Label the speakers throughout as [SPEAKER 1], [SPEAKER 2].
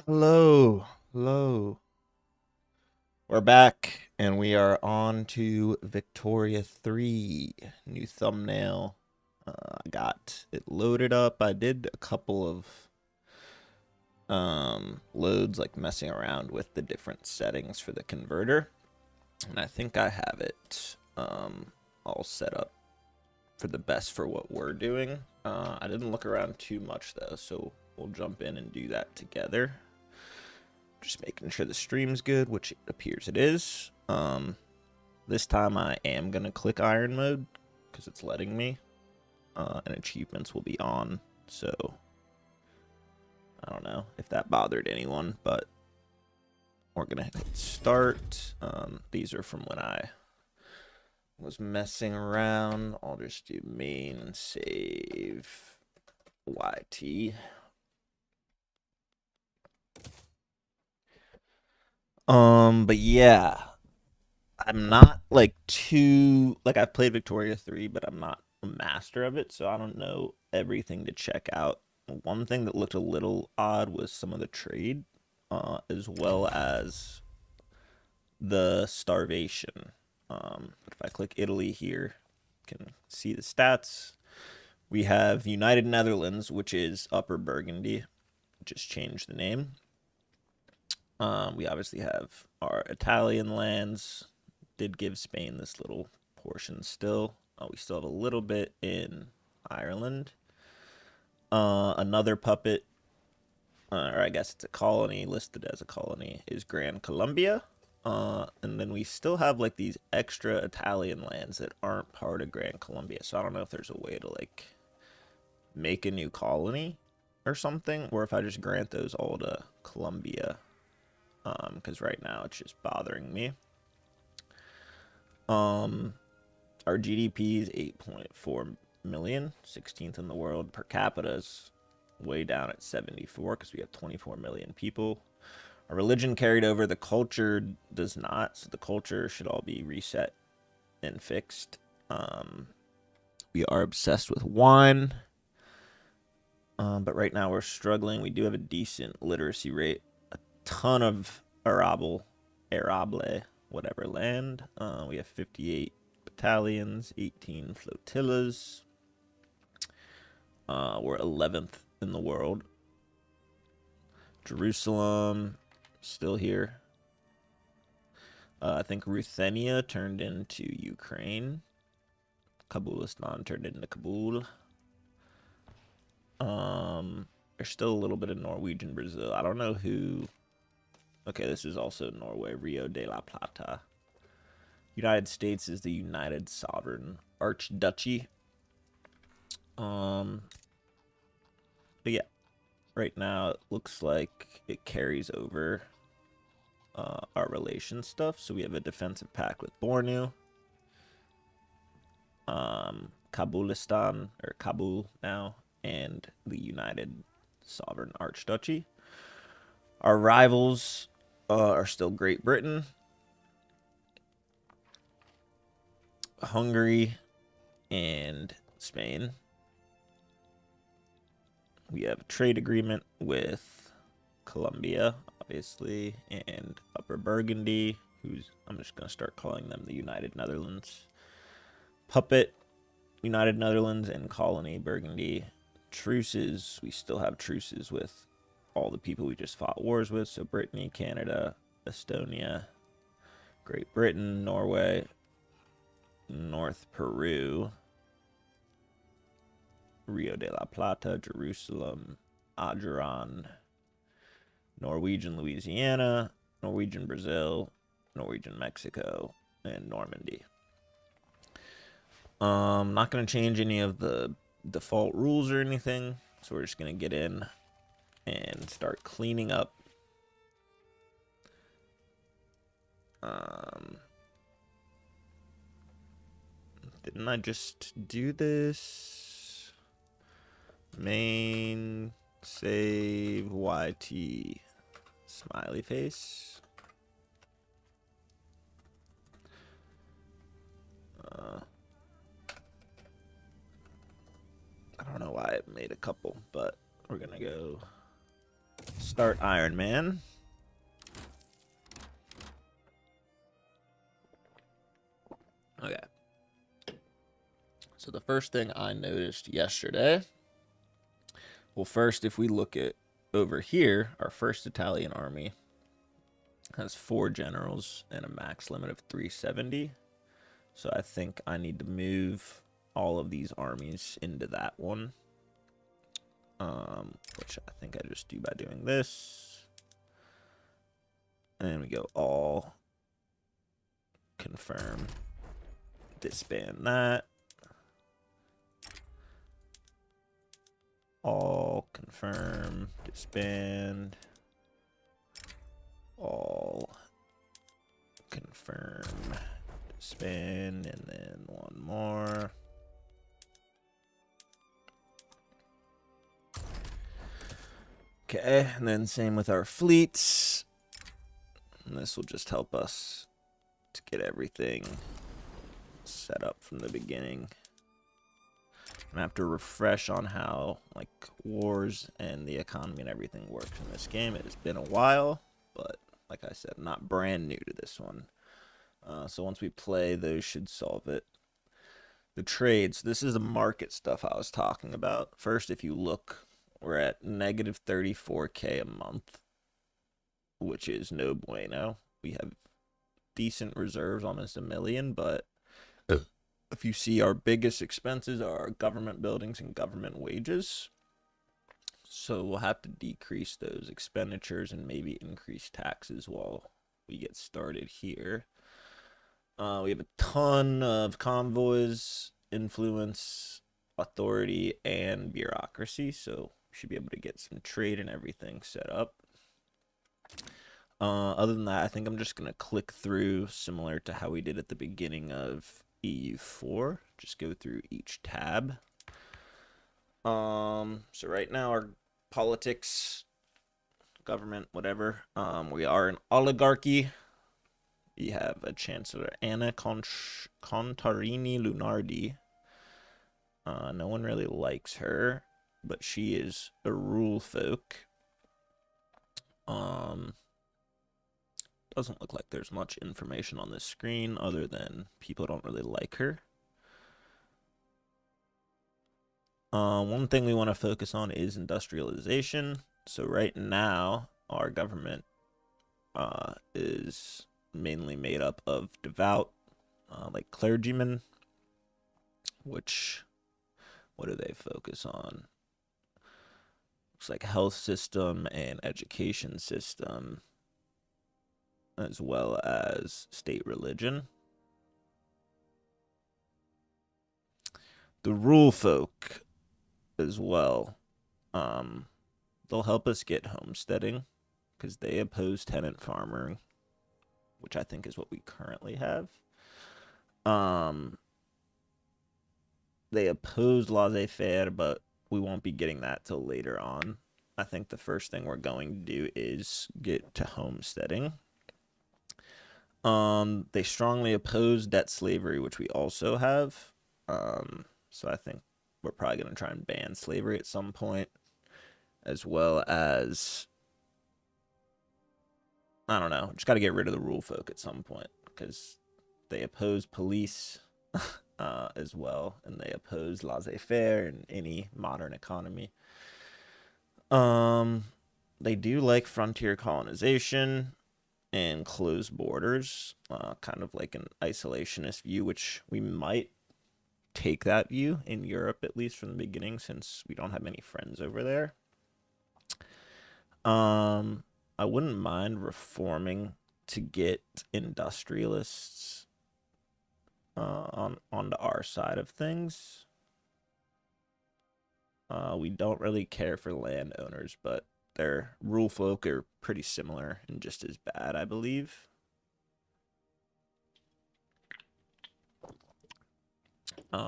[SPEAKER 1] Hello, hello. We're back and we are on to Victoria 3. New thumbnail. I got it loaded up. I did a couple of loads like messing around with the different settings for the converter. And I think I have it all set up for the best for what we're doing. I didn't look around too much though, so we'll jump in and do that together. Just making sure the stream's good, which it appears it is. This time I am going to click iron mode because it's letting me. And achievements will be on. So I don't know if that bothered anyone, but we're going to hit start. These are from when I was messing around. I'll just do main save YT. But yeah, I'm not like too like I've played Victoria 3, but I'm not a master of it, so I don't know everything to check out. One thing that looked a little odd was some of the trade, as well as the starvation. If I click Italy here, you can see the stats. We have United Netherlands, which is Upper Burgundy. Just changed the name. We obviously have our Italian lands. Did give Spain this little portion still. We still have a little bit in Ireland. Another puppet, or I guess it's a colony listed as a colony, is Grand Colombia. And then we still have like these extra Italian lands that aren't part of Grand Colombia. So I don't know if there's a way to like make a new colony or something, or if I just grant those all to Colombia. Because right now it's just bothering me. Our GDP is 8.4 million, 16th in the world. Per capita is way down at 74 because we have 24 million people. Our religion carried over, the culture does not, so the culture should all be reset and fixed. We are obsessed with wine, but right now we're struggling. We do have a decent literacy rate, a ton of arable, whatever land. We have 58 battalions, 18 flotillas. We're 11th in the world. Jerusalem, still here. I think Ruthenia turned into Ukraine. Kabulistan turned into Kabul. There's still a little bit of Norwegian Brazil. I don't know who. Okay, this is also Norway, Rio de la Plata. United States is the United Sovereign Archduchy. But yeah, right now it looks like it carries over our relation stuff. So we have a defensive pact with Bornu, Kabulistan, or Kabul now, and the United Sovereign Archduchy. Our rivals are still Great Britain, Hungary, and Spain. We have a trade agreement with Colombia, obviously, and Upper Burgundy, I'm just going to start calling them the United Netherlands. Puppet, United Netherlands, and Colony, Burgundy. Truces, we still have truces with all the people we just fought wars with, so Brittany, Canada, Estonia, Great Britain, Norway, North Peru, Rio de la Plata, Jerusalem, Ajuran, Norwegian Louisiana, Norwegian Brazil, Norwegian Mexico, and Normandy. Not going to change any of the default rules or anything, so we're just going to get in and start cleaning up. Didn't I just do this? Main save YT smiley face. I don't know why it made a couple, but we're gonna go Start Iron Man. Okay. So the first thing I noticed yesterday, well, first, if we look at over here, our first Italian army has 4 generals and a max limit of 370. So I think I need to move all of these armies into that one. Which I think I just do by doing this. And we go all confirm, disband that. All confirm, disband. All confirm, disband, and then one more. Okay, and then same with our fleets. And this will just help us to get everything set up from the beginning. I have to refresh on how like wars and the economy and everything works in this game. It has been a while, but like I said, not brand new to this one. So once we play, those should solve it. The trades, this is the market stuff I was talking about. First, if you look, we're at negative 34K a month, which is no bueno. We have decent reserves, almost a million, but if you see, our biggest expenses are government buildings and government wages. So we'll have to decrease those expenditures and maybe increase taxes while we get started here. We have a ton of convoys, influence, authority, and bureaucracy. So we should be able to get some trade and everything set up. Other than that, I think I'm just going to click through similar to how we did at the beginning of EU4. Just go through each tab. So right now our politics, government, whatever. We are an oligarchy. We have a Chancellor, Anna Contarini Lunardi. No one really likes her, but she is a rule folk. Doesn't look like there's much information on this screen other than people don't really like her. One thing we want to focus on is industrialization. So right now, our government is mainly made up of devout, like clergymen, which, what do they focus on? Looks like health system and education system, as well as state religion. The rule folk as well. They'll help us get homesteading because they oppose tenant farming, which I think is what we currently have. They oppose laissez-faire, but we won't be getting that till later on. I think the first thing we're going to do is get to homesteading. They strongly oppose debt slavery, which we also have. So I think we're probably going to try and ban slavery at some point, as well as, I don't know, just got to get rid of the rule folk at some point because they oppose police as well, and they oppose laissez-faire in any modern economy. They do like frontier colonization and closed borders, kind of like an isolationist view, which we might take that view in Europe, at least from the beginning, since we don't have many friends over there. I wouldn't mind reforming to get industrialists onto our side of things. We don't really care for landowners, but their rule folk are pretty similar and just as bad, I believe.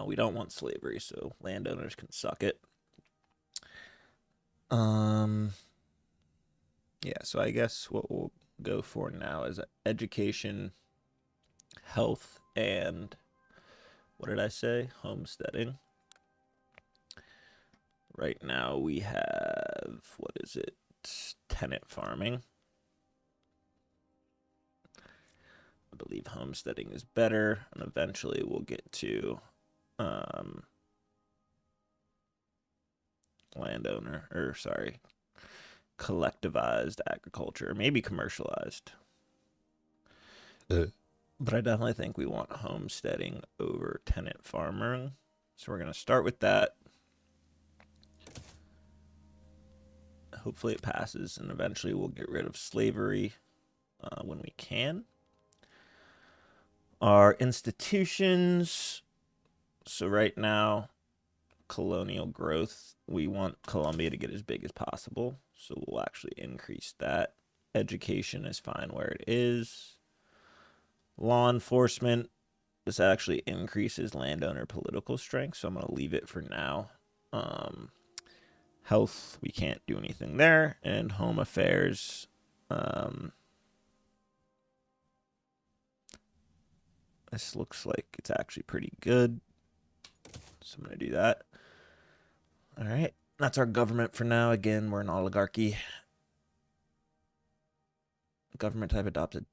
[SPEAKER 1] We don't want slavery, so landowners can suck it. Yeah, so I guess what we'll go for now is education, health, and what did I say? Homesteading. Right now we have, what is it? tenant farming. I believe homesteading is better, and eventually we'll get to collectivized agriculture, maybe commercialized. But I definitely think we want homesteading over tenant farming. So we're going to start with that. Hopefully it passes, and eventually we'll get rid of slavery when we can. Our institutions. So right now, colonial growth, we want Colombia to get as big as possible. So we'll actually increase that. Education is fine where it is. Law enforcement, this actually increases landowner political strength, so I'm going to leave it for now. Health, we can't do anything there. And home affairs, this looks like it's actually pretty good. So I'm going to do that. All right. That's our government for now. Again, we're an oligarchy. Government type adopts a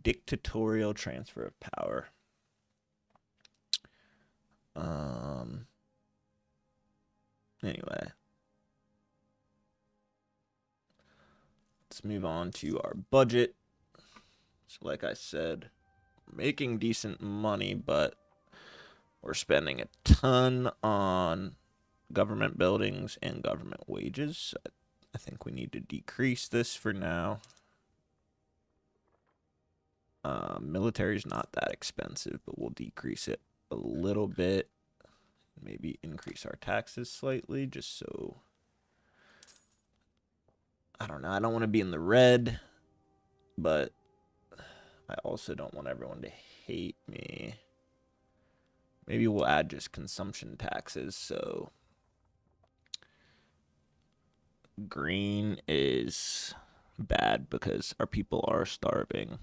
[SPEAKER 1] dictatorial transfer of power. Anyway. Let's move on to our budget. So like I said, we're making decent money, but we're spending a ton on government buildings and government wages. I think we need to decrease this for now. Military is not that expensive, but we'll decrease it a little bit. Maybe increase our taxes slightly, just so... I don't know. I don't want to be in the red, but I also don't want everyone to hate me. Maybe we'll add just consumption taxes, so... Green is bad because our people are starving.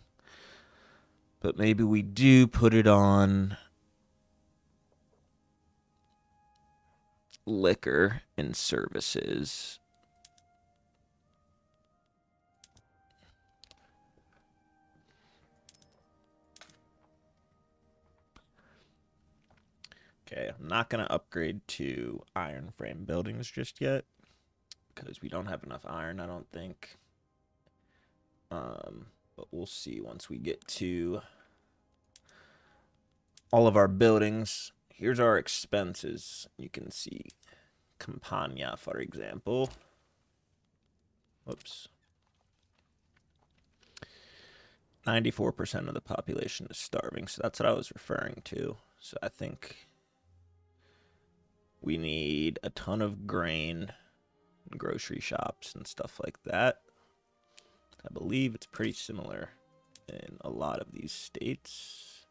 [SPEAKER 1] But maybe we do put it on liquor and services. Okay, I'm not going to upgrade to iron frame buildings just yet because we don't have enough iron, I don't think. But we'll see once we get to all of our buildings. Here's our expenses. You can see Campania, for example. Whoops. 94% of the population is starving, so that's what I was referring to. So I think we need a ton of grain, grocery shops, and stuff like that. I believe it's pretty similar in a lot of these states.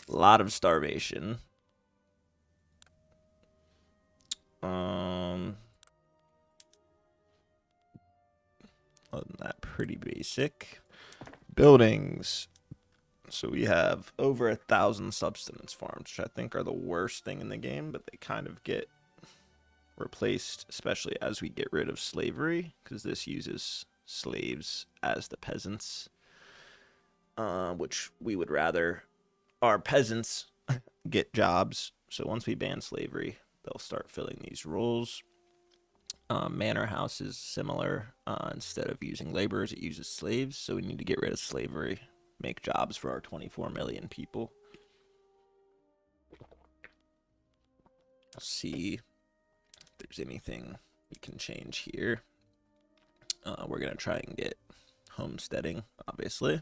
[SPEAKER 1] A lot of starvation. Other than that, pretty basic. Buildings. So we have over 1,000 subsistence farms, which I think are the worst thing in the game, but they kind of get replaced, especially as we get rid of slavery, because this uses slaves as the peasants, which we would rather our peasants get jobs. So once we ban slavery, they'll start filling these roles. Manor house is similar. Instead of using laborers, it uses slaves. So we need to get rid of slavery, make jobs for our 24 million people. Let's see if there's anything we can change here. We're going to try and get homesteading, obviously.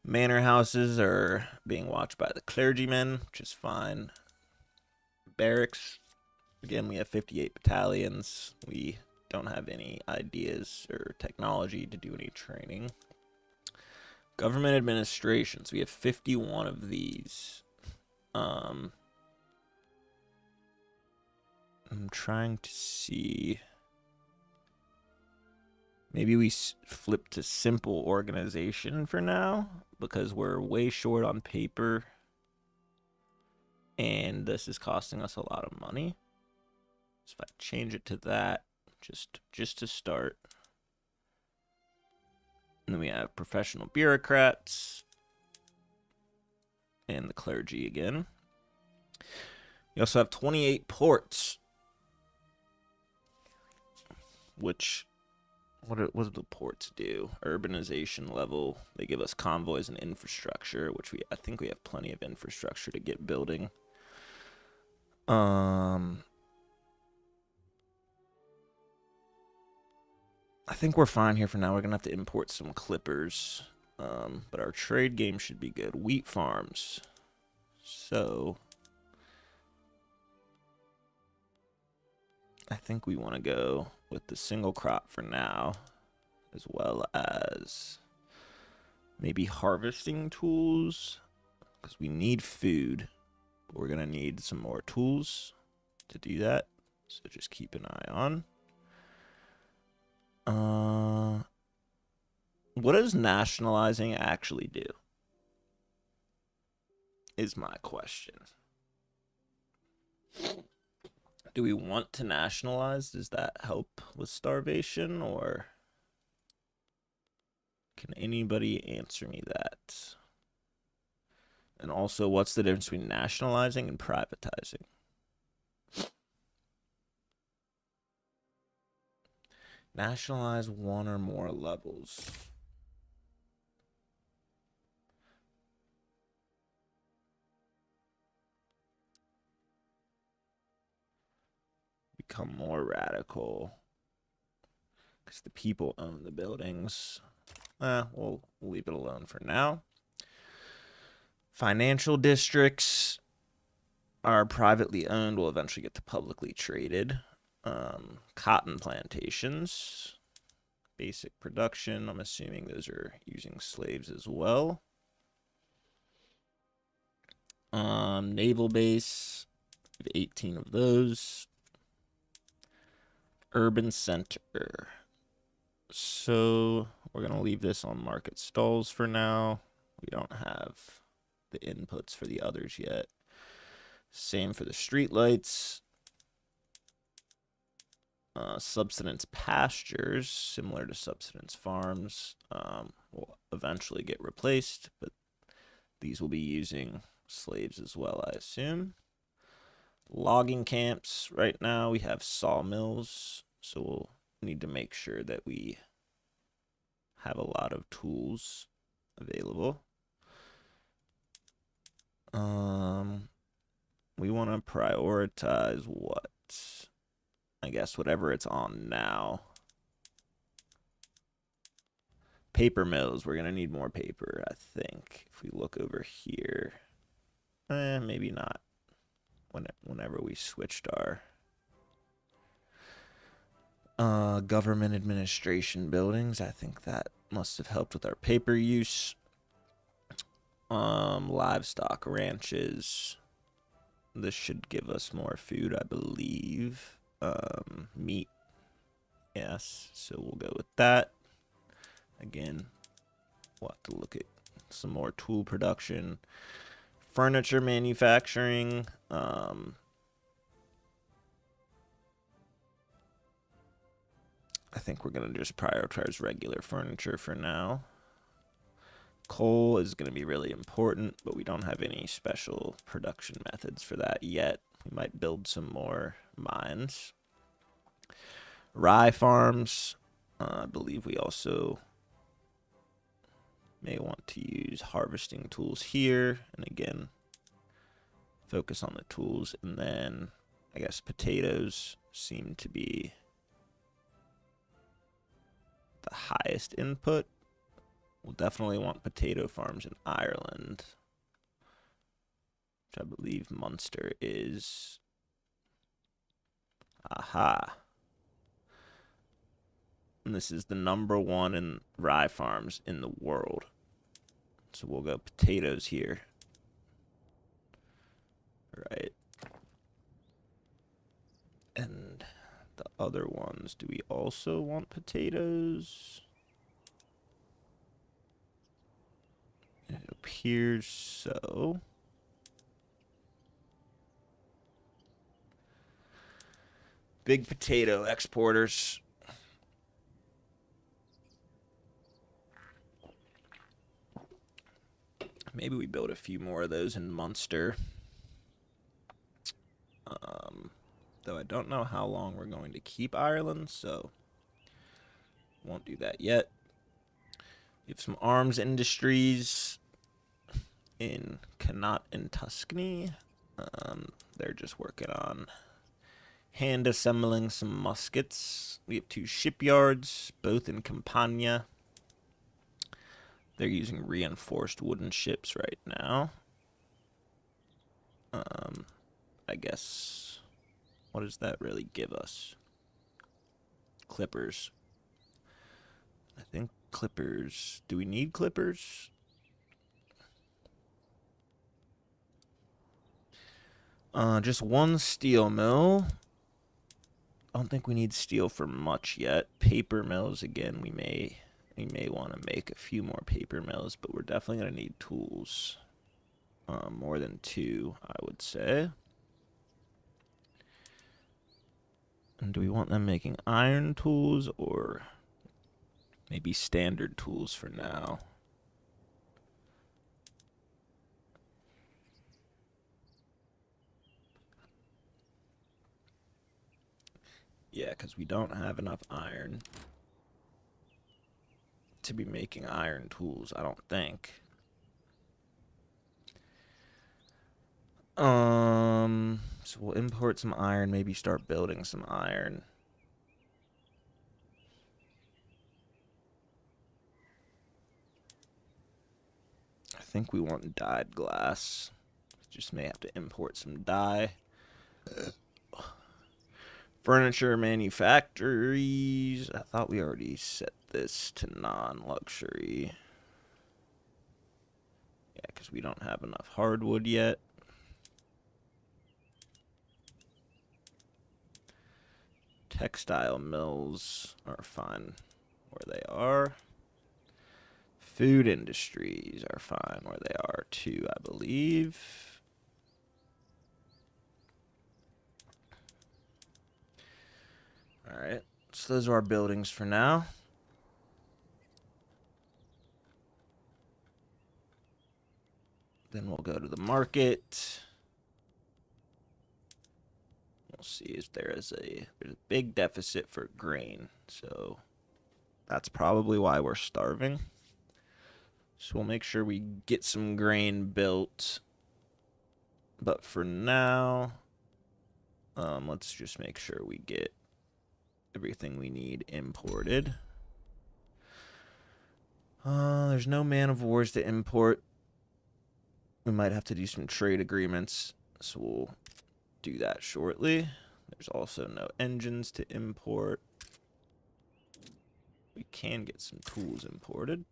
[SPEAKER 1] Manor houses are being watched by the clergymen, which is fine. Barracks. Again, we have 58 battalions. We don't have any ideas or technology to do any training. Government administrations. We have 51 of these. I'm trying to see. Maybe we flip to simple organization for now, because we're way short on paper. And this is costing us a lot of money. So if I change it to that, just to start. And then we have professional bureaucrats and the clergy again. We also have 28 ports, which what do the ports do? Urbanization level. They give us convoys and infrastructure, which I think we have plenty of infrastructure to get building. I think we're fine here for now. We're gonna have to import some clippers, but our trade game should be good. Wheat farms. So I think we want to go with the single crop for now, as well as maybe harvesting tools, because we need food. But we're gonna need some more tools to do that. So just keep an eye on. What does nationalizing actually do? Is my question. Do we want to nationalize? Does that help with starvation, or can anybody answer me that? And also, what's the difference between nationalizing and privatizing? Nationalize one or more levels. Become more radical. Because the people own the buildings. We'll leave it alone for now. Financial districts are privately owned, will eventually get to publicly traded. Cotton plantations. Basic production. I'm assuming those are using slaves as well. Naval base. 18 of those. Urban center. So we're going to leave this on market stalls for now. We don't have the inputs for the others yet. Same for the streetlights. Subsistence pastures, similar to subsistence farms, will eventually get replaced, but these will be using slaves as well, I assume. Logging camps, right now we have sawmills, so we'll need to make sure that we have a lot of tools available. We want to prioritize what? I guess whatever it's on now. Paper mills. We're going to need more paper, I think. If we look over here. Maybe not. Whenever we switched our government administration buildings, I think that must have helped with our paper use. Livestock ranches. This should give us more food, I believe. Meat. Yes, so we'll go with that. Again, we'll have to look at some more tool production. Furniture manufacturing. I think we're going to just prioritize regular furniture for now. Coal is going to be really important, but we don't have any special production methods for that yet. We might build some more mines. Rye farms. I believe we also may want to use harvesting tools here. And again, focus on the tools. And then I guess potatoes seem to be the highest input. We'll definitely want potato farms in Ireland, which I believe Munster is. Aha. And this is the #1 in rye farms in the world. So we'll go potatoes here. Right. And the other ones, do we also want potatoes? It appears so. Big potato exporters. Maybe we build a few more of those in Munster. Though I don't know how long we're going to keep Ireland, so won't do that yet. We have some arms industries in Connaught and Tuscany. They're just working on hand assembling some muskets. We have 2 shipyards, both in Campania. They're using reinforced wooden ships right now. I guess, what does that really give us? Clippers. I think clippers. Do we need clippers? Just 1 steel mill. I don't think we need steel for much yet. Paper mills, again, we may want to make a few more paper mills, but we're definitely going to need tools. More than 2, I would say. And do we want them making iron tools or maybe standard tools for now? Yeah, because we don't have enough iron to be making iron tools, I don't think. So we'll import some iron, maybe start building some iron. I think we want dyed glass. Just may have to import some dye. Furniture manufactories. I thought we already set this to non-luxury. Yeah, because we don't have enough hardwood yet. Textile mills are fine where they are. Food industries are fine where they are too, I believe. Alright, so those are our buildings for now. Then we'll go to the market. We'll see if there's a big deficit for grain. So that's probably why we're starving. So we'll make sure we get some grain built. But for now, let's just make sure we get everything we need imported. There's no man of wars to import. We might have to do some trade agreements, so we'll do that shortly. There's also no engines to import. We can get some tools imported,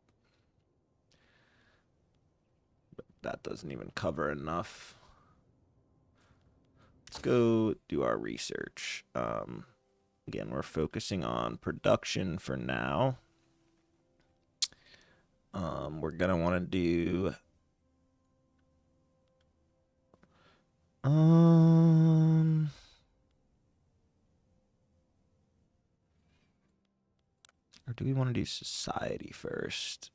[SPEAKER 1] but that doesn't even cover enough. Let's go do our research. Again, we're focusing on production for now. We're gonna want to do or do we want to do society first?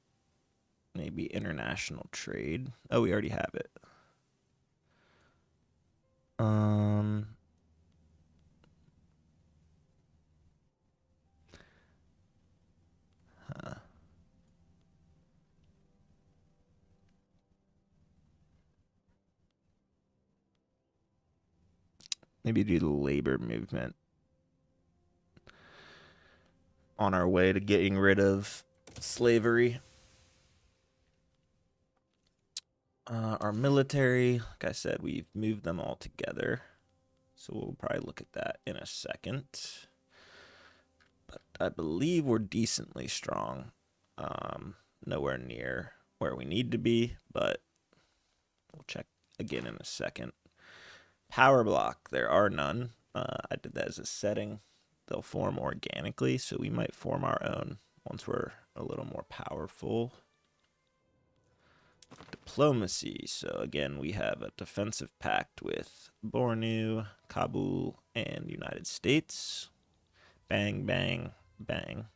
[SPEAKER 1] Maybe international trade. Oh, we already have it. Huh. Maybe do the labor movement on our way to getting rid of slavery. Our military, like I said, we've moved them all together. So we'll probably look at that in a second. But I believe we're decently strong. Nowhere near where we need to be, but we'll check again in a second. Power block, there are none. I did that as a setting. They'll form organically, so we might form our own once we're a little more powerful. Diplomacy. So again, we have a defensive pact with Bornu, Kabul, and United States. Bang, bang, bang.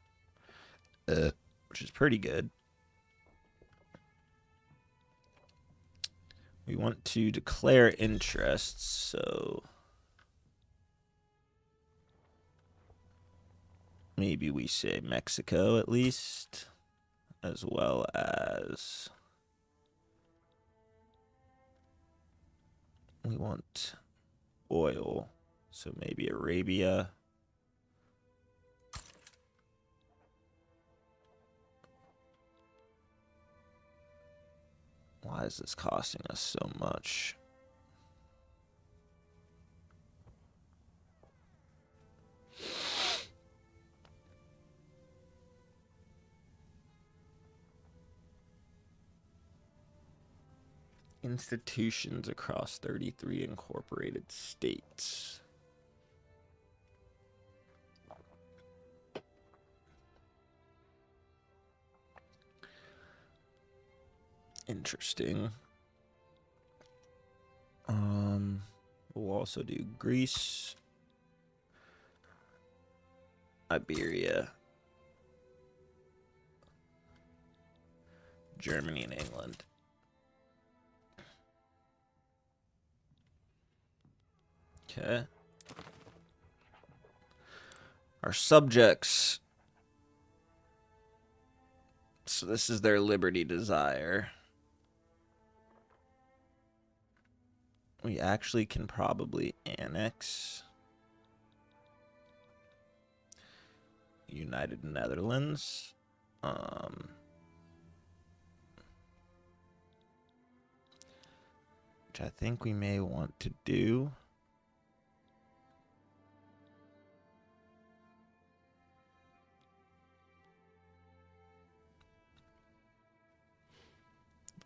[SPEAKER 1] Which is pretty good. We want to declare interests, so maybe we say Mexico at least, as well as we want oil, so maybe Arabia. Why is this costing us so much? Institutions across 33 incorporated states. Interesting. We'll also do Greece, Iberia, Germany, and England. Okay. Our subjects. So this is their liberty desire. We actually can probably annex United Netherlands. Which I think we may want to do.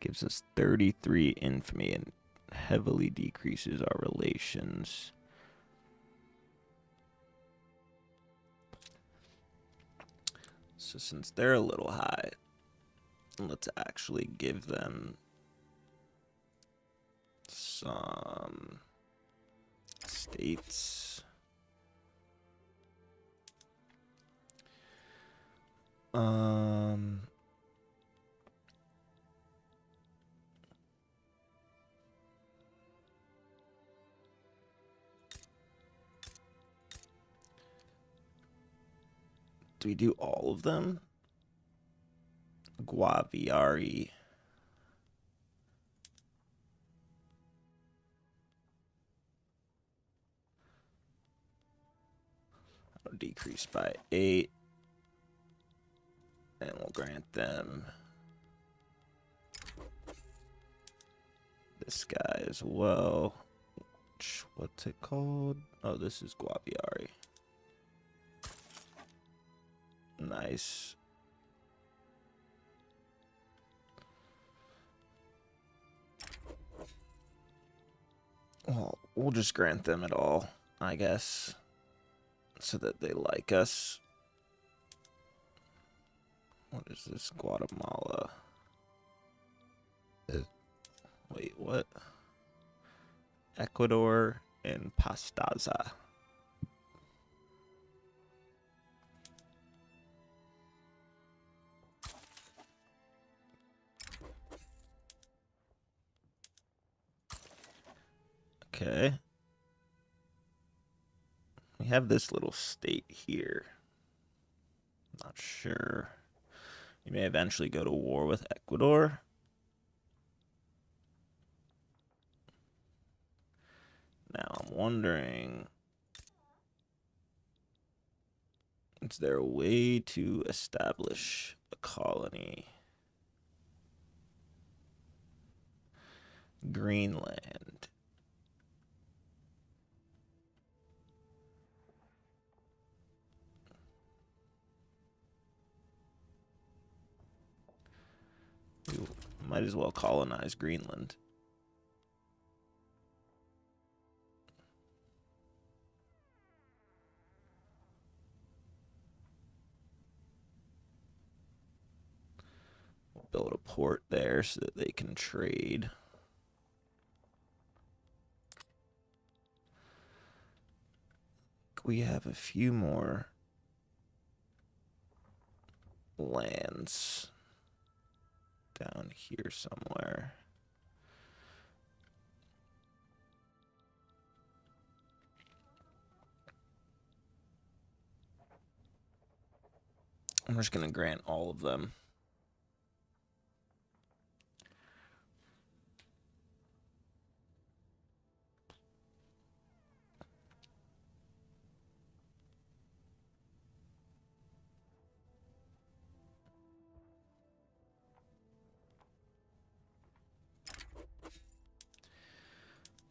[SPEAKER 1] Gives us 33 infamy and heavily decreases our relations. So since they're a little high, let's actually give them some states. Do we do all of them? Guaviare. I'll decrease by 8. And we'll grant them this guy as well. What's it called? Oh, this is Guaviare. Nice. Well, we'll just grant them it all, I guess, so that they like us. What is this? Guatemala. Wait, what? Ecuador and Pastaza. Okay. We have this little state here. Not sure. We may eventually go to war with Ecuador. Now I'm wondering, is there a way to establish a colony? Greenland. We might as well colonize Greenland. We'll build a port there so that they can trade. We have a few more lands down here somewhere. I'm just going to grant all of them.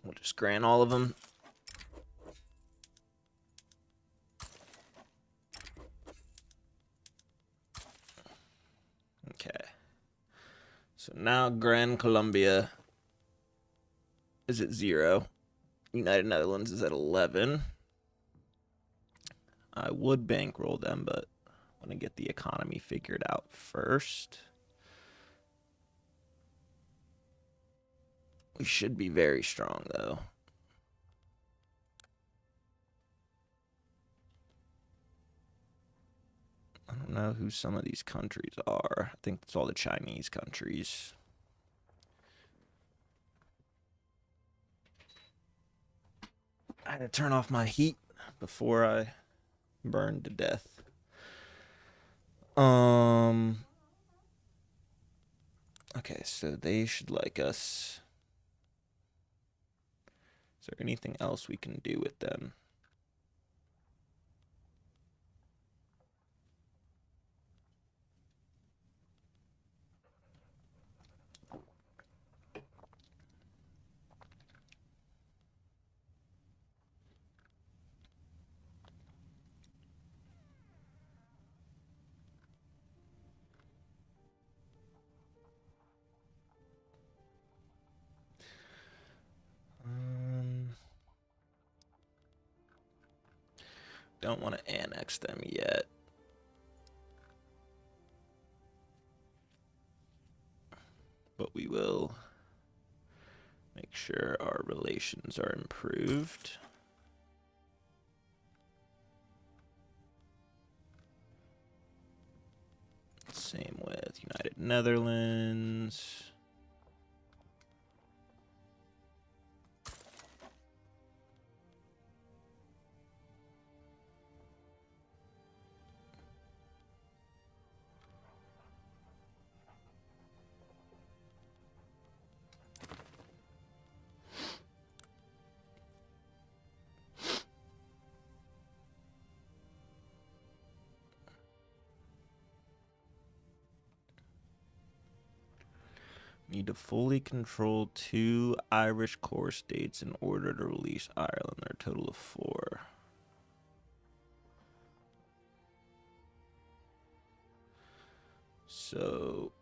[SPEAKER 1] We'll just grant all of them. Okay. So now Gran Colombia is at 0. United Netherlands is at 11. I would bankroll them, but I want to get the economy figured out first. We should be very strong, though. I don't know who some of these countries are. I think it's all the Chinese countries. I had to turn off my heat before I burned to death. Okay, so they should like us. Is there anything else we can do with them? Don't want to annex them yet. But we will make sure our relations are improved. Same with United Netherlands. Need to fully control 2 Irish core states in order to release Ireland. They're a total of 4. So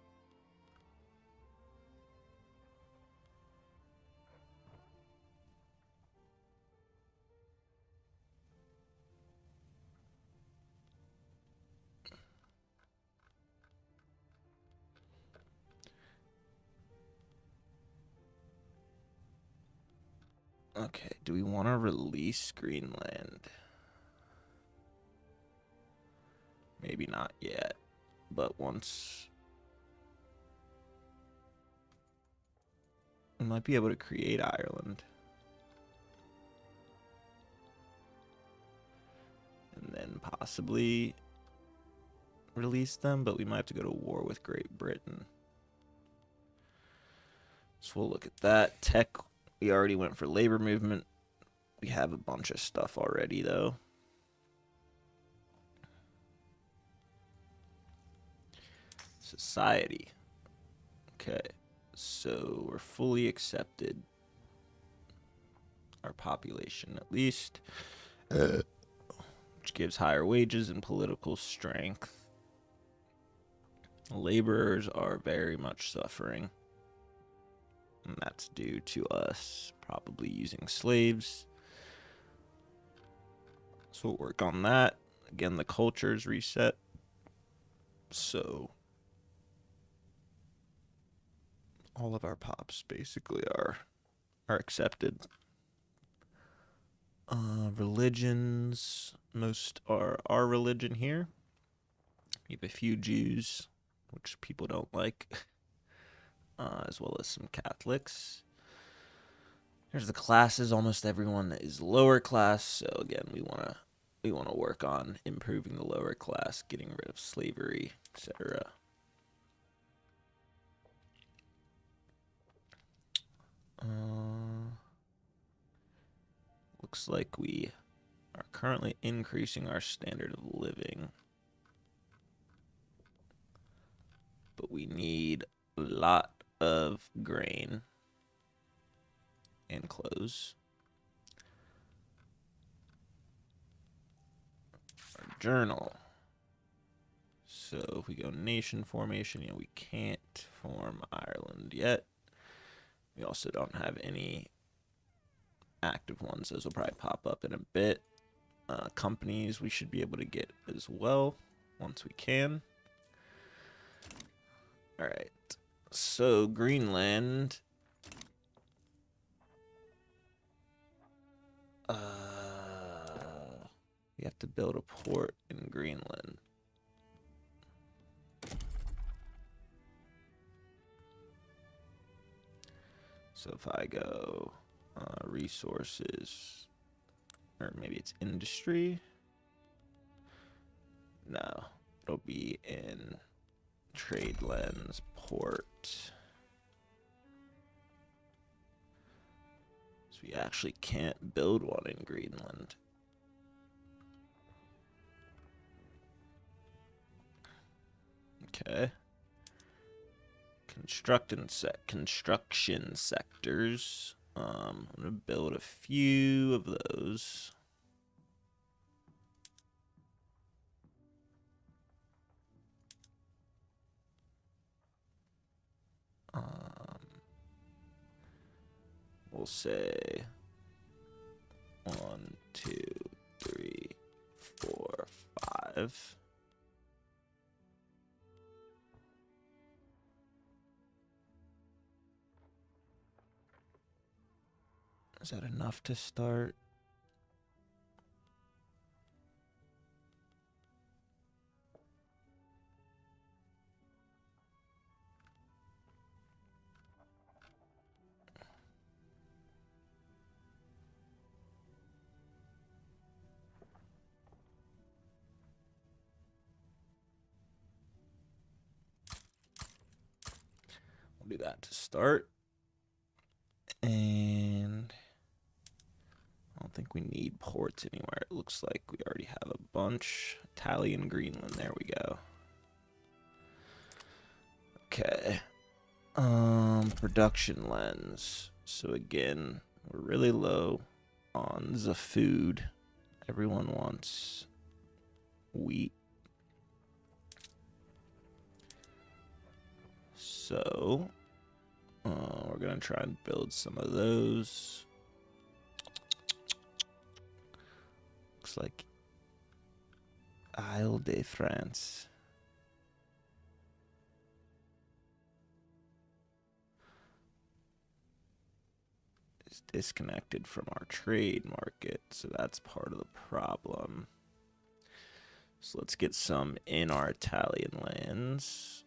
[SPEAKER 1] okay, do we want to release Greenland? Maybe not yet, but once we might be able to create Ireland. And then possibly release them, but we might have to go to war with Great Britain. So we'll look at that. Tech, we already went for labor movement. We have a bunch of stuff already, though. Society. Okay, so we're fully accepted. Our population, at least. Which gives higher wages and political strength. Laborers are very much suffering. And that's due to us probably using slaves. So we'll work on that. Again, the culture is reset. So all of our pops basically are accepted. Religions, most are our religion here. You have a few Jews, which people don't like, as well as some Catholics. There's the classes. Almost everyone is lower class. So again, we wanna work on improving the lower class, getting rid of slavery, etc. Looks like we are currently increasing our standard of living, but we need a lot of grain and clothes. Our journal. So if we go nation formation, we can't form Ireland yet. We also don't have any active ones. Those will probably pop up in a bit. Companies we should be able to get as well once we can. All right. So Greenland. We have to build a port in Greenland. So if I go resources, or maybe it's industry. No, it'll be in trade lens port. So we actually can't build one in Greenland. Okay. Construction sectors. I'm gonna build a few of those. We'll say 1, 2, 3, 4, 5. Is that enough to start? We'll do that to start. And I don't think we need ports anywhere. It looks like we already have a bunch. Italian Greenland, there we go. Okay. Production lens. So again, we're really low on the food. Everyone wants wheat. So we're gonna try and build some of those. Looks like Isle de France. Is disconnected from our trade market, so that's part of the problem. So let's get some in our Italian lands.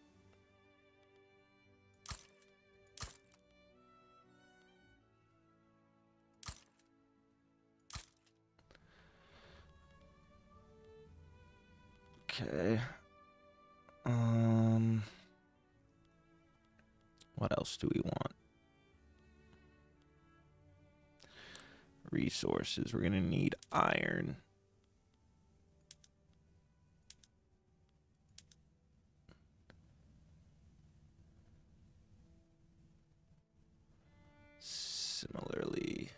[SPEAKER 1] Okay. What else do we want? Resources. We're gonna need iron. Similarly,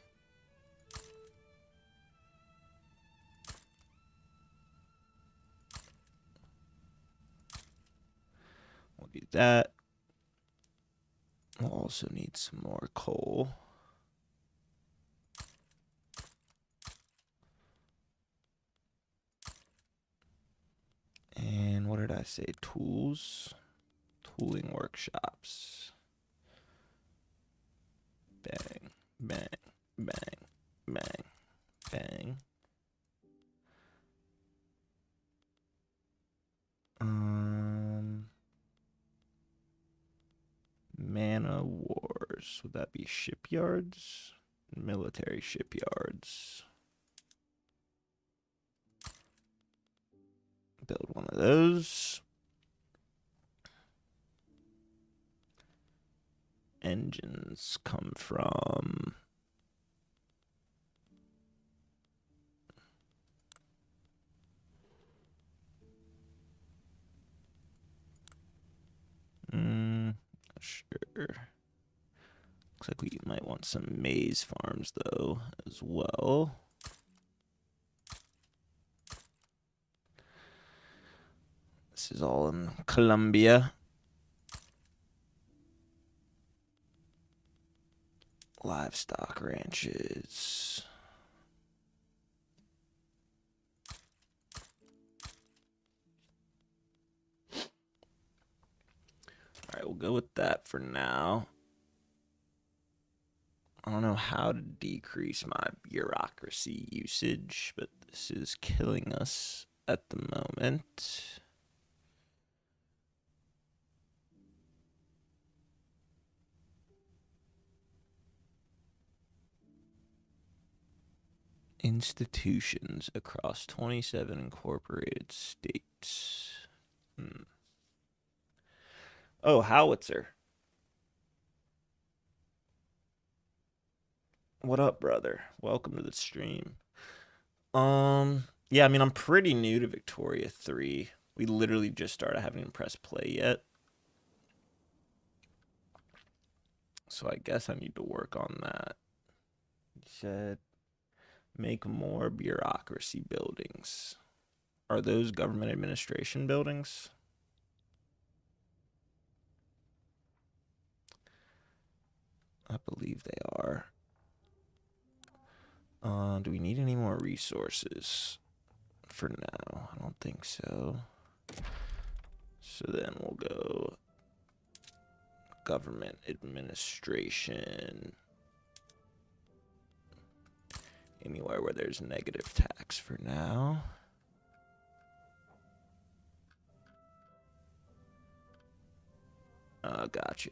[SPEAKER 1] we'll do that. We'll also need some more coal. And what did I say? Tools? Tooling workshops. Bang, bang, bang, bang, bang. Mana Wars. Would that be shipyards? Military shipyards. Build one of those. Engines come from... Sure. Looks like we might want some maize farms, though, as well. This is all in Colombia. Livestock ranches. All right, we'll go with that for now. I don't know how to decrease my bureaucracy usage, but this is killing us at the moment. Institutions across 27 incorporated states. Oh, howitzer. What up, brother? Welcome to the stream. Yeah, I mean, I'm pretty new to Victoria 3. We literally just started. I haven't even pressed play yet. So I guess I need to work on that. He said, make more bureaucracy buildings. Are those government administration buildings? I believe they are. Do we need any more resources? For now, I don't think so. So then we'll go government administration. Anywhere where there's negative tax for now. Gotcha.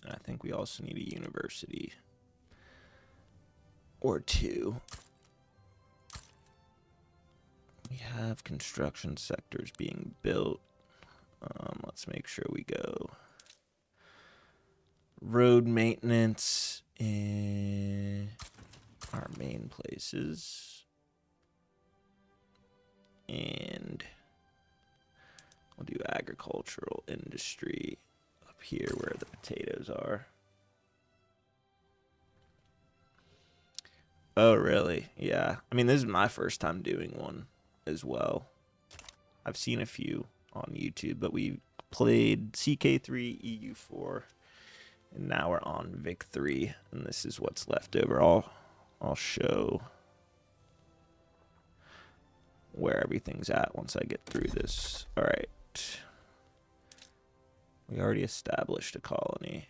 [SPEAKER 1] And I think we also need a university or two. We have construction sectors being built. Let's make sure we go road maintenance in our main places. And we'll do agricultural industry up here where the potatoes are. Oh, really? Yeah. I mean, this is my first time doing one as well. I've seen a few on YouTube, but we played CK3, EU4, and now we're on Vic 3, and this is what's left over. I'll show where everything's at once I get through this. All right. We already established a colony.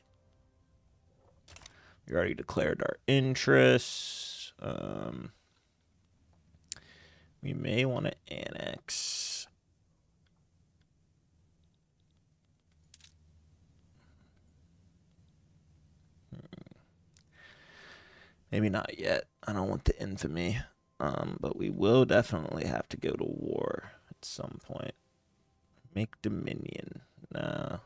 [SPEAKER 1] We already declared our interests. We may want to annex. Maybe not yet. I don't want the infamy. But we will definitely have to go to war at some point. Make Dominion. No.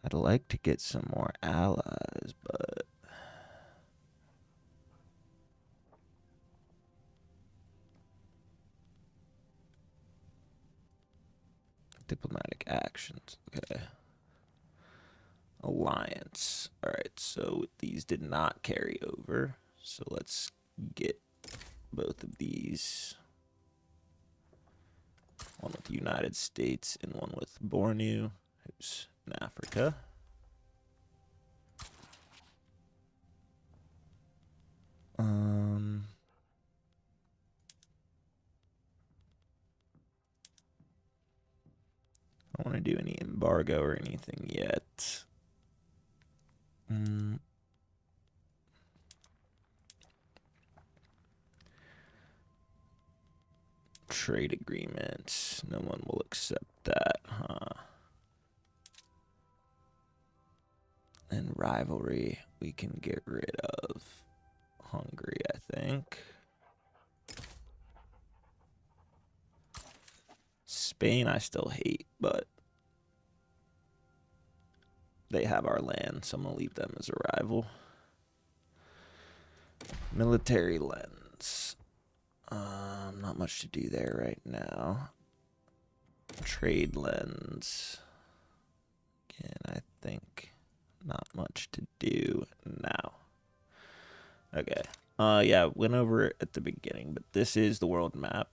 [SPEAKER 1] I'd like to get some more allies, but... Diplomatic actions. Okay. Alliance. Alright, so these did not carry over. So let's get both of these. One with the United States and one with Borneo, who's in Africa. I don't want to do any embargo or anything yet. Trade agreement. No one will accept that, huh? And rivalry, we can get rid of Hungary, I think. Spain, I still hate, but they have our land, so I'm gonna leave them as a rival. Military lens. Not much to do there right now. Trade lens. Again, I think not much to do now. Okay. Yeah, went over it at the beginning, but this is the world map.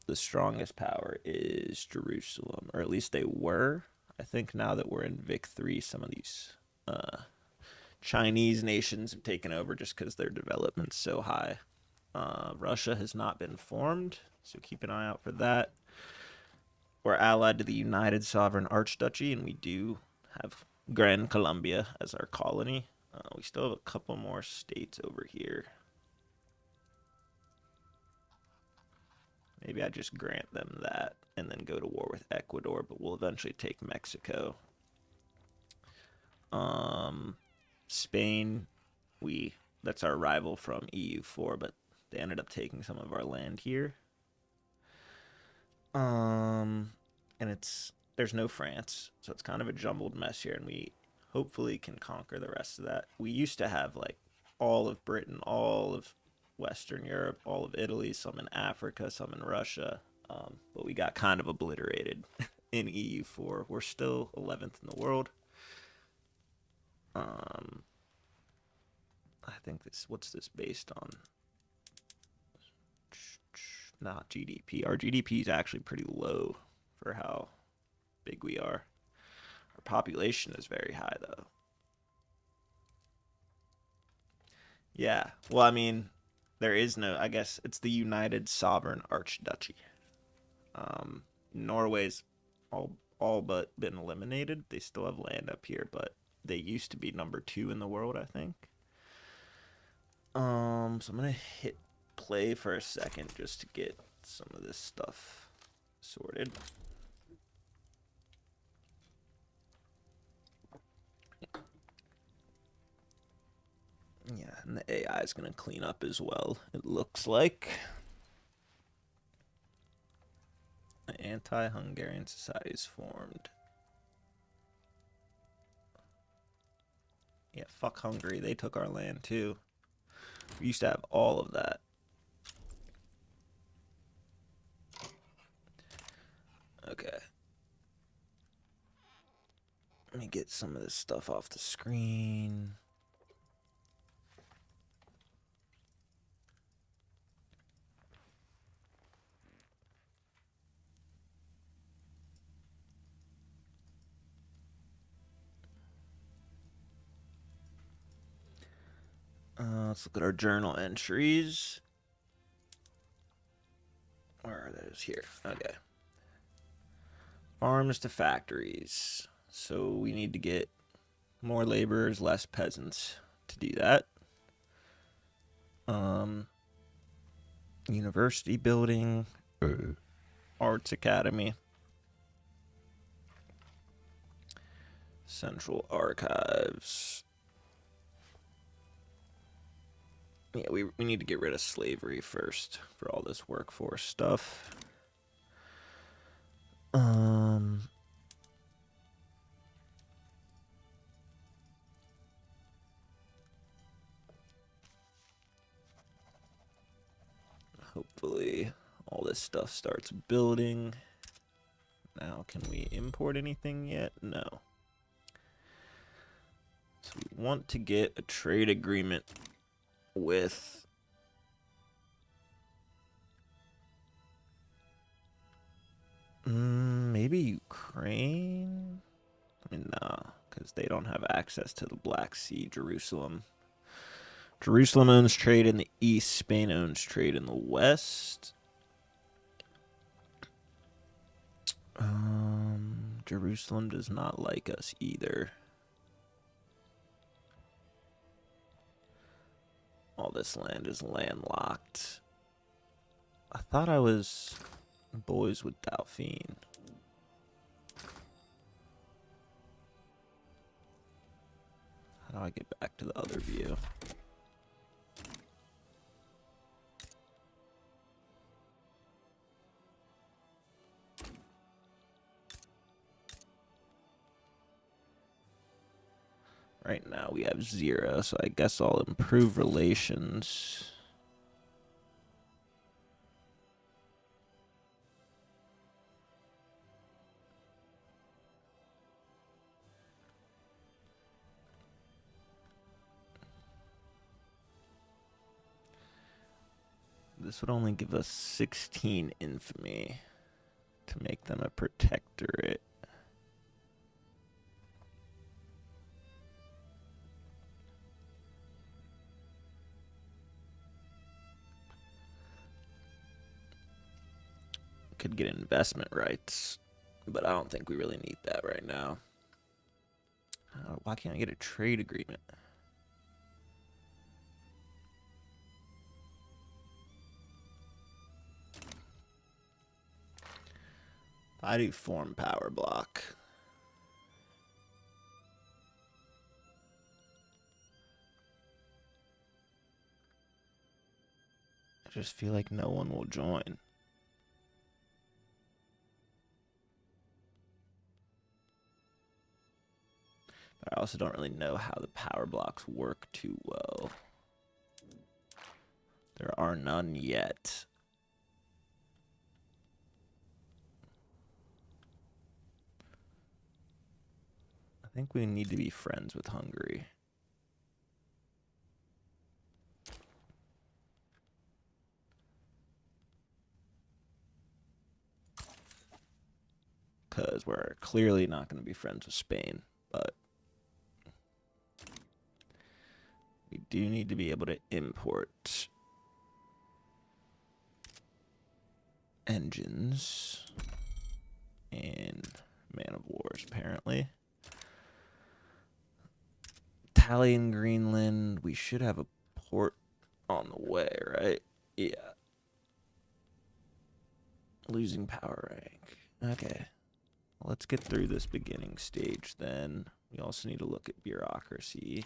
[SPEAKER 1] The strongest power is Jerusalem, or at least they were. I think now that we're in Vic 3, some of these Chinese nations have taken over just because their development's so high. Russia has not been formed, so keep an eye out for that. We're allied to the United Sovereign Archduchy, and we do have Gran Colombia as our colony. We still have a couple more states over here. Maybe I just grant them that and then go to war with Ecuador, but we'll eventually take Mexico. Spain, that's our rival from EU4, but they ended up taking some of our land here. And there's no France, so it's kind of a jumbled mess here, and we hopefully can conquer the rest of that. We used to have like all of Britain, all of Western Europe, all of Italy, some in Africa, some in Russia, but we got kind of obliterated in EU4. We're still 11th in the world. I think what's this based on? Not GDP. Our GDP is actually pretty low for how big we are. Our population is very high, though. Yeah. Well, I mean, there is no. I guess it's the United Sovereign Archduchy. Norway's all but been eliminated. They still have land up here, but they used to be number 2 in the world, I think. So I'm gonna hit play for a second just to get some of this stuff sorted. Yeah, and the AI is gonna clean up as well, it looks like. An anti-Hungarian society is formed. Yeah, fuck Hungary. They took our land too. We used to have all of that. Okay. Let me get some of this stuff off the screen. Let's look at our journal entries. Where are those? Here. Okay. Farms to factories. So we need to get more laborers, less peasants to do that. University building. Arts Academy. Central Archives. Yeah, we need to get rid of slavery first for all this workforce stuff. Hopefully all this stuff starts building. Now, can we import anything yet? No. So we want to get a trade agreement with maybe Ukraine? I mean, no, because they don't have access to the Black Sea. Jerusalem owns trade in the east. Spain owns trade in the west. Jerusalem does not like us either. All this land is landlocked. I thought I was boys with Dauphine. How do I get back to the other view? Right now we have 0, so I guess I'll improve relations. This would only give us 16 infamy to make them a protectorate. Could get investment rights, but I don't think we really need that right now. Why can't I get a trade agreement? I do form power block. I just feel like no one will join. I also don't really know how the power blocks work too well. There are none yet. I think we need to be friends with Hungary. Because we're clearly not going to be friends with Spain, but we do need to be able to import engines and man of wars, apparently. Italian Greenland, we should have a port on the way, right? Yeah. Losing power rank. Okay. Well, let's get through this beginning stage then. We also need to look at bureaucracy.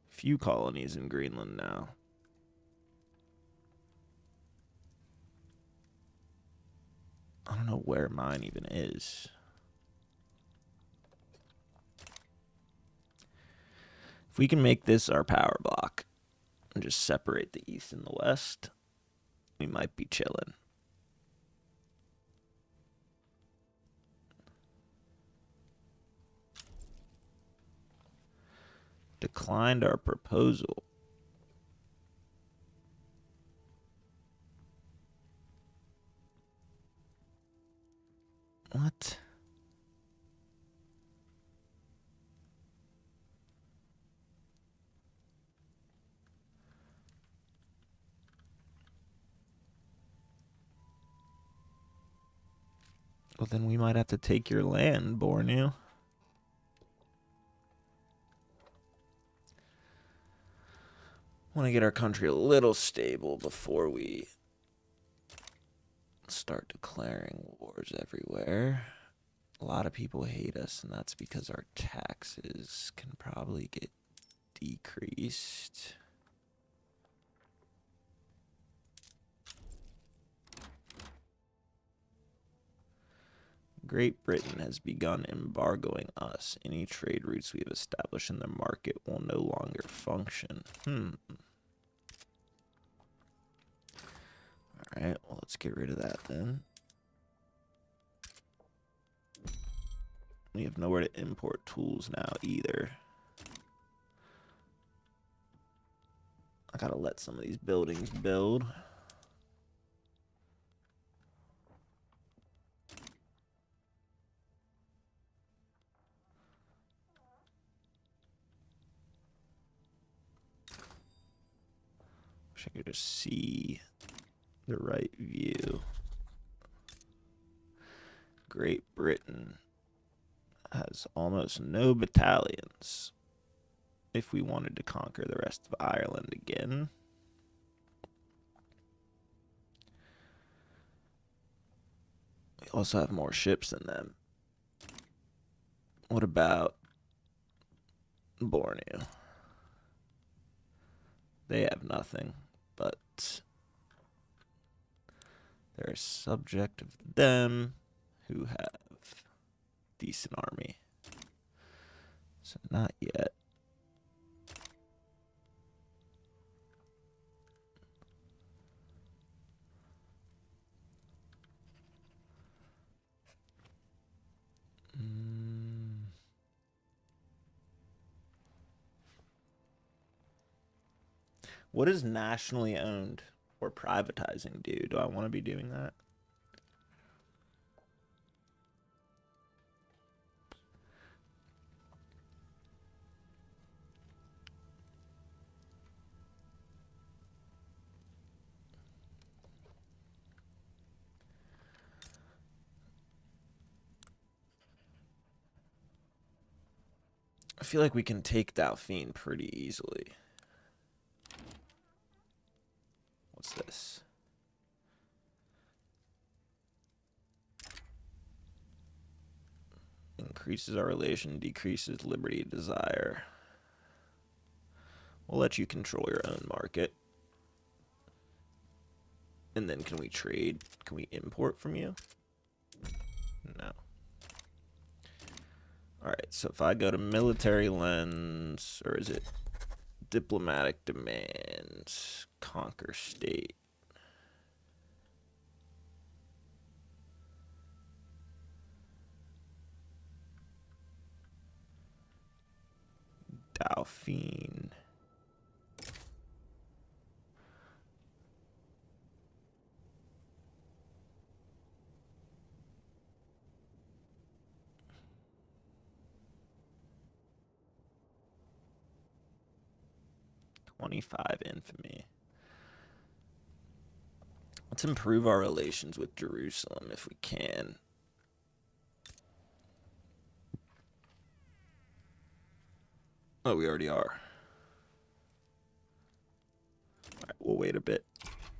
[SPEAKER 1] Few colonies in Greenland now. I don't know where mine even is. If we can make this our power block and just separate the east and the west, we might be chilling. Declined our proposal. What? Well, then we might have to take your land, Bornu. Want to get our country a little stable before we start declaring wars everywhere. A lot of people hate us, and that's because our taxes can probably get decreased. Great Britain has begun embargoing us. Any trade routes we have established in the market will no longer function. Alright, well, let's get rid of that then. We have nowhere to import tools now either. I gotta let some of these buildings build. Wish I could just see the right view. Great Britain has almost no battalions. If we wanted to conquer the rest of Ireland again. We also have more ships than them. What about Borneo? They have nothing, but they're a subject of them who have decent army. So not yet. What does nationally owned or privatizing do? Do I want to be doing that? I feel like we can take Dauphine pretty easily. What's this? Increases our relation, decreases liberty, desire. We'll let you control your own market. And then can we trade? Can we import from you? No. Alright, so if I go to military lens, or is it diplomatic demands, conquer state. Dauphine. '25 infamy. Let's improve our relations with Jerusalem if we can. Oh, we already are. Alright, we'll wait a bit.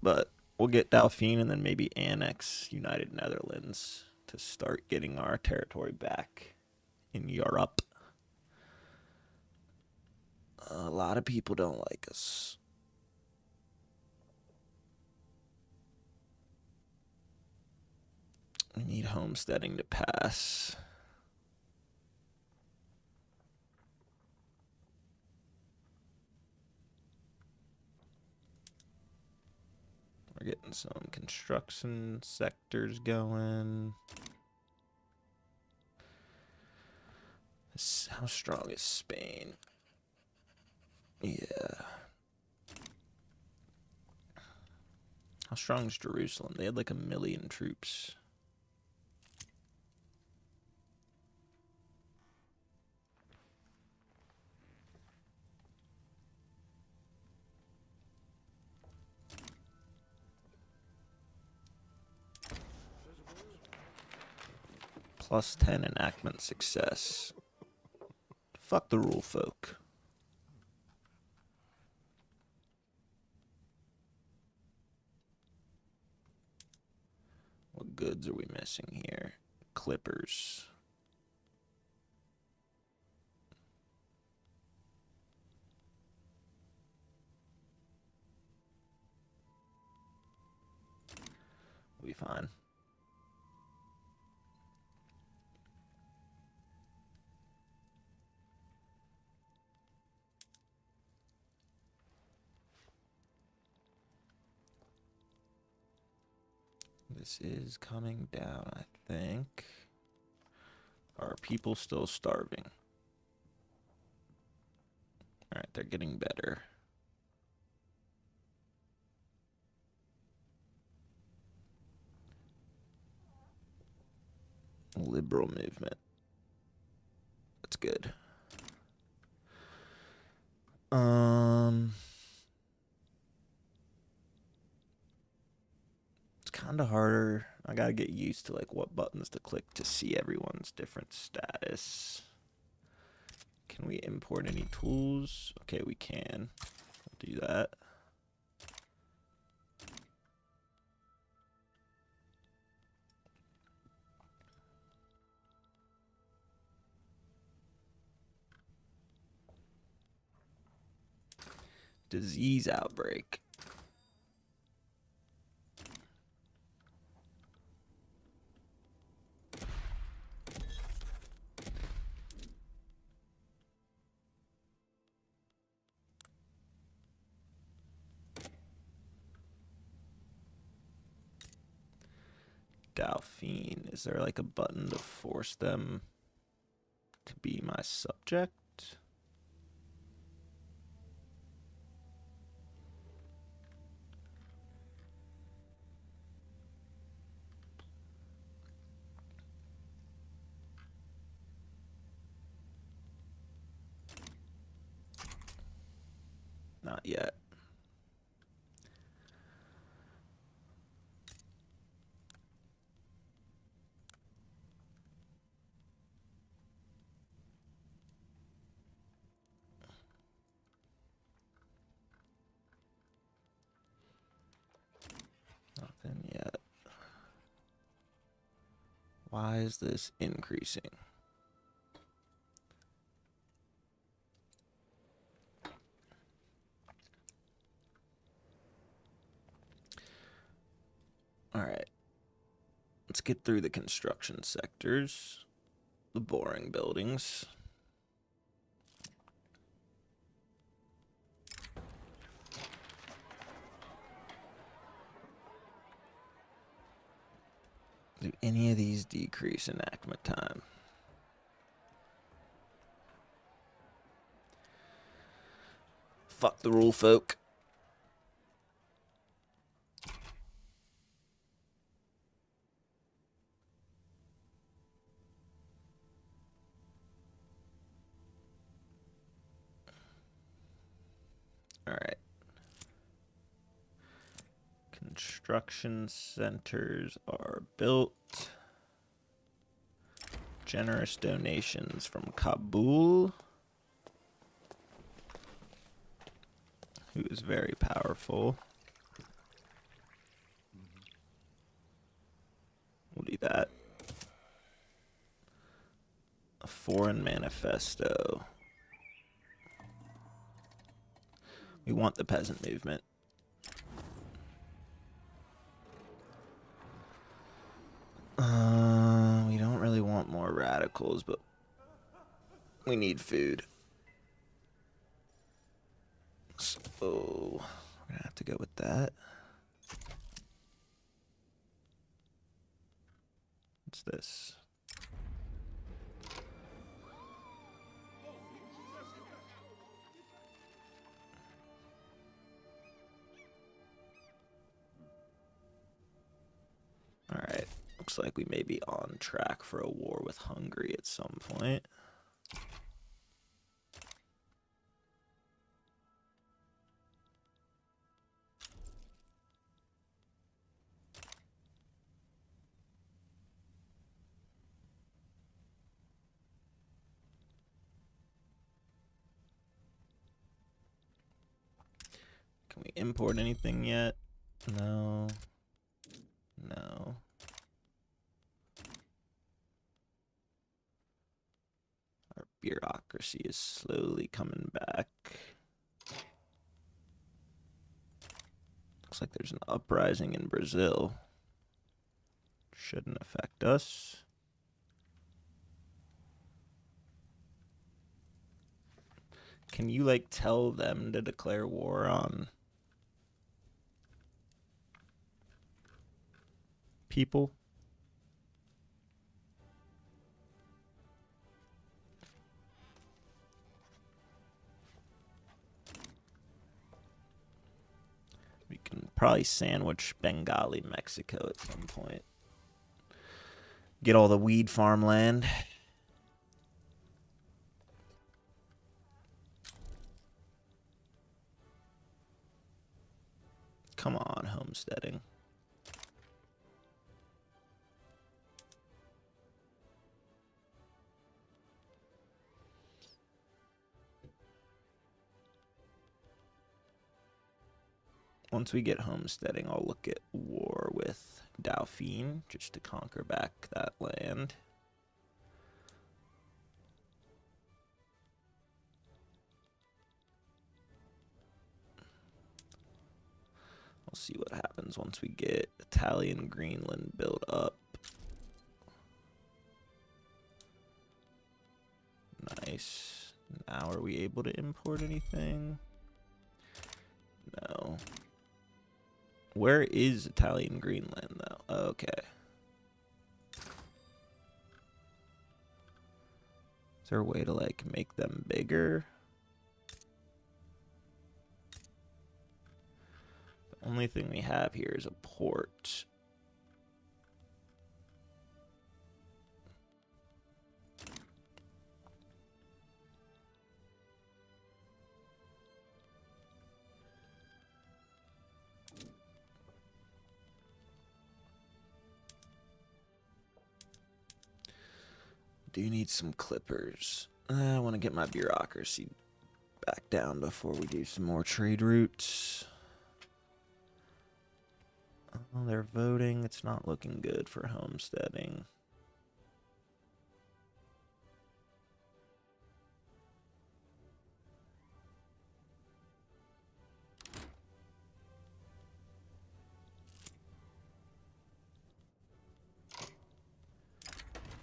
[SPEAKER 1] But we'll get Dauphine and then maybe annex United Netherlands to start getting our territory back in Europe. A lot of people don't like us. We need homesteading to pass. We're getting some construction sectors going. How strong is Spain? Yeah. How strong is Jerusalem? They had like 1 million troops. +10 enactment success. Fuck the rule folk. What goods are we missing here? Clippers. We'll be fine. This is coming down, I think. Are people still starving? Alright, they're getting better. Liberal movement. That's good. Let's It's kind of harder. I gotta get used to like what buttons to click to see everyone's different status. Can we import any tools? Okay, we can. We'll do that. Disease outbreak. Dauphine. Is there like a button to force them to be my subject? Not yet. Nothing yet. Why is this increasing? All right. Let's get through the construction sectors, the boring buildings. Do any of these decrease enactment time? Fuck the rule, folk. All right. Construction centers are built. Generous donations from Kabul, who is very powerful. We'll do that. A foreign manifesto. We want the peasant movement. We don't really want more radicals, but we need food. So we're gonna have to go with that. What's this? All right. Looks like we may be on track for a war with Hungary at some point. Can we import anything yet? No. No. Our bureaucracy is slowly coming back. Looks like there's an uprising in Brazil. Shouldn't affect us. Can you, like, tell them to declare war on people? We can probably sandwich Bengali Mexico at some point. Get all the weed farmland. Come on, homesteading. Once we get homesteading, I'll look at war with Dauphine just to conquer back that land. We'll see what happens once we get Italian Greenland built up. Nice. Now are we able to import anything? No. Where is Italian Greenland, though? Okay. Is there a way to, like, make them bigger? The only thing we have here is a port. Do need some clippers. I want to get my bureaucracy back down before we do some more trade routes. Oh, they're voting. It's not looking good for homesteading.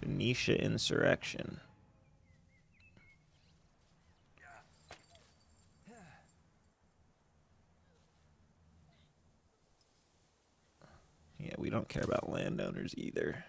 [SPEAKER 1] Venetia insurrection. Yeah, we don't care about landowners either.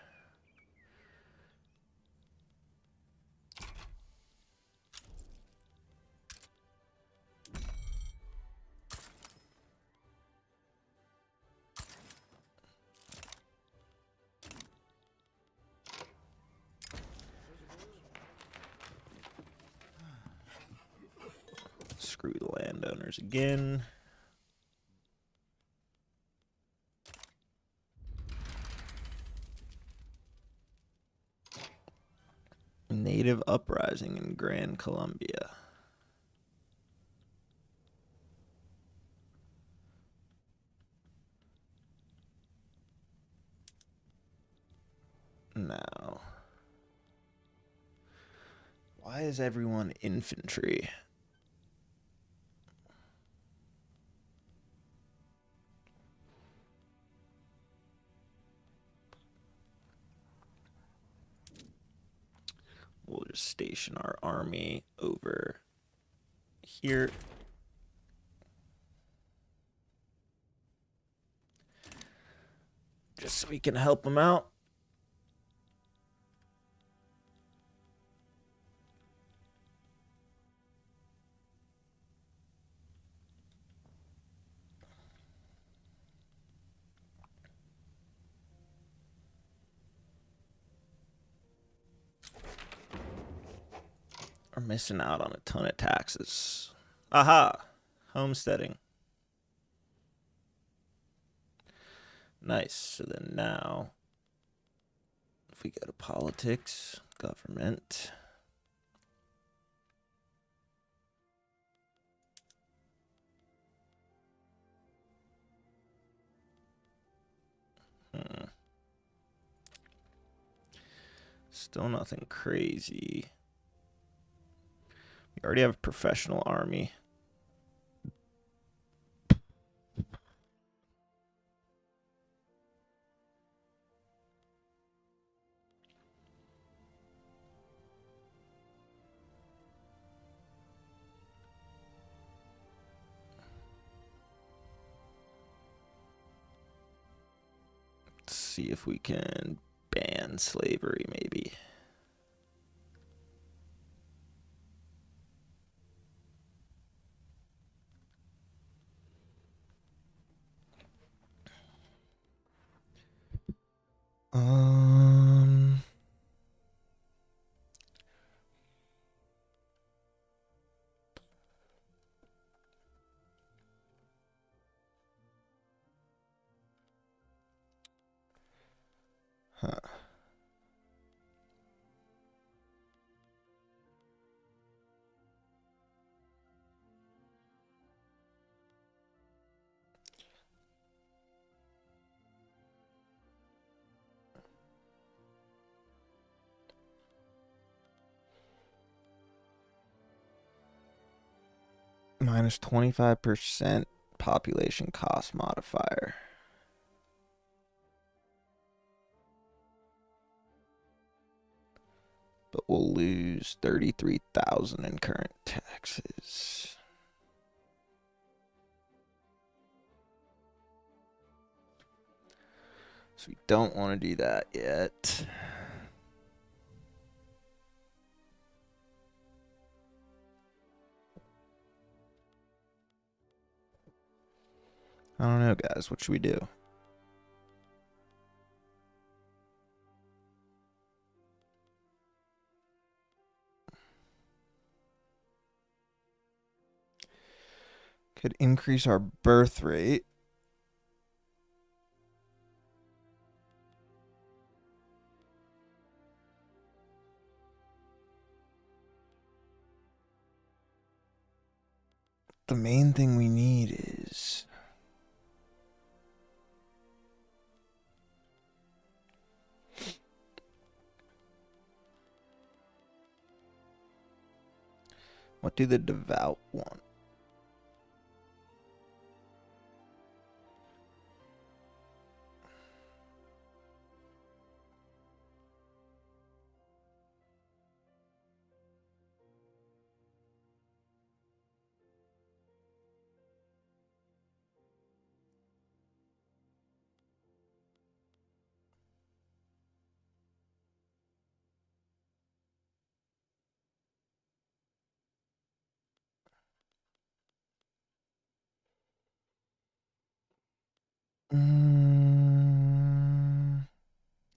[SPEAKER 1] Screw the landowners again. Native uprising in Gran Colombia. Now, why is everyone infantry? We'll just station our army over here. Just so we can help them out. We're missing out on a ton of taxes. Aha! Homesteading. Nice. So then now, if we go to politics, government. Still nothing crazy. We already have a professional army. Let's see if we can ban slavery, maybe. Huh. Minus 25% population cost modifier. But we'll lose 33,000 in current taxes. So we don't want to do that yet. I don't know, guys. What should we do? Could increase our birth rate. The main thing we need is... What do the devout want?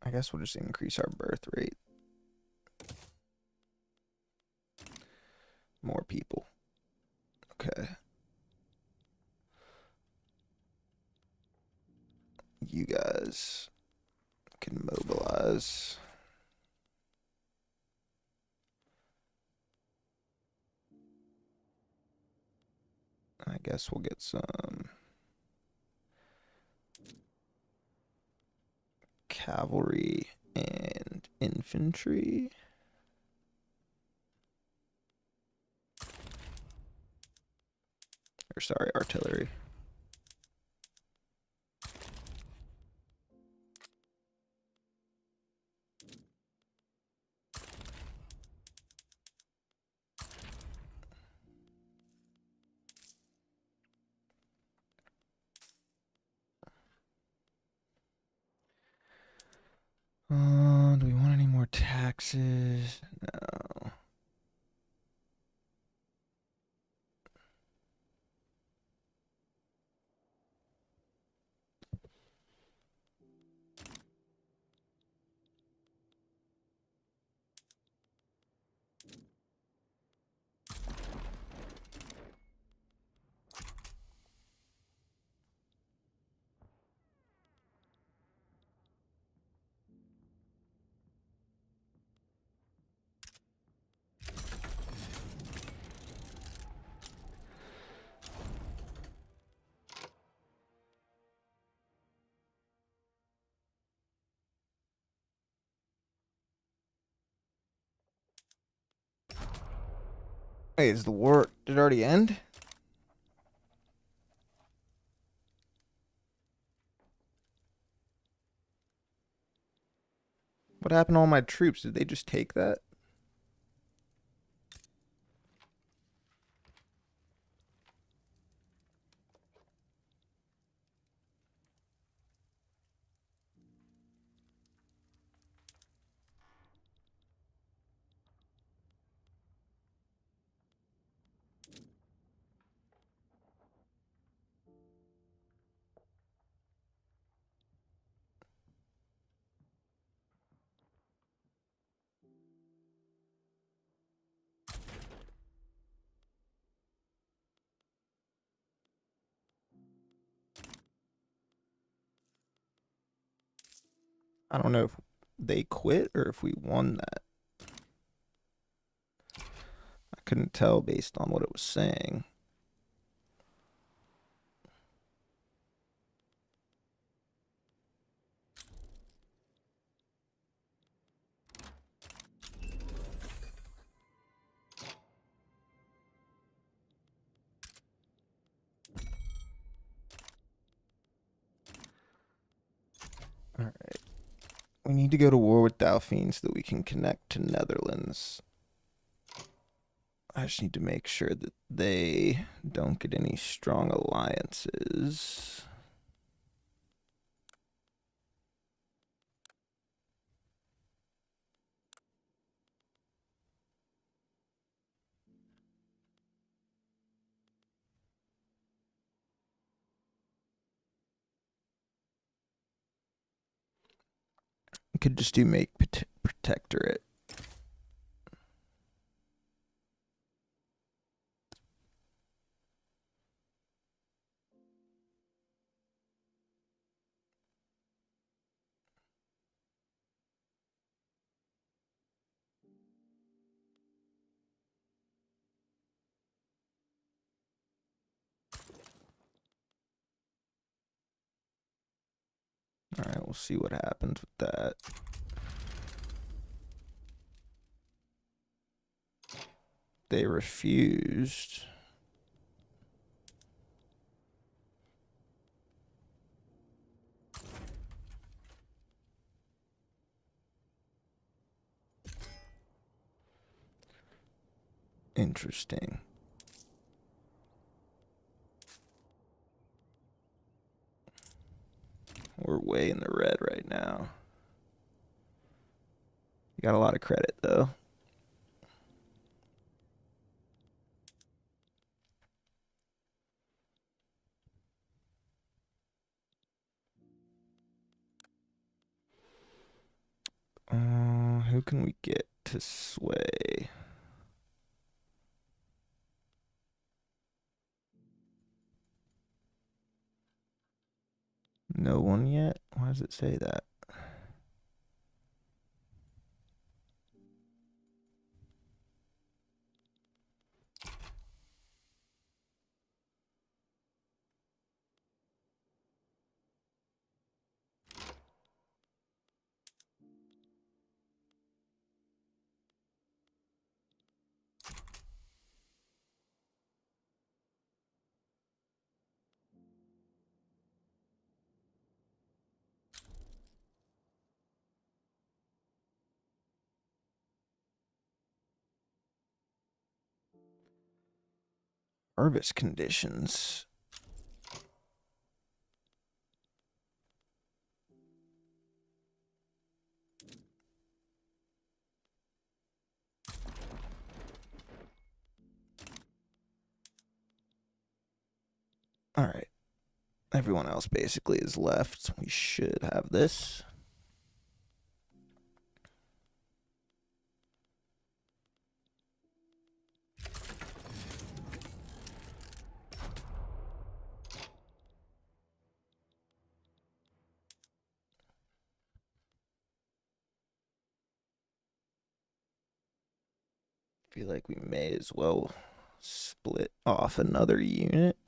[SPEAKER 1] I guess we'll just increase our birth rate. More people. Okay. You guys can mobilize. I guess we'll get some cavalry and infantry. Or sorry, artillery. Do we want any more taxes? No. Wait, is the war, did it already end? What happened to all my troops? Did they just take that? I don't know if they quit or if we won that. I couldn't tell based on what it was saying.
[SPEAKER 2] We need to go to war with Dauphine so that we can connect to Netherlands. I just need to make sure that they don't get any strong alliances. We could just do make protectorate. All right, we'll see what happens with that. They refused. Interesting. We're way in the red right now. You got a lot of credit, though. Who can we get to sway? No one yet? Why does it say that? Harvest conditions. All right. Everyone else basically is left. We should have this. Feel like we may as well split off another unit.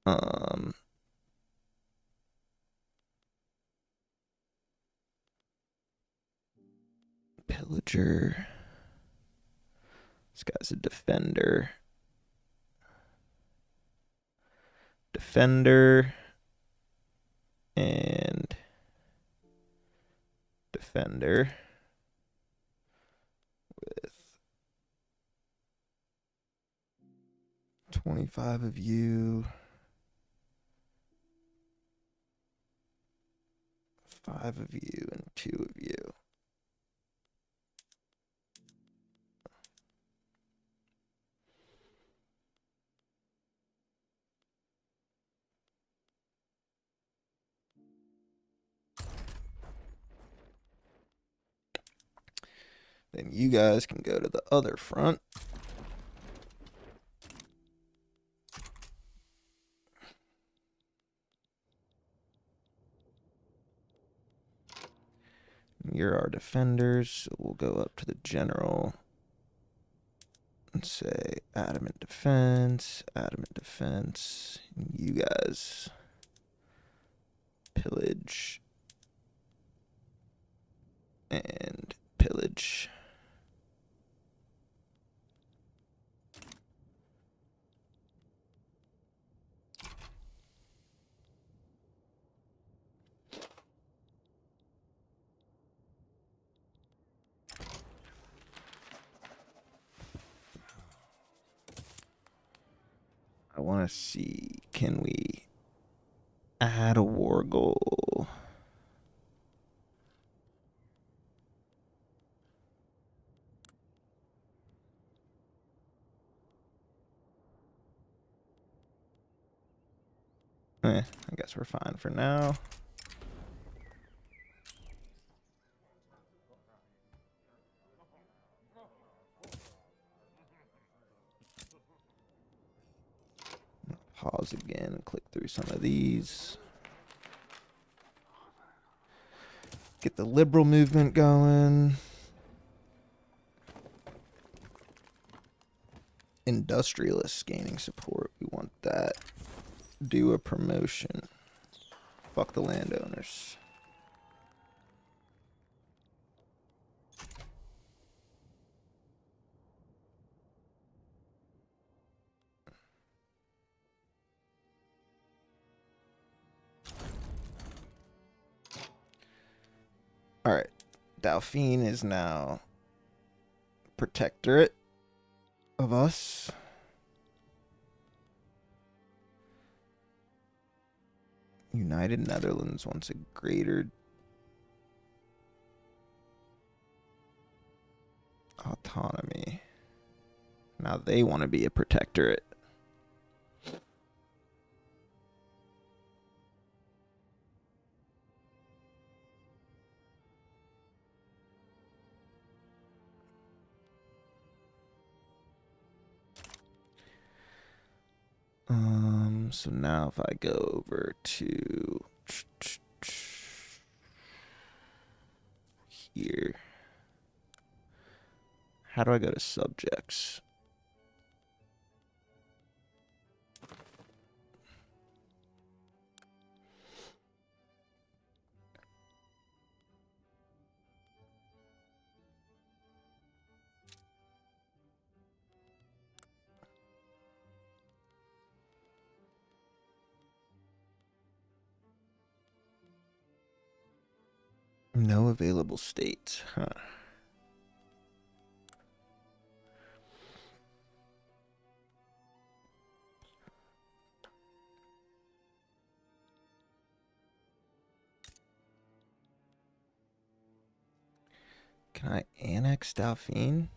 [SPEAKER 2] Um, Pillager. This guy's a defender. Defender. And defender. With 25 of you. 5 of you and 2 of you. Then you guys can go to the other front. You're our defenders, so we'll go up to the general and say adamant defense, adamant defense. You guys pillage and pillage. I want to see, can we add a war goal? I guess we're fine for now. Pause again and click through some of these. Get the liberal movement going. Industrialists gaining support. We want that. Do a promotion. Fuck the landowners. Alright. Dauphine is now protectorate of us. United Netherlands wants a greater autonomy. Now they want to be a protectorate. So now if I go over to here, how do I go to subjects? No available states, huh? Can I annex Dauphine?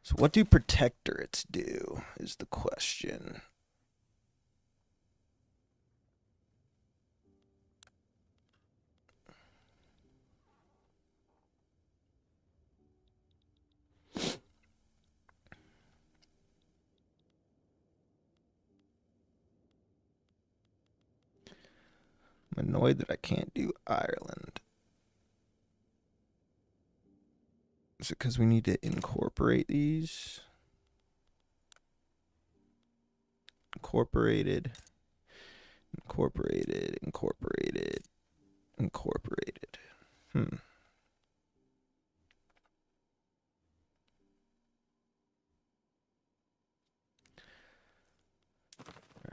[SPEAKER 2] So what do protectorates do is the question. I'm annoyed that I can't do Ireland. Is it because we need to incorporate these? Incorporated, incorporated, incorporated, incorporated. All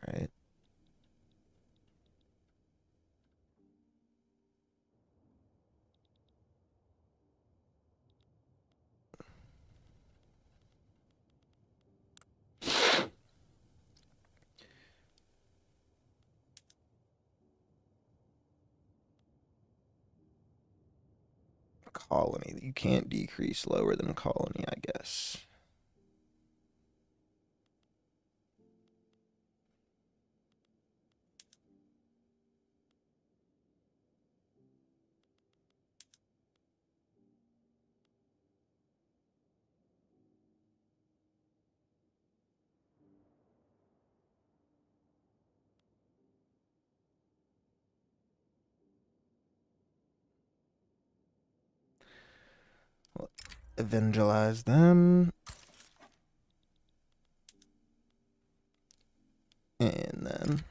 [SPEAKER 2] right. Colony. You can't decrease lower than colony, I guess. We'll evangelize them. And then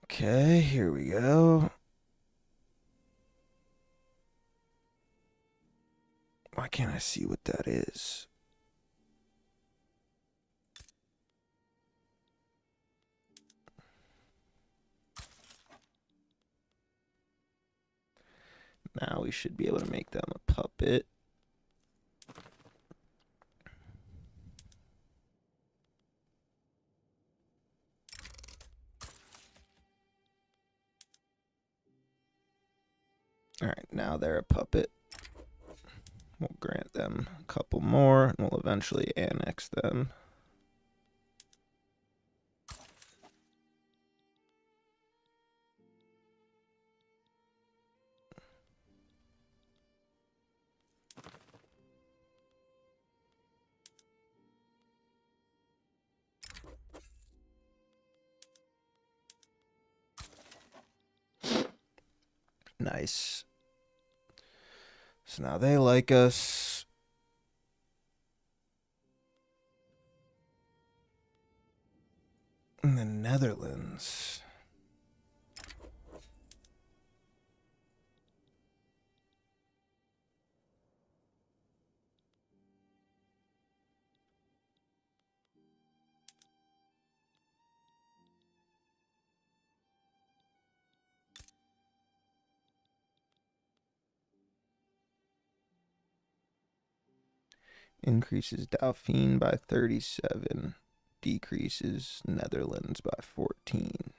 [SPEAKER 2] okay, here we go. Why can't I see what that is? Now we should be able to make them a puppet. All right, now they're a puppet. We'll grant them a couple more, and we'll eventually annex them. Nice. So now they like us. In the Netherlands. Increases Dauphine by 37. Decreases Netherlands by 14.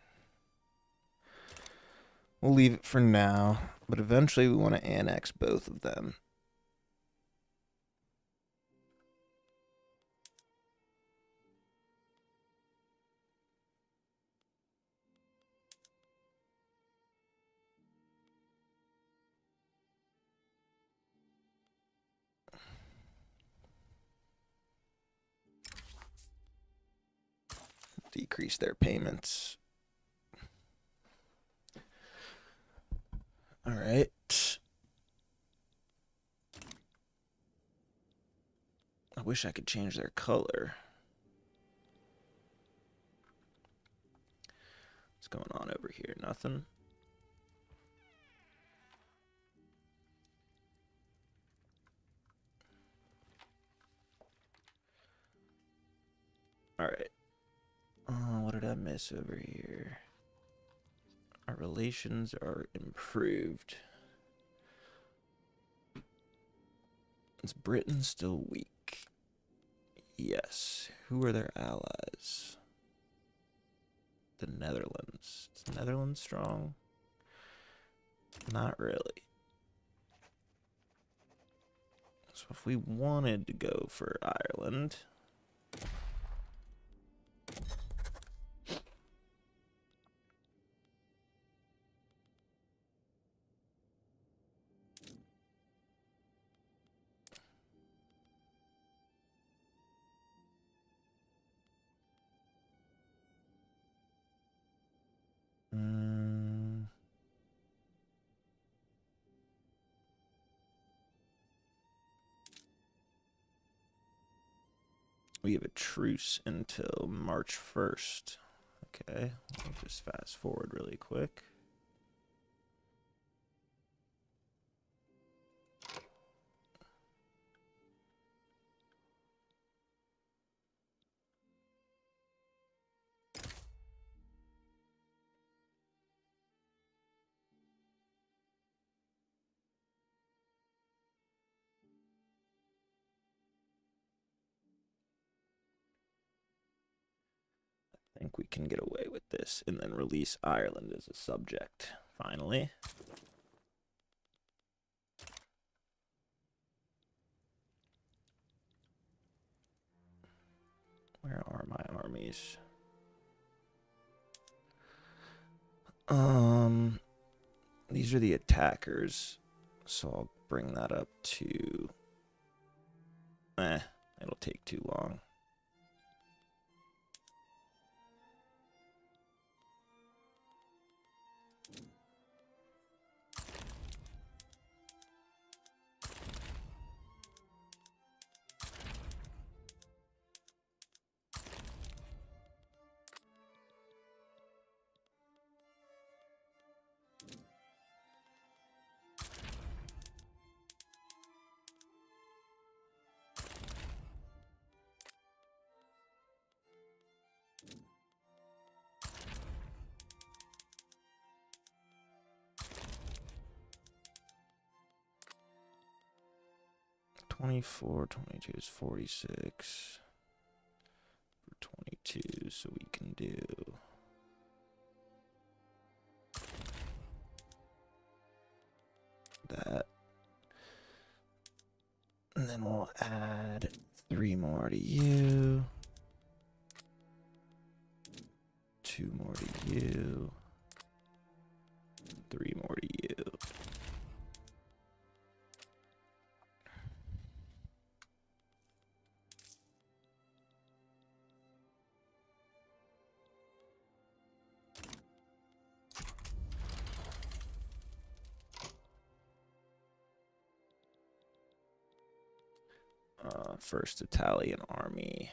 [SPEAKER 2] We'll leave it for now, but eventually we want to annex both of them. Decrease their payments. All right. I wish I could change their color. What's going on over here? Nothing. All right. What did I miss over here? Our relations are improved. Is Britain still weak? Yes. Who are their allies? The Netherlands. Is the Netherlands strong? Not really. So if we wanted to go for Ireland, we have a truce until March 1st.
[SPEAKER 1] Okay, I'll just fast forward really quick. I think we can get away with this and then release Ireland as a subject, finally. Where are my armies? These are the attackers, so I'll bring that up to... it'll take too long. $24, $22 is $46 for $22, so we can do that. And then we'll add 3 more to you, 2 more to you, 3 more to you. First Italian army.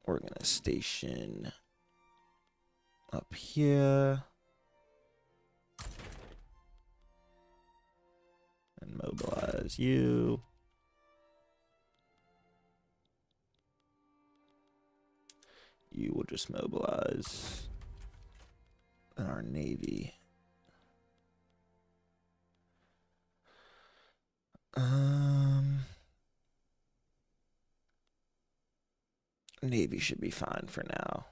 [SPEAKER 1] We're going to station up here and mobilize you. You will just mobilize our navy. Navy should be fine for now.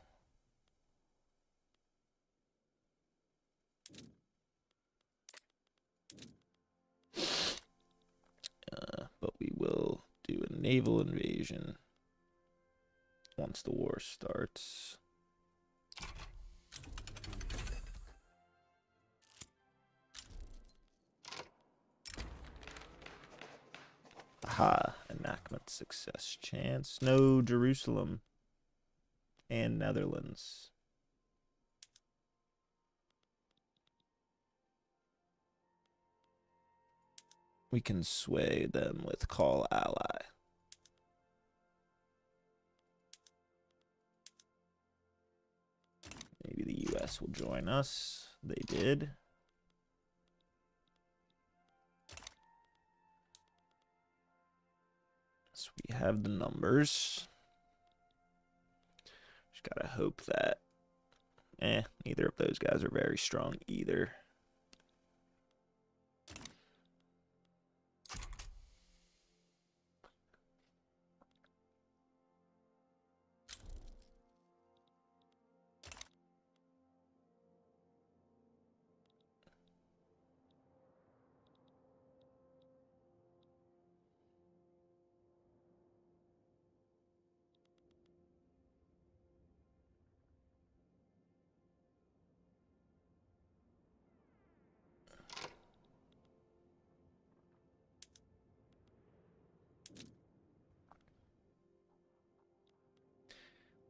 [SPEAKER 1] But we will do a naval invasion once the war starts. Aha, enactment success chance. No, Jerusalem and Netherlands. We can sway them with call ally. Maybe the US will join us. They did. So we have the numbers. Just gotta hope that neither of those guys are very strong either.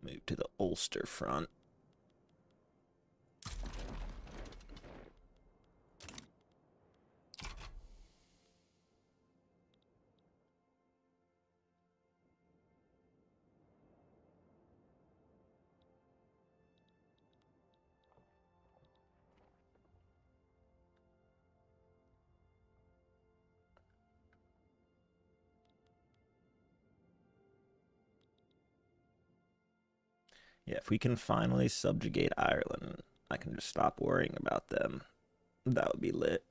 [SPEAKER 1] Move to the Ulster front. Yeah, if we can finally subjugate Ireland, I can just stop worrying about them. That would be lit.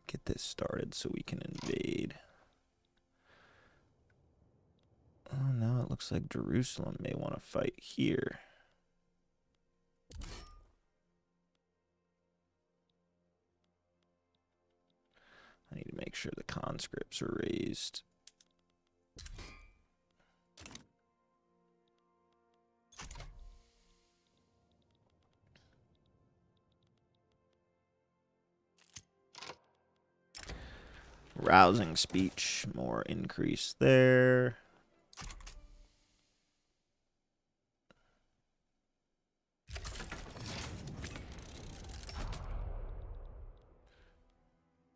[SPEAKER 1] Get this started so we can invade. Oh no, it looks like Jerusalem may want to fight here. I need to make sure the conscripts are raised. Rousing speech, more increase there.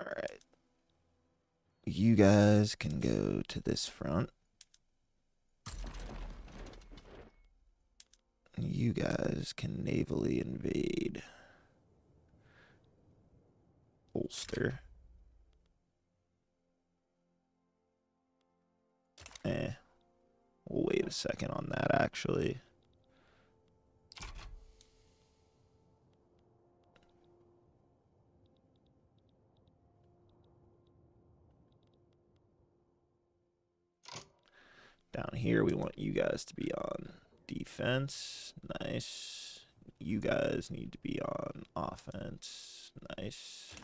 [SPEAKER 1] All right. You guys can go to this front. You guys can navally invade Ulster. We'll wait a second on that, actually. Down here, we want you guys to be on defense. Nice. You guys need to be on offense. Nice.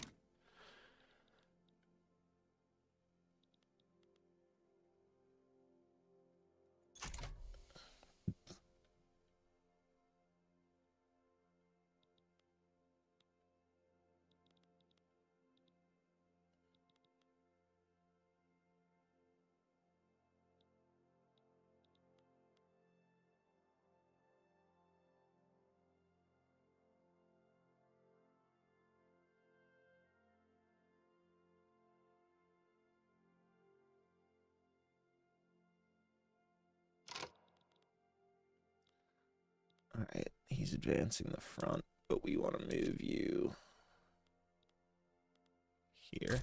[SPEAKER 1] All right, he's advancing the front, but we want to move you here.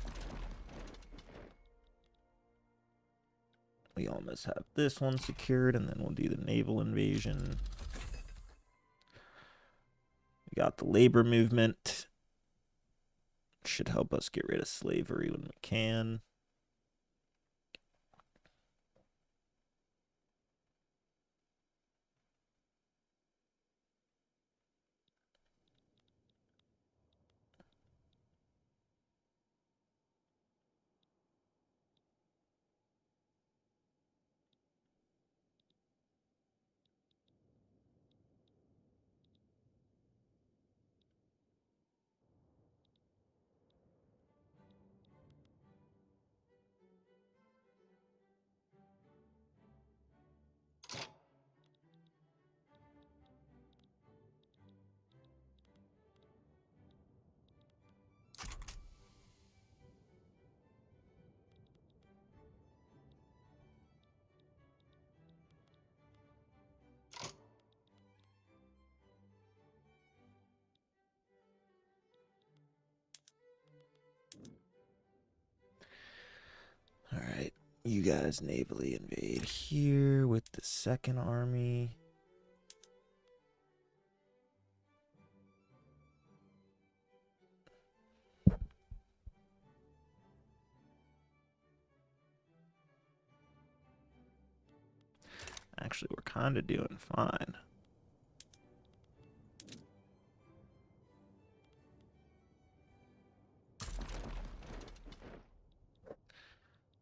[SPEAKER 1] We almost have this one secured, and then we'll do the naval invasion. We got the labor movement. Should help us get rid of slavery when we can. All right, you guys navally invade here with the second army. Actually, we're kind of doing fine.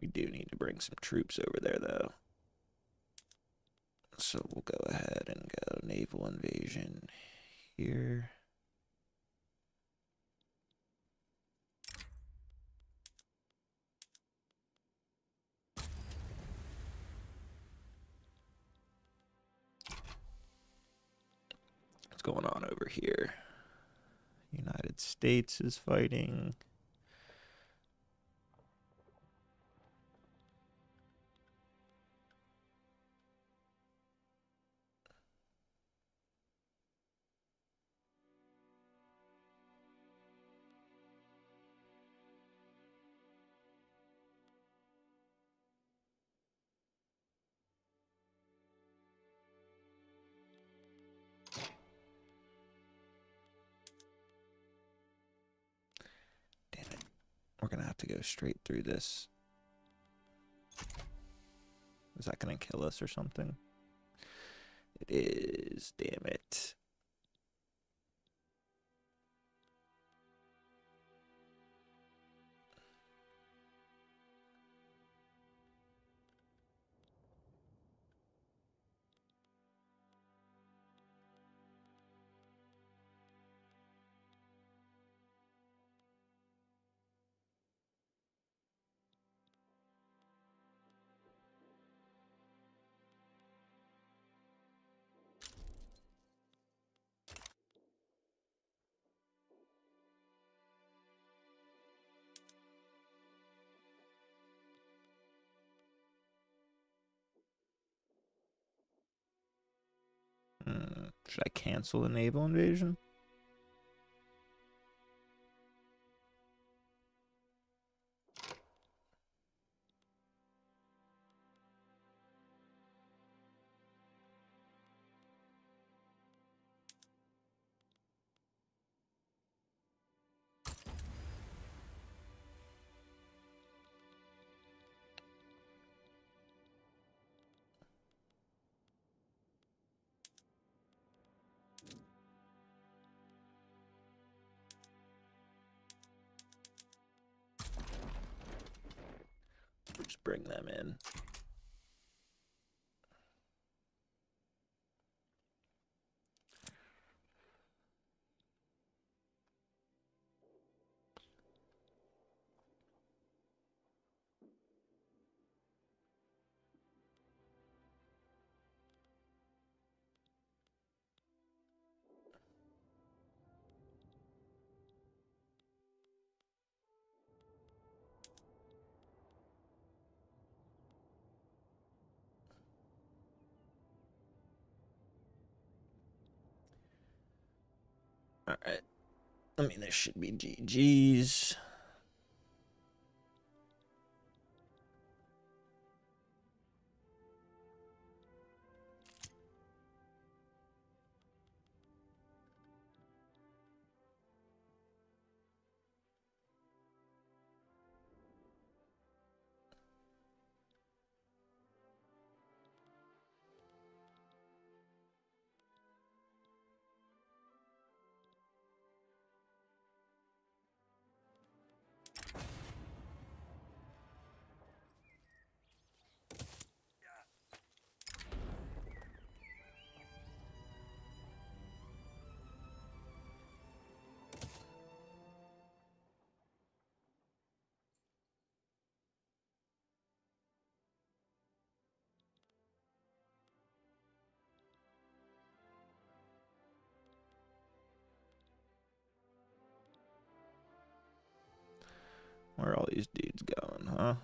[SPEAKER 1] We do need to bring some troops over there, though. So we'll go ahead and go naval invasion here. going on over here? United States is fighting. Damn it. We're going to have to go straight through this. Is that going to kill us or something? It is. Damn it. Should I cancel the naval invasion? Just bring them in. All right. I mean, this should be GG's. Where are all these dudes going, huh?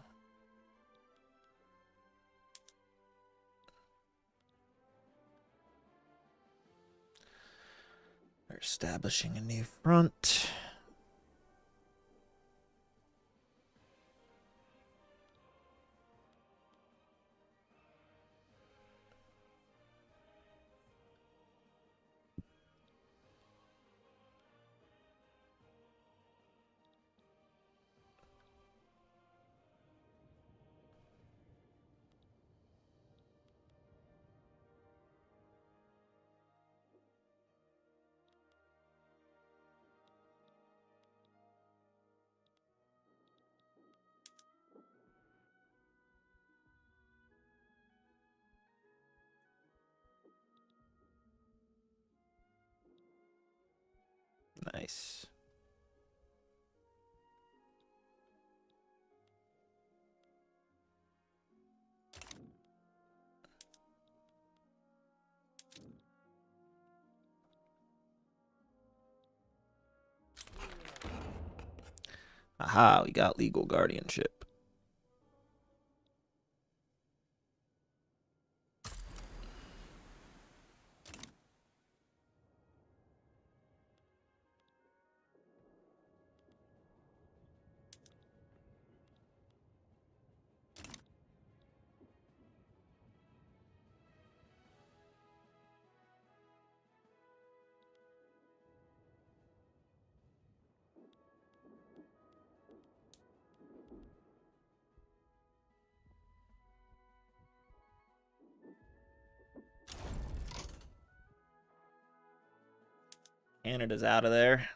[SPEAKER 1] They're establishing a new front. Nice. Aha, we got legal guardianship. Canada's out of there.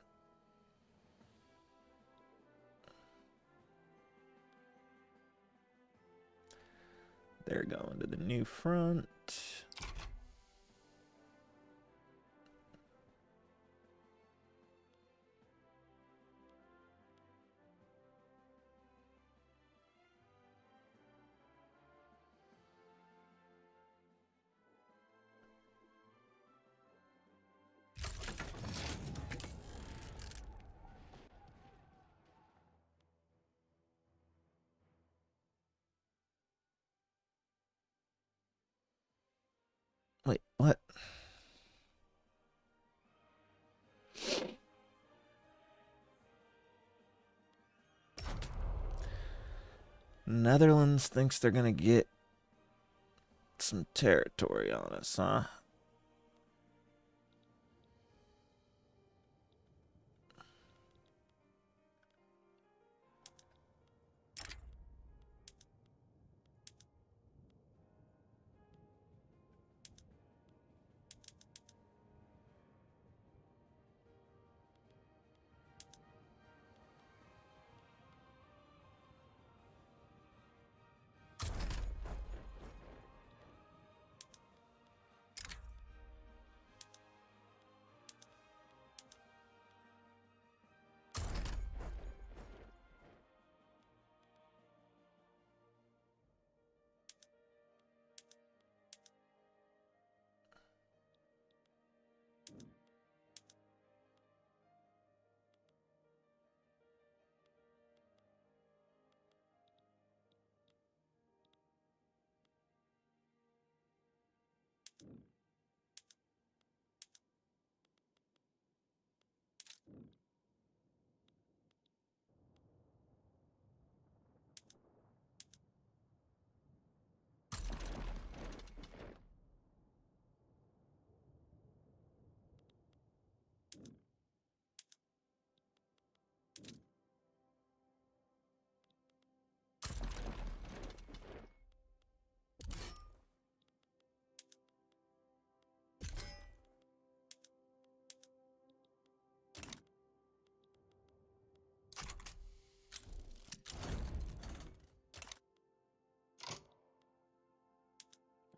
[SPEAKER 1] They're going to the new front. Wait, what? Netherlands thinks they're gonna get some territory on us, huh?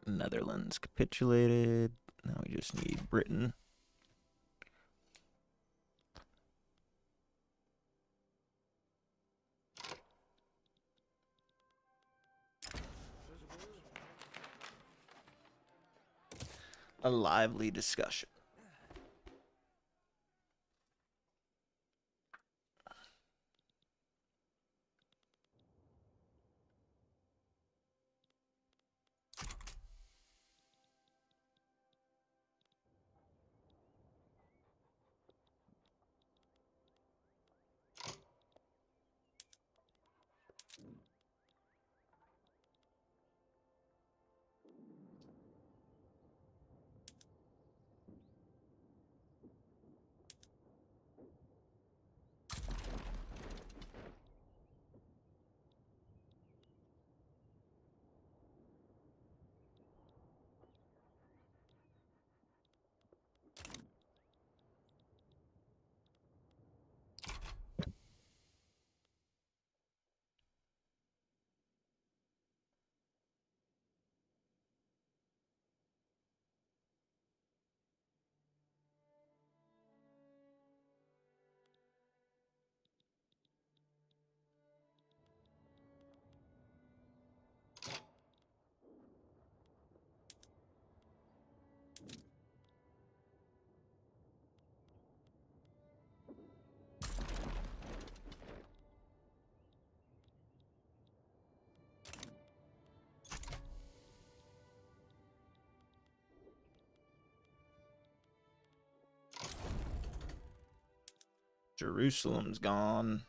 [SPEAKER 1] Netherlands capitulated. Now we just need Britain. A lively discussion. Jerusalem's gone.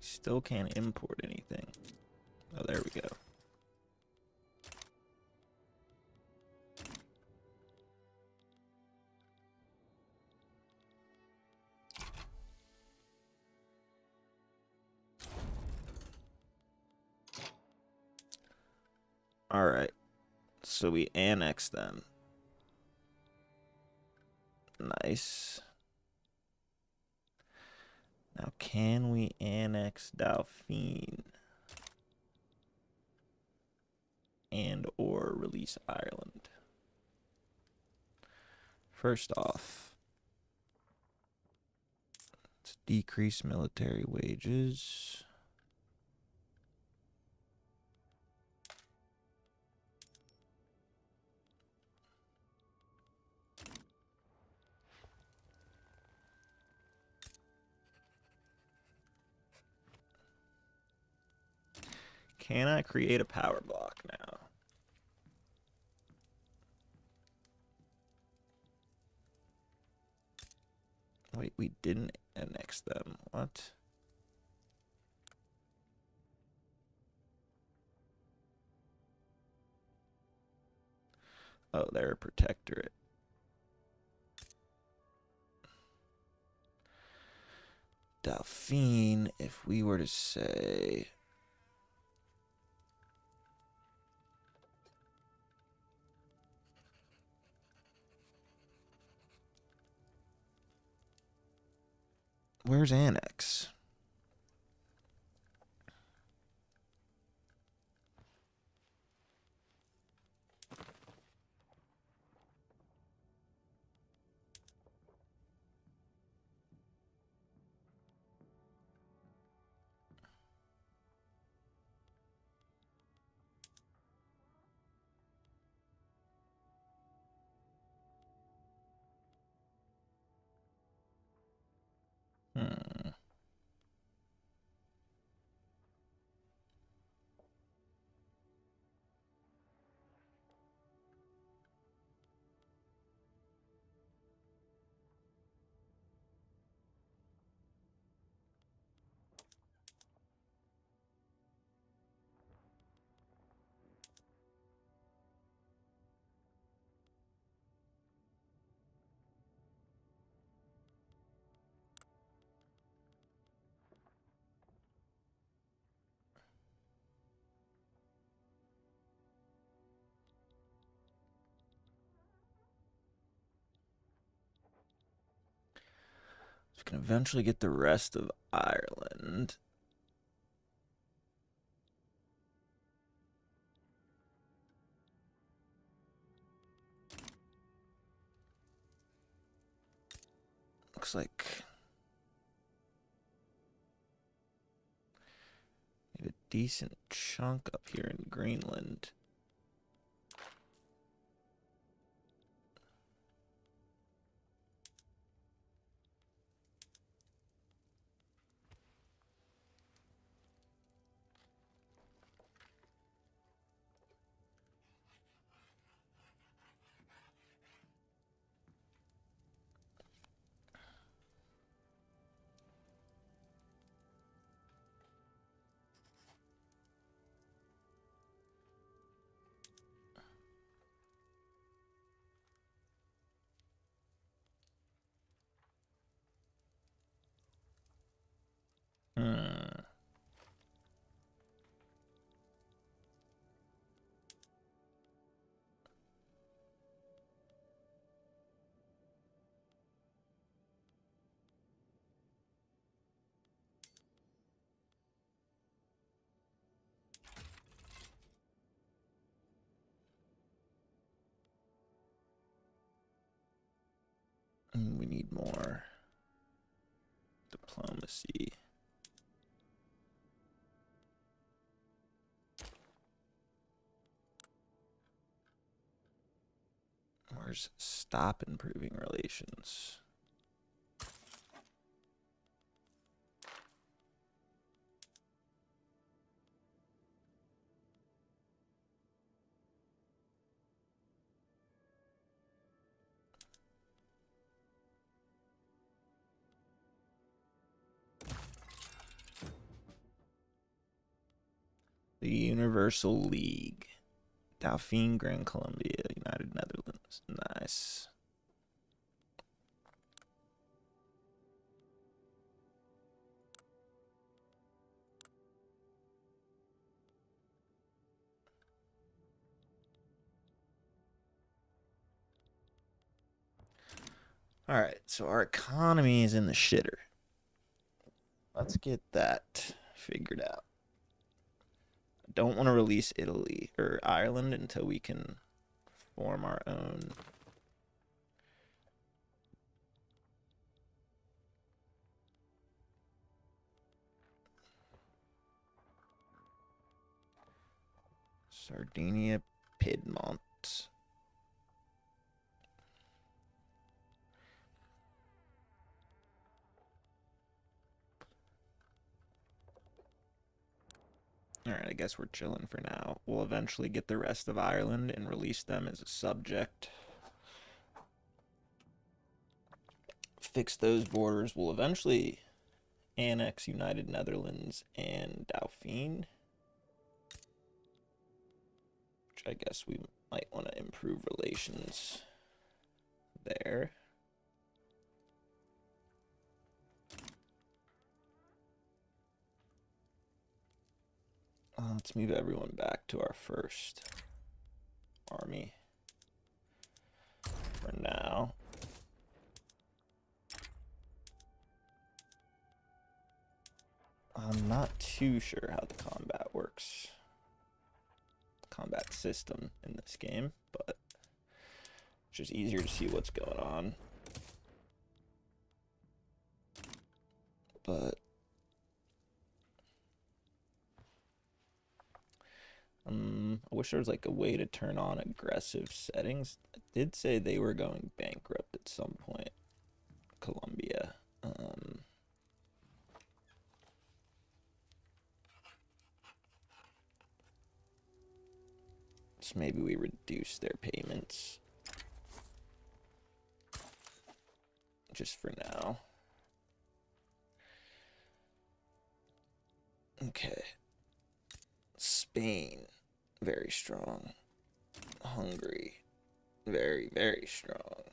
[SPEAKER 1] Still can't import anything. Oh, there we go. All right. So we annex them. Nice. Now, can we annex Dauphine and or release Ireland? First off, let's decrease military wages. Can I create a power block now? Wait, we didn't annex them. What? Oh, they're a protectorate. Dauphine, if we were to say... Where's annex? Hmm. So we can eventually get the rest of Ireland.
[SPEAKER 2] Looks like we have a decent chunk up here in Greenland. Hmm. We need more diplomacy. Where's stop improving relations? The Universal League. Dauphine, Grand Columbia, United Netherlands. Nice. All right, so our economy is in the shitter. Let's get that figured out. I don't want to release Italy or Ireland until we can form our own. Sardinia, Piedmont. All right, I guess we're chilling for now. We'll eventually get the rest of Ireland and release them as a subject. Fix those borders. We'll eventually annex United Netherlands and Dauphine, which I guess we might want to improve relations there. Let's move everyone back to our first army for now. I'm not too sure how the combat works, combat system in this game, but it's just easier to see what's going on. But I wish there was like a way to turn on aggressive settings. It did say they were going bankrupt at some point, Colombia. So maybe we reduce their payments just for now. Okay. Spain, very strong. Hungary, very, very strong.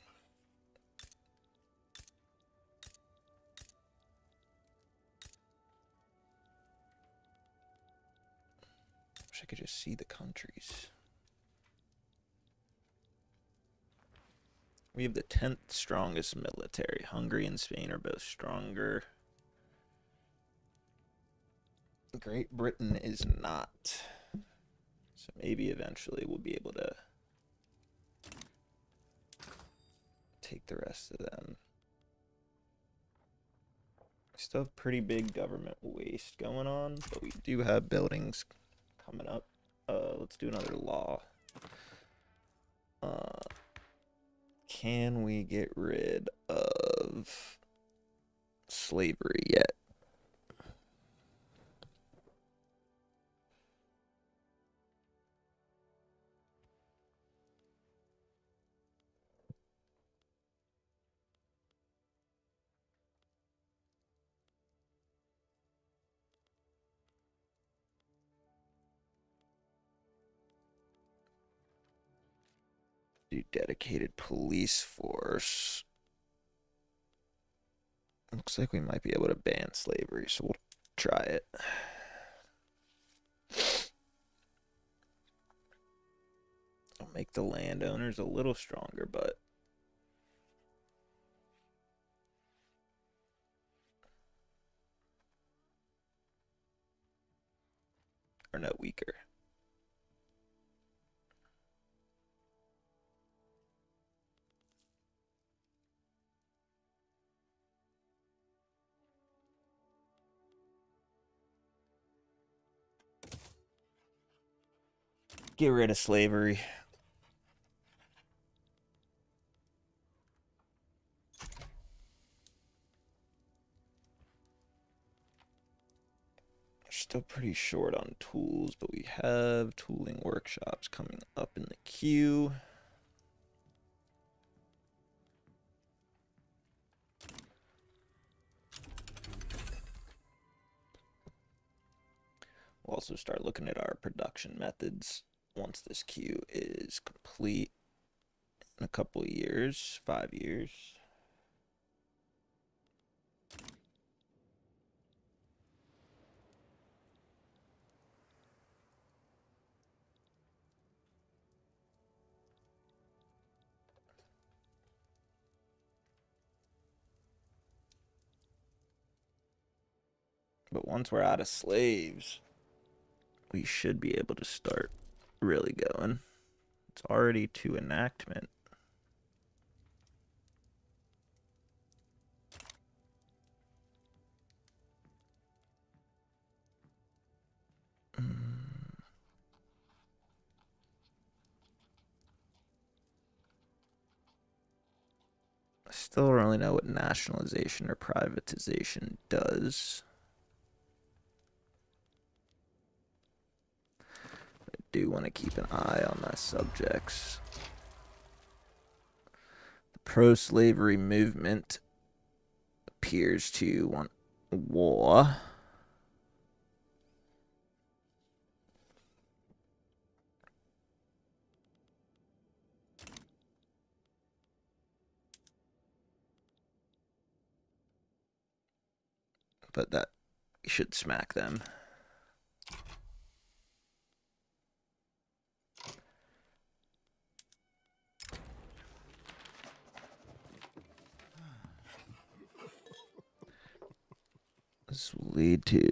[SPEAKER 2] Wish I could just see the countries. We have the 10th strongest military. Hungary and Spain are both stronger. Great Britain is not. So maybe eventually we'll be able to take the rest of them. Still have pretty big government waste going on, but we do have buildings coming up. Let's do another law. Can we get rid of slavery yet? Do dedicated police force. Looks like we might be able to ban slavery, so we'll try it. I'll make the landowners a little stronger, but or no, weaker. Get rid of slavery. We're still pretty short on tools, but we have tooling workshops coming up in the queue. We'll also start looking at our production methods once this queue is complete in a couple of years, 5 years. But once we're out of slaves, we should be able to start really going. It's already to enactment. I still don't really know what nationalization or privatization does. I do want to keep an eye on my subjects. The pro-slavery movement appears to want war. But that should smack them. This will lead to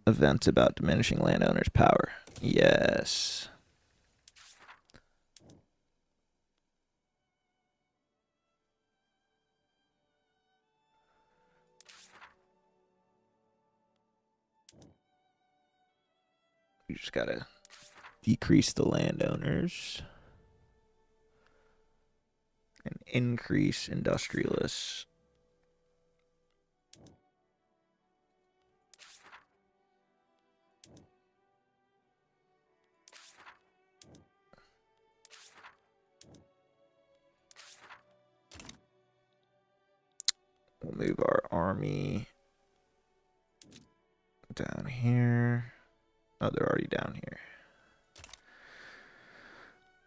[SPEAKER 2] events about diminishing landowners' power. Yes. We just gotta decrease the landowners and increase industrialists. We'll move our army down here. Oh, they're already down here.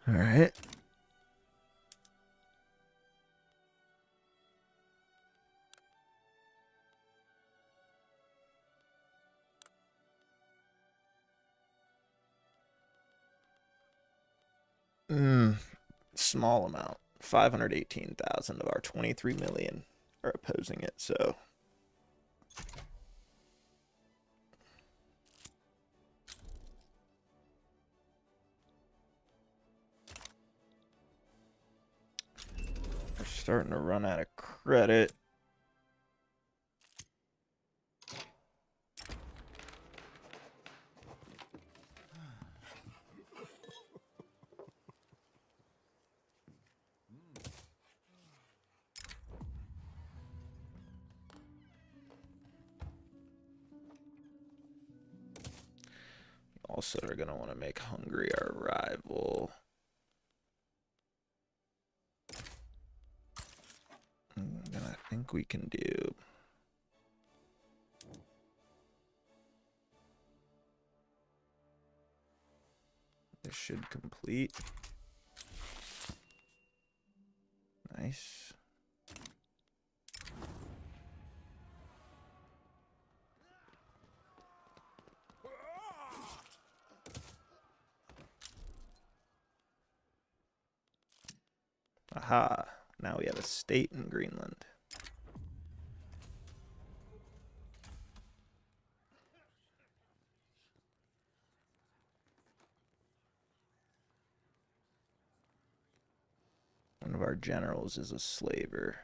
[SPEAKER 2] All right. Small amount. 518,000 of our 23 million are opposing it, so we're starting to run out of credit. Also, we're going to want to make Hungary our rival. And I think we can do... This should complete. Nice. Aha. Now we have a state in Greenland. One of our generals is a slaver.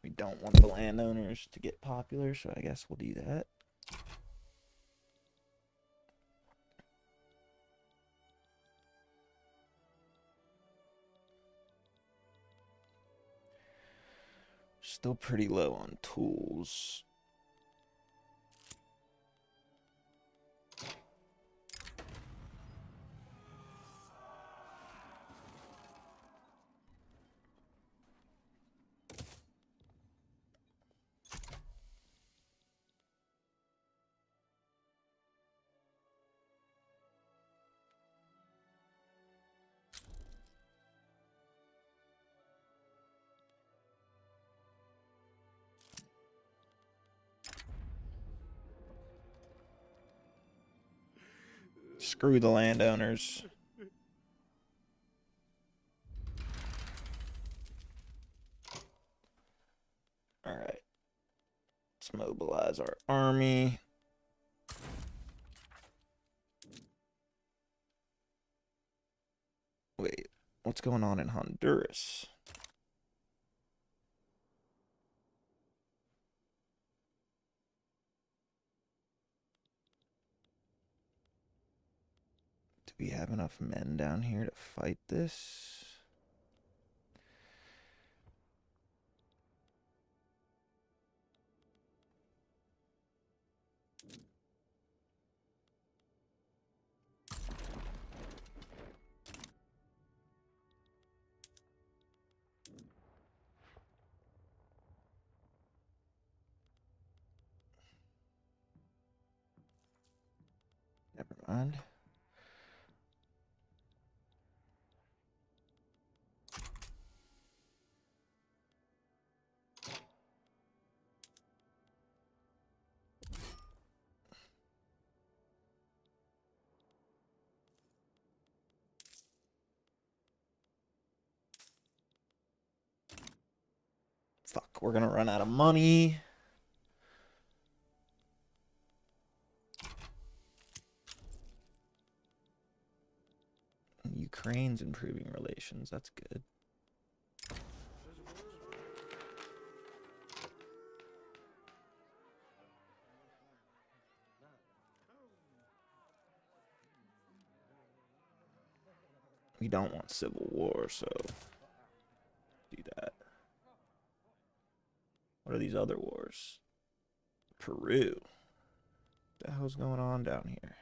[SPEAKER 2] We don't want the landowners to get popular, so I guess we'll do that. Still pretty low on tools. Screw the landowners. All right. Let's mobilize our army. Wait, what's going on in Honduras? Do we have enough men down here to fight this? Never mind. Fuck, we're gonna run out of money. Ukraine's improving relations. That's good. We don't want civil war, so do that. What are these other wars? Peru. What the hell's going on down here?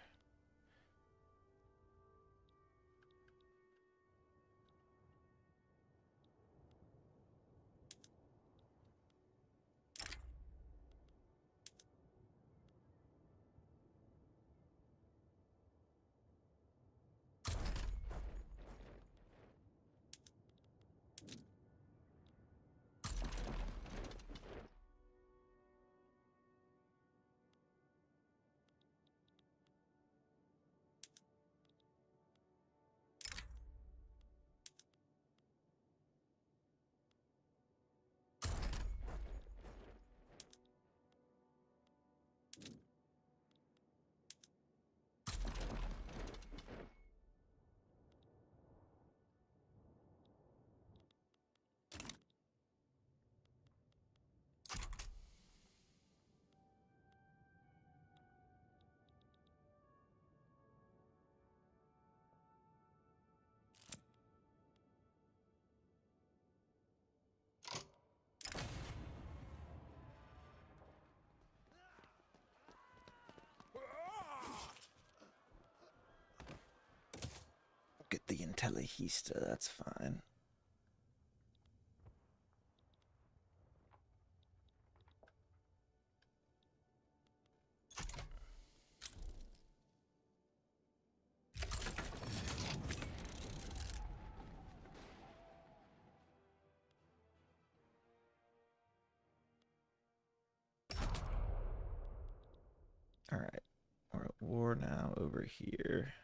[SPEAKER 2] Telehista, that's fine. All right, we're at war now over here.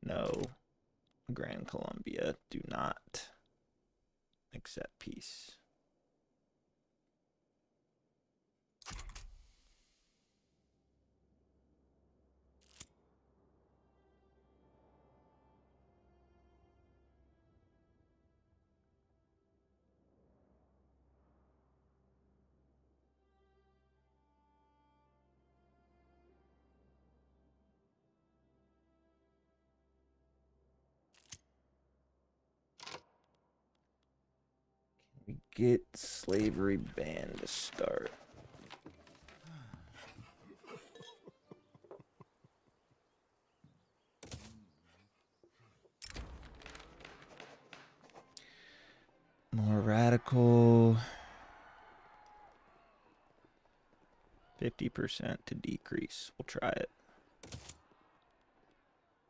[SPEAKER 2] No, Grand Columbia, do not accept peace. We get slavery ban to start. More radical. 50% to decrease. We'll try it.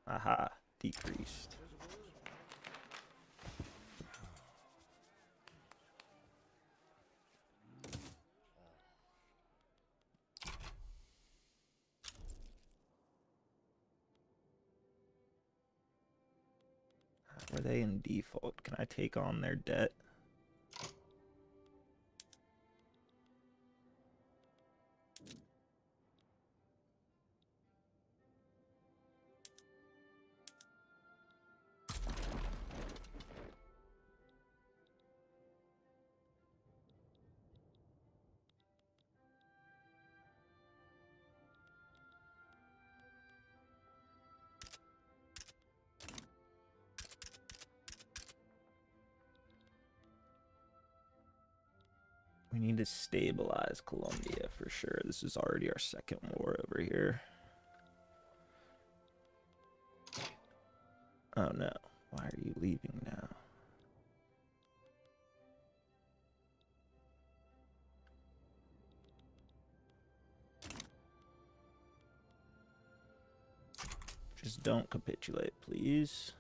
[SPEAKER 2] Aha, decreased. Were they in default? Can I take on their debt? We need to stabilize Colombia for sure. This is already our second war over here. Oh no. Why are you leaving now? Just don't capitulate, please.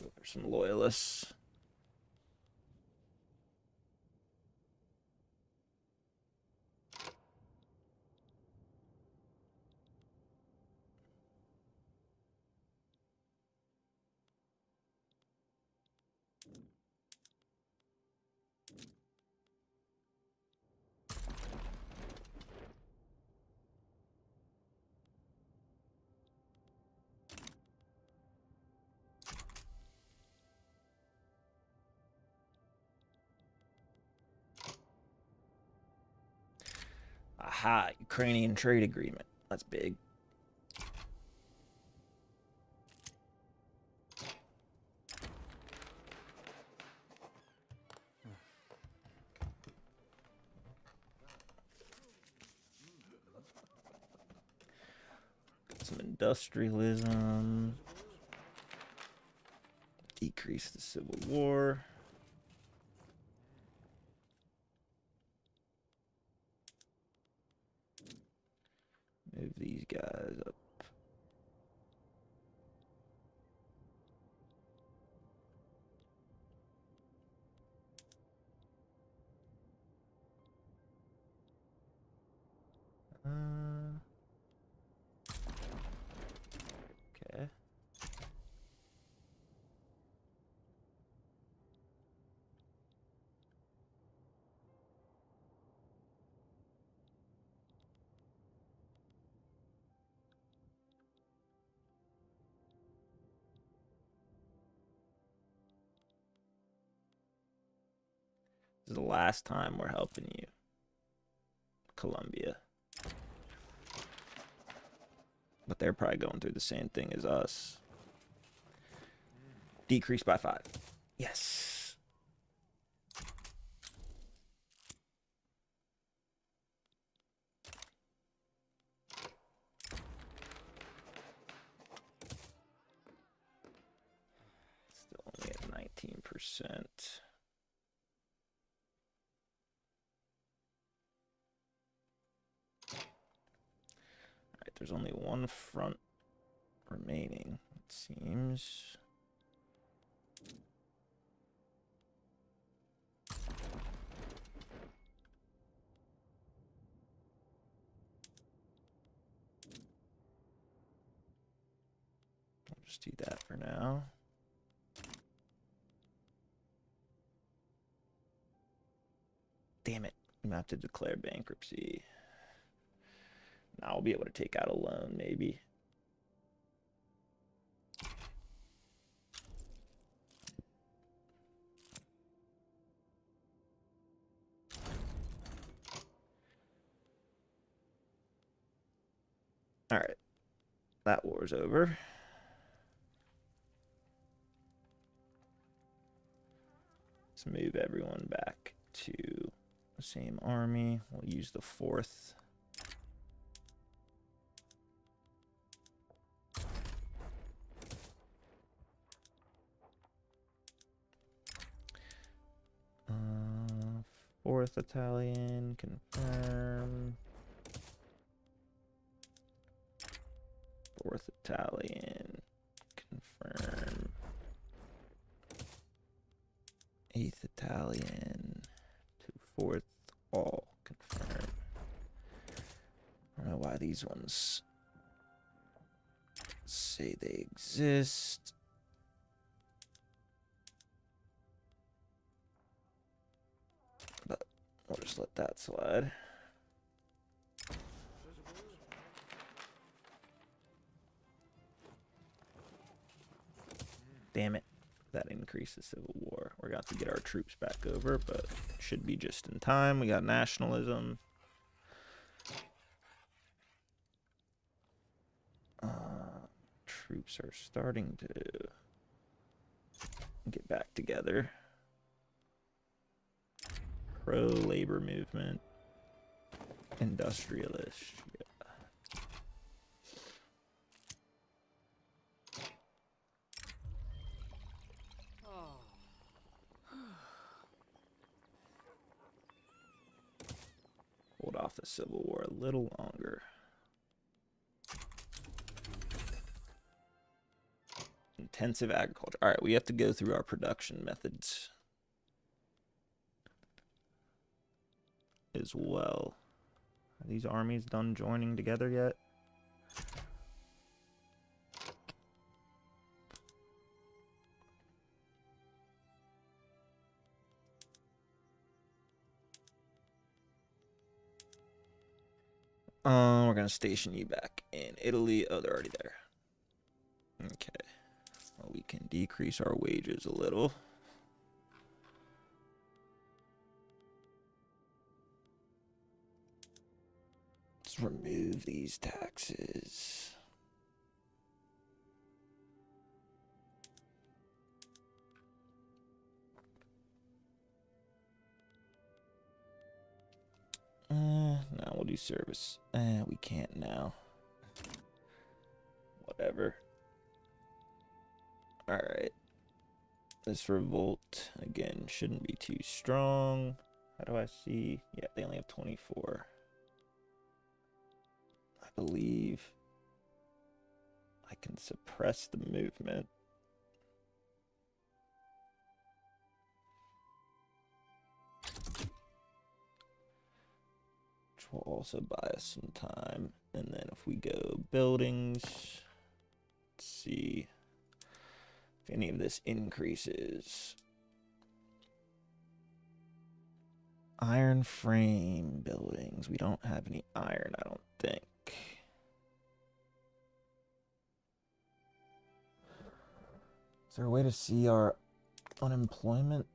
[SPEAKER 2] Go for some loyalists. Aha, Ukrainian trade agreement. That's big. Some industrialism. Decrease the Civil War. Move these guys up. Okay. This is the last time we're helping you, Colombia. But they're probably going through the same thing as us. Decrease by 5. Yes. Still only at 19%. Alright, there's only one front remaining, it seems. I'll just do that for now. Damn it. I'm gonna have to declare bankruptcy. Now I'll be able to take out a loan, maybe. All right. That war's over. Let's move everyone back to the same army. We'll use the 4th. Uh, 4th Italian, confirm. 4th Italian, confirm. 8th Italian to 4th, all confirm. I don't know why these ones say they exist. But we'll just let that slide. Damn it. That increased the Civil War. We're going to have to get our troops back over, but should be just in time. We got nationalism. Troops are starting to get back together. Pro-labor movement. Industrialist. Yeah. Hold off the Civil War a little longer. Intensive agriculture. All right, we have to go through our production methods as well. Are these armies done joining together yet? We're gonna station you back in Italy. Oh, they're already there. Okay. Well, we can decrease our wages a little.
[SPEAKER 1] Let's remove these taxes. Now we'll do service. We can't now. Whatever. Alright. This revolt, again, shouldn't be too strong. How do I see? Yeah, they only have 24. I believe I can suppress the movement. Which will also buy us some time. And then if we go buildings, let's see if any of this increases. Iron frame buildings. We don't have any iron, I don't think. Is there a way to see our unemployment?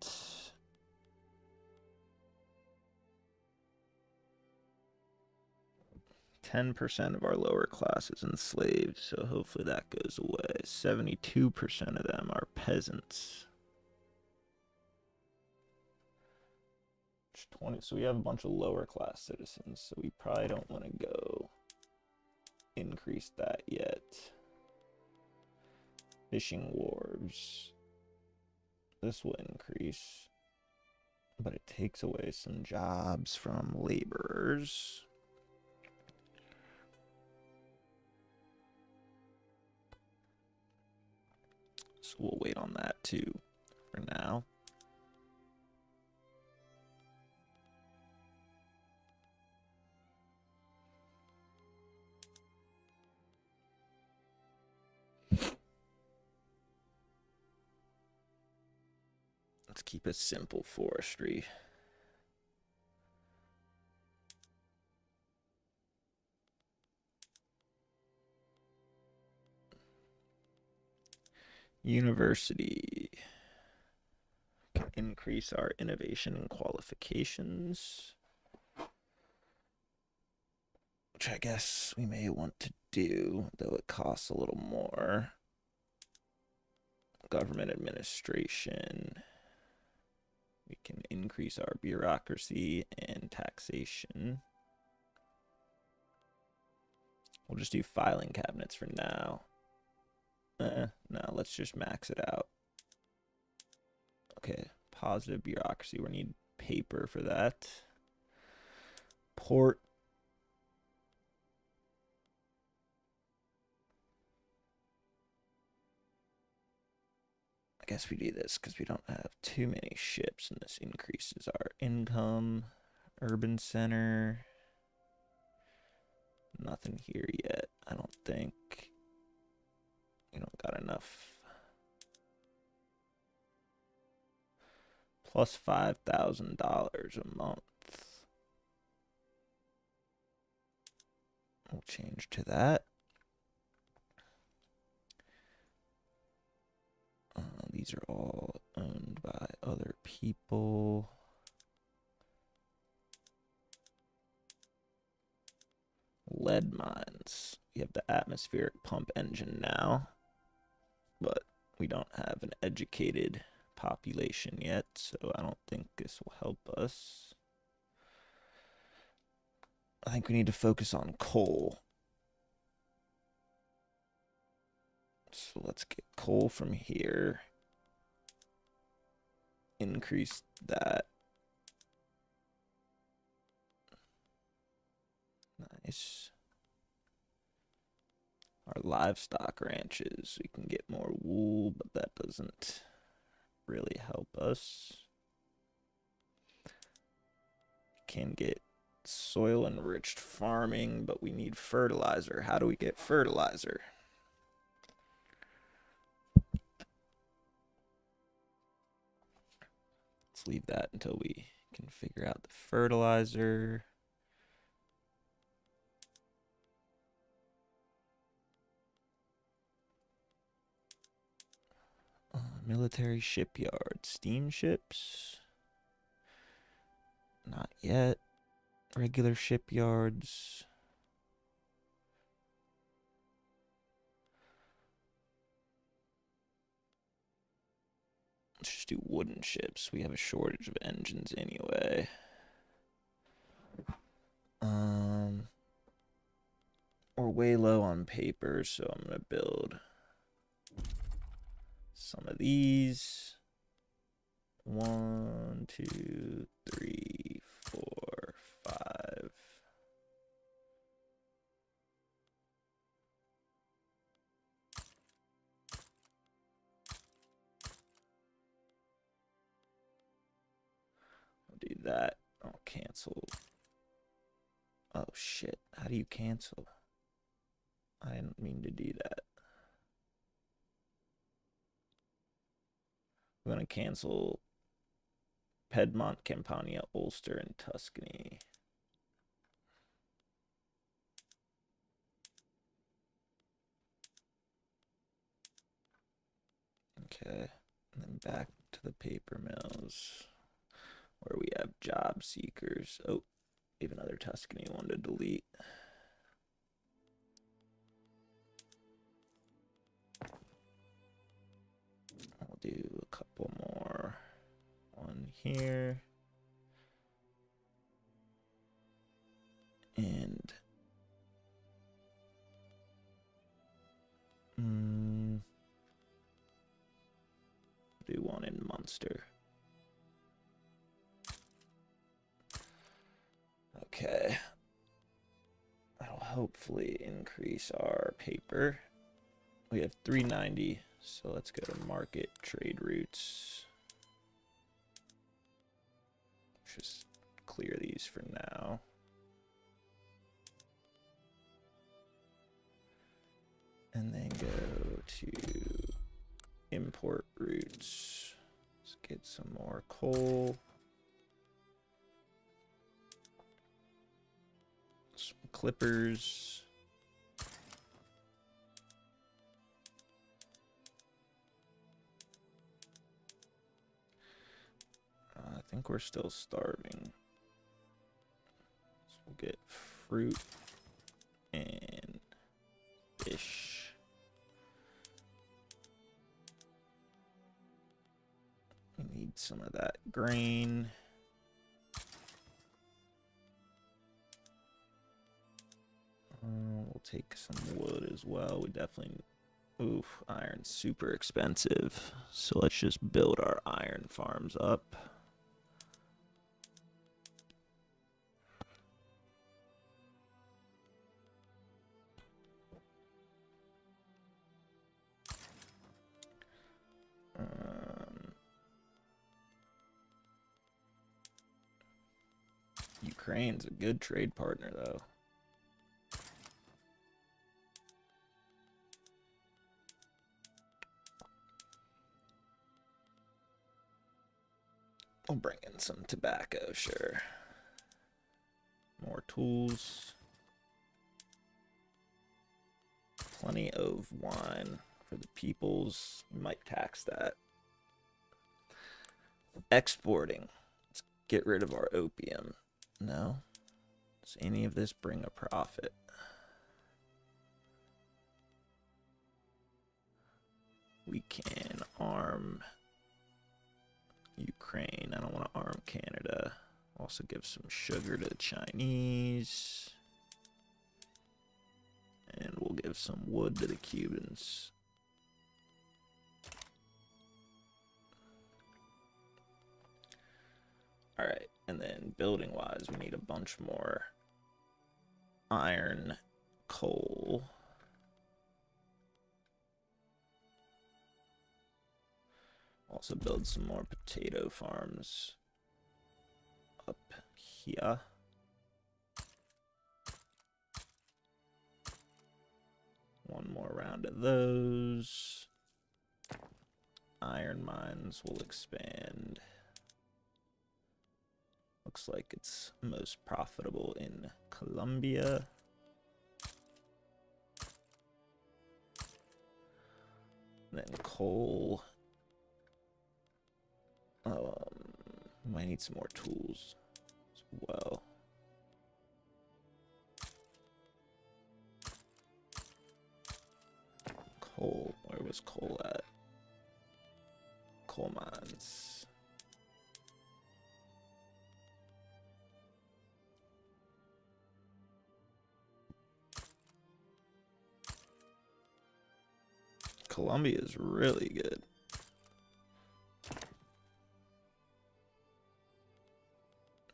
[SPEAKER 1] 10% of our lower class is enslaved, so hopefully that goes away. 72% of them are peasants. 20, so we have a bunch of lower class citizens, so we probably don't want to go increase that yet. Fishing wharves. This will increase, but it takes away some jobs from laborers. So we'll wait on that too for now. Let's keep a simple forestry. University. Increase our innovation and qualifications, which I guess we may want to do, though it costs a little more. Government administration. We can increase our bureaucracy and taxation. We'll just do filing cabinets for now. No, let's just max it out. Okay, positive bureaucracy. We need paper for that. Port. I guess we do this because we don't have too many ships, and this increases our income. Urban center. Nothing here yet, I don't think. We don't got enough. Plus $5,000 a month. We'll change to that. These are all owned by other people. Lead mines. We have the atmospheric pump engine now, but we don't have an educated population yet, so I don't think this will help us. I think we need to focus on coal. So let's get coal from here. Increase that. Nice. Our livestock ranches, we can get more wool, but that doesn't really help us. Can get soil enriched farming, but we need fertilizer. How do we get fertilizer? Let's leave that until we can figure out the fertilizer. Military shipyard, steamships. Not yet. Regular shipyards.
[SPEAKER 2] Let's just do wooden ships. We have a shortage of engines anyway. We're way low on paper, so I'm gonna build some of these. 1, 2, 3, 4, 5. I'll do that. I'll cancel. Oh shit. How do you cancel? I didn't mean to do that. I'm gonna cancel Piedmont, Campania, Ulster, and Tuscany. Okay, and then back to the paper mills where we have job seekers. Oh, even another Tuscany one to delete. I'll do a couple more. One here. And do one in Munster. Okay. That'll hopefully increase our paper. We have 390, so let's go to market trade routes. Just clear these for now. And then go to import routes. Let's get some more coal. Some clippers. I think we're still starving. So we'll get fruit and fish. We need some of that grain. We'll take some wood as well. We definitely... Oof, iron's super expensive. So let's just build our iron farms up. Ukraine's a good trade partner, though. We'll bring in some tobacco, sure. More tools. Plenty of wine for the peoples. We might tax that. Exporting. Let's get rid of our opium. No. Does any of this bring a profit? We can arm Ukraine. I don't want to arm Canada. Also give some sugar to the Chinese. And we'll give some wood to the Cubans. Alright, and then building-wise, we need a bunch more iron, coal. Also build some more potato farms up here. One more round of those. Iron mines will expand. Looks like it's most profitable in Colombia. Then coal. Might need some more tools as well. Coal. Where was coal at? Coal coal mines. Colombia is really good.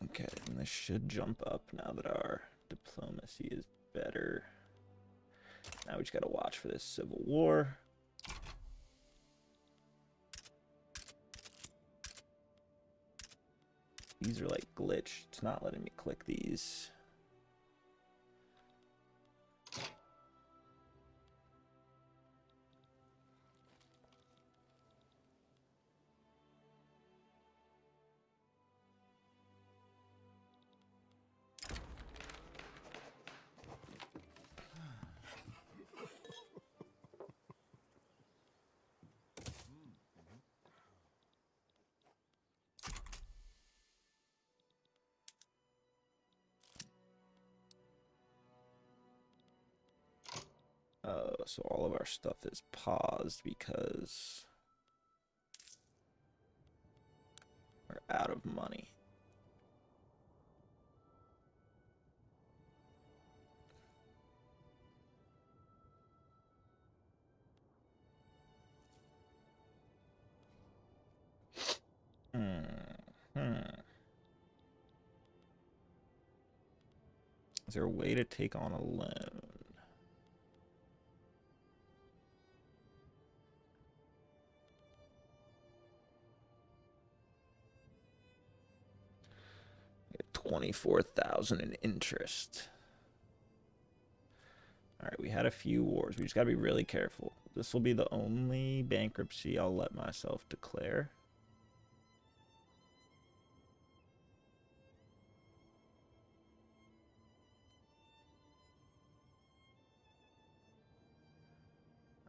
[SPEAKER 2] Okay, and this should jump up now that our diplomacy is better. Now we just gotta watch for this civil war. These are like glitched. It's not letting me click these. So all of our stuff is paused because we're out of money. Is there a way to take on a loan? Get 24,000 in interest. All right, we had a few wars. We just got to be really careful. This will be the only bankruptcy I'll let myself declare.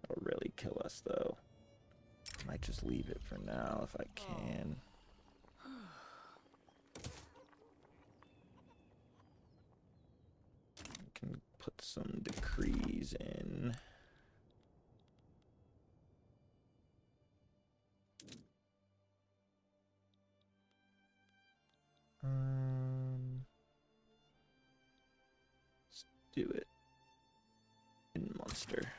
[SPEAKER 2] That'll really kill us, though. Might just leave it for now if I can. Can put some decrees in. Let's do it in Munster.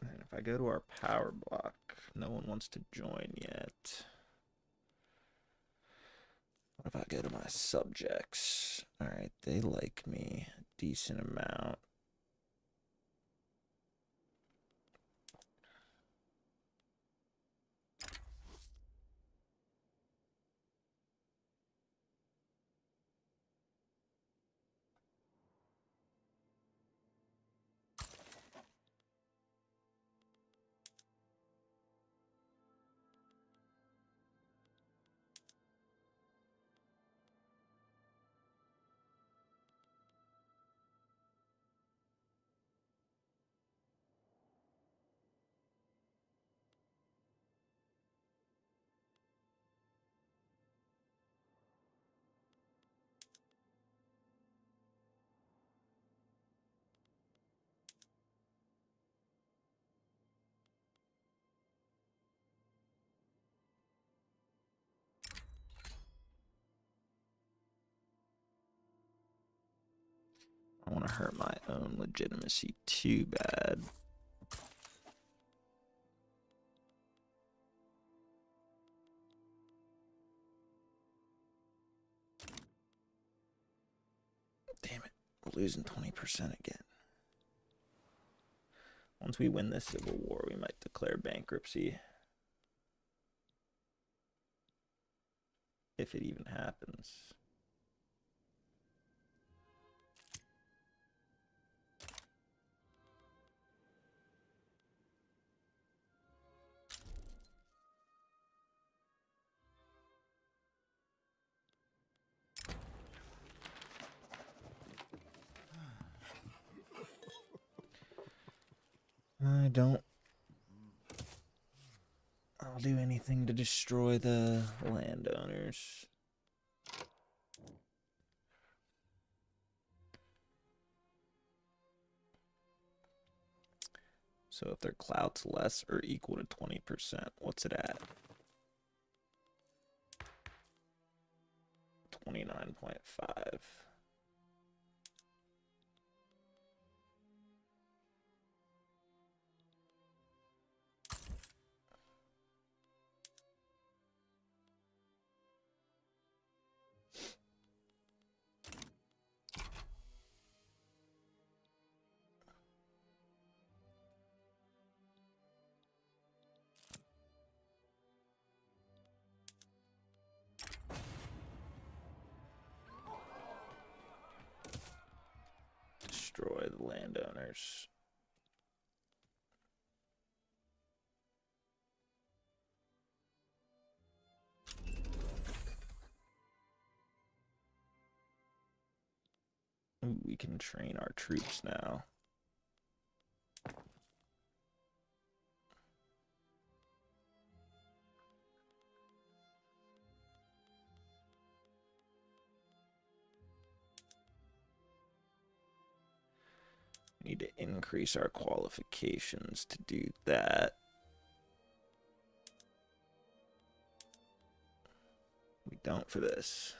[SPEAKER 2] And if I go to our power block, no one wants to join yet. What if I go to my subjects? All right, they like me a decent amount. I want to hurt my own legitimacy too bad. Damn it, we're losing 20% again. Once we win this civil war, we might declare bankruptcy. If it even happens. I'll do anything to destroy the landowners.
[SPEAKER 1] So if their clout's less or equal to 20%, what's it at? 29.5. Destroy the landowners. Ooh, we can train our troops now. We need to increase our qualifications to do that. We don't for this.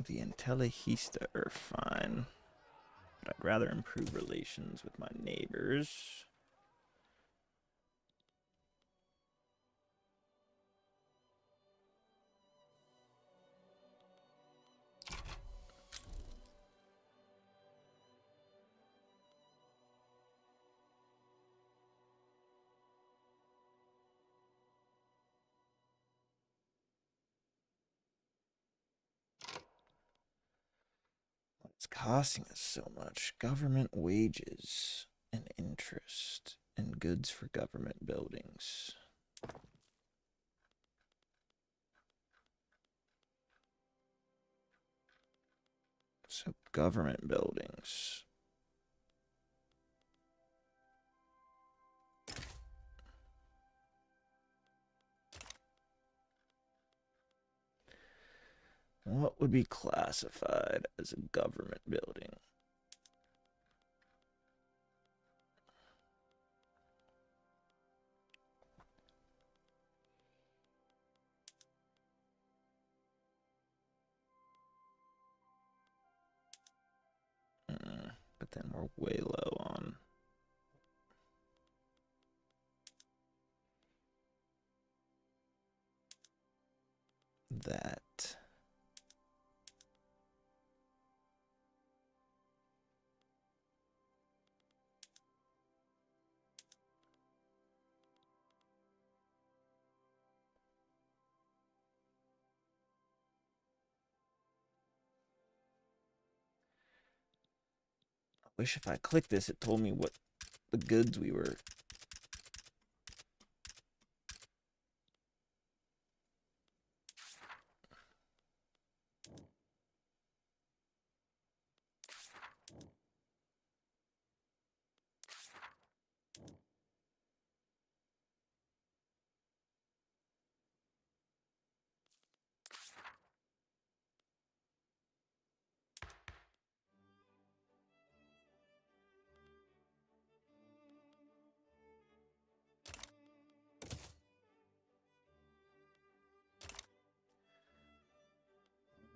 [SPEAKER 1] The Intellihista are fine, but I'd rather improve relations with my neighbors. It's costing us so much. Government wages and interest and goods for government buildings. So government buildings. What would be classified as a government building? But then we're way low on that. I wish if I clicked this, it told me what the goods we were.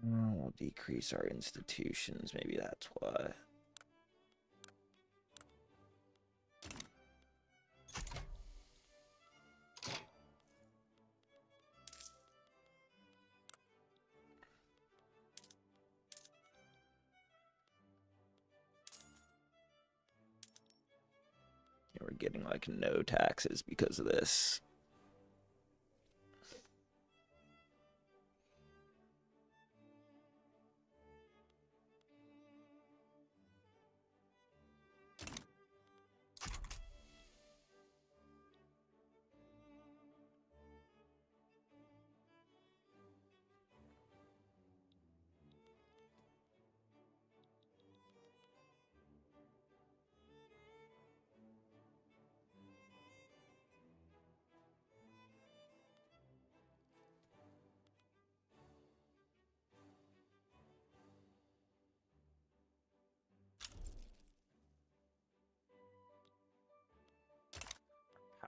[SPEAKER 1] We'll decrease our institutions. Maybe that's why. Yeah, we're getting like no taxes because of this.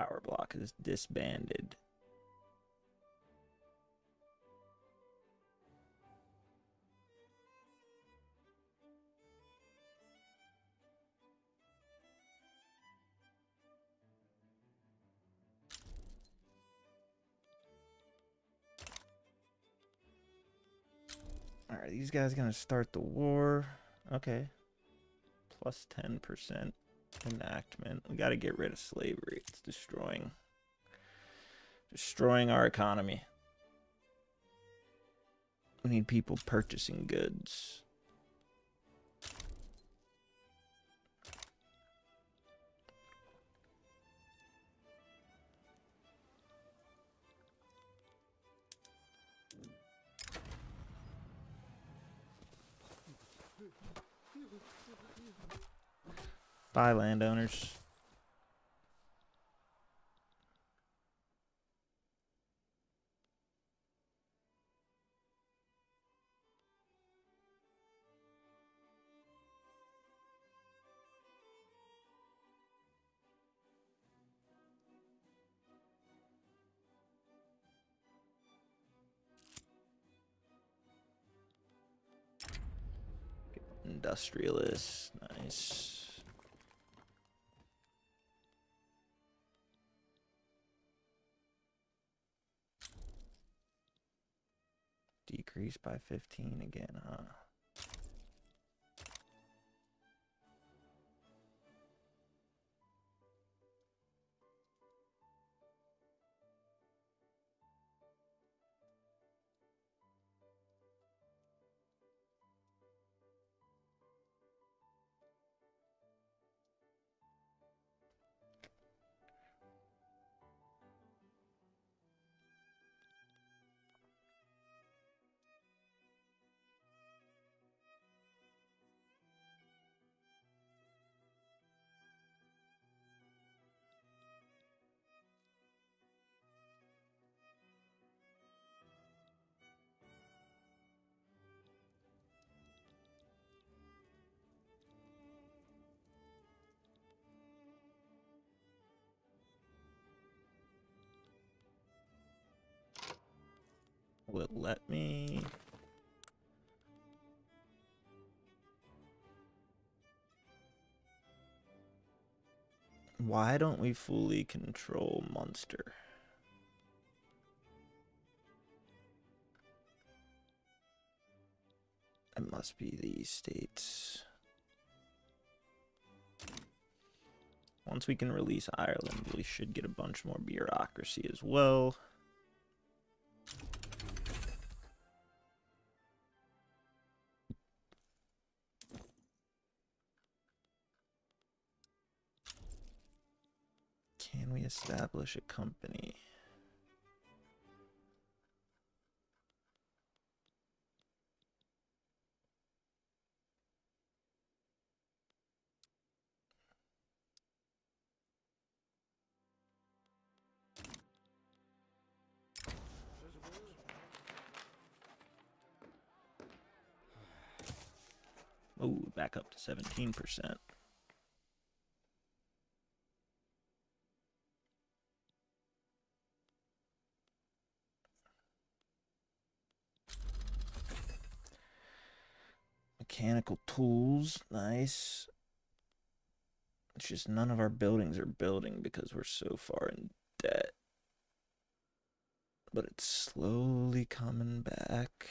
[SPEAKER 1] Power block is disbanded. All right, these guys gonna start the war. Okay, plus 10% enactment. We got to get rid of slavery. It's destroying our economy. We need people purchasing goods. Bye, landowners. Industrialists. Nice. Decrease by 15 again, huh? Will it let me? Why don't we fully control Munster? It must be these states. Once we can release Ireland, we should get a bunch more bureaucracy as well. Can we establish a company? Oh, back up to 17%. Mechanical tools, nice. It's just none of our buildings are building because we're so far in debt. But it's slowly coming back.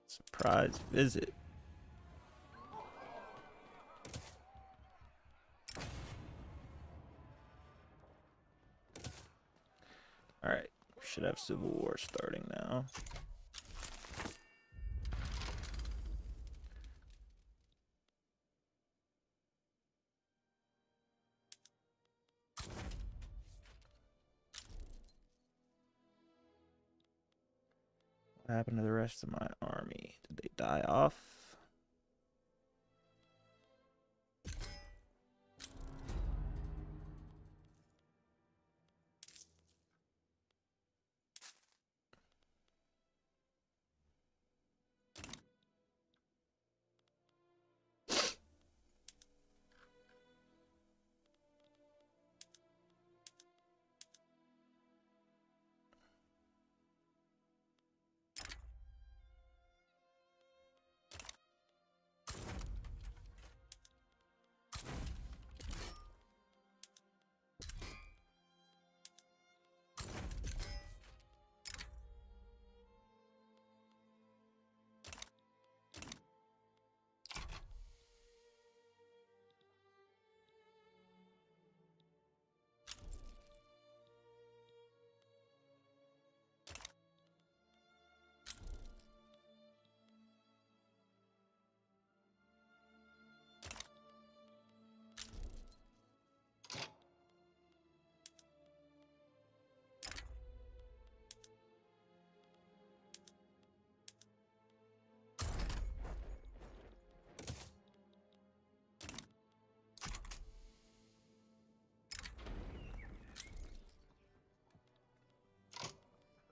[SPEAKER 1] Surprise visit. Alright, we should have civil war starting now.
[SPEAKER 2] What happened to the rest of my army? Did they die off?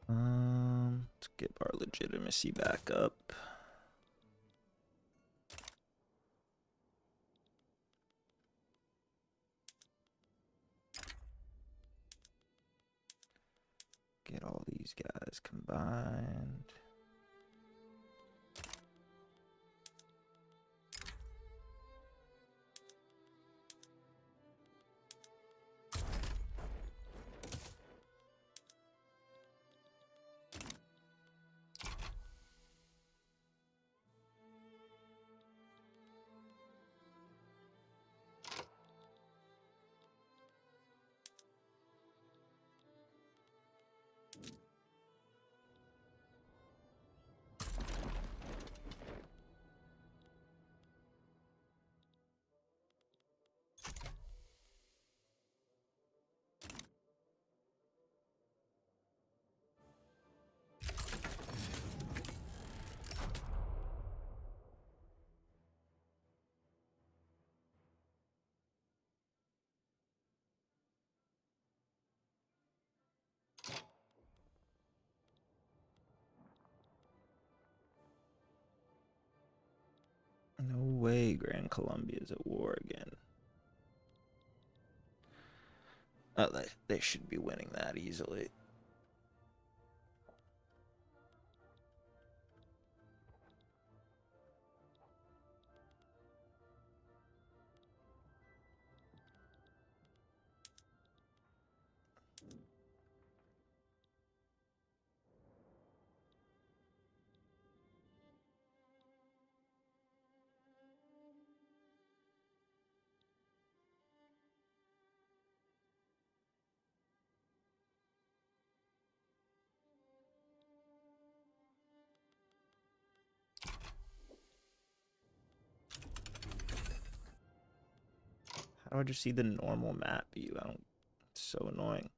[SPEAKER 2] Let's get our legitimacy back up. Get all these guys combined. No way Grand Columbia's at war again. Oh, they should be winning that easily. How do I just see the normal map view? I don't. It's so annoying.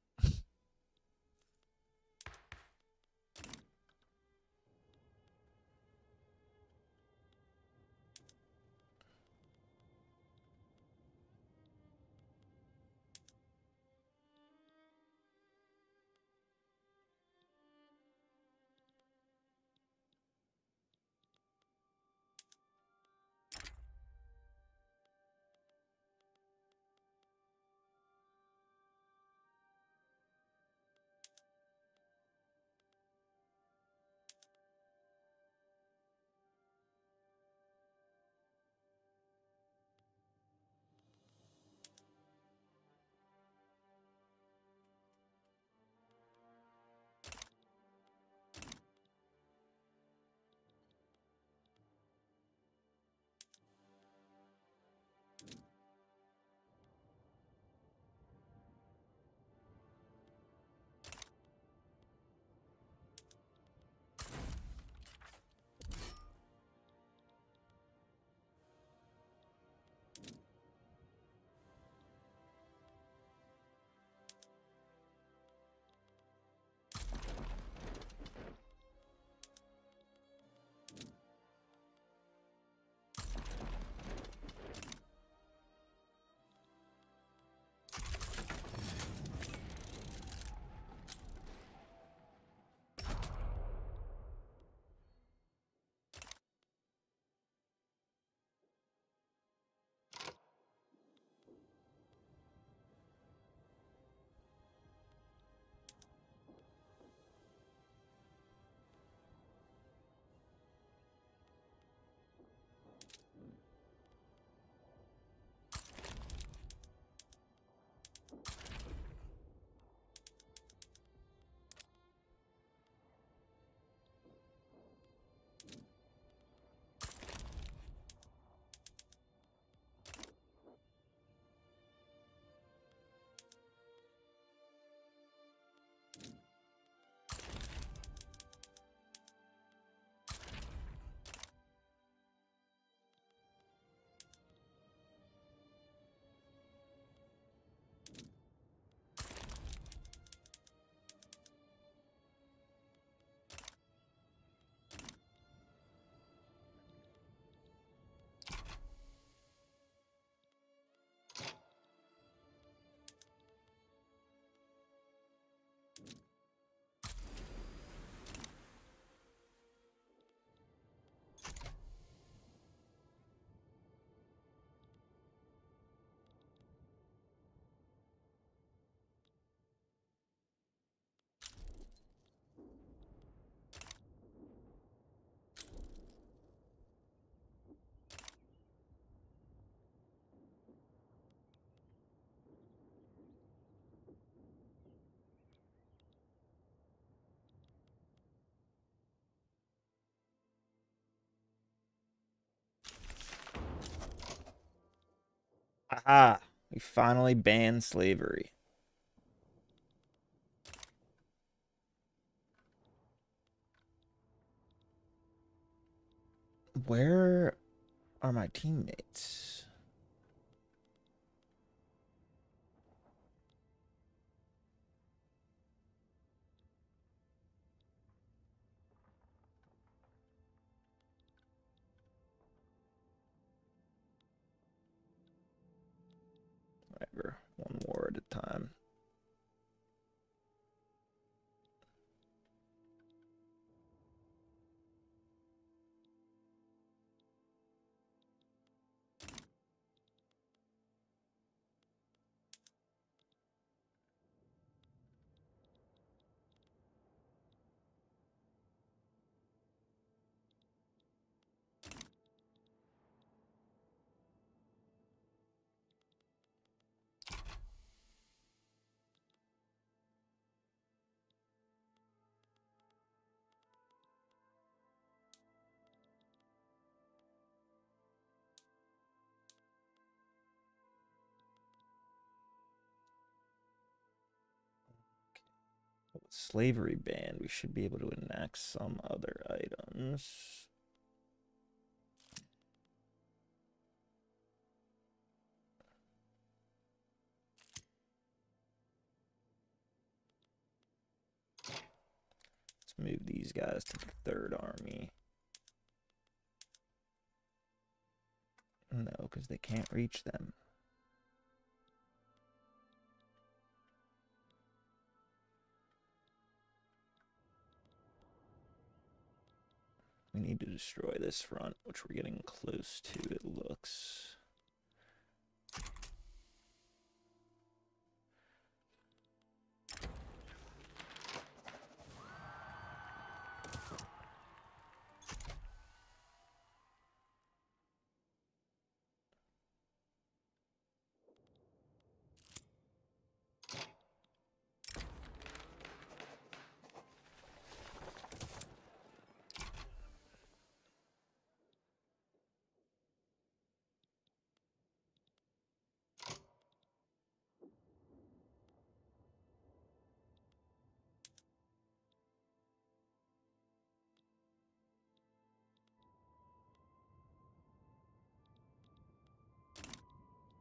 [SPEAKER 2] Aha! We finally banned slavery. Where are my teammates? Whatever. One war at a time. Slavery ban. We should be able to enact some other items. Let's move these guys to the third army. No, because they can't reach them. We need to destroy this front, which we're getting close to, it looks.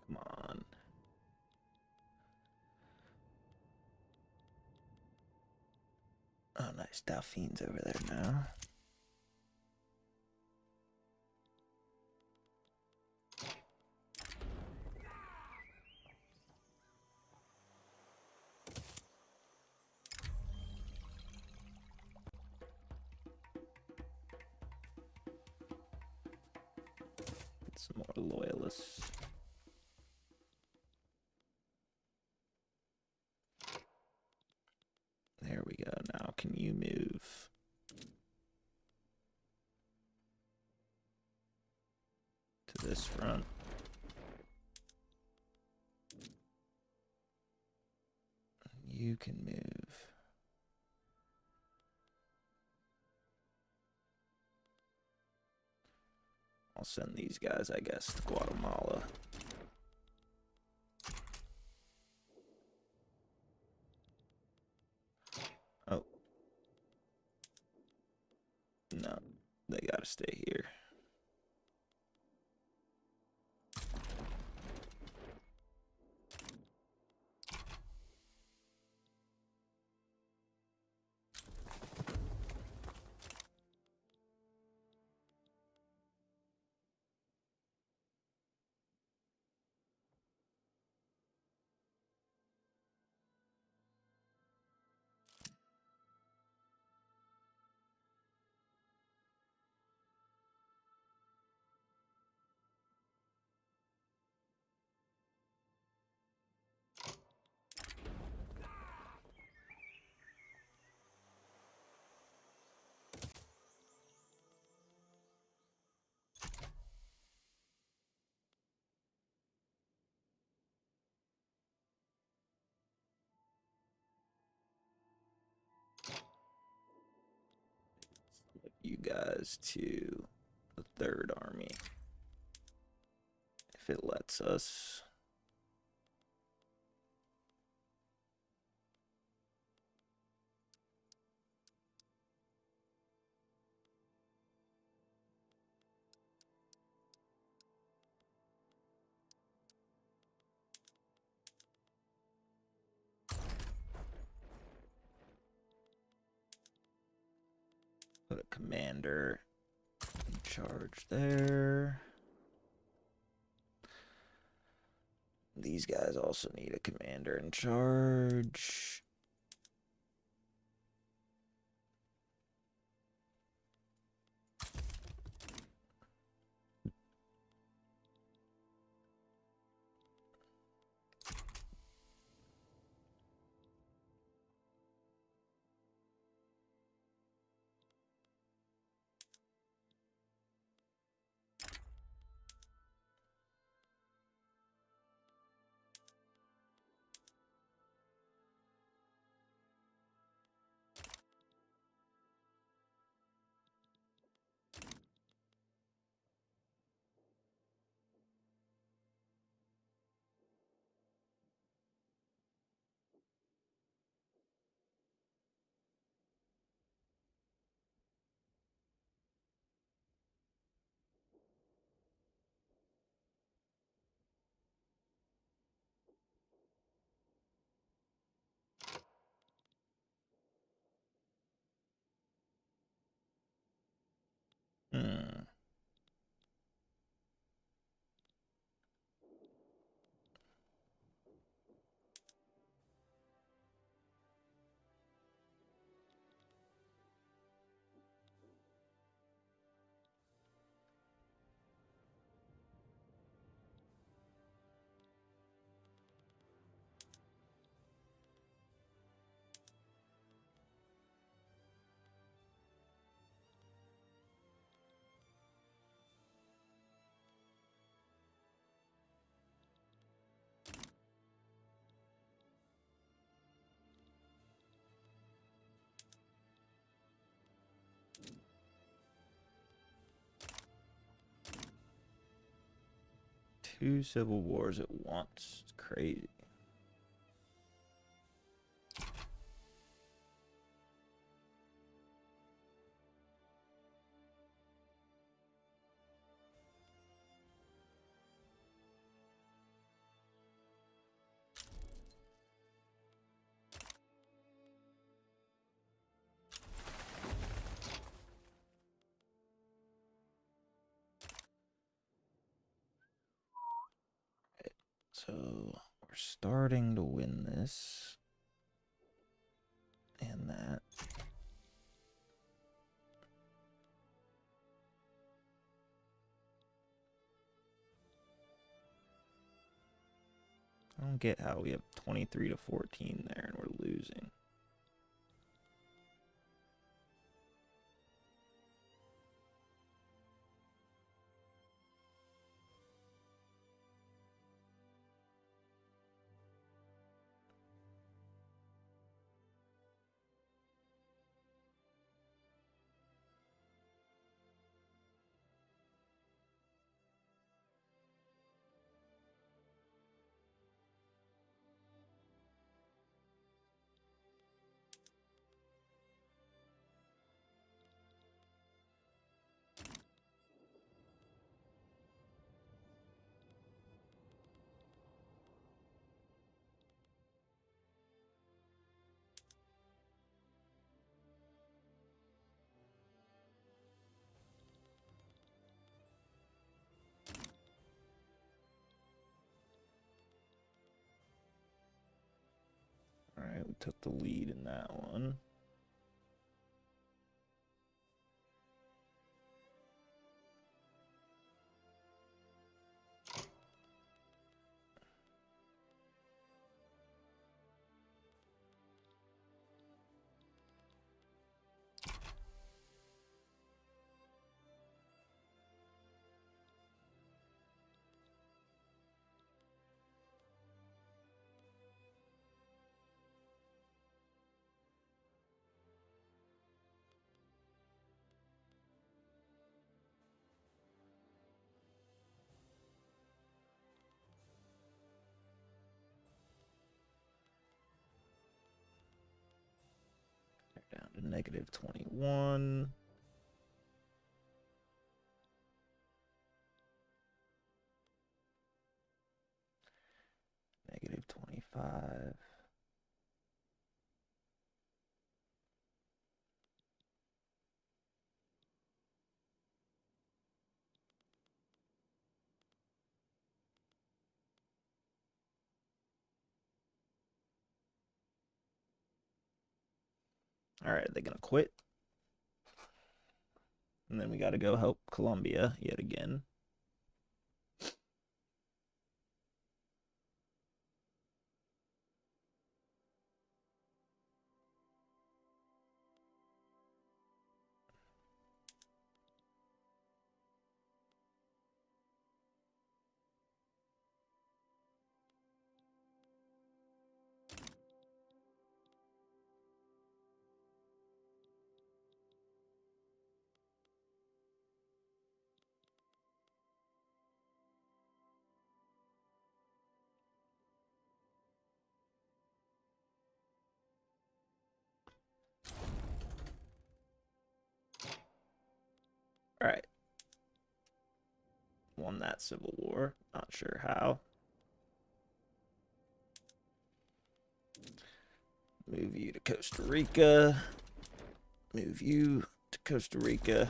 [SPEAKER 2] Come on. Oh, nice. Delphine's over there now. Get some more loyalists. There we go. Now, can you move to this front? You can move. I'll send these guys, I guess, to Guatemala. Oh. No, they gotta stay here. You guys to the third army. If it lets us. commander in charge there. These guys also need a commander in charge. Hmm. Two civil wars at once. It's crazy. So we're starting to win this and that. I don't get how we have 23 to 14 there and we're losing. All right, we took the lead in that one. They're down to negative 21. Negative 25.
[SPEAKER 1] All right, they're gonna quit, and then we got to go help Colombia yet again. All right, won that civil war. Not sure how. Move you to Costa Rica. Move you to Costa Rica.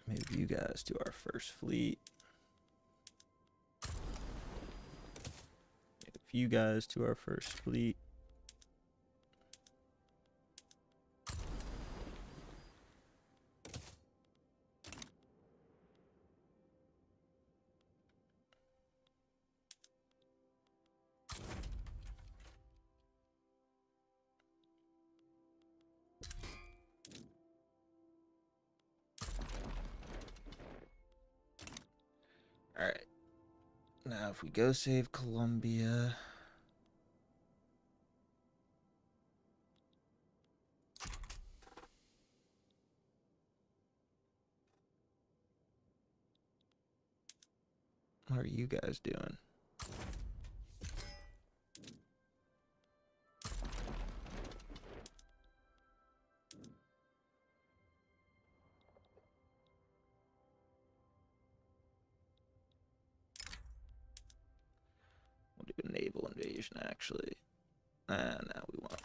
[SPEAKER 1] Move you guys to our first fleet. Move you guys to our first fleet. All right. Now, if we go save Colombia. What are you guys doing? We'll do a naval invasion, actually. Now we won't.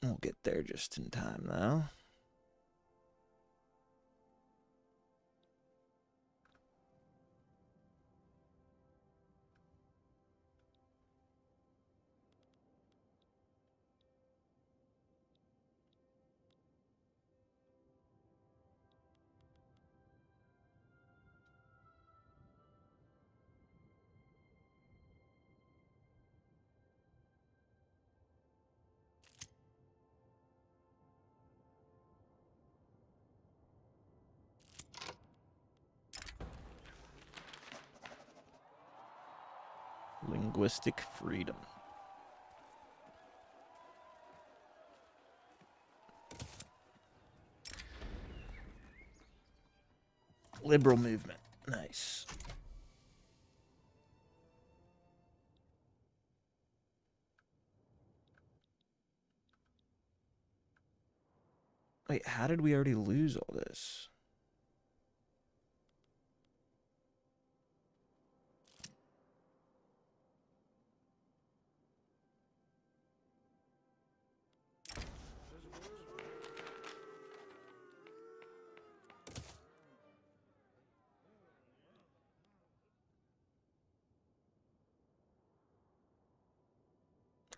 [SPEAKER 1] We'll get there just in time, though. Linguistic freedom. Liberal movement. Nice. Wait, how did we already lose all this?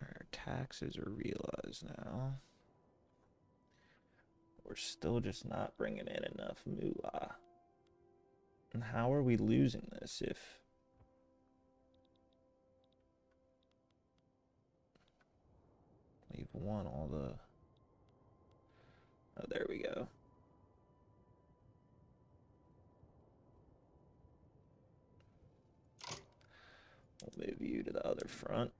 [SPEAKER 1] Our taxes are realized now. We're still just not bringing in enough moolah. And how are we losing this if... We've won all the... Oh, there we go. We'll move you to the other front.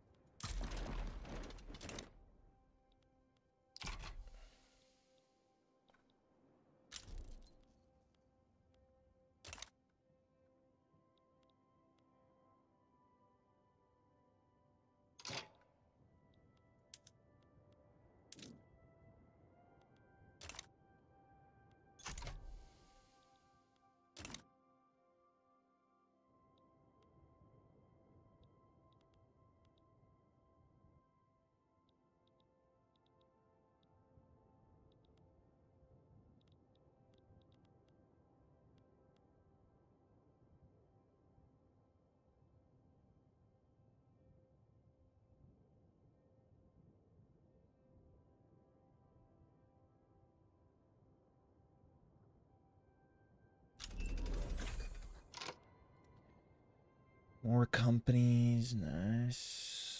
[SPEAKER 2] More companies, nice.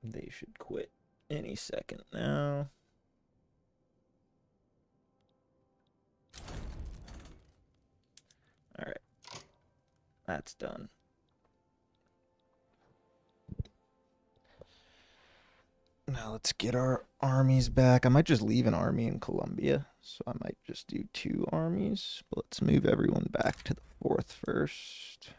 [SPEAKER 2] They should quit any second now. All right, that's done. Now let's get our armies back. I might just leave an army in Colombia, so I might just do 2 armies. But let's move everyone back to the 4th first.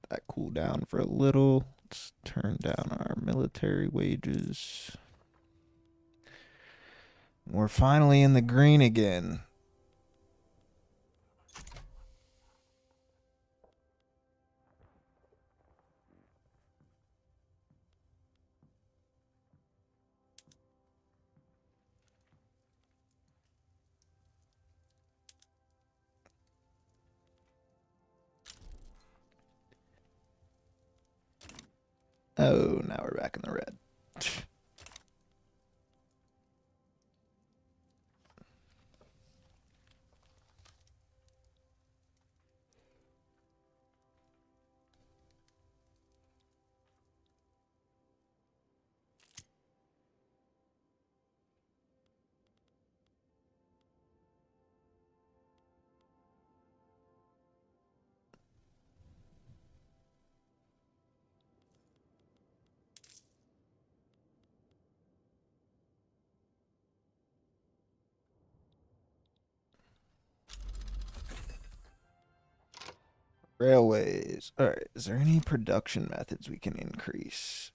[SPEAKER 2] That cool down for a little. Let's turn down our military wages. We're finally in the green again. Oh, now we're back in the red. Railways. All right, is there any production methods we can increase?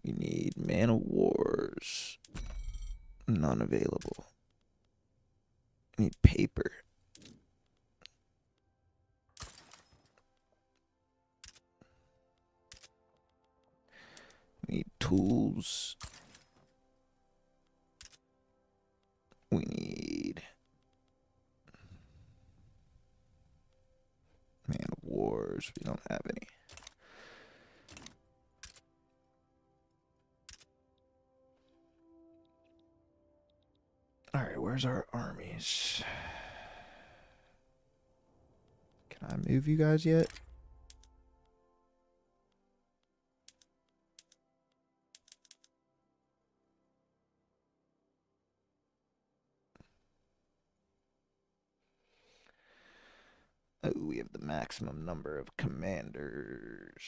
[SPEAKER 2] We need man of wars. None available. We need paper. We need tools. We need man of wars. We don't have any. All right, where's our armies? Can I move you guys yet? Oh, we have the maximum number of commanders.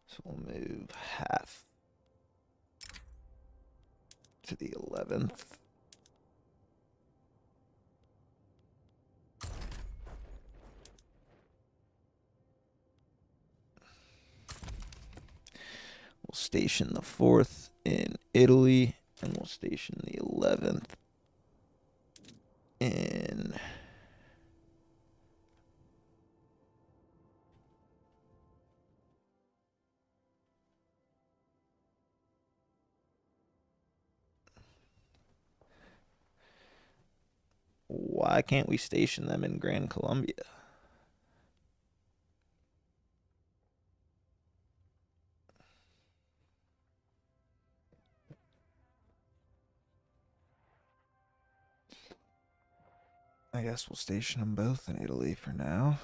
[SPEAKER 2] So we'll move half to the 11th. We'll station the 4th in Italy, and we'll station the 11th in
[SPEAKER 1] Why can't we station them in Grand Columbia? I guess we'll station them both in Italy for now.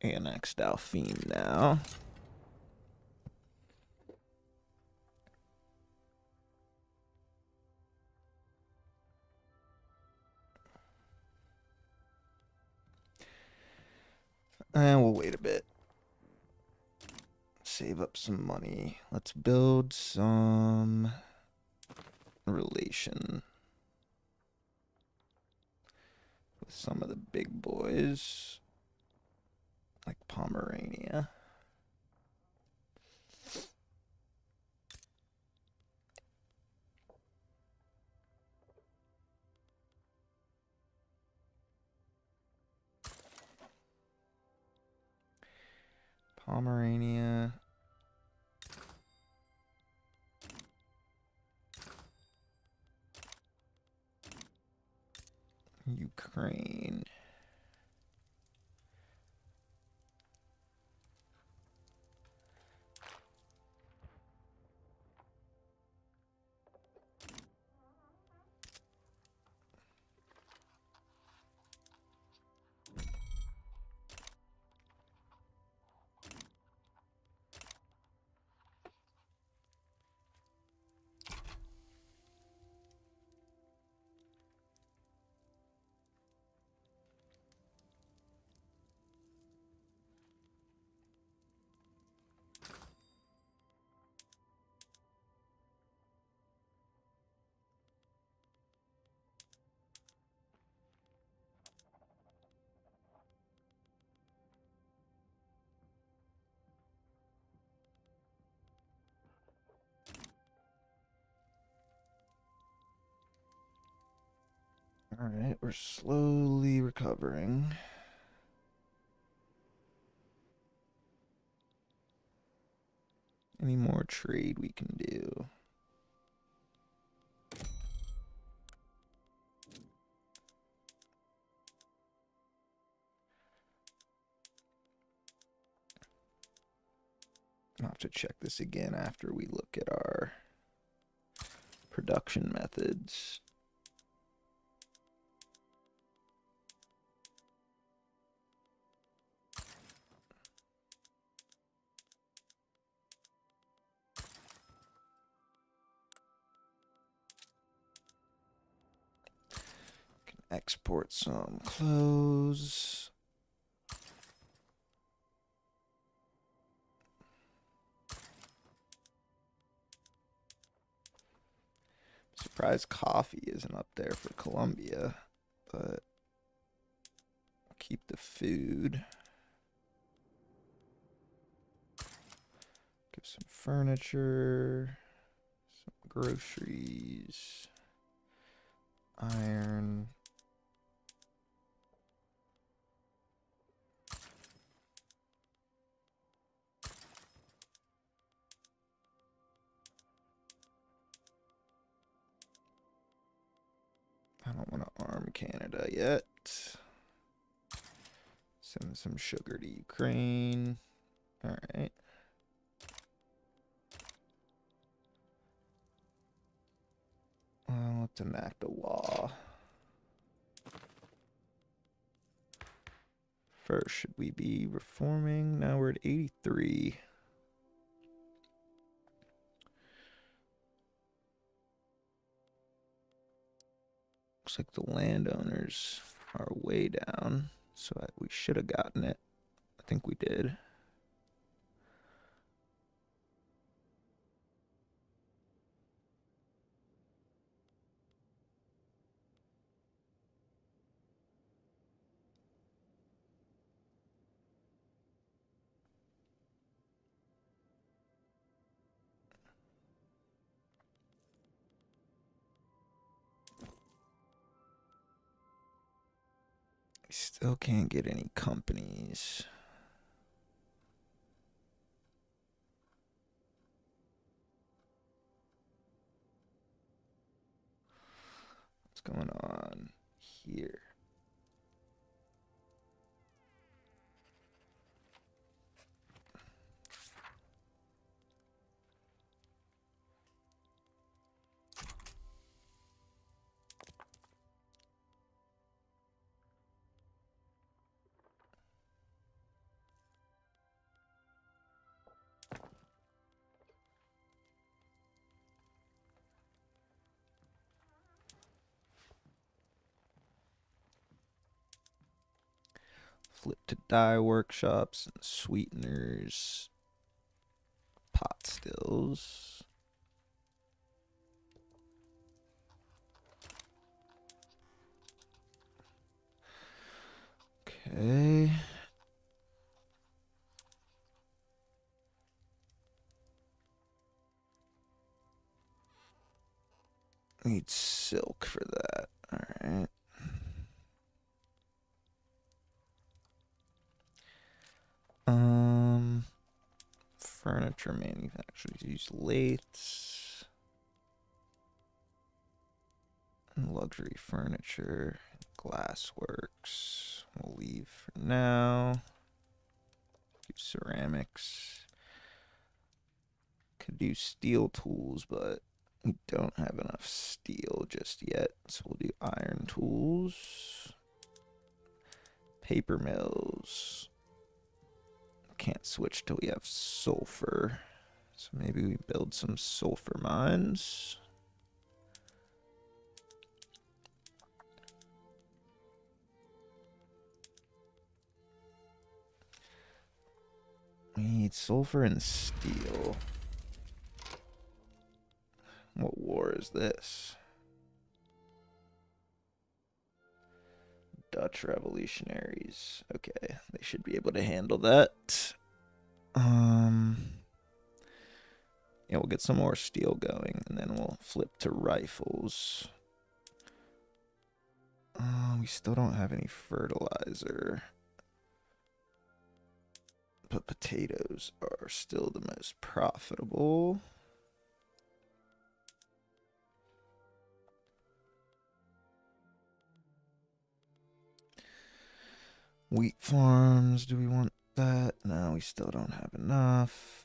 [SPEAKER 1] Annex Dauphine now. And we'll wait a bit. Save up some money. Let's build some relation with some of the big boys, like Pomerania. Pomerania. Ukraine. All right, we're slowly recovering. Any more trade we can do? I'll have to check this again after we look at our production methods. Can export some clothes. Surprised coffee isn't up there for Colombia, but I'll keep the food. Give some furniture, some groceries, iron. I don't want to arm Canada yet. Send some sugar to Ukraine. All right. Let's enact a law. First, should we be reforming? Now we're at 83. Looks like the landowners are way down, so we should have gotten it. I think we did.
[SPEAKER 2] Still can't get any companies. What's going on here? Flip to dye workshops and sweeteners. Pot stills. Okay. Need silk for that. Alright. Furniture manufacturers use lathes. Luxury furniture. Glassworks. We'll leave for now. Do ceramics. Could do steel tools, but we don't have enough steel just yet. So we'll do iron tools. Paper mills. Can't switch till we have sulfur. So maybe we build some sulfur mines. We need sulfur and steel. What war is this? Dutch revolutionaries. Okay, they should be able to handle that. Yeah, we'll get some more steel going, and then we'll flip to rifles. We still don't have any fertilizer. But potatoes are still the most profitable. Wheat farms, do we want that? No, we still don't have enough.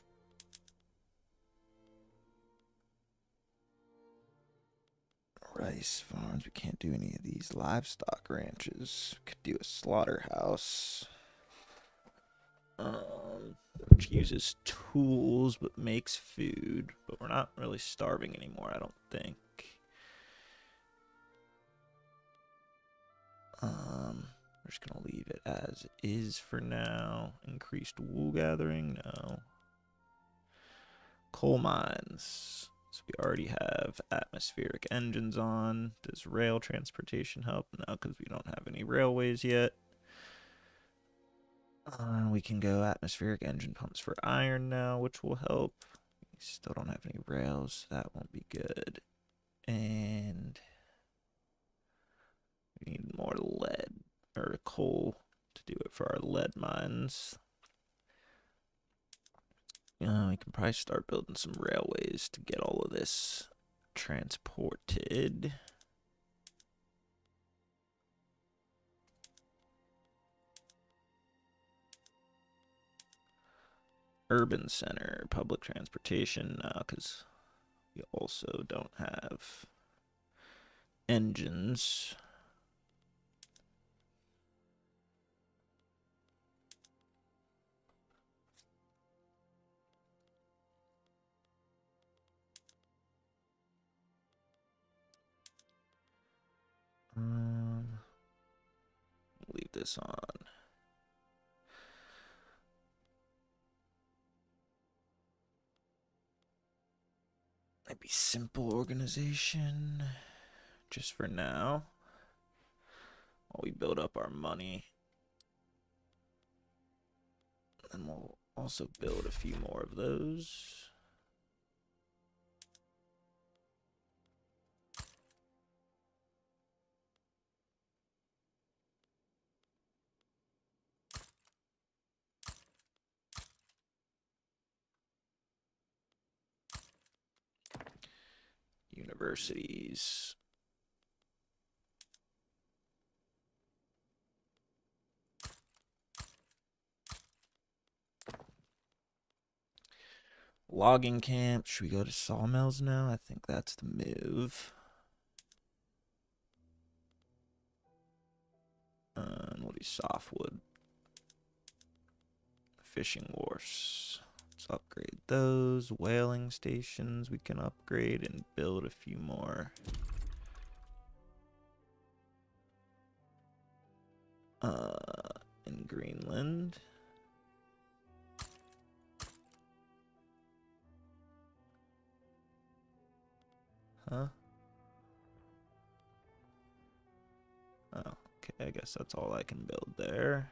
[SPEAKER 2] Rice farms, we can't do any of these livestock ranches. Could do a slaughterhouse. Which uses tools but makes food. But we're not really starving anymore, I don't think. We're just gonna leave it as is for now. Increased wool gathering, no. Coal mines. So we already have atmospheric engines on. Does rail transportation help? No, because we don't have any railways yet. We can go atmospheric engine pumps for iron now, which will help. We still don't have any rails, so that won't be good. And we need more lead or coal to do it for our lead mines. We can probably start building some railways to get all of this transported. Urban center, public transportation, because we also don't have engines. Leave this on. Maybe simple organization, just for now, while we build up our money. And we'll also build a few more of those. universities. Logging camp. Should we go to sawmills now? I think that's the move. And we'll do softwood. Fishing wharfs. Let's upgrade those. Whaling stations we can upgrade and build a few more. In Greenland. Huh? Oh, okay. I guess that's all I can build there.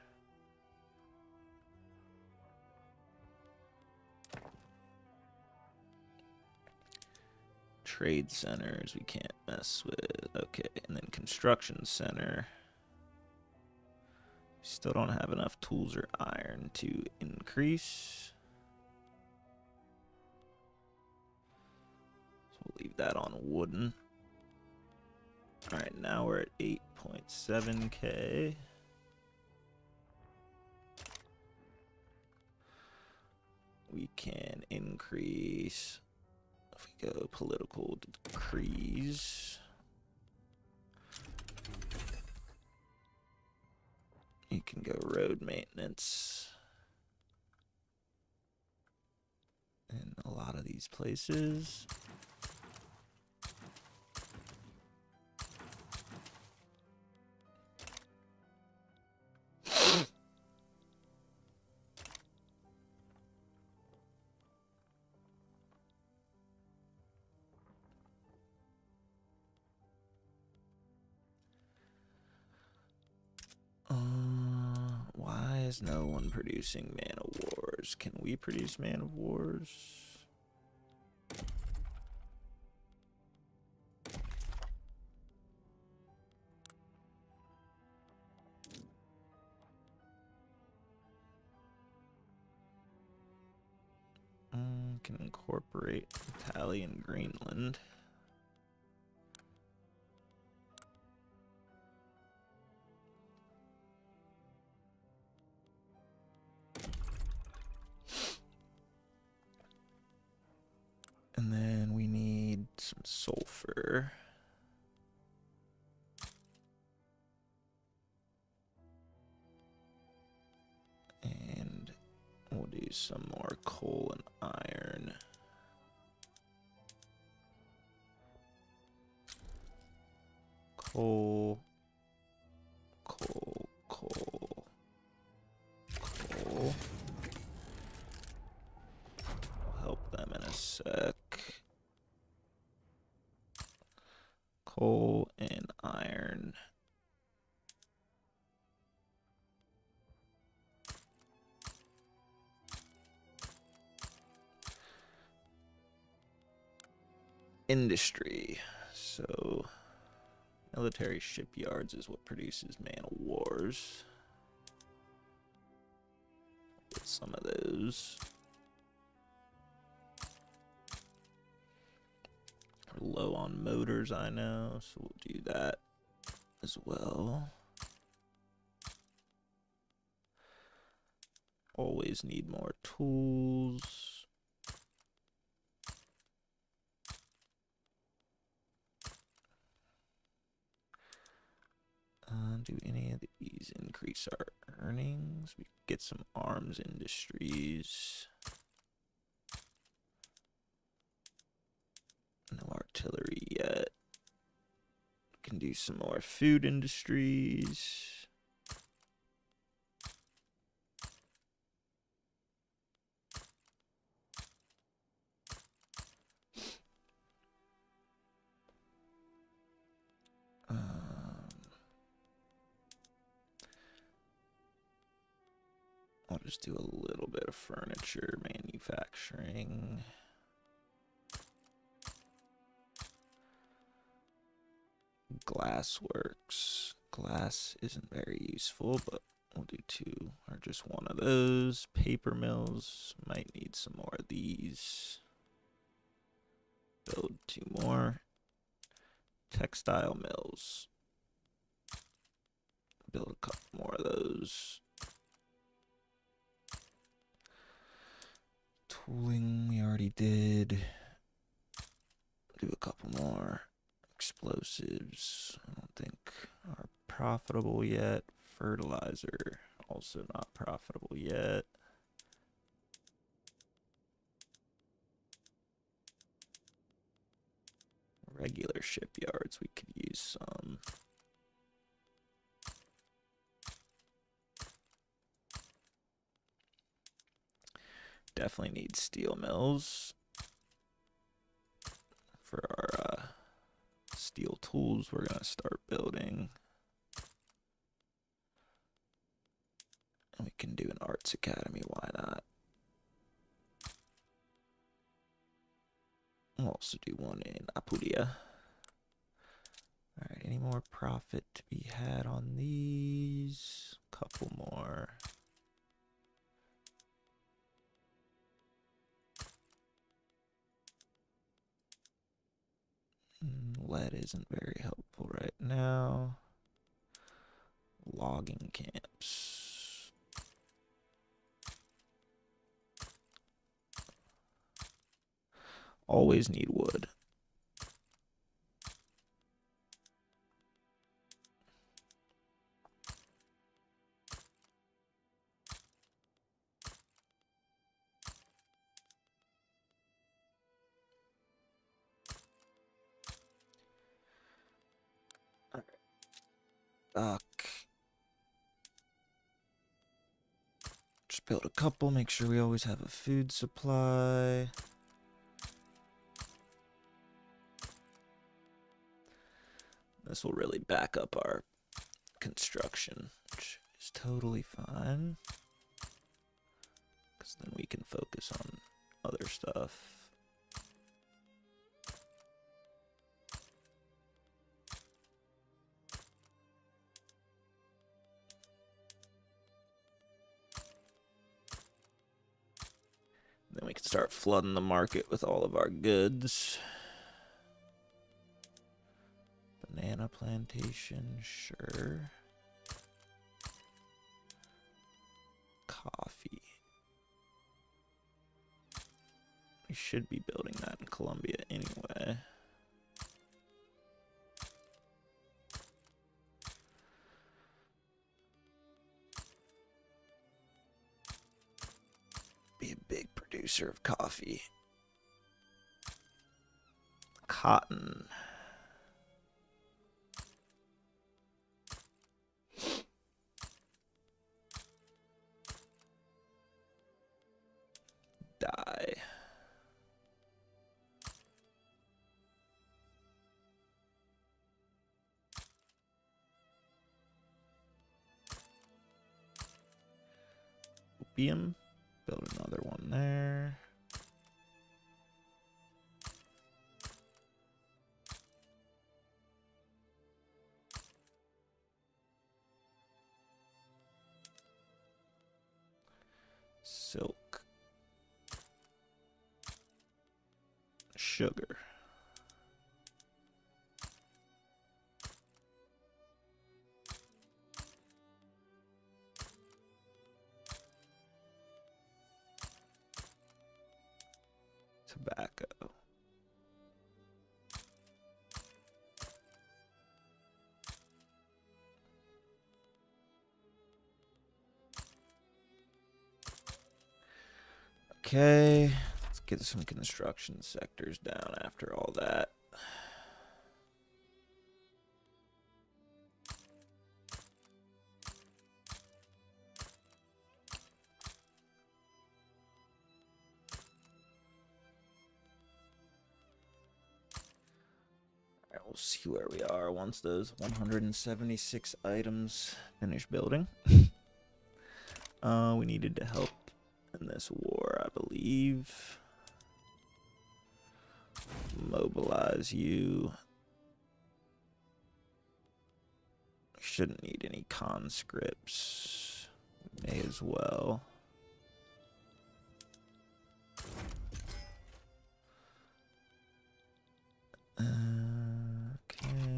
[SPEAKER 2] Trade centers we can't mess with. Okay, and then construction center. Still don't have enough tools or iron to increase. So we'll leave that on wooden. Alright, now we're at 8.7k. We can increase if we go political decrees. You can go road maintenance in a lot of these places. Why is no one producing Man of Wars? Can we produce Man of Wars? Can incorporate Italian Greenland. And then we need some sulfur. And we'll do some more coal and iron. Coal, coal, coal, coal. I'll help them in a sec. Coal and iron. Industry. So military shipyards is what produces Man of Wars. Get some of those. We're low on motors, I know, so we'll do that as well. Always need more tools. Do any of these increase our earnings? We get some arms industries. No artillery yet. Can do some more food industries. I'll just do a little bit of furniture manufacturing. Glassworks. Glass isn't very useful, but we'll do two or just one of those. Paper mills. Might need some more of these. Build two more.
[SPEAKER 1] Textile mills. Build a couple more of those. Tooling we already did. Do a couple more. Explosives I don't think are profitable yet. Fertilizer also not profitable yet. Regular shipyards, we could use some. Definitely need steel mills for our steel tools we're going to start building. And we can do an arts academy, why not? We'll also do one in Apulia. Alright, any more profit to be had on these? Couple more. Lead isn't very helpful right now. Logging camps. Always need wood. Just build a couple, make sure we always have a food supply. This will really back up our construction, which is totally fine. Because then we can focus on other stuff. Then we can start flooding the market with all of our goods. Banana plantation, sure. Coffee. We should be building that in Colombia anyway. Be a big producer of coffee. Cotton. Dye. Opium. Build another one there. Silk. Sugar. Tobacco. Okay, let's get some construction sectors down after all that. Alright, we'll see where we are once those 176 items finish building. We needed to help in this war, I believe. Mobilize you. Shouldn't need any conscripts. May as well. Okay.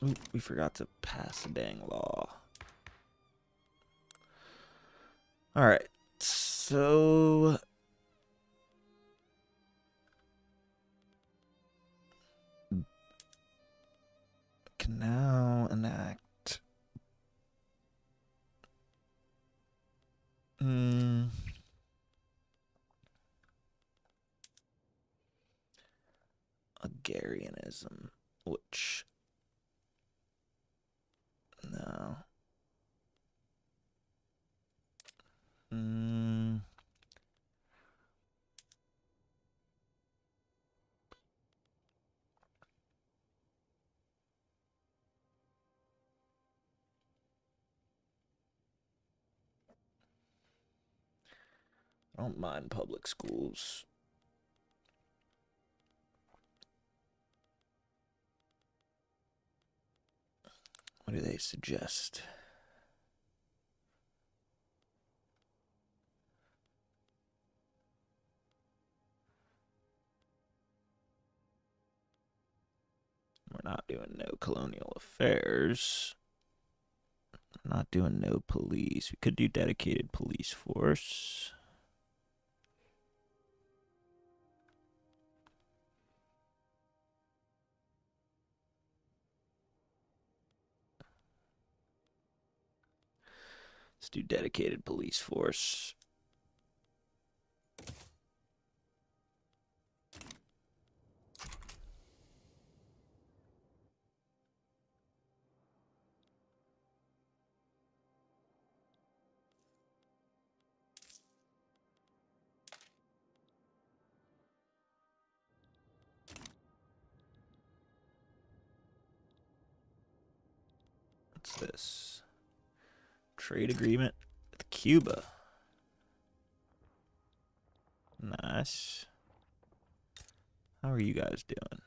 [SPEAKER 1] Ooh, we forgot to pass a dang law. All right, so can now enact. Agrarianism, which no. I don't mind public schools. What do they suggest? We're not doing no colonial affairs. We're not doing no police. We could do dedicated police force. Let's do dedicated police force. What's this? Trade agreement with Cuba. Nice. How are you guys doing?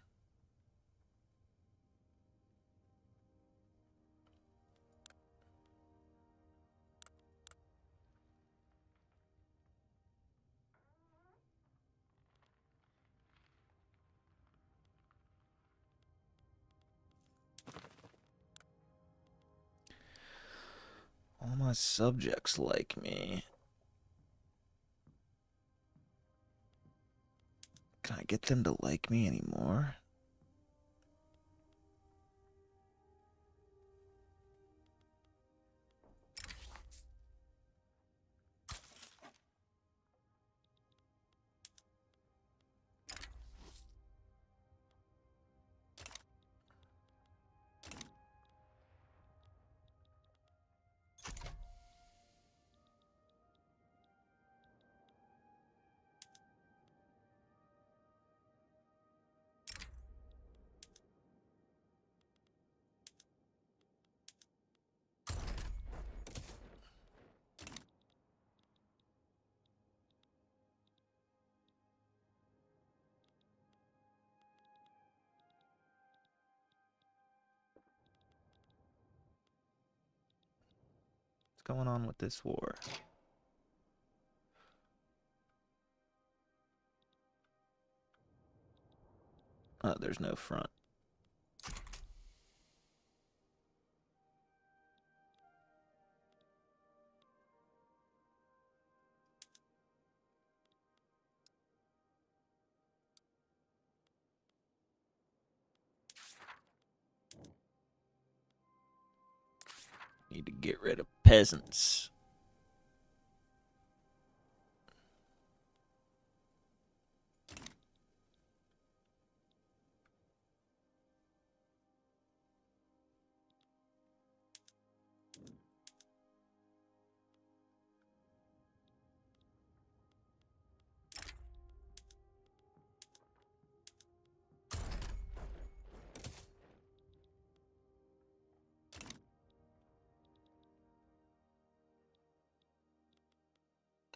[SPEAKER 1] All my subjects like me. Can I get them to like me anymore? What's going on with this war? Oh, there's no front. Need to get rid of peasants.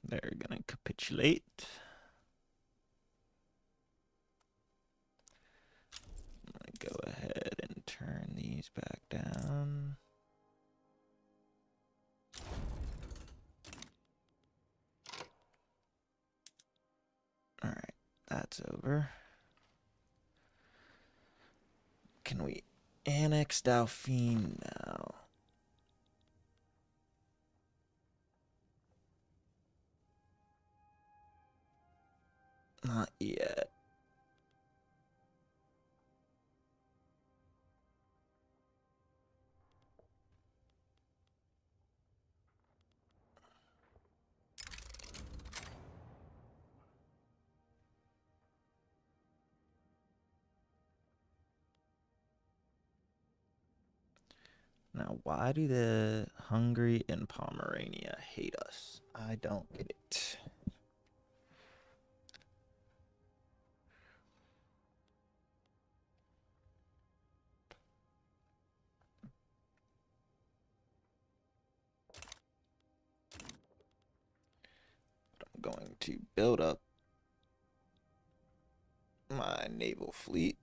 [SPEAKER 1] They're gonna capitulate. I'm gonna go ahead and turn these back down. Alright, that's over. Can we
[SPEAKER 2] Annex Dauphine now. Not yet. Now, why do the Hungary and Pomerania hate us? I don't get it. I'm going to build up my naval fleet.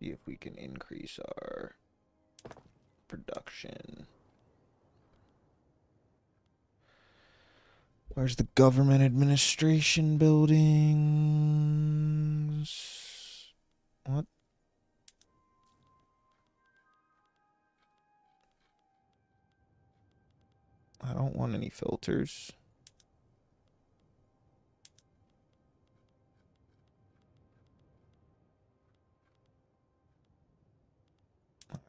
[SPEAKER 2] See if we can increase our production. Where's the government administration buildings? What? I don't want any filters.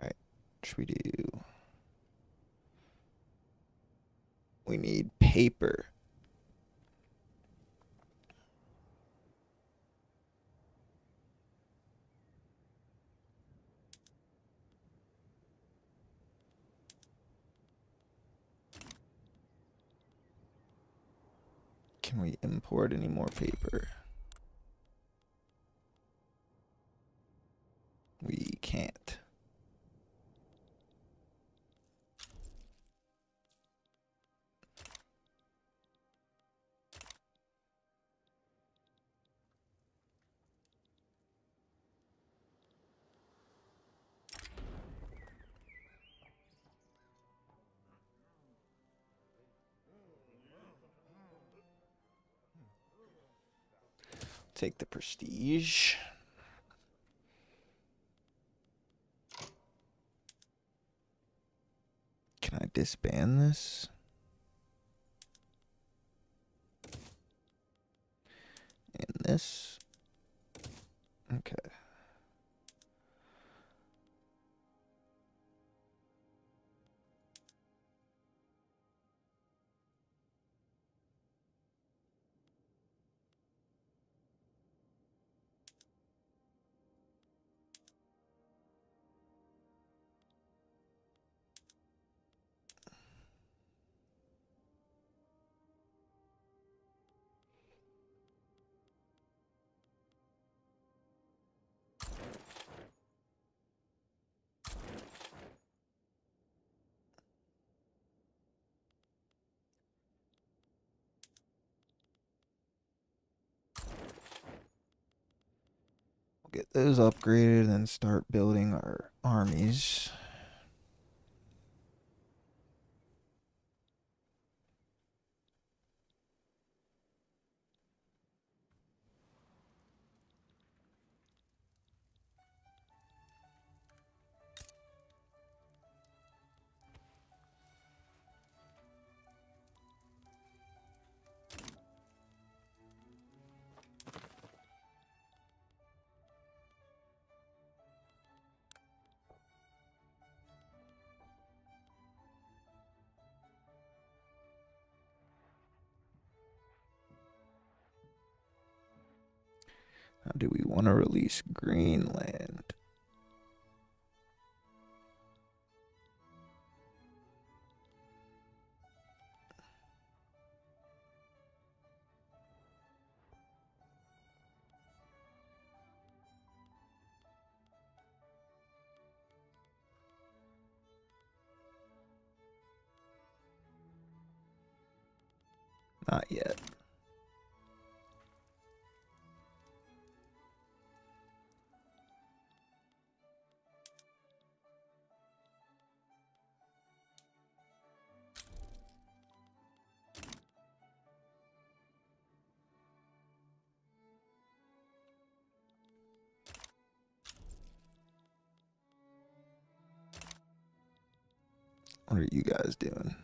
[SPEAKER 2] Alright, what should we do? We need paper. Can we import any more paper? We can't. Take the prestige. Can I disband this? And this? Okay. We'll get those upgraded and then start building our armies. How do we want to release Greenland? Not yet. What are you guys doing?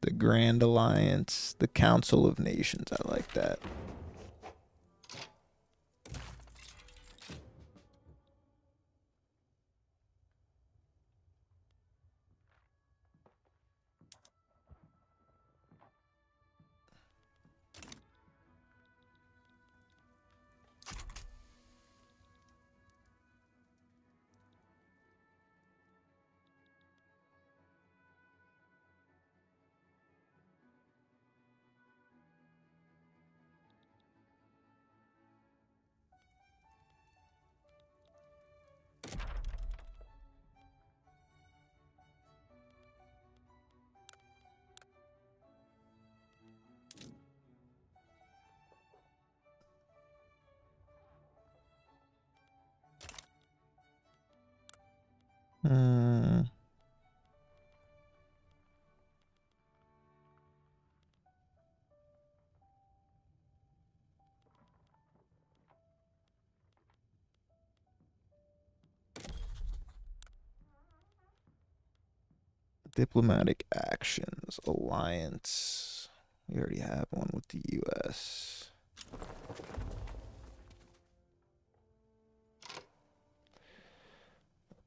[SPEAKER 2] The Grand Alliance, the Council of Nations. I like that. Hmm. Diplomatic actions, alliance. We already have one with the U.S.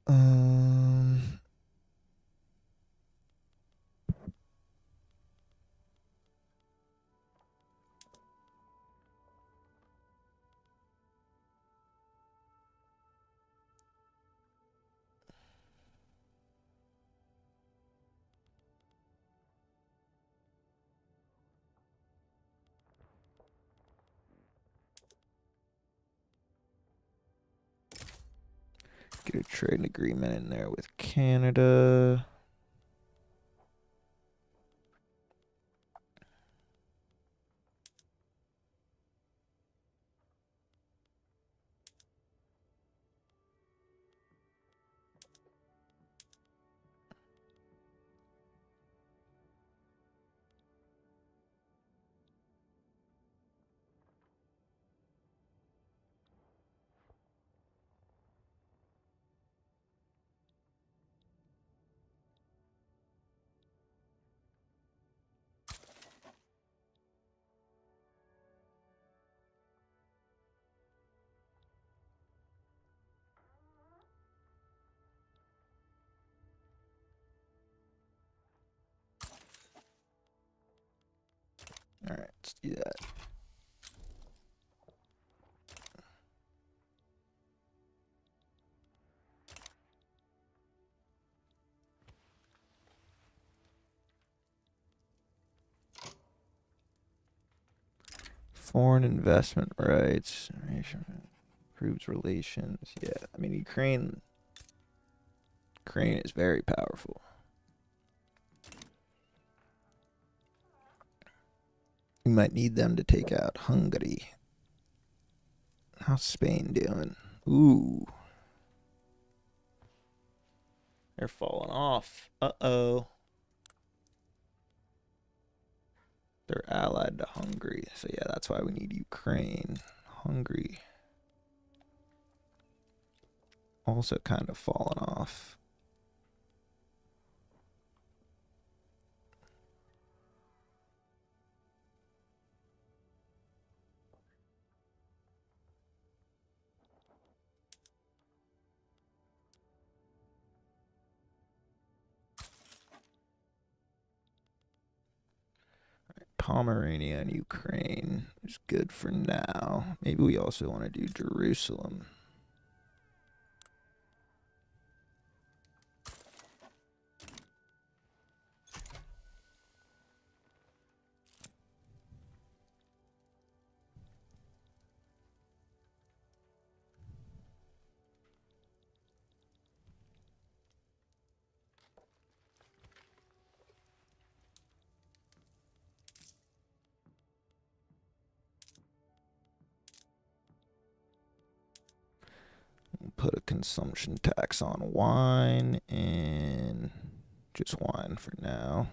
[SPEAKER 2] Um, get a trade agreement in there with Canada. All right, let's do that. Foreign investment rights, improves relations. Yeah, I mean Ukraine is very powerful. We might need them to take out Hungary. How's Spain doing? Ooh, they're falling off. Uh-oh. They're allied to Hungary. So yeah, that's why we need Ukraine. Hungary also kind of fallen off. Pomerania and Ukraine is good for now. Maybe we also want to do Jerusalem. Put a consumption tax on wine and just wine for now.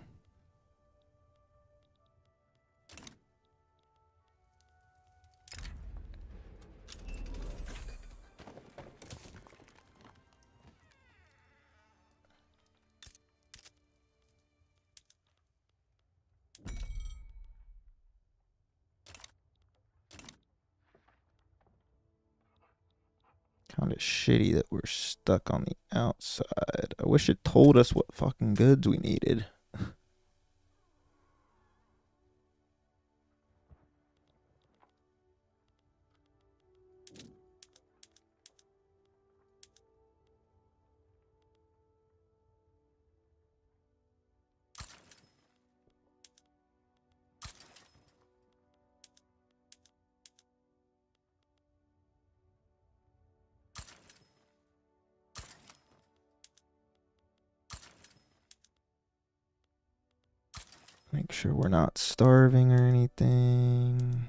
[SPEAKER 2] Kind of shitty that we're stuck on the outside. I wish it told us what fucking goods we needed. Make sure we're not starving or anything.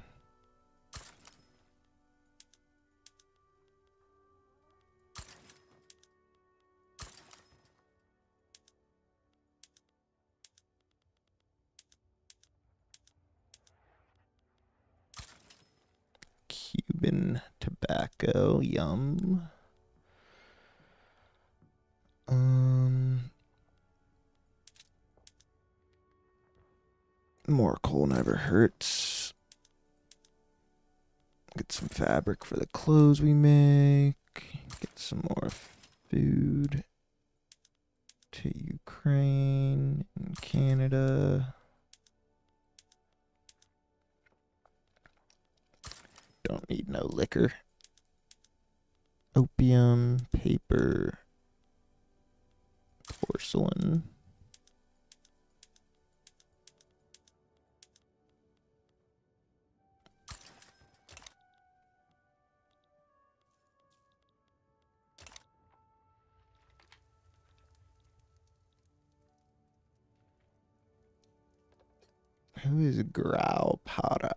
[SPEAKER 2] Cuban tobacco, yum. More coal never hurts. Get some fabric for the clothes we make. Get some more food to Ukraine and Canada. Don't need no liquor. Opium, paper, porcelain. Who is Grau Para?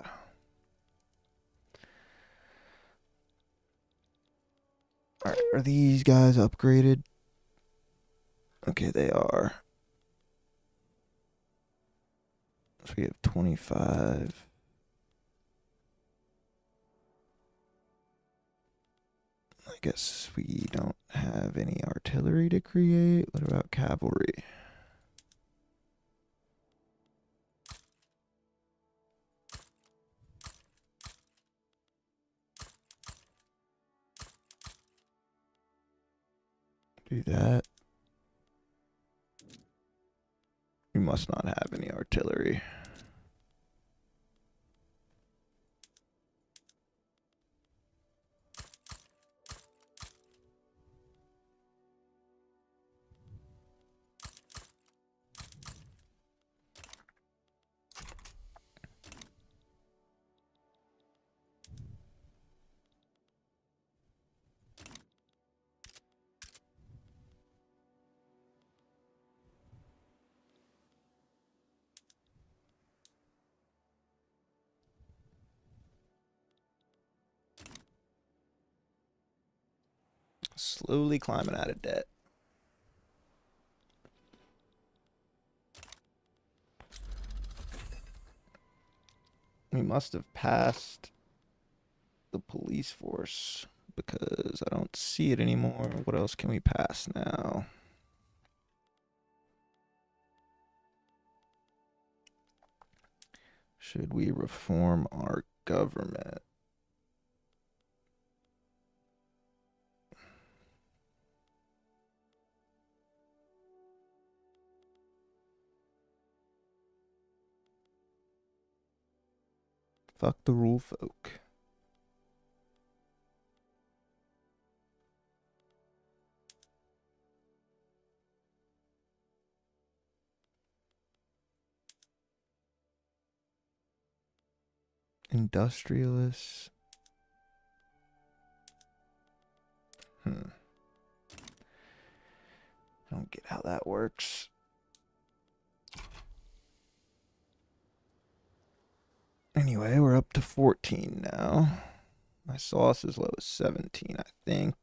[SPEAKER 2] Alright, are these guys upgraded? Okay, they are. So we have 25. I guess we don't have any artillery to create. What about cavalry? Do that. We must not have any artillery. Slowly climbing out of debt. We must have passed the police force because I don't see it anymore. What else can we pass now? Should we reform our government? Fuck the rule folk. Industrialists. I don't get how that works. Anyway, we're up to 14 now. My sauce is low as 17, I think.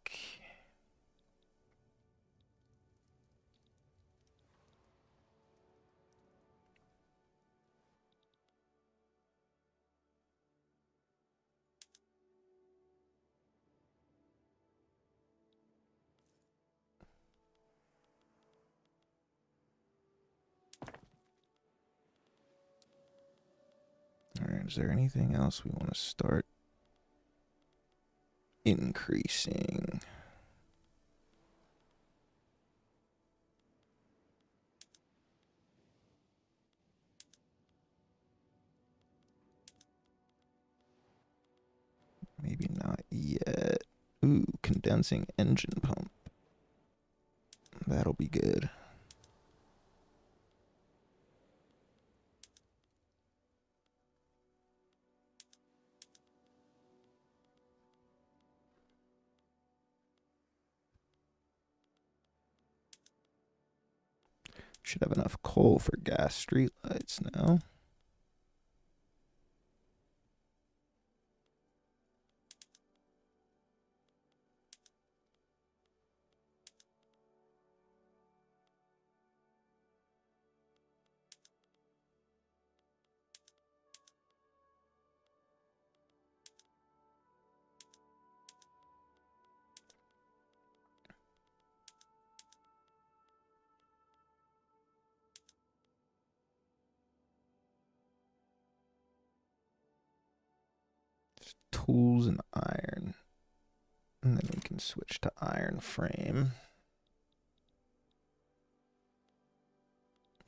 [SPEAKER 2] All right, is there anything else we want to start increasing? Maybe not yet. Ooh, condensing engine pump. That'll be good. Should have enough coal for gas streetlights now. Tools and iron. And then we can switch to iron frame.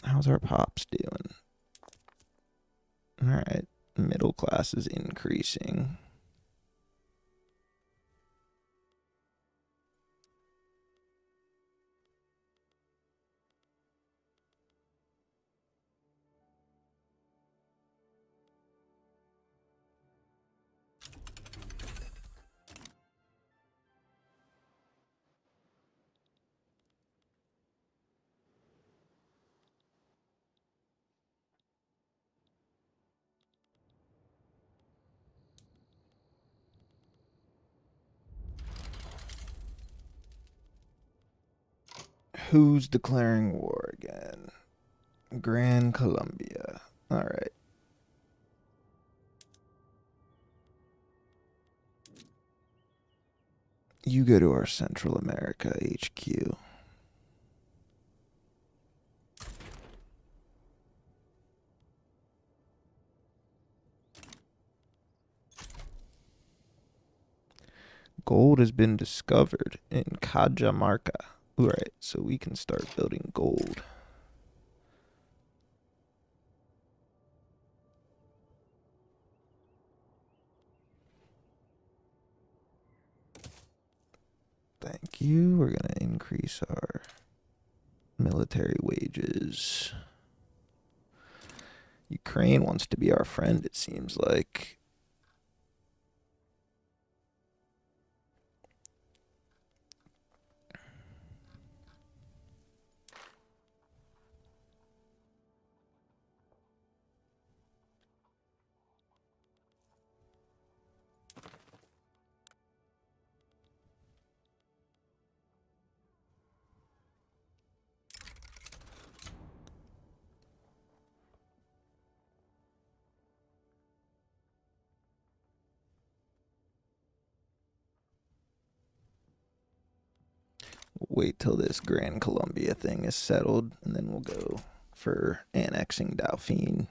[SPEAKER 2] How's our pops doing? All right, middle class is increasing. Who's declaring war again? Gran Colombia. All right. You go to our Central America HQ. Gold has been discovered in Cajamarca. All right, so we can start building gold. Thank you. We're going to increase our military wages. Ukraine wants to be our friend, it seems like. Wait till this Gran Colombia thing is settled, and then we'll go for annexing Dauphine.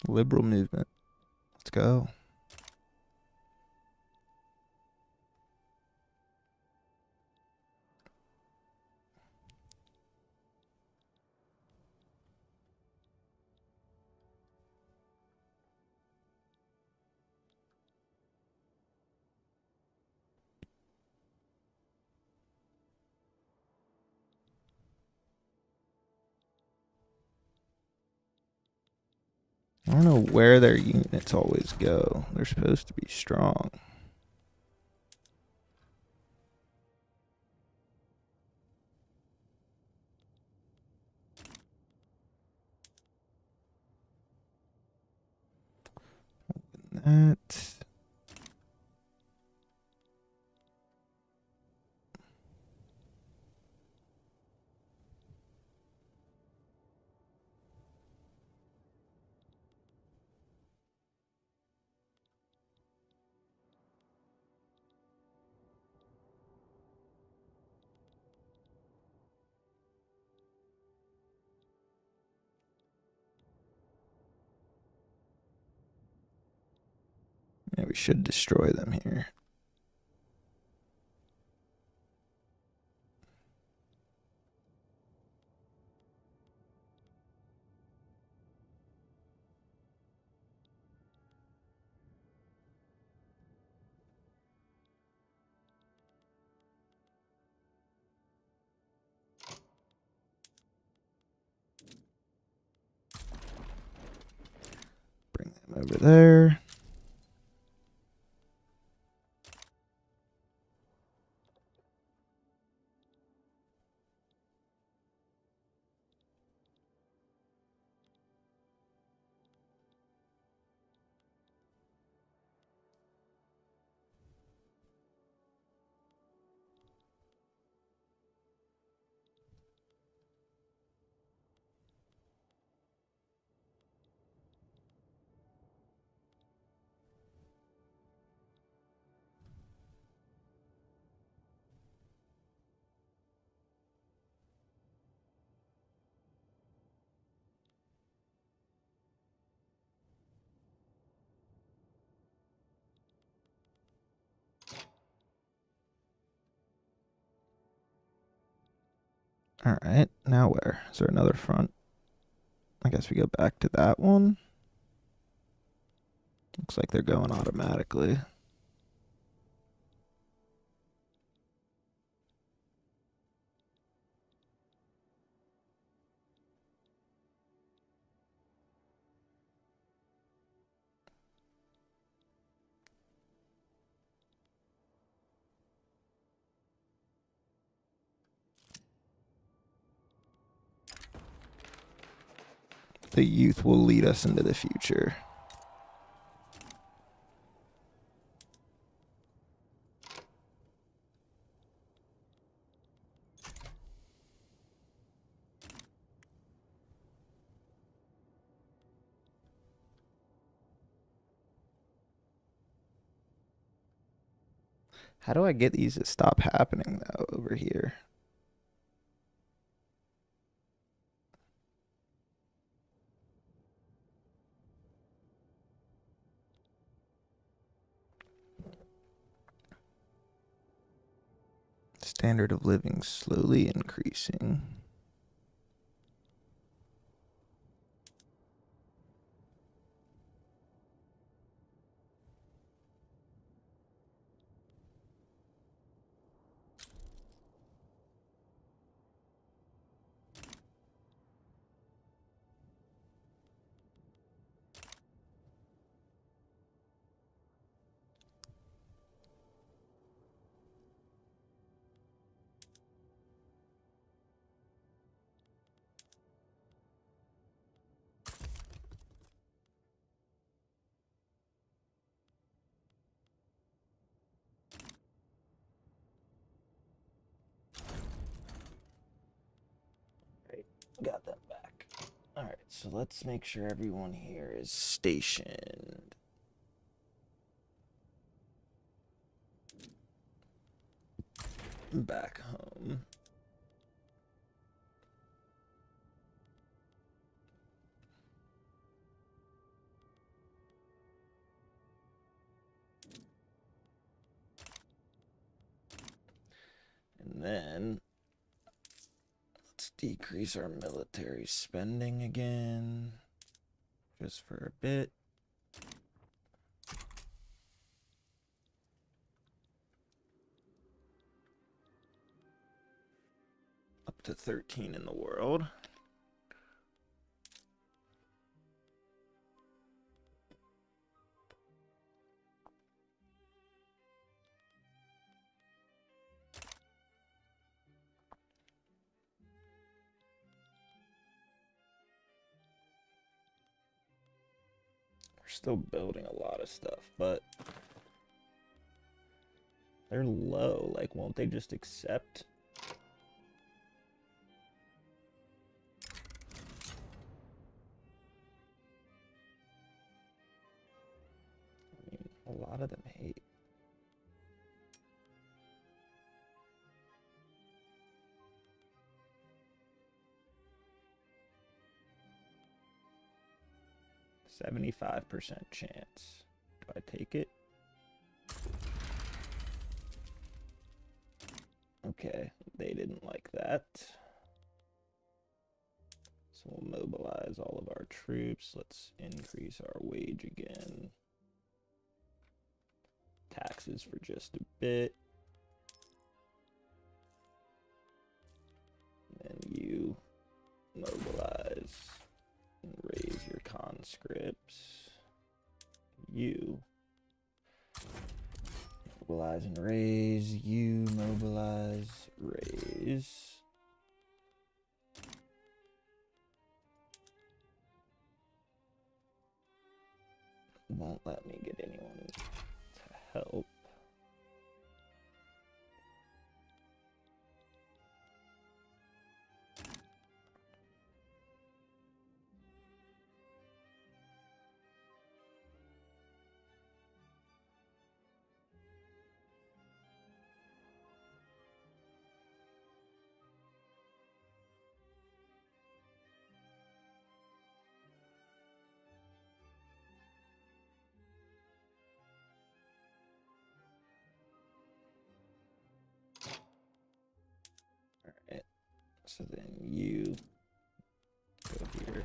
[SPEAKER 2] Liberal movement. Let's go. I don't know where their units always go. They're supposed to be strong. That. Yeah, we should destroy them here. Bring them over there. All right, now where? Is there another front? I guess we go back to that one. Looks like they're going automatically. The youth will lead us into the future. How do I get these to stop happening, though, over here? Standard of living slowly increasing. Got them back. All right, so let's make sure everyone here is stationed. Back home. then let's decrease our military spending again, just for a bit. Up to 13 in the world. We're still building a lot of stuff, but they're low. Like, won't they just accept? I mean, a lot of them hate. %75 chance. Do I take it? Okay, they didn't like that. So we'll mobilize all of our troops. Let's increase our wage again. Taxes for just a bit. And then you mobilize and raise your conscripts. You mobilize and raise. You mobilize, raise. Won't let me get anyone to help. Alright, so then you go here.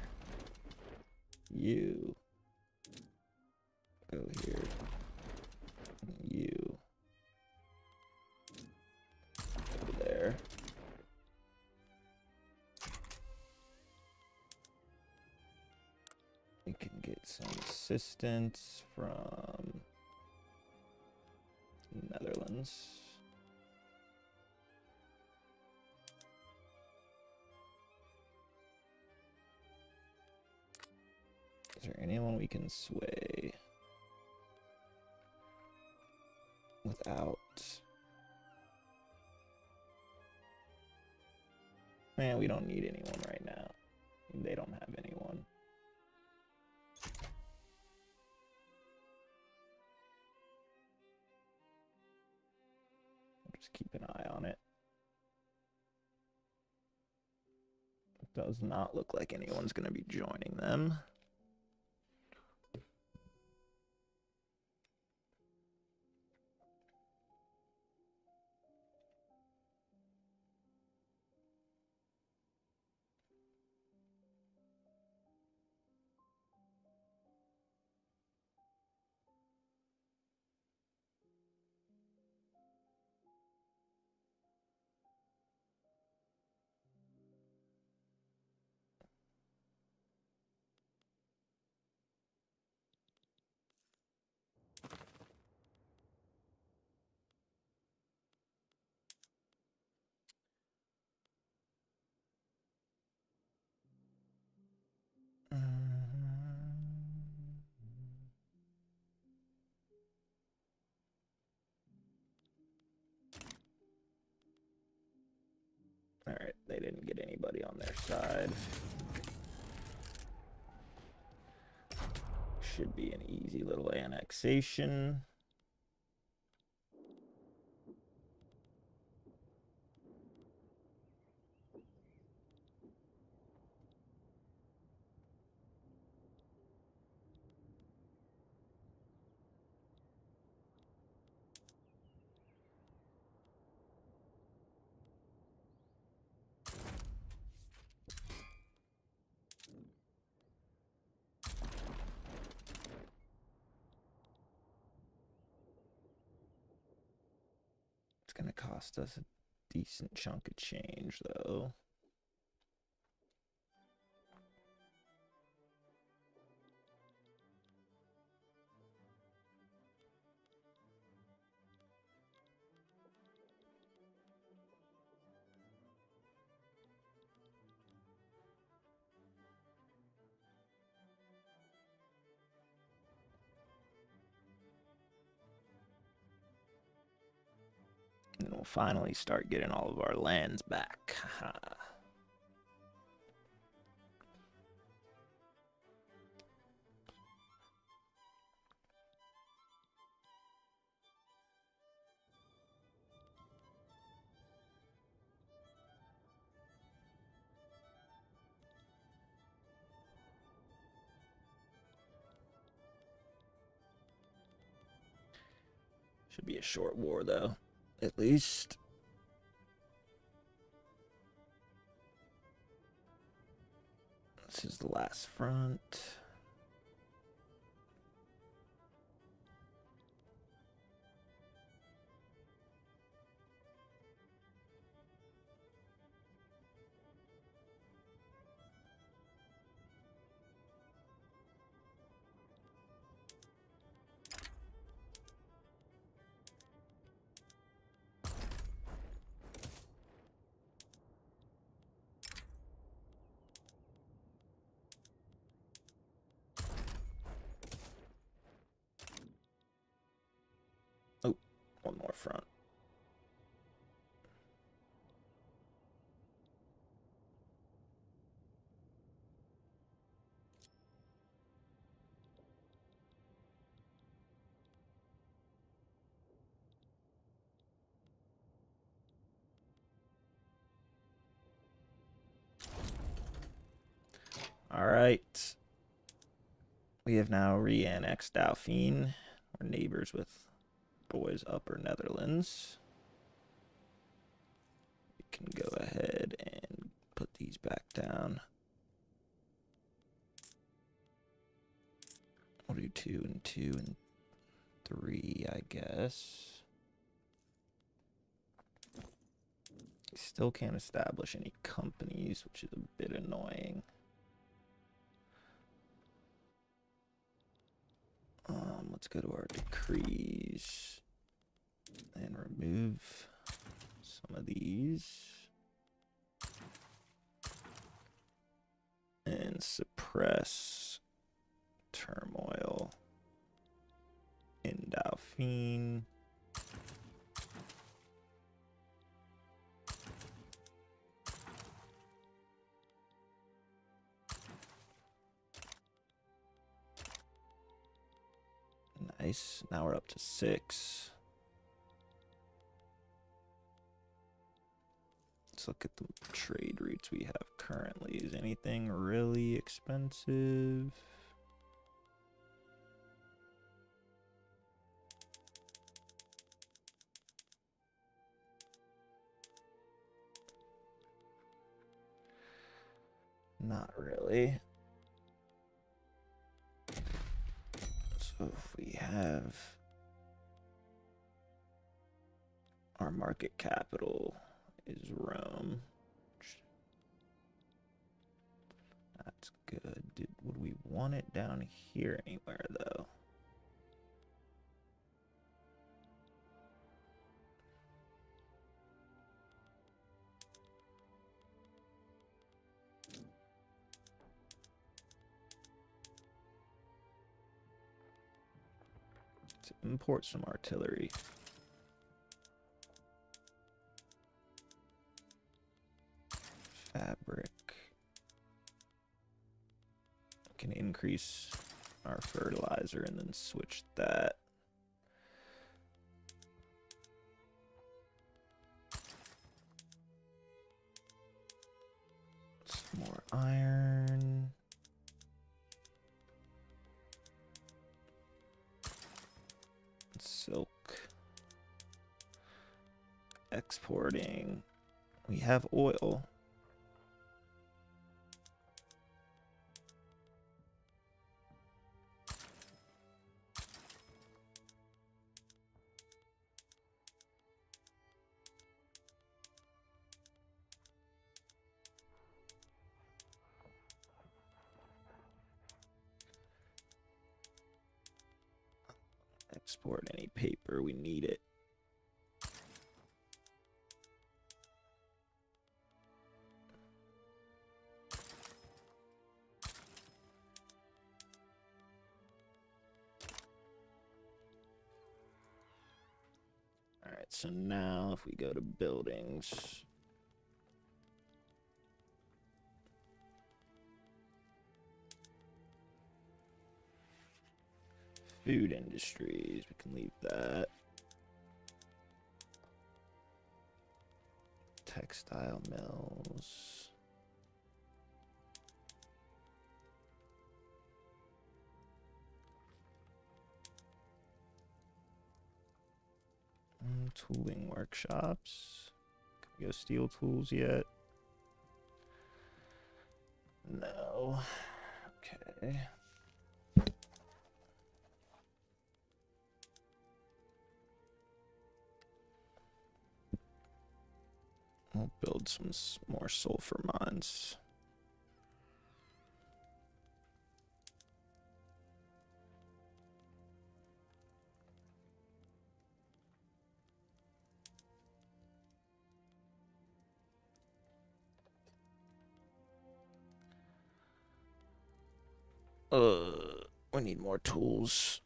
[SPEAKER 2] You go here. And you go there. We can get some assistance from Netherlands. Is there anyone we can sway without? Man, we don't need anyone right now. They don't have anyone. Just keep an eye on it. It does not look like anyone's going to be joining them. All right, they didn't get anybody on their side. Should be an easy little annexation. It's going to cost us a decent chunk of change, though. And we'll finally start getting all of our lands back. Should be a short war, though. At least. This is the last front. Oh, one more front. All right. We have now re-annexed Dauphine. We're neighbors with boys Upper Netherlands. We can go ahead and put these back down. We'll do 2 and 2 and 3, I guess. We still can't establish any companies, which is a bit annoying. Let's go to our decrees and remove some of these and suppress turmoil in Dauphine. Nice. Now we're up to 6. Let's look at the trade routes we have currently. Is anything really expensive? Not really. So if we have our market capital is Rome. That's good. Would we want it down here anywhere though? Let's import some artillery. Fabric. Can increase our fertilizer and then switch that. Some more iron. Silk. Exporting. We have oil. Export any paper, we need it. All right, so now if we go to buildings, food industries, we can leave that. Textile mills. Tooling workshops. Can we go steel tools yet? No. Okay. We'll build some more sulfur mines. We need more tools.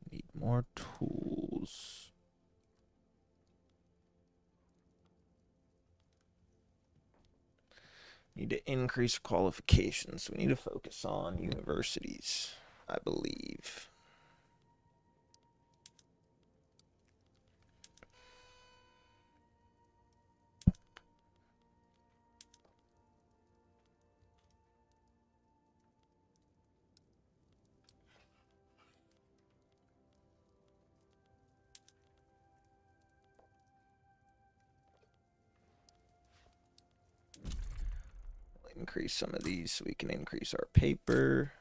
[SPEAKER 2] Need more tools. Need to increase qualifications. We need to focus on universities, I believe. Increase some of these so we can increase our paper.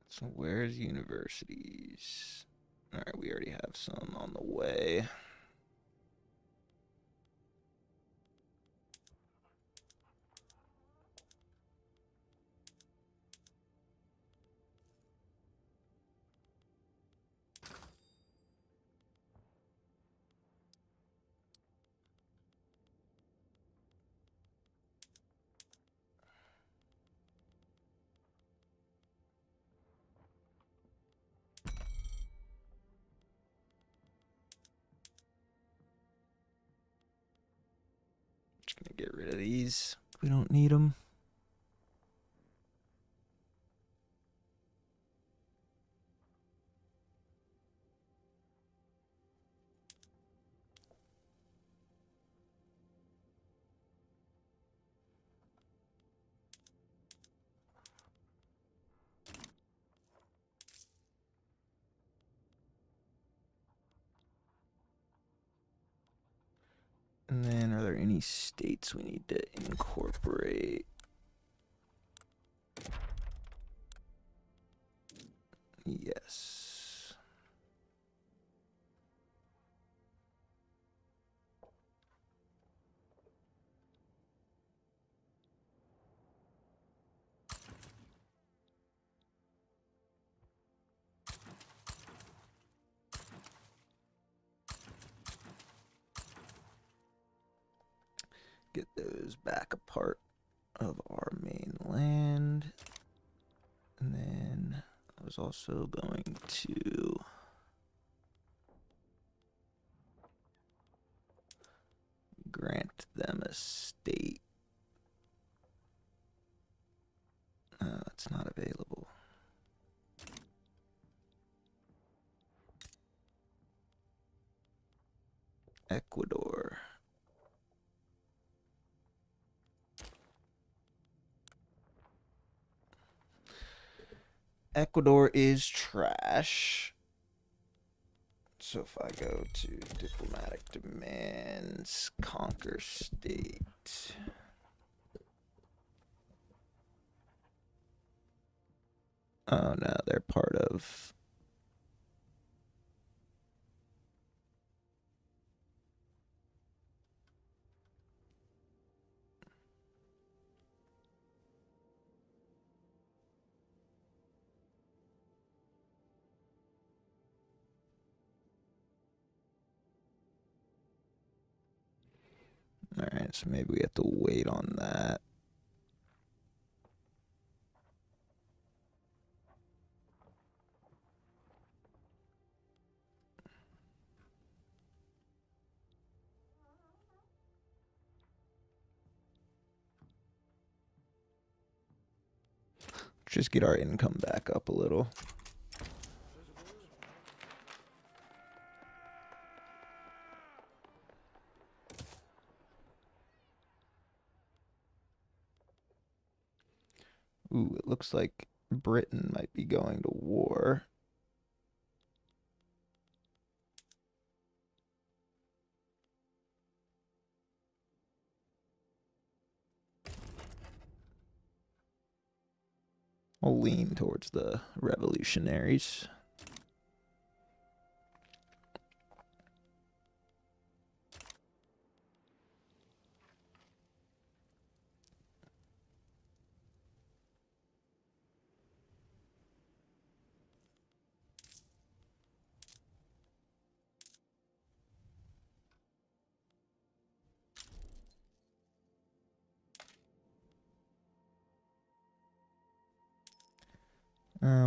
[SPEAKER 2] So where's universities? All right, we already have some on the way. Just gonna get rid of these. We don't need them. And then are there any states we need to incorporate? Yes. get those back a part of our main land. And then I was also going to grant them a state. It's not available. Ecuador. Ecuador is trash. So if I go to diplomatic demands, conquer state. Oh no, they're part of. Alright, so maybe we have to wait on that. Just get our income back up a little. Ooh, it looks like Britain might be going to war. I'll lean towards the revolutionaries.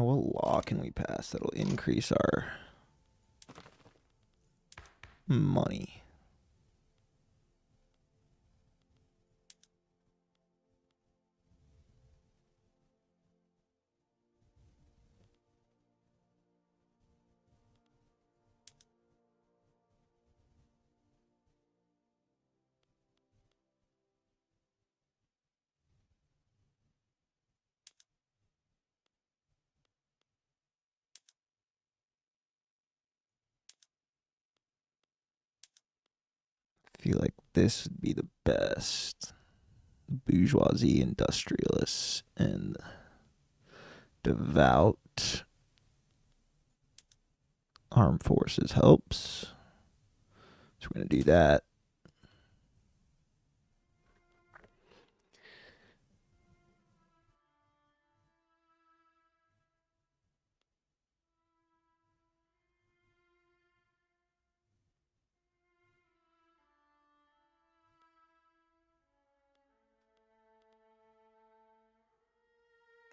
[SPEAKER 2] What law can we pass that'll increase our money? I feel like this would be the best. Bourgeoisie, industrialists, and devout armed forces helps. So we're going to do that.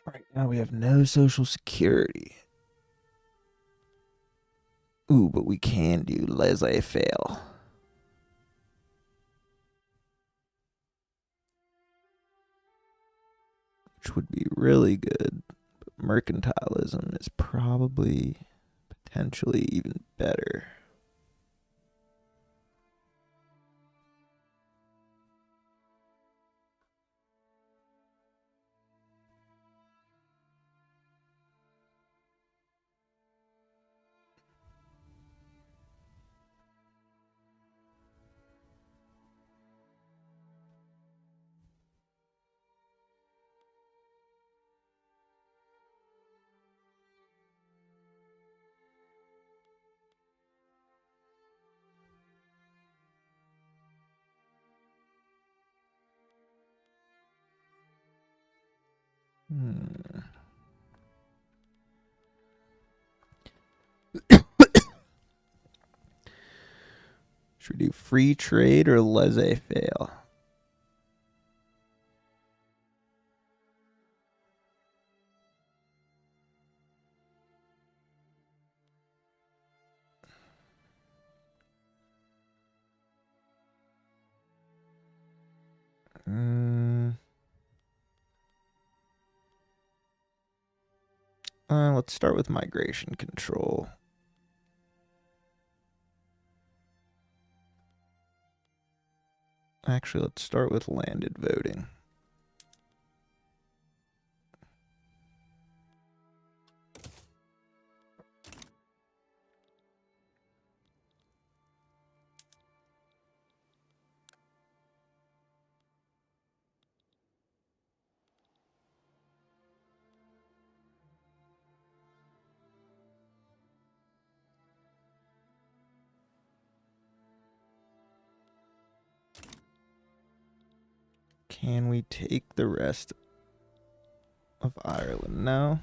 [SPEAKER 2] Right now we have no social security. Ooh, but we can do laissez-faire, which would be really good. But mercantilism is probably potentially even better. Hmm. Should we do free trade or laissez-faire? Let's start with migration control. Actually, let's start with landed voting. Can we take the rest of Ireland now?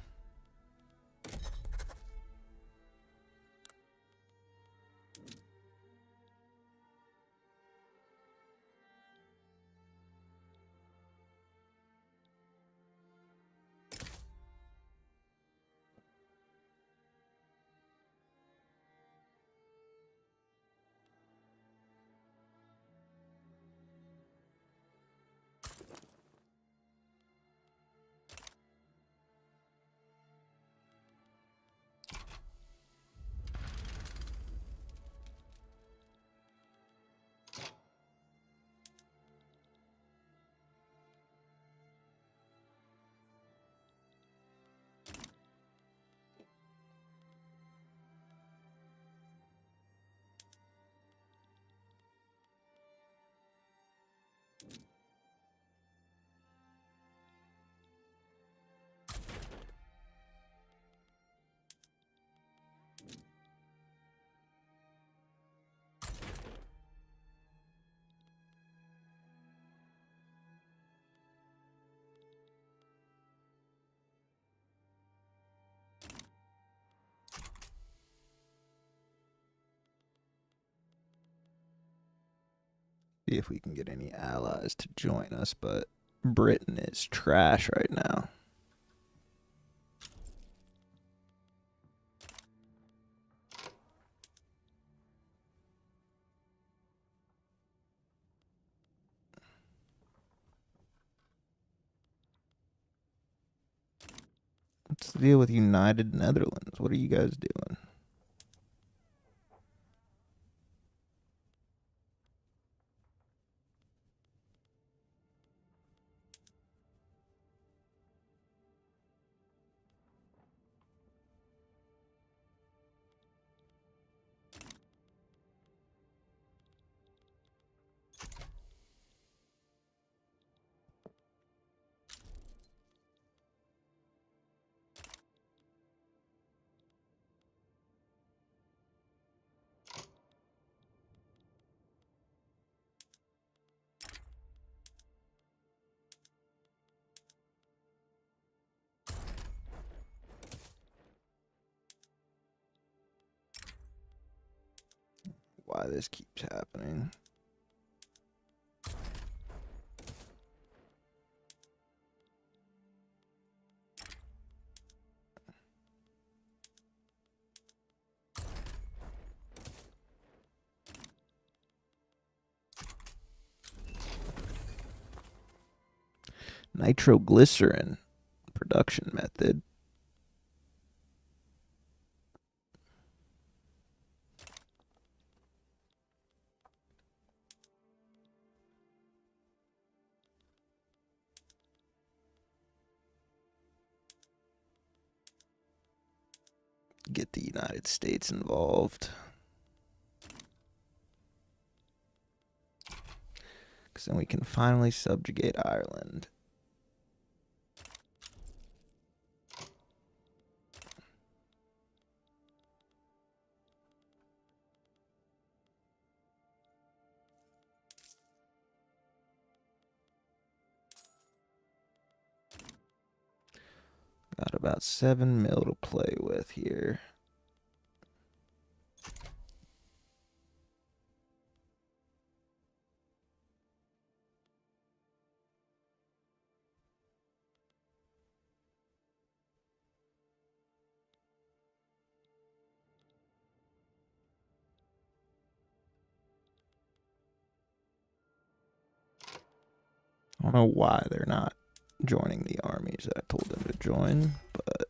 [SPEAKER 2] See if we can get any allies to join us, but Britain is trash right now. What's the deal with United Netherlands? What are you guys doing? Why this keeps happening? Nitroglycerin production method. Get the United States involved. Because then we can finally subjugate Ireland. Got about 7 mil to play with here. I don't know why they're not joining the armies that I told them to join, but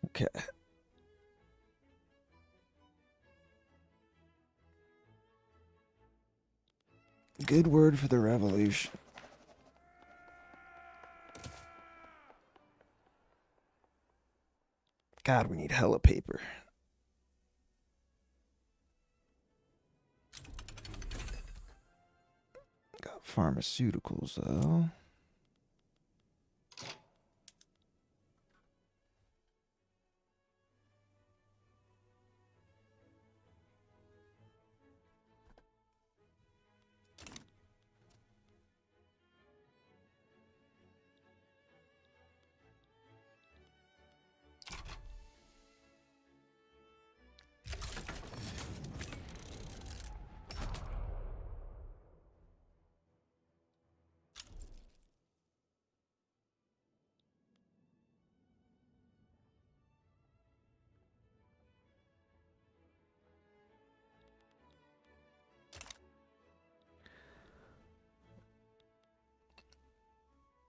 [SPEAKER 2] okay. Good word for the revolution. God, we need hella paper. Got pharmaceuticals, though.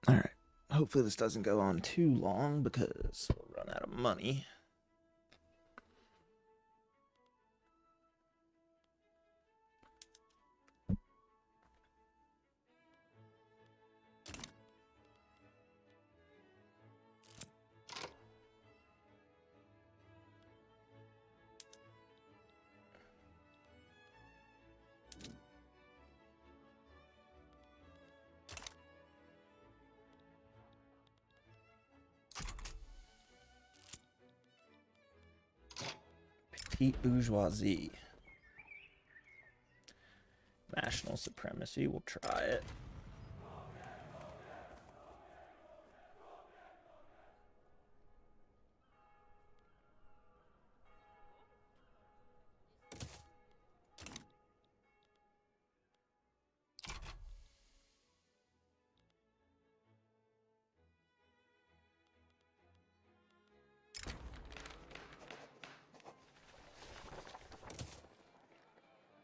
[SPEAKER 2] All right. Hopefully this doesn't go on too long because we'll run out of money. Petite bourgeoisie. National supremacy. We'll try it.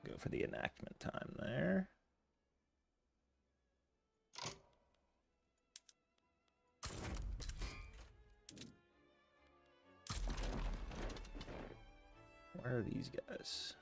[SPEAKER 2] Go for the enactment time there. Where are these guys?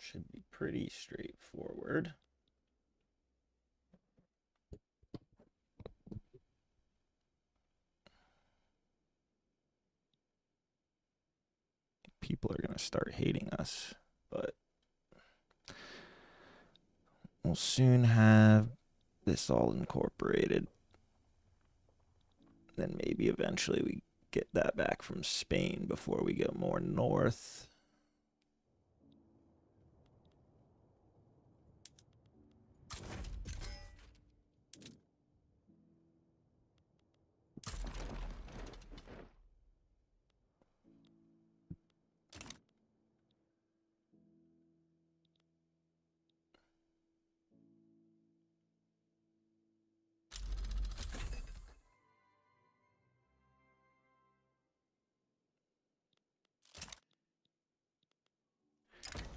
[SPEAKER 1] Should be pretty straightforward. People are going to start hating us, but we'll soon have this all incorporated. Then maybe eventually we get that back from Spain before we go more north.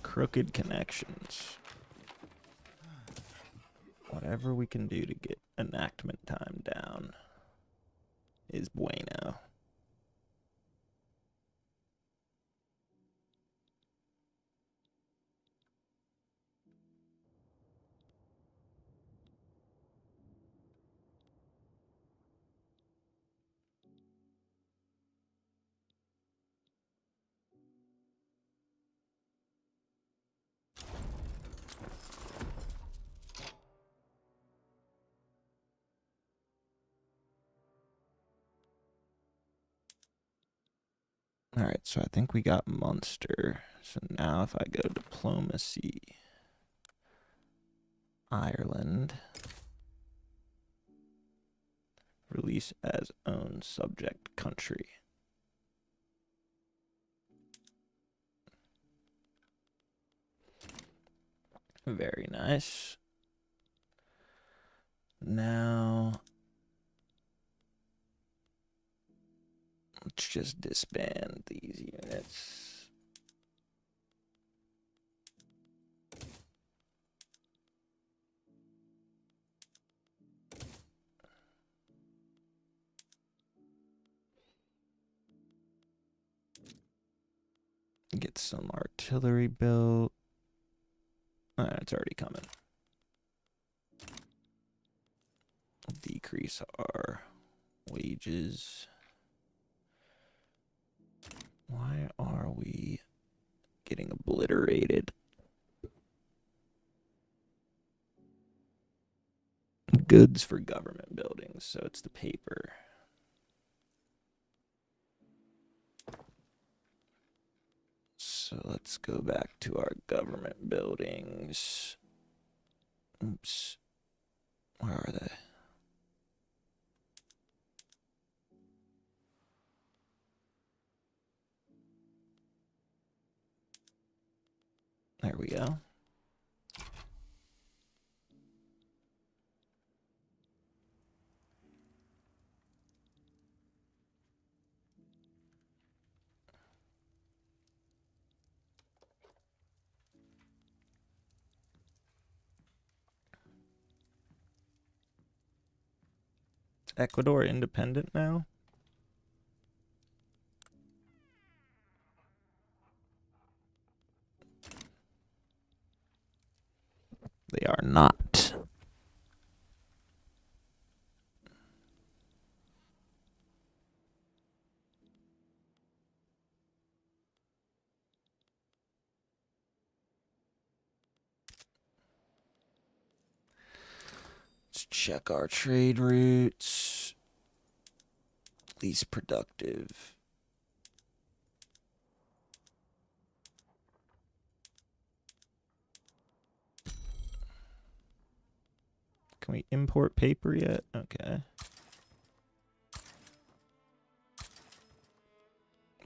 [SPEAKER 1] Crooked connections. Whatever we can do to get enactment time down is bueno. All right, so I think we got Munster. So now if I go diplomacy, Ireland, release as own subject country. Very nice. Now, let's just disband these units. Get some artillery built. It's already coming. Decrease our wages. Why are we getting obliterated? Goods for government buildings, so it's the paper. So let's go back to our government buildings. Oops. Where are they? There we go. Ecuador independent now? They are not. Let's check our trade routes. Least productive. Can we import paper yet? Okay.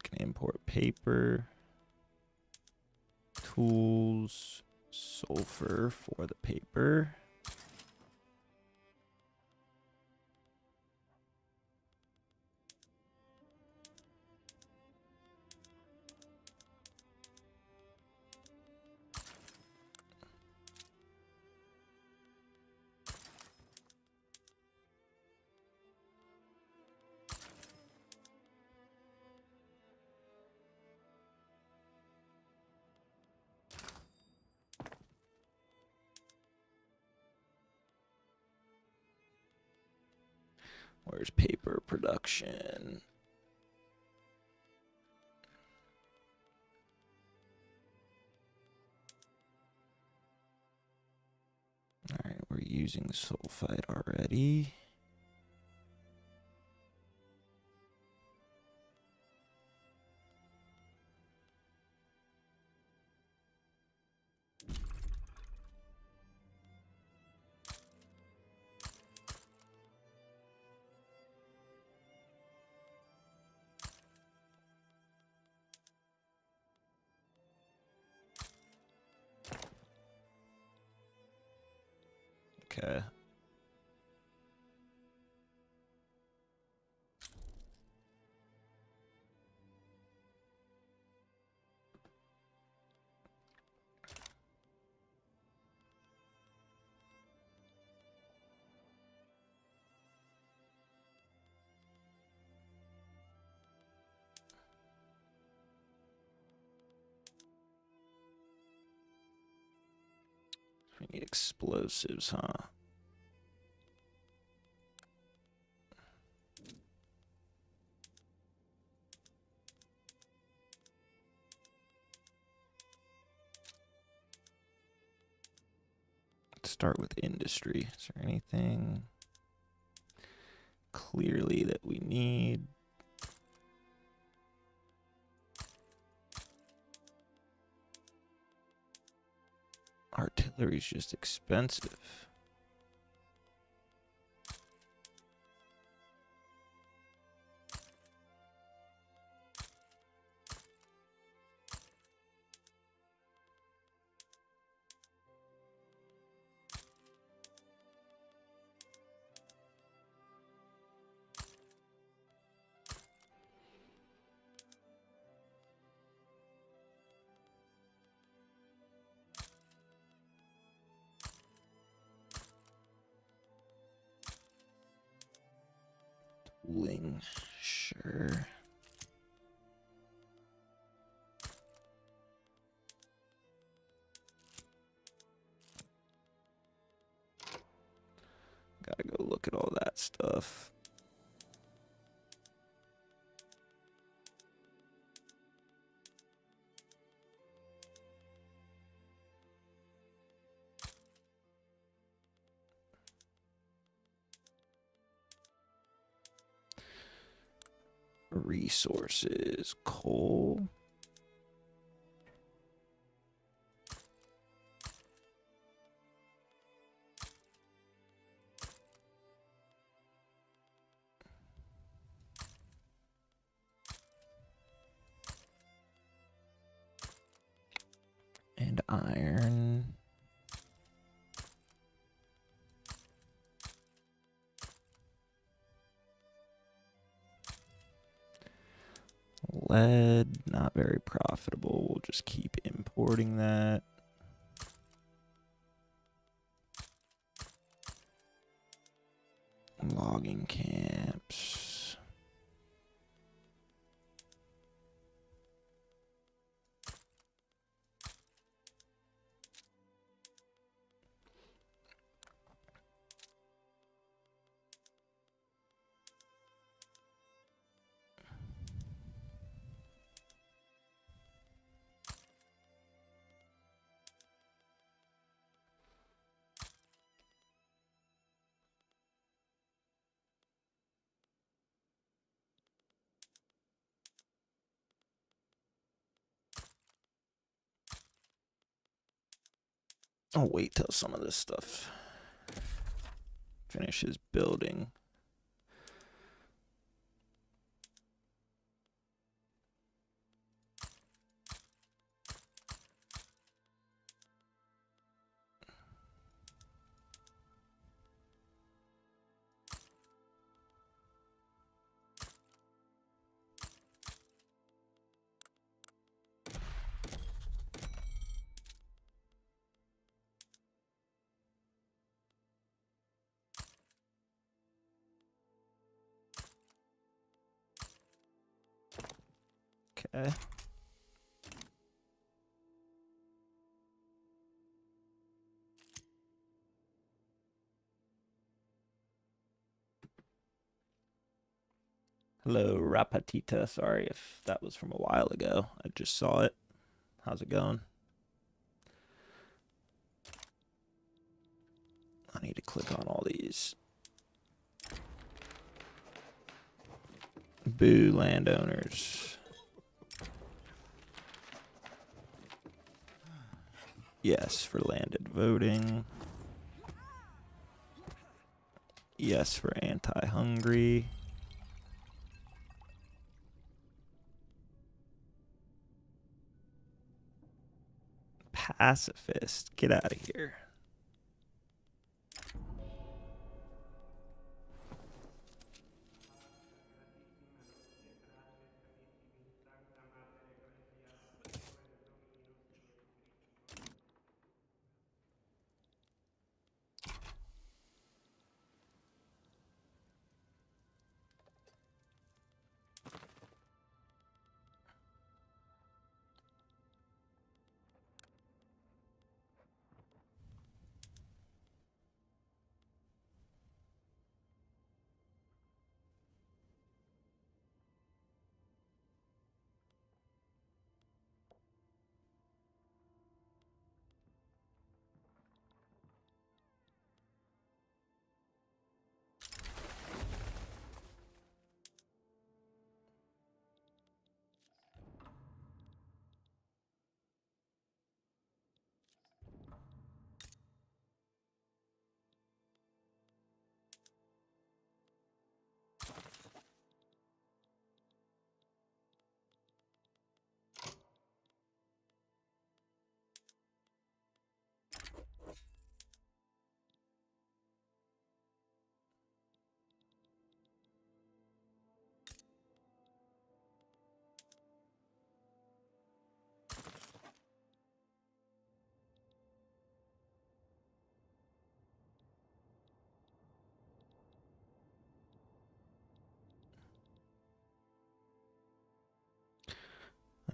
[SPEAKER 1] Can import paper. Tools. Sulfur for the paper. Where's paper production? Alright, we're using sulfite already. Okay. We need explosives, huh? Let's start with industry. Is there anything clearly that we need? Artillery's just expensive. Tooling, sure. Gotta go look at all that stuff. Resources, coal. And iron. Lead, not very profitable. We'll just keep importing that. Logging camps. I'll wait till some of this stuff finishes building. Okay. Hello, Rapatita. Sorry if that was from a while ago. I just saw it. How's it going? I need to click on all these. Boo, landowners. Yes, for landed voting. Yes, for anti-hungry. Pacifist. Get out of here.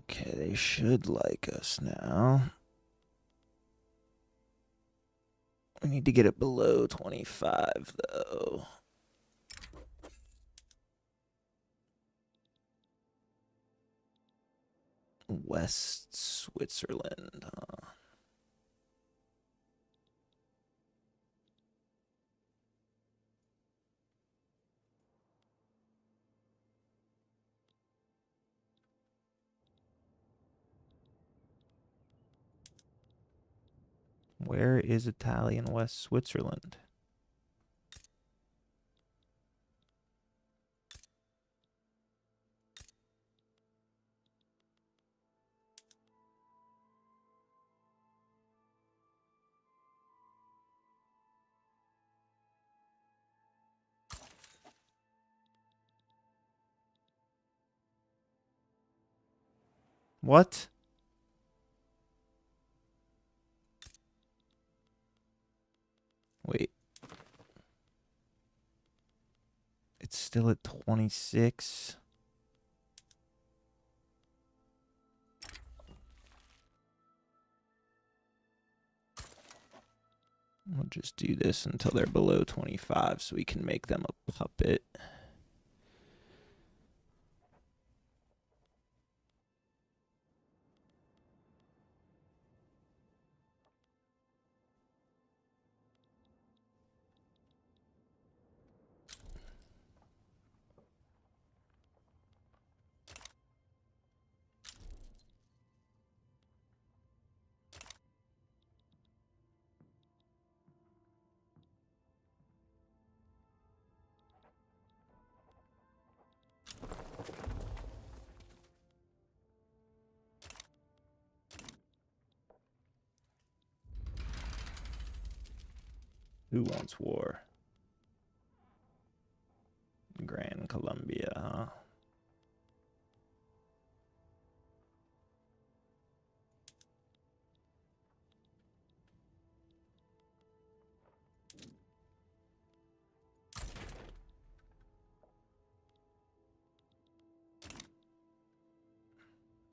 [SPEAKER 1] Okay, they should like us now. We need to get it below 25, though. West Switzerland, huh? Where is Italian West Switzerland? What? Wait. It's still at 26. We'll just do this until they're below 25 so we can make them a puppet. Who wants war? Grand Columbia, huh?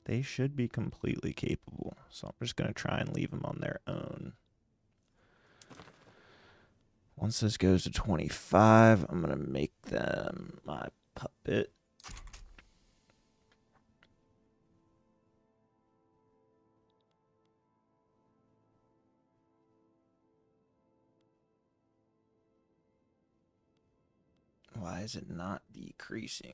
[SPEAKER 1] They should be completely capable, so I'm just going to try and leave them on their own. Once this goes to 25, I'm going to make them my puppet.
[SPEAKER 2] is it not decreasing?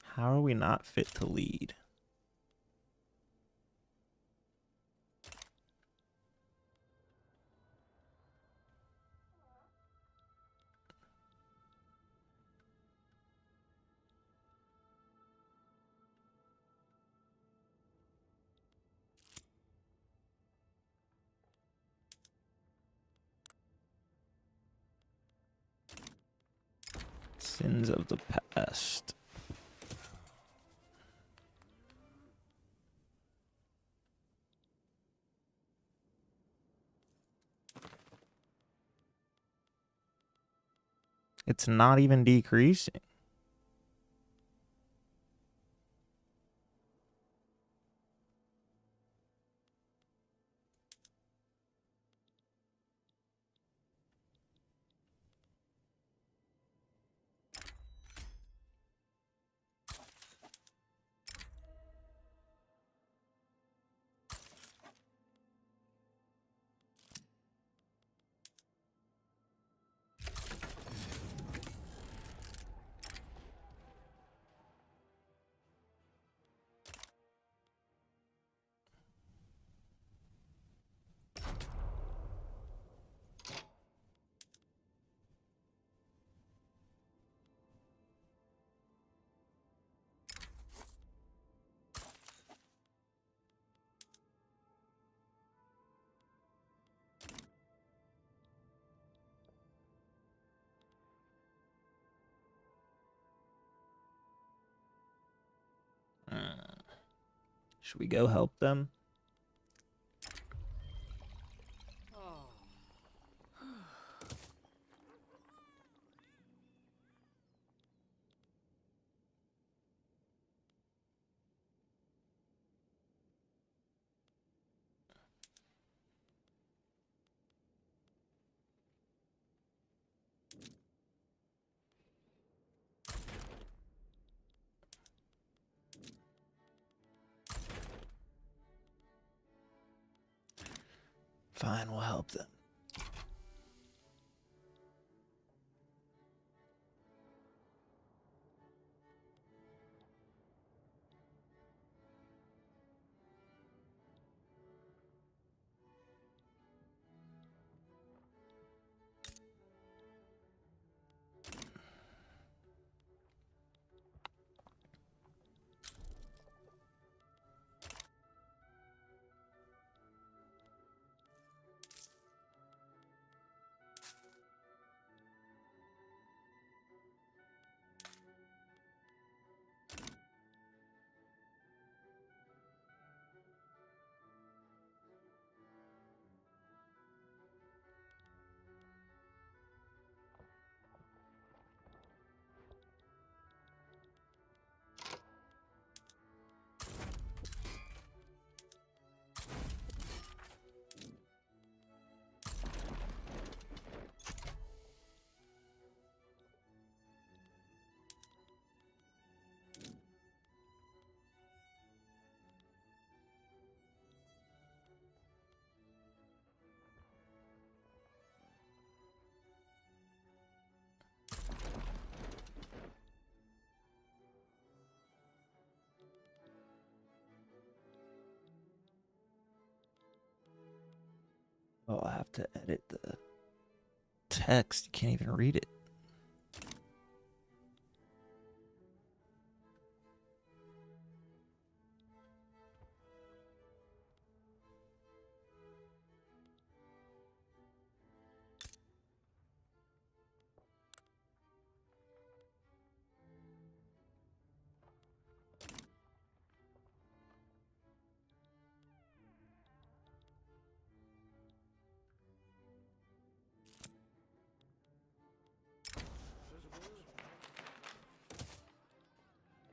[SPEAKER 2] How are we not fit to lead? Sins of the past. It's not even decreasing. Should we go help them? Fine, we'll help them. Oh, I have to edit the text. You can't even read it.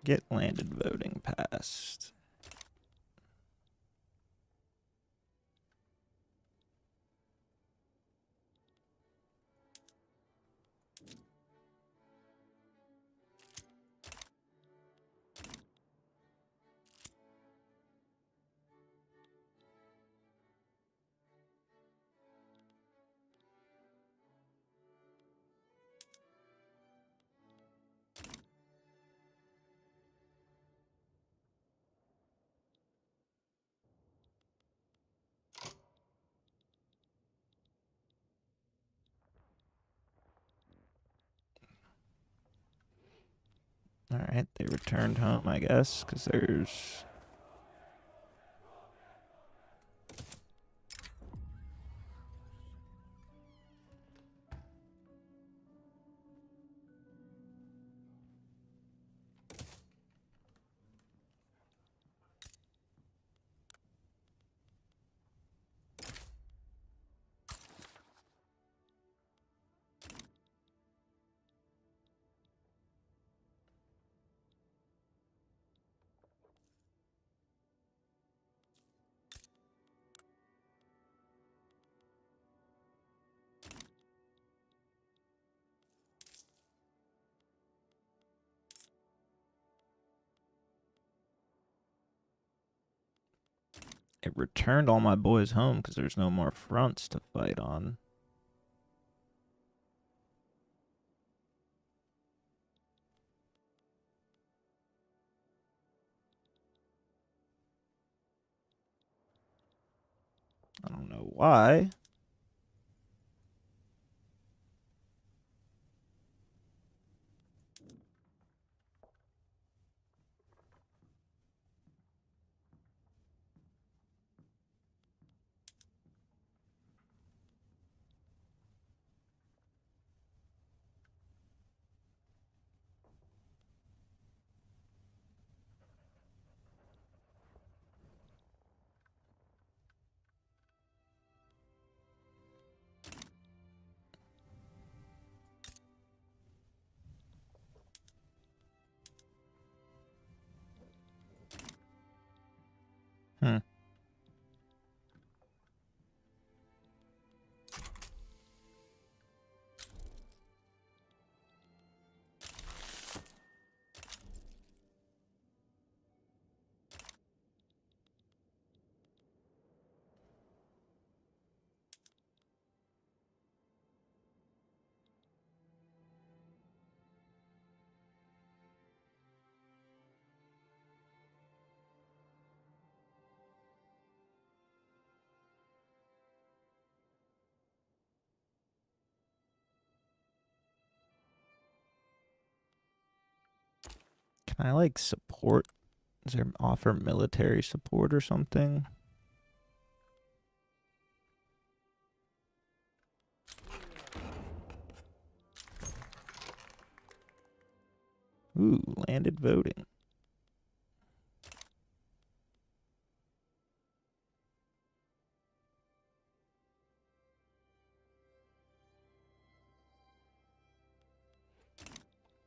[SPEAKER 2] Get landed voting passed. All right, they returned home, I guess, because there's... It returned all my boys home because there's no more fronts to fight on. I don't know why. Hmm. Can I, like, support? Is there offer military support or something? Ooh, landed voting.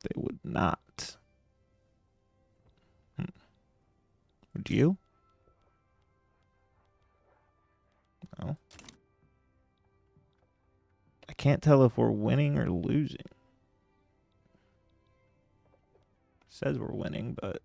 [SPEAKER 2] They would not. Would you? No. I can't tell if we're winning or losing. It says we're winning, but...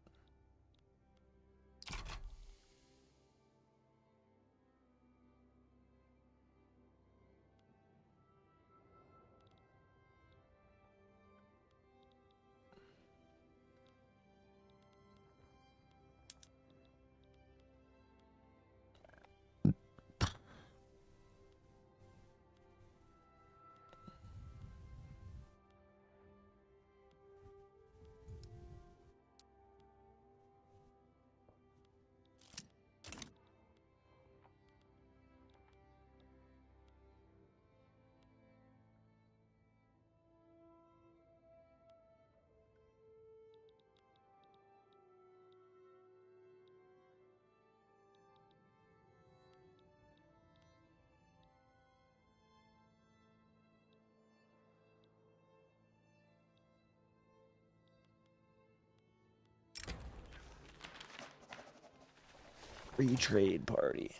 [SPEAKER 2] Free trade party.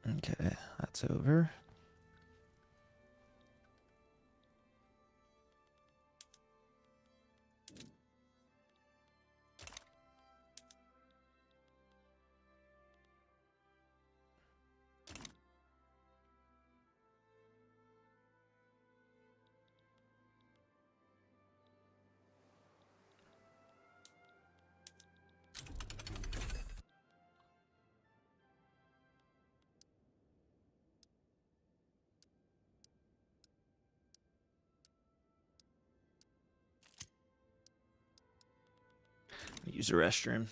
[SPEAKER 2] Okay, that's over.
[SPEAKER 1] use the restroom.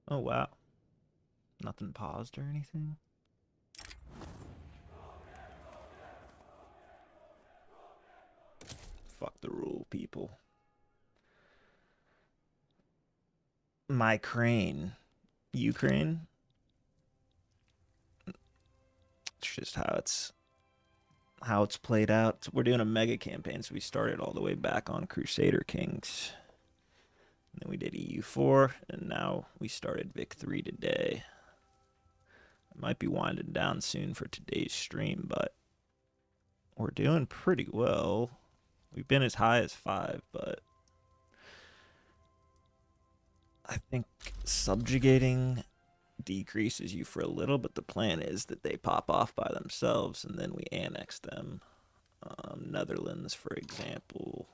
[SPEAKER 1] Oh, wow. Nothing paused or anything? Fuck the rule, people. My crane. Ukraine? It's just how it's played out. We're doing a mega campaign, so we started all the way back on Crusader Kings. And then we did EU4, and now we started Vic 3 today. I might be winding down soon for today's stream, but we're doing pretty well. We've been as high as 5, but I think subjugating decreases you for a little, but the plan is that they pop off by themselves and then we annex them. Netherlands, for example.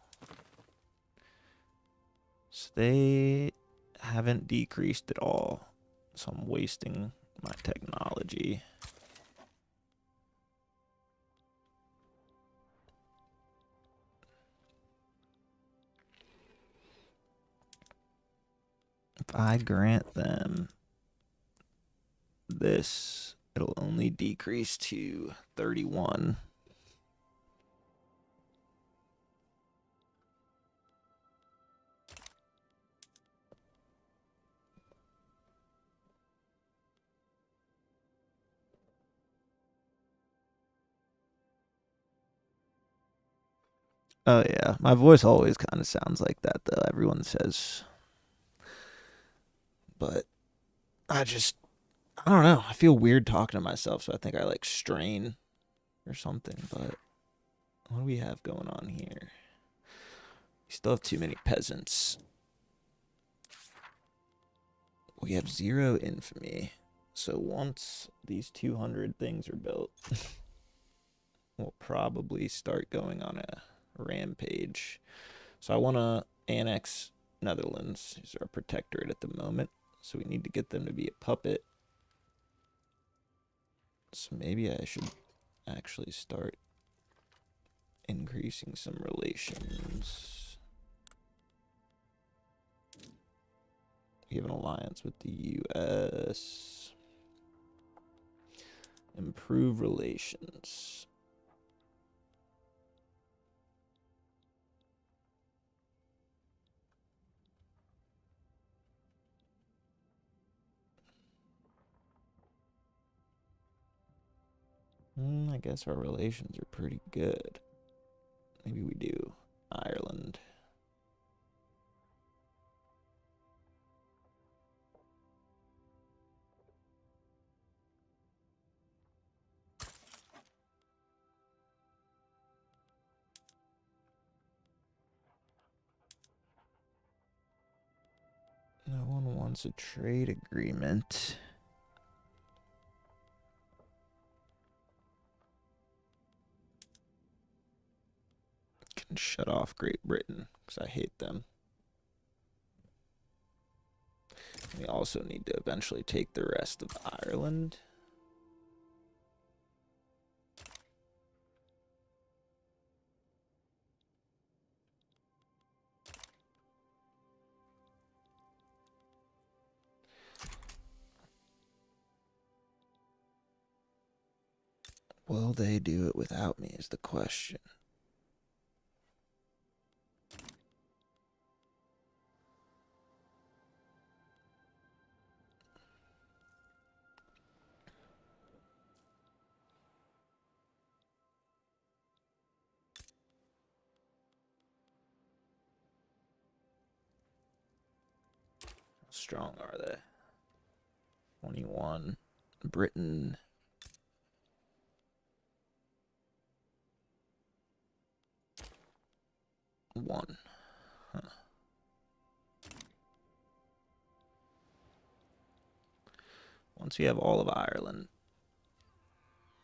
[SPEAKER 1] So they haven't decreased at all. So I'm wasting my technology. If I grant them this, it'll only decrease to 31. Oh yeah, my voice always kind of sounds like that though. Everyone says, but I don't know. I feel weird talking to myself, so I think I like strain or something. But what do we have going on here? We still have too many peasants. We have 0 infamy. So once these 200 things are built, we'll probably start going on a rampage. So I want to annex Netherlands. He's our protectorate at the moment. So we need to get them to be a puppet. So maybe I should actually start increasing some relations. We have an alliance with the US. Improve relations. I guess our relations are pretty good. Maybe we do. Ireland. No one wants a trade agreement. Can shut off Great Britain because I hate them. We also need to eventually take the rest of Ireland.
[SPEAKER 2] Will they do it without me is the question. How strong are they? 21. Britain. One. Huh. Once we have all of Ireland,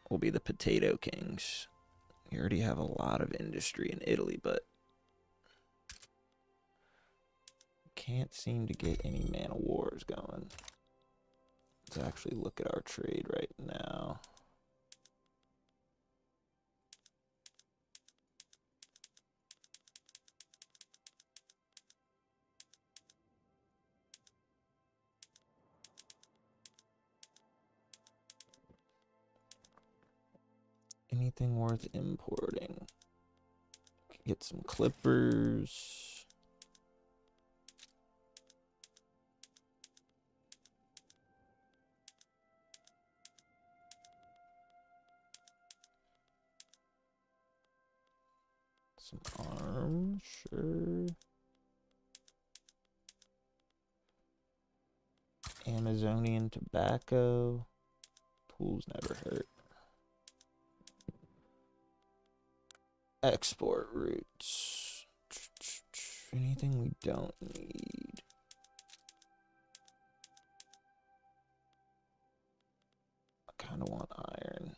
[SPEAKER 2] we'll be the potato kings. We already have a lot of industry in Italy, but can't seem to get any man of wars going. Let's actually look at our trade right now. Anything worth importing? Get some clippers. Some arms, sure. Amazonian tobacco. Tools never hurt. Export routes. Anything we don't need. I kind of want iron.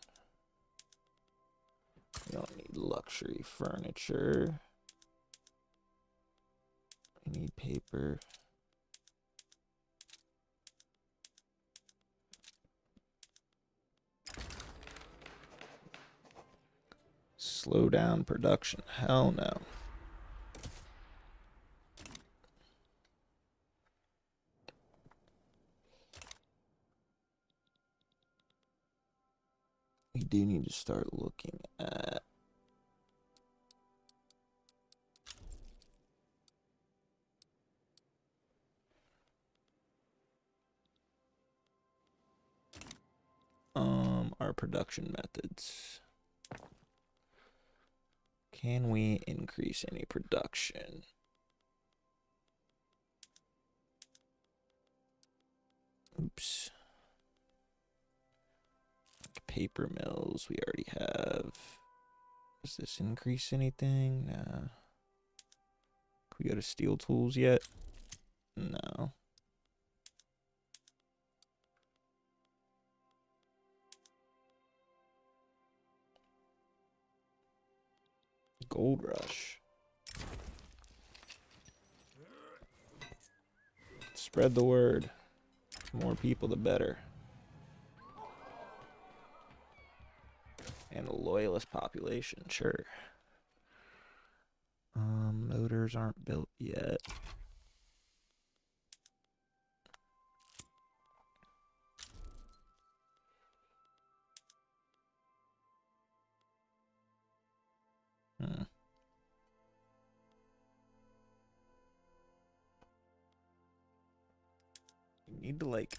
[SPEAKER 2] We don't need luxury furniture. We need paper. Slow down production. Hell no. We do need to start looking at our production methods. Can we increase any production? Oops. Paper mills we already have. Does this increase anything? Nah. Can we go to steel tools yet? No. Gold rush. Spread the word. The more people, the better. And a loyalist population, sure. Motors aren't built yet. We need to like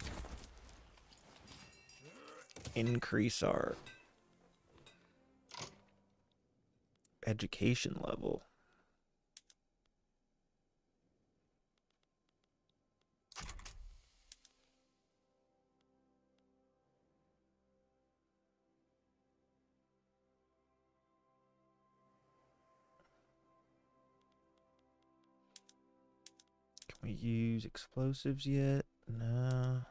[SPEAKER 2] increase our education level. Can we use explosives yet? No.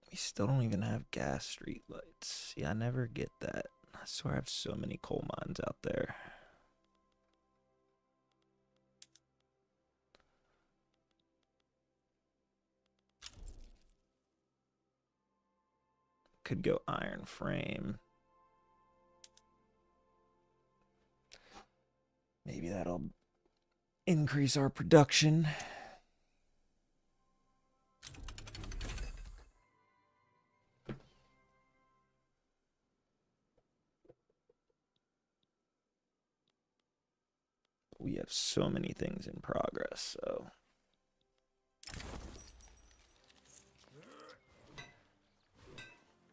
[SPEAKER 2] We still don't even have gas street lights. See, I never get that. I swear I have so many coal mines out there. Could go iron frame. Maybe that'll increase our production.
[SPEAKER 1] we have so many things in progress, so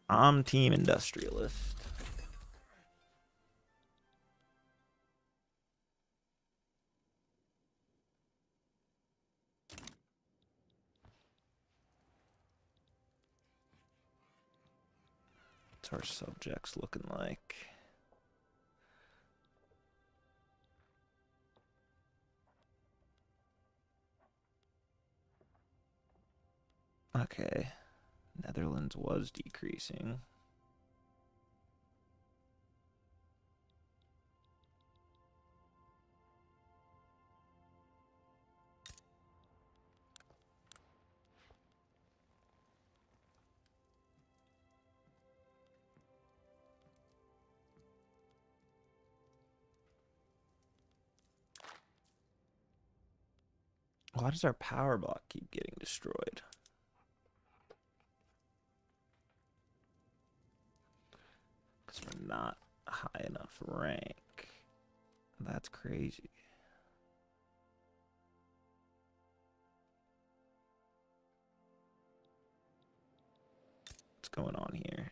[SPEAKER 1] I'm team industrialist. What's our subjects looking like? Okay. Netherlands was decreasing. Why does our power block keep getting destroyed? Because we're not high enough rank. That's crazy. What's going on here?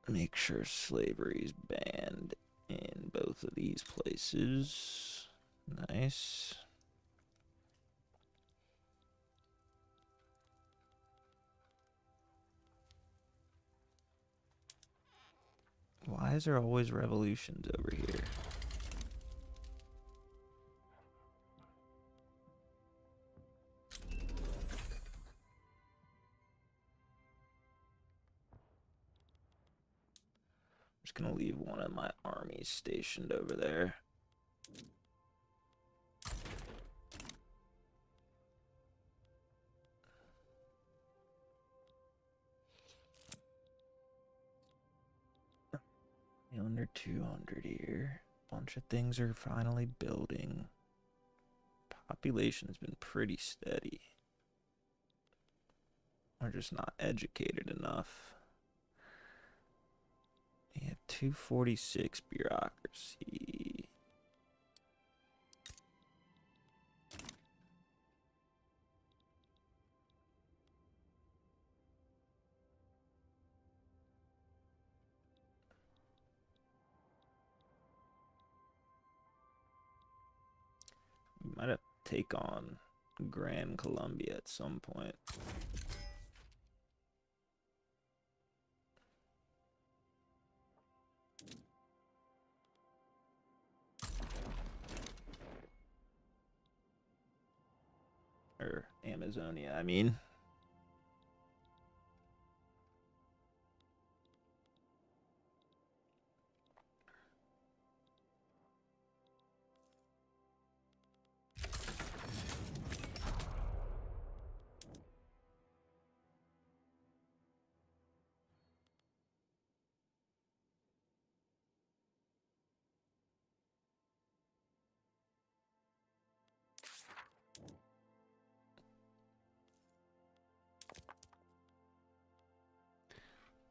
[SPEAKER 1] Make sure slavery is banned in both of these places. Nice. Why is there always revolutions over here? I'm just gonna leave one of my armies stationed over there. Under 200 here. Bunch of things are finally building. Population has been pretty steady. We're just not educated enough. We have 246 bureaucracy. We might have to take on Grand Columbia at some point. Or Amazonia, I mean.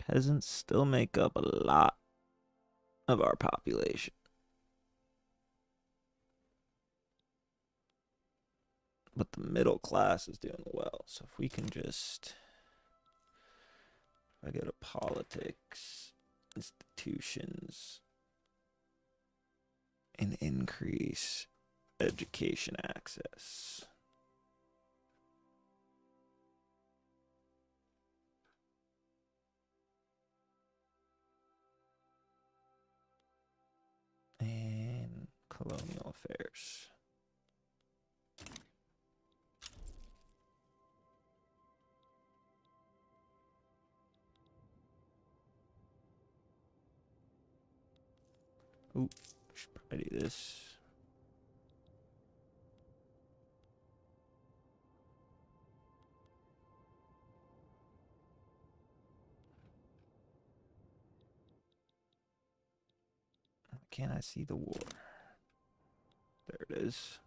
[SPEAKER 1] Peasants still make up a lot of our population. But the middle class is doing well. So if we can just, if I go to politics, institutions, and increase education access. And colonial affairs. Ooh, should probably do this. Why can't I see the war?
[SPEAKER 2] There it is.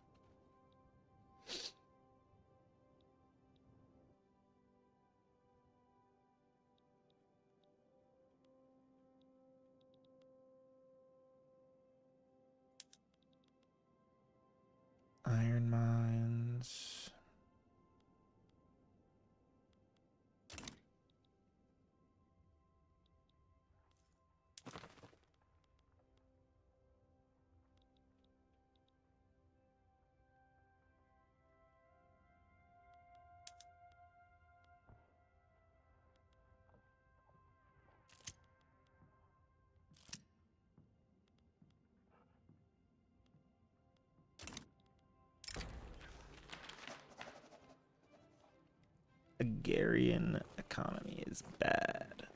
[SPEAKER 2] Iron mines. Agrarian economy is bad.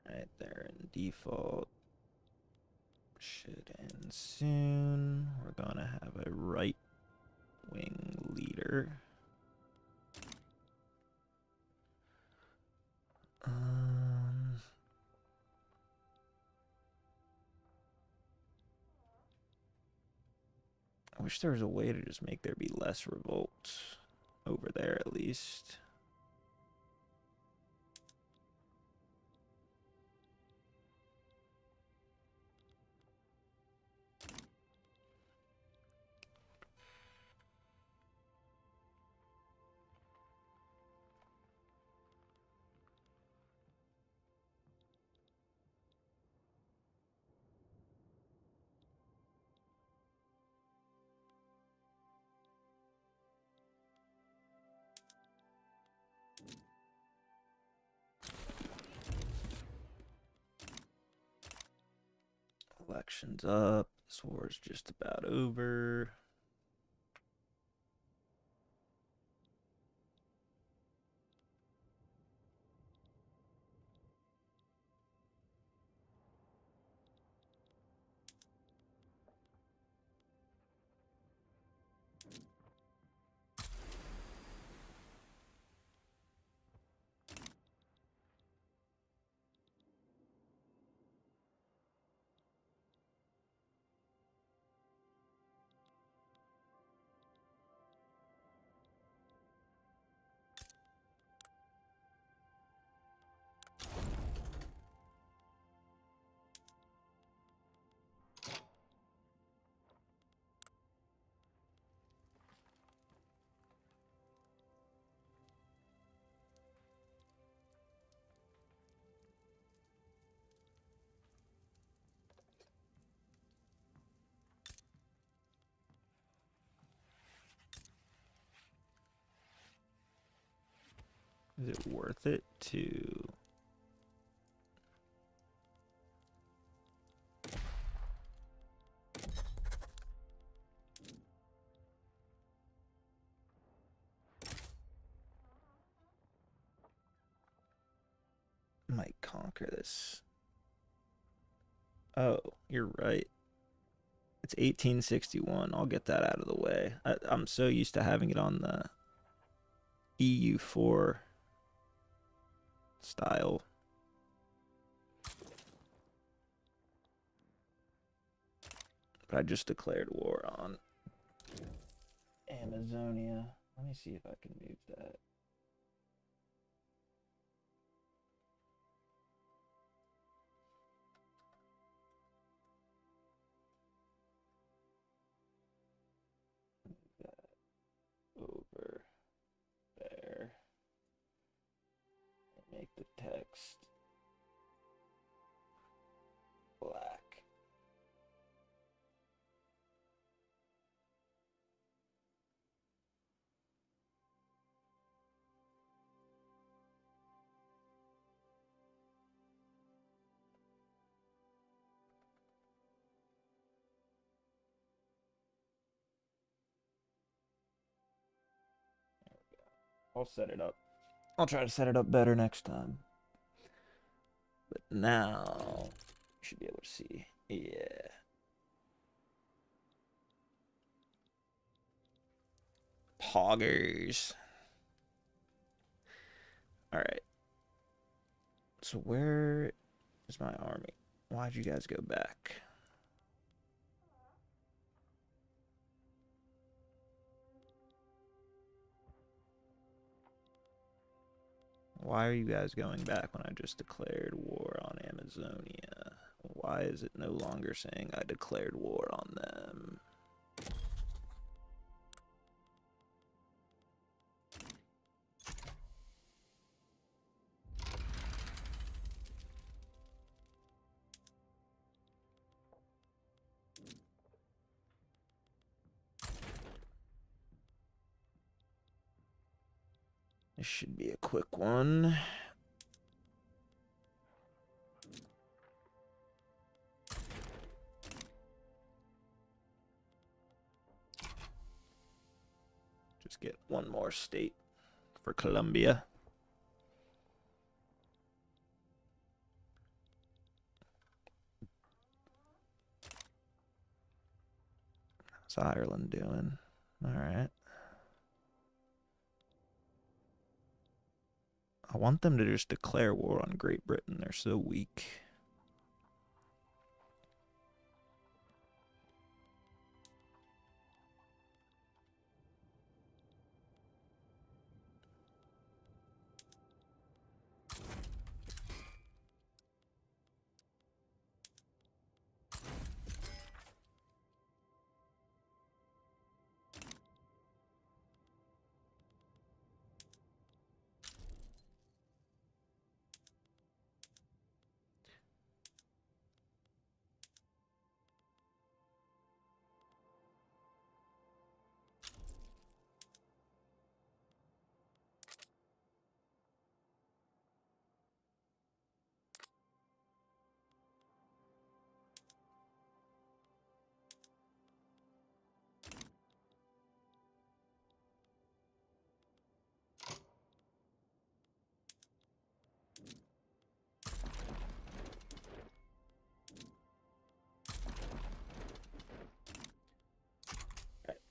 [SPEAKER 2] Right there in default. Should end soon. We're gonna have a right wing leader. I wish there was a way to just make there be less revolt over there at least. Elections up. This war's just about over. Is it worth it to... might conquer this. Oh, you're right. It's 1861. I'll get that out of the way. I'm so used to having it on the EU4 style. But I just declared war on Amazonia. Let me see if I can move that. Over there. Make the text
[SPEAKER 1] I'll set it up. I'll try to set it up better next time. But now, you should be able to see. Yeah. Poggers. Alright. So where is my army? Why'd you guys go back? Why are you guys going back when I just declared war on Amazonia? Why is it no longer saying I declared war on them? This should be a quick one. Just get one more state for Colombia. How's Ireland doing? All right. I want them to just declare war on Great Britain. They're so weak.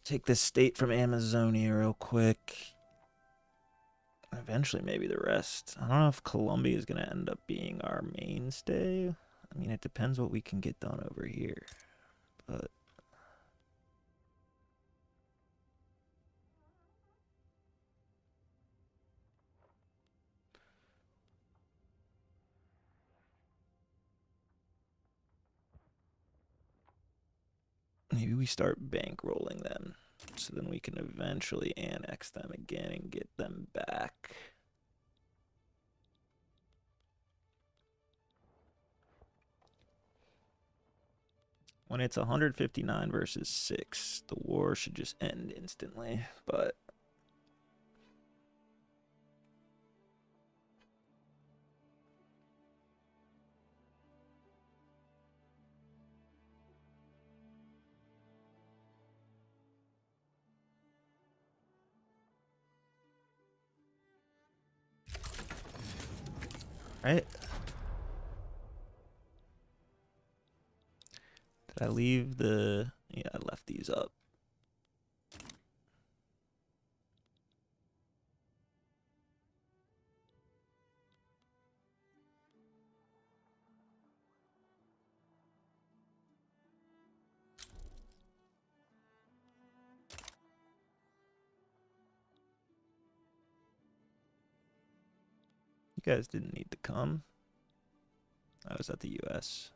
[SPEAKER 1] Take this state from Amazonia real quick. Eventually, maybe the rest. I don't know if Colombia is going to end up being our mainstay. I mean, it depends what we can get done over here. But maybe we start bankrolling them. So then we can eventually annex them again and get them back. When it's 159 versus 6, the war should just end instantly. But right. Did I leave the... Yeah, I left these up. You guys didn't need to come. I was at the U.S.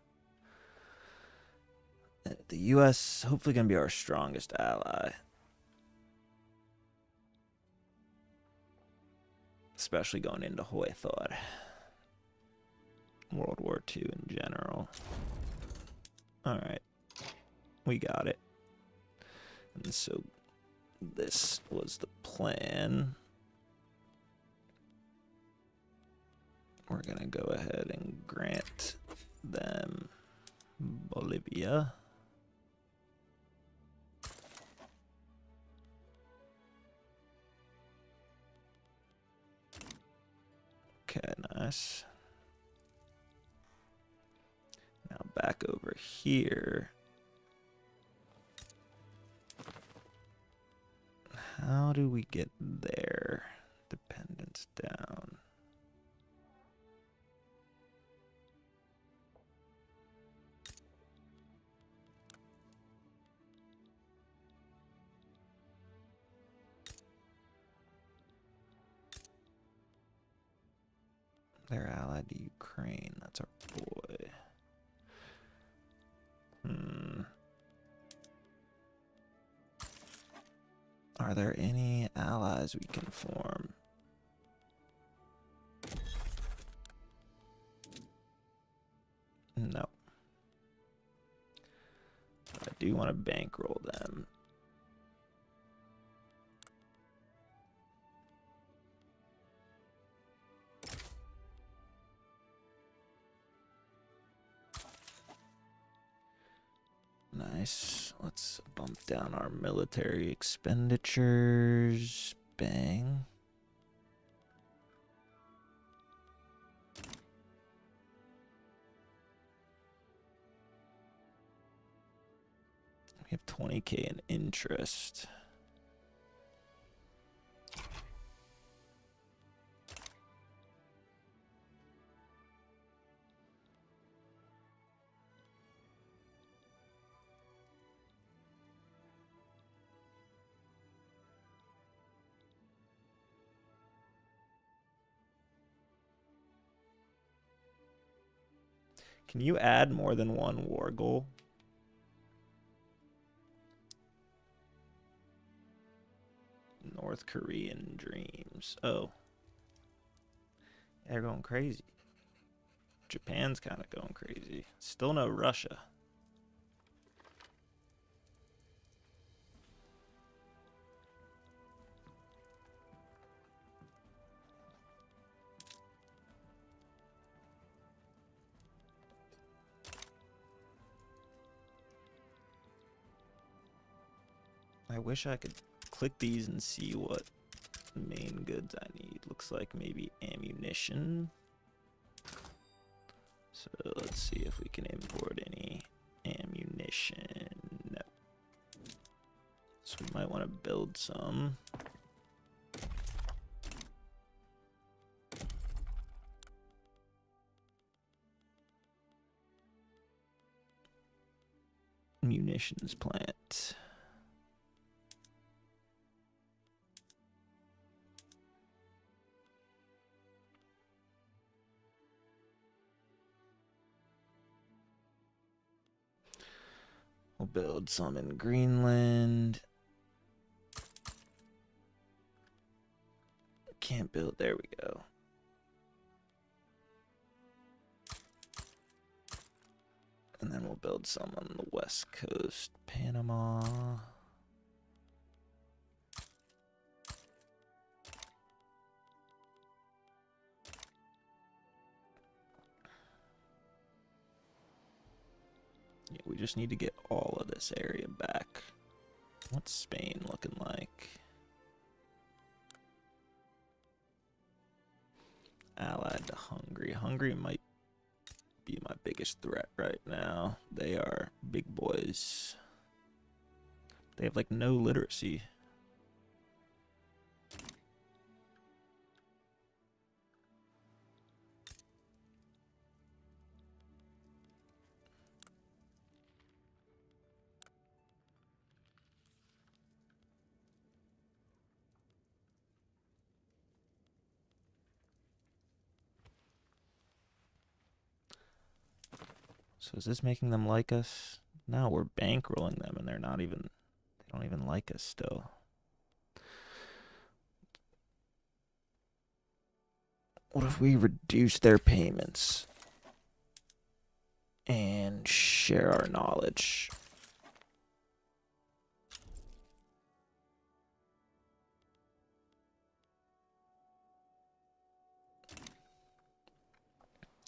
[SPEAKER 1] The U.S. hopefully going to be our strongest ally. Especially going into Huethor. World War II in general. Alright. We got it. And so this was the plan. We're going to go ahead and grant them Bolivia.
[SPEAKER 2] nice. Now back over here. How do we get there? Dependence down. They're allied to Ukraine. That's our boy. Are there any allies we can form? No. But I do want to bankroll them. Nice. Let's bump down our military expenditures. Bang. We have 20K in interest. Can you add more than one war goal? North Korean dreams. Oh. They're going crazy. Japan's kind of going crazy. Still no Russia. I wish I could click these and see what main goods I need. Looks like maybe ammunition. So let's see if we can import any ammunition. No. So we might want to build some. Munitions plant. We'll build some in Greenland. Can't build. There we go. And then we'll build some on the west coast. Panama. Yeah, we just need to get all of this area back. What's Spain looking like? Allied to Hungary. Hungary might be my biggest threat right now. They are big boys. They have like no literacy. So is this making them like us? No, we're bankrolling them and they don't even like us still. What if we reduce their payments and share our knowledge?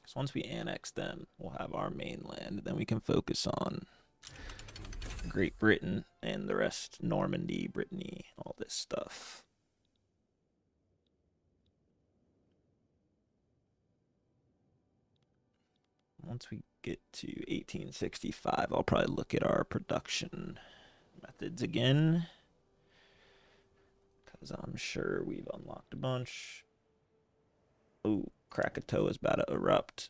[SPEAKER 2] So once we annex them, we'll have our mainland. Then we can focus on Great Britain and the rest, Normandy, Brittany, all this stuff.
[SPEAKER 1] once we get to 1865, I'll probably look at our production methods again, because I'm sure we've unlocked a bunch. Ooh, Krakatoa's about to erupt.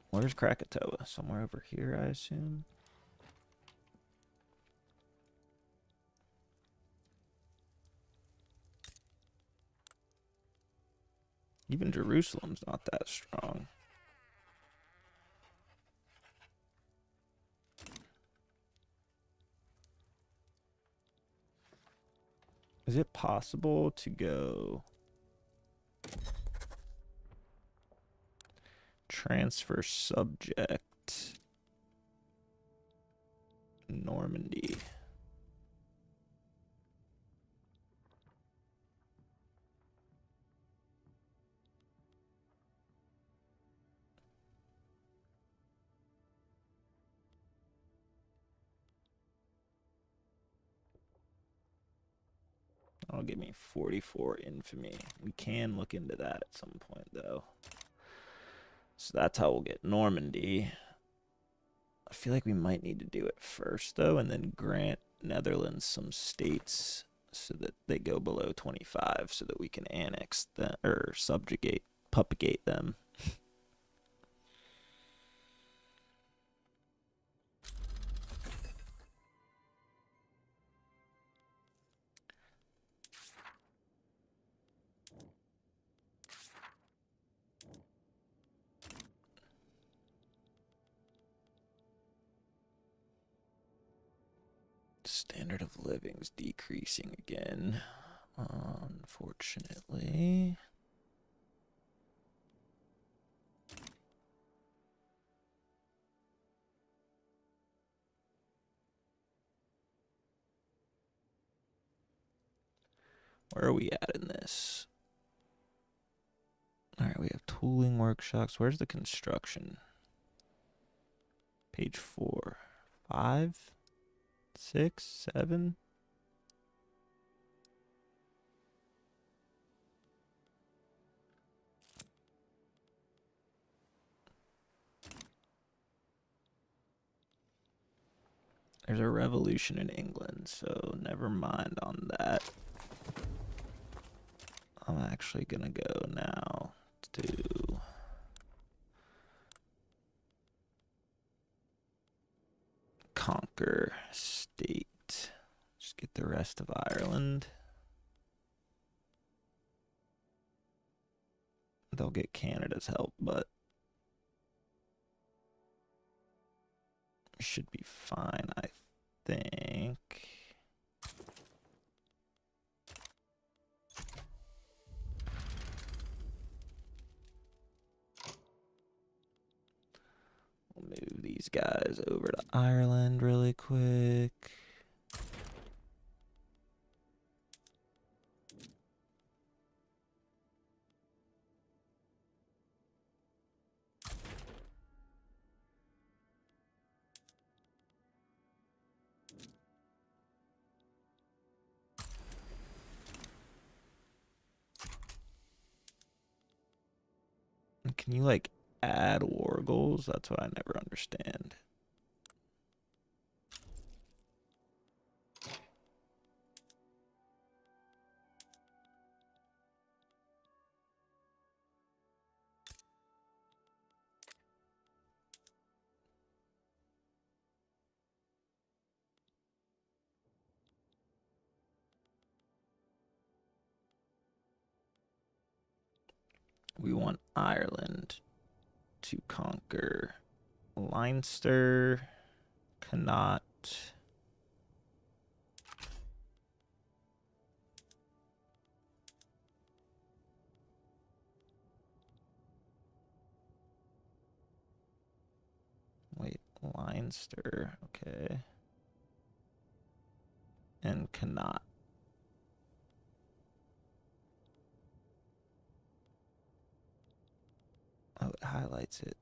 [SPEAKER 1] Where's Krakatoa? Somewhere over here, I assume. Even Jerusalem's not that strong. Is it possible to go transfer subject Normandy? That'll give me 44 infamy. We can look into that at some point, though. So that's how we'll get Normandy. I feel like we might need to do it first, though, and then grant Netherlands some states so that they go below 25 so that we can annex them or subjugate, propagate them. Standard of living's decreasing again, unfortunately. Where are we at in this? All right, we have tooling workshops. Where's the construction? Page 4. 5, 6, 7. There's a revolution in England, so never mind on that. I'm actually gonna go now to conquer state. Just get the rest of Ireland. They'll get Canada's help, but should be fine, I think. We'll move these guys over to Ireland really quick. Can you like add war goals? That's what I never understand. We want Ireland to conquer Leinster, Connaught. Wait, Leinster, okay. And Connaught. Oh, it highlights it.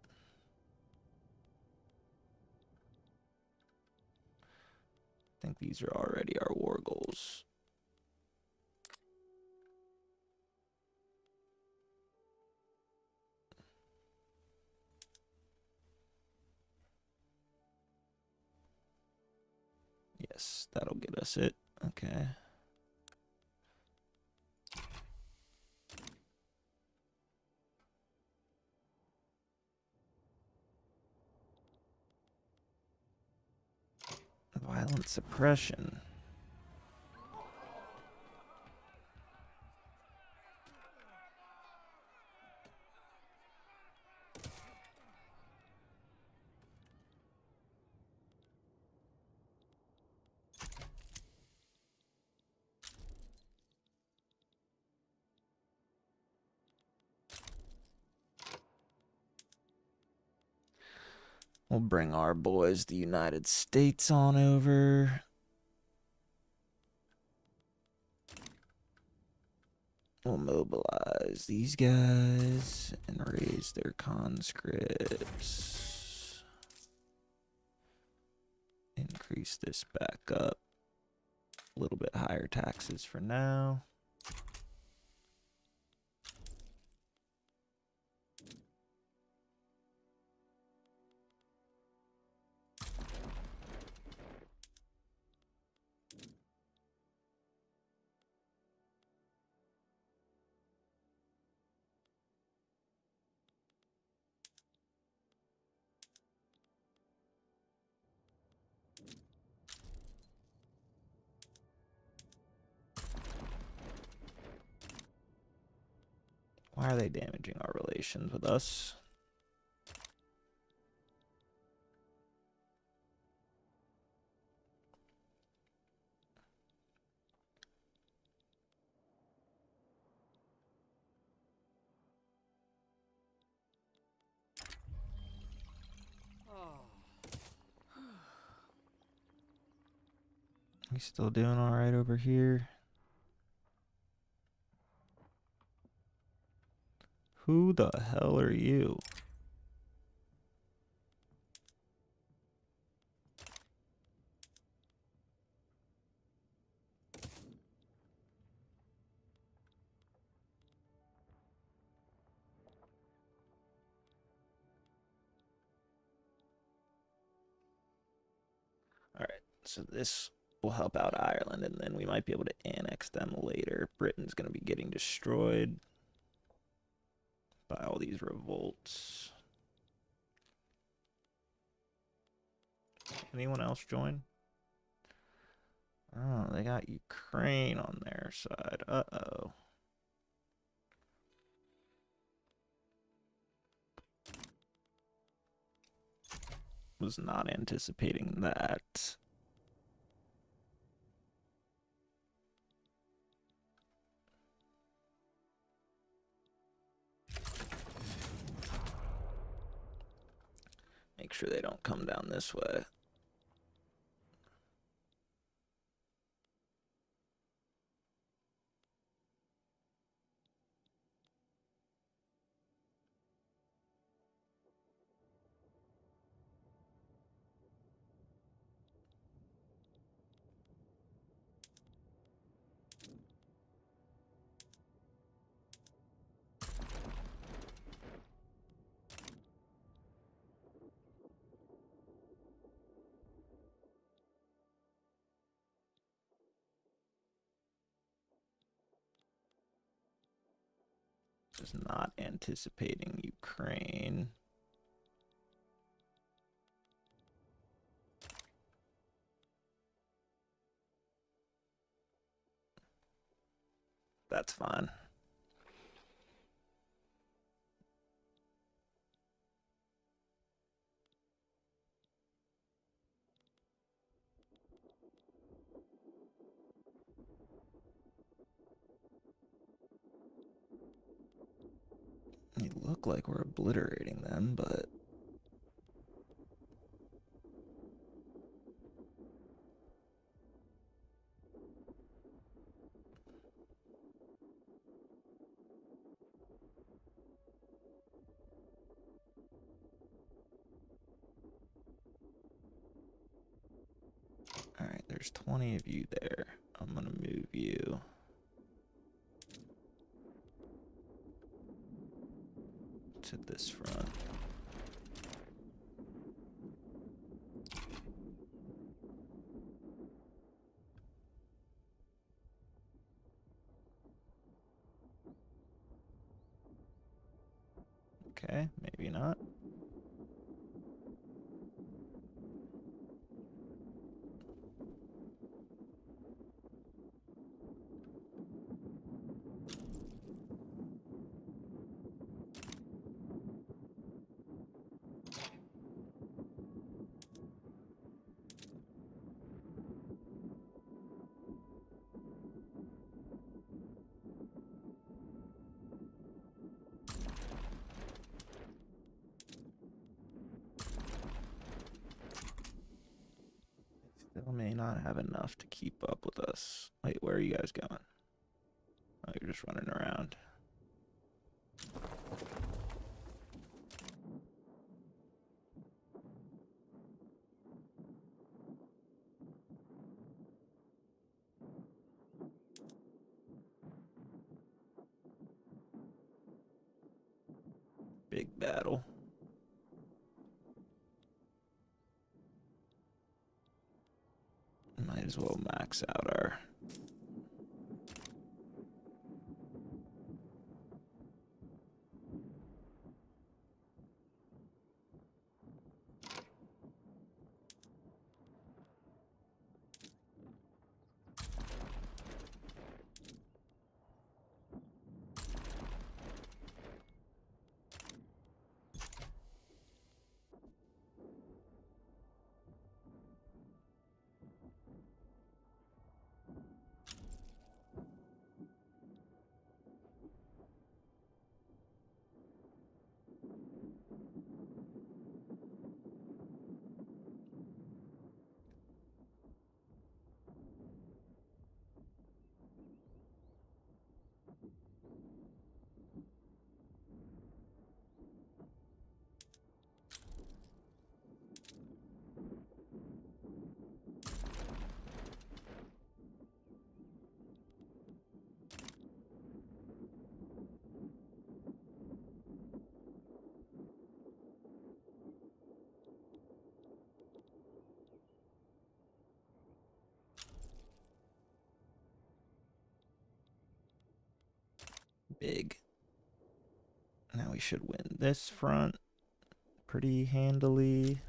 [SPEAKER 1] I think these are already our war goals. That'll get us it. Okay. Violent suppression. We'll bring our boys, the United States, on over. We'll mobilize these guys and raise their conscripts. Increase this back up. A little bit higher taxes for now. Why are they damaging our relations with us? We still doing all right over here? Who the hell are you? All right, so this will help out Ireland, and then we might be able to annex them later. Britain's going to be getting destroyed by all these revolts. Anyone else join? Oh, they got Ukraine on their side. Uh-oh. Was not anticipating that. Make sure they don't come down this way. Was not anticipating Ukraine. That's fine. They look like we're obliterating them, but all right, there's 20 of you there. I'm gonna move you to this front.
[SPEAKER 2] Okay, maybe not. Still may not have enough to keep up with us. Wait, where are you guys going? Oh, you're just running around. Big battle. Might as well max out our... Big. Now we should win this front pretty handily.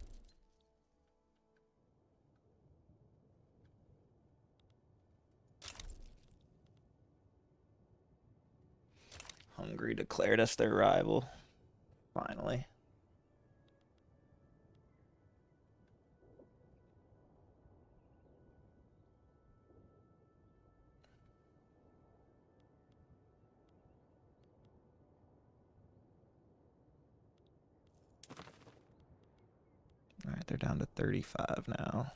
[SPEAKER 2] Hungary declared us their rival. Finally. All right, they're down to 35 now.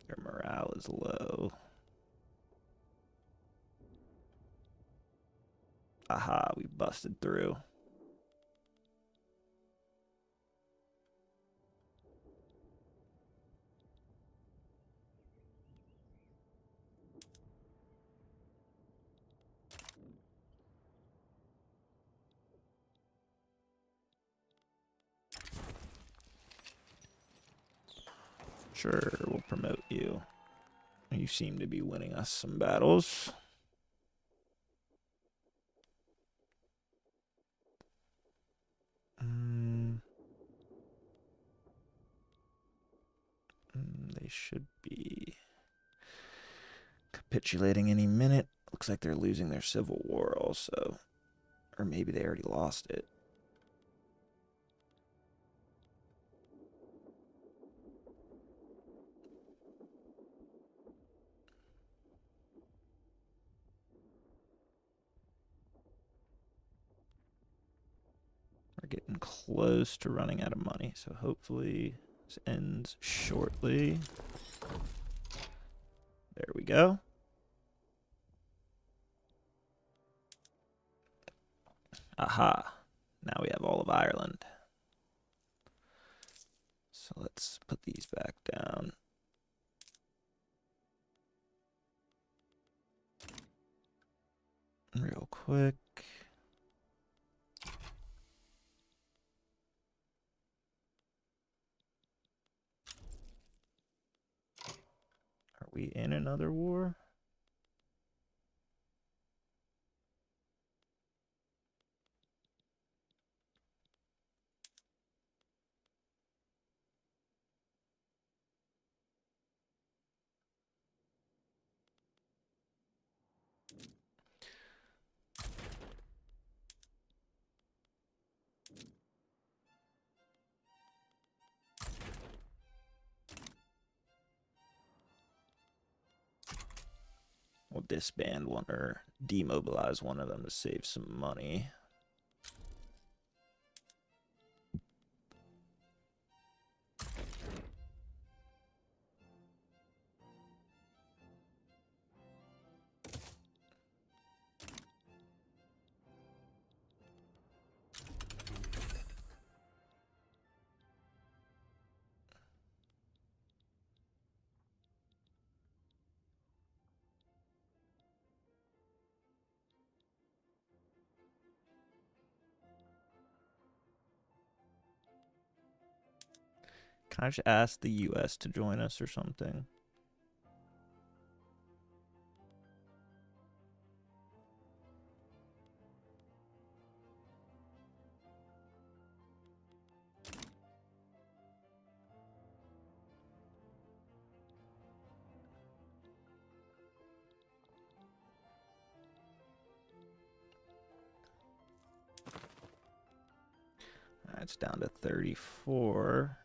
[SPEAKER 2] Their morale is low. Aha, we busted through. Sure, we'll promote you. You seem to be winning us some battles. They should be capitulating any minute. Looks like they're losing their civil war also. Or maybe they already lost it. We're getting close to running out of money, so hopefully this ends shortly. There we go. Aha. Now we have all of Ireland. So let's put these back down. quick. Are we in another war? We'll disband one or demobilize one of them to save some money. Can I just ask the US to join us or something? It's down to 34.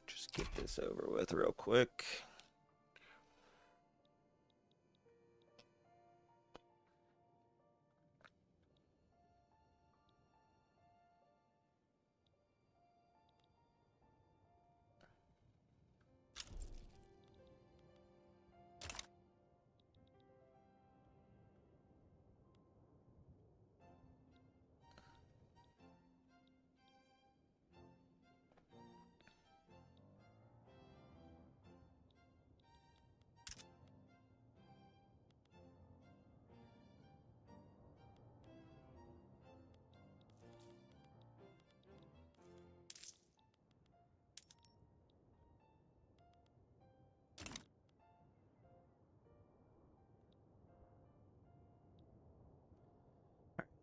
[SPEAKER 2] Just get this over with real quick.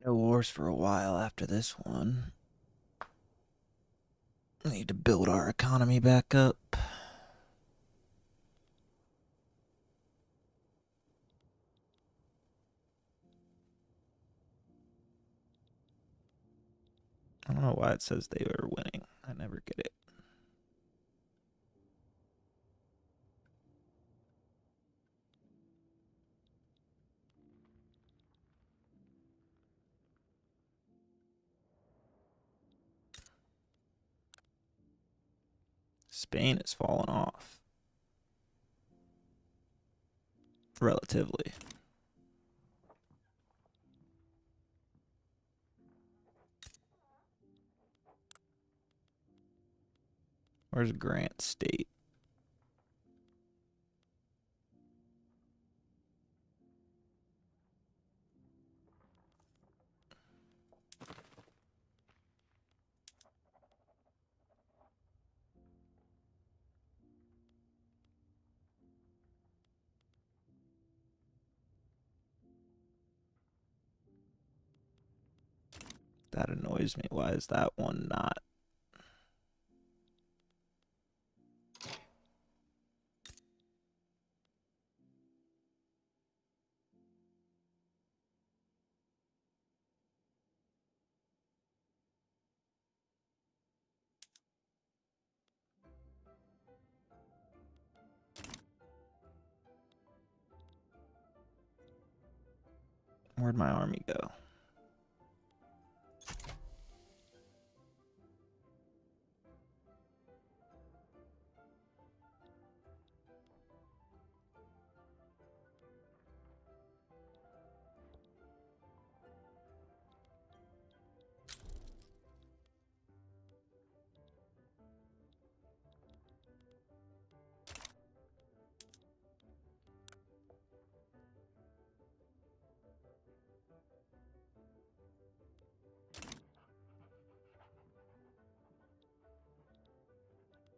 [SPEAKER 2] No wars for a while after this one. We need to build our economy back up. I don't know why it says they are winning. I never get it. Spain has fallen off. Relatively. Where's Grant State? That annoys me. Why is that one not?
[SPEAKER 1] Where'd my army go?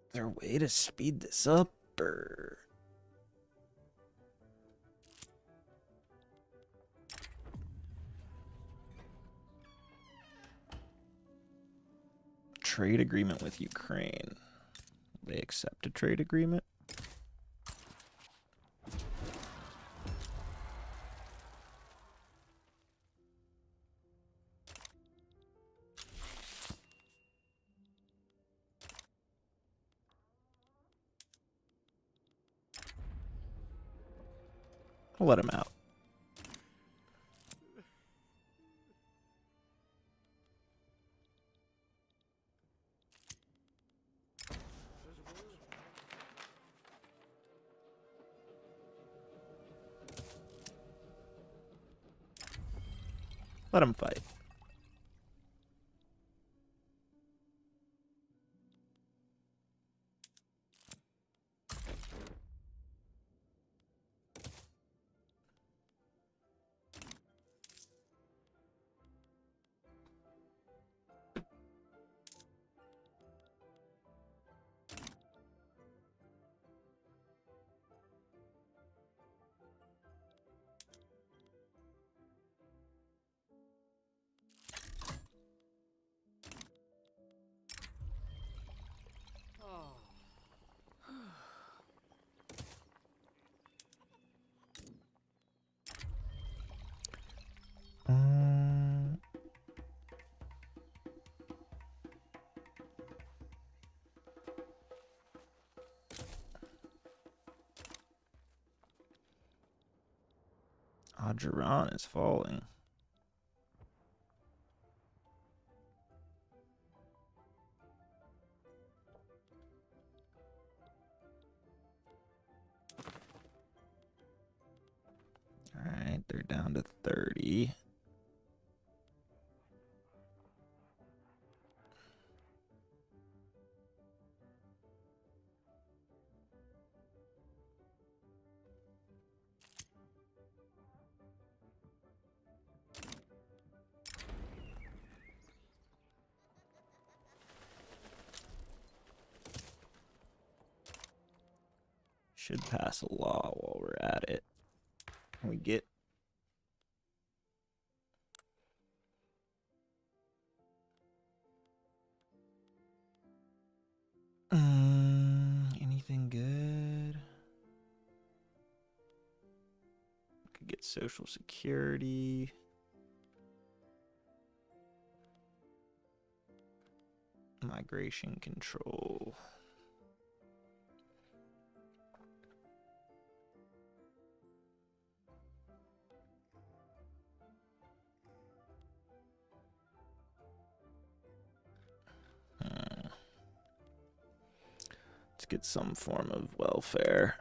[SPEAKER 1] Is there a way to speed this up, or... Trade agreement with Ukraine. They accept a trade agreement? I'll let him out. Let him fight. Ajuran is falling. Alright, they're down to 30. Should pass a law while we're at it. Can we get... anything good? Could get Social Security. Migration control. Let's get some form of welfare.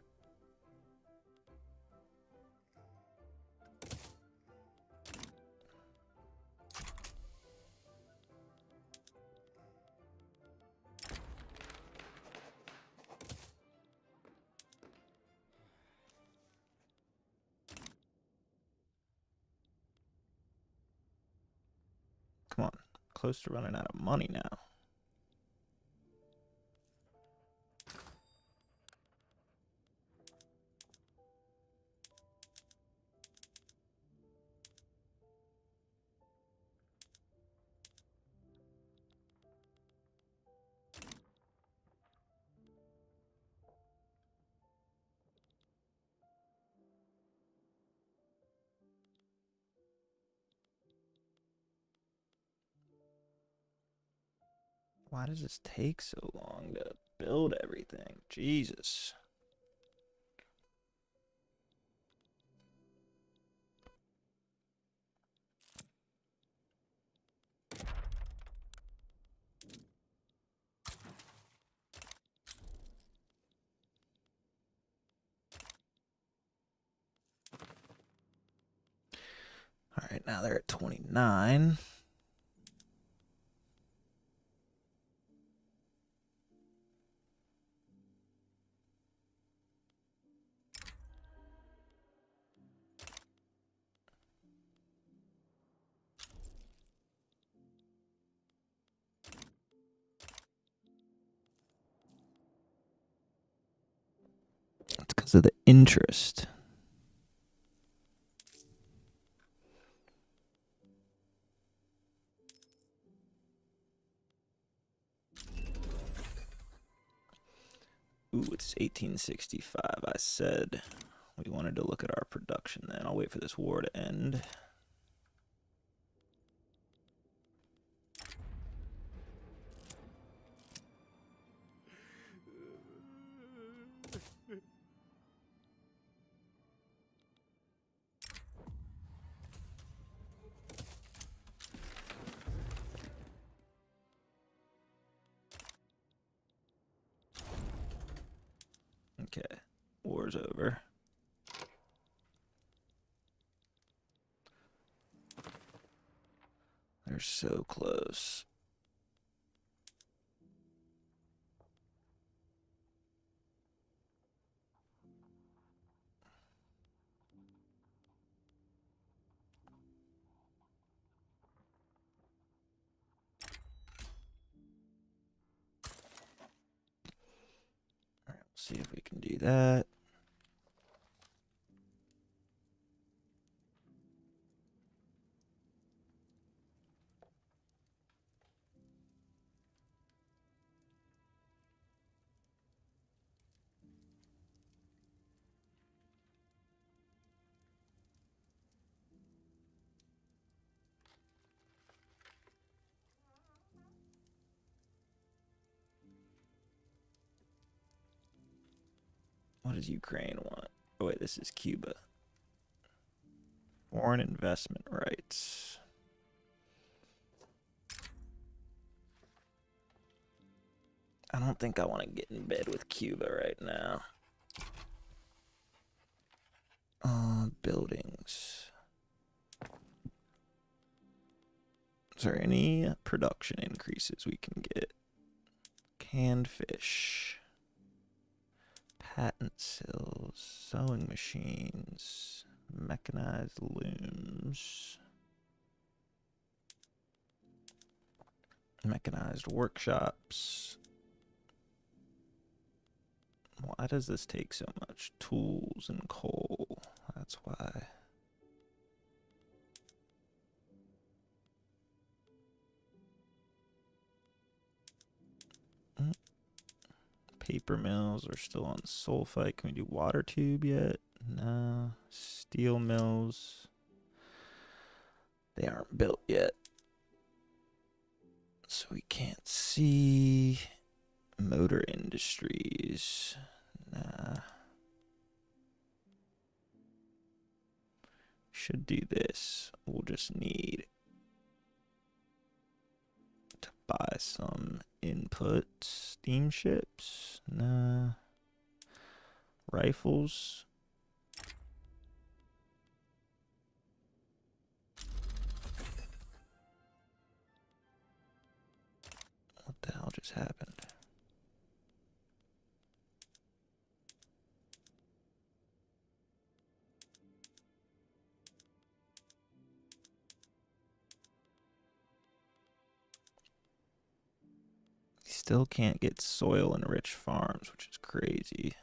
[SPEAKER 1] Come on, close to running out of money now. Why does this take so long to build everything? Jesus.
[SPEAKER 2] Right now they're at 29. It's because of the interest. Ooh, it's 1865. I said we wanted to look at our production then. I'll wait for this war to end. Okay, war's over. They're so close. All right, we'll see if we can do that. What does Ukraine want? Oh, wait, this is Cuba. Foreign investment rights. I don't think I want to get in bed with Cuba right now. Buildings. Is there any production increases we can get? Canned fish. Patent sills. Sewing machines. Mechanized looms. Mechanized workshops. Why does this take so much? Tools and coal. That's why. Paper mills are still on sulfite. Can we do water tube yet? No. Steel mills. They aren't built yet. So we can't see. Motor industries. Nah. Should do this. We'll just need to buy some input. Steamships. Nah. Rifles. What the hell just happened? Still can't get soil and rich farms, which is crazy.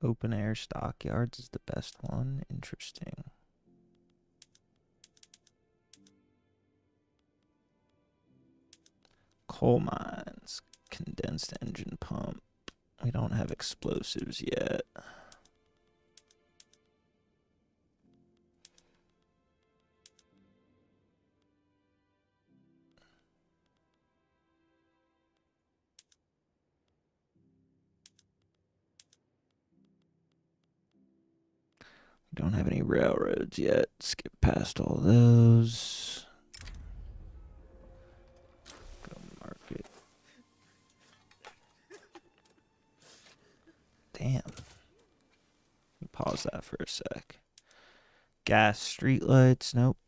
[SPEAKER 2] Open air stockyards is the best one. Interesting. Coal mines. Condensed engine pump. We don't have explosives yet.
[SPEAKER 1] Don't have any railroads yet. Skip past all those. Go market. Damn. Pause that for a sec. Gas, streetlights, nope.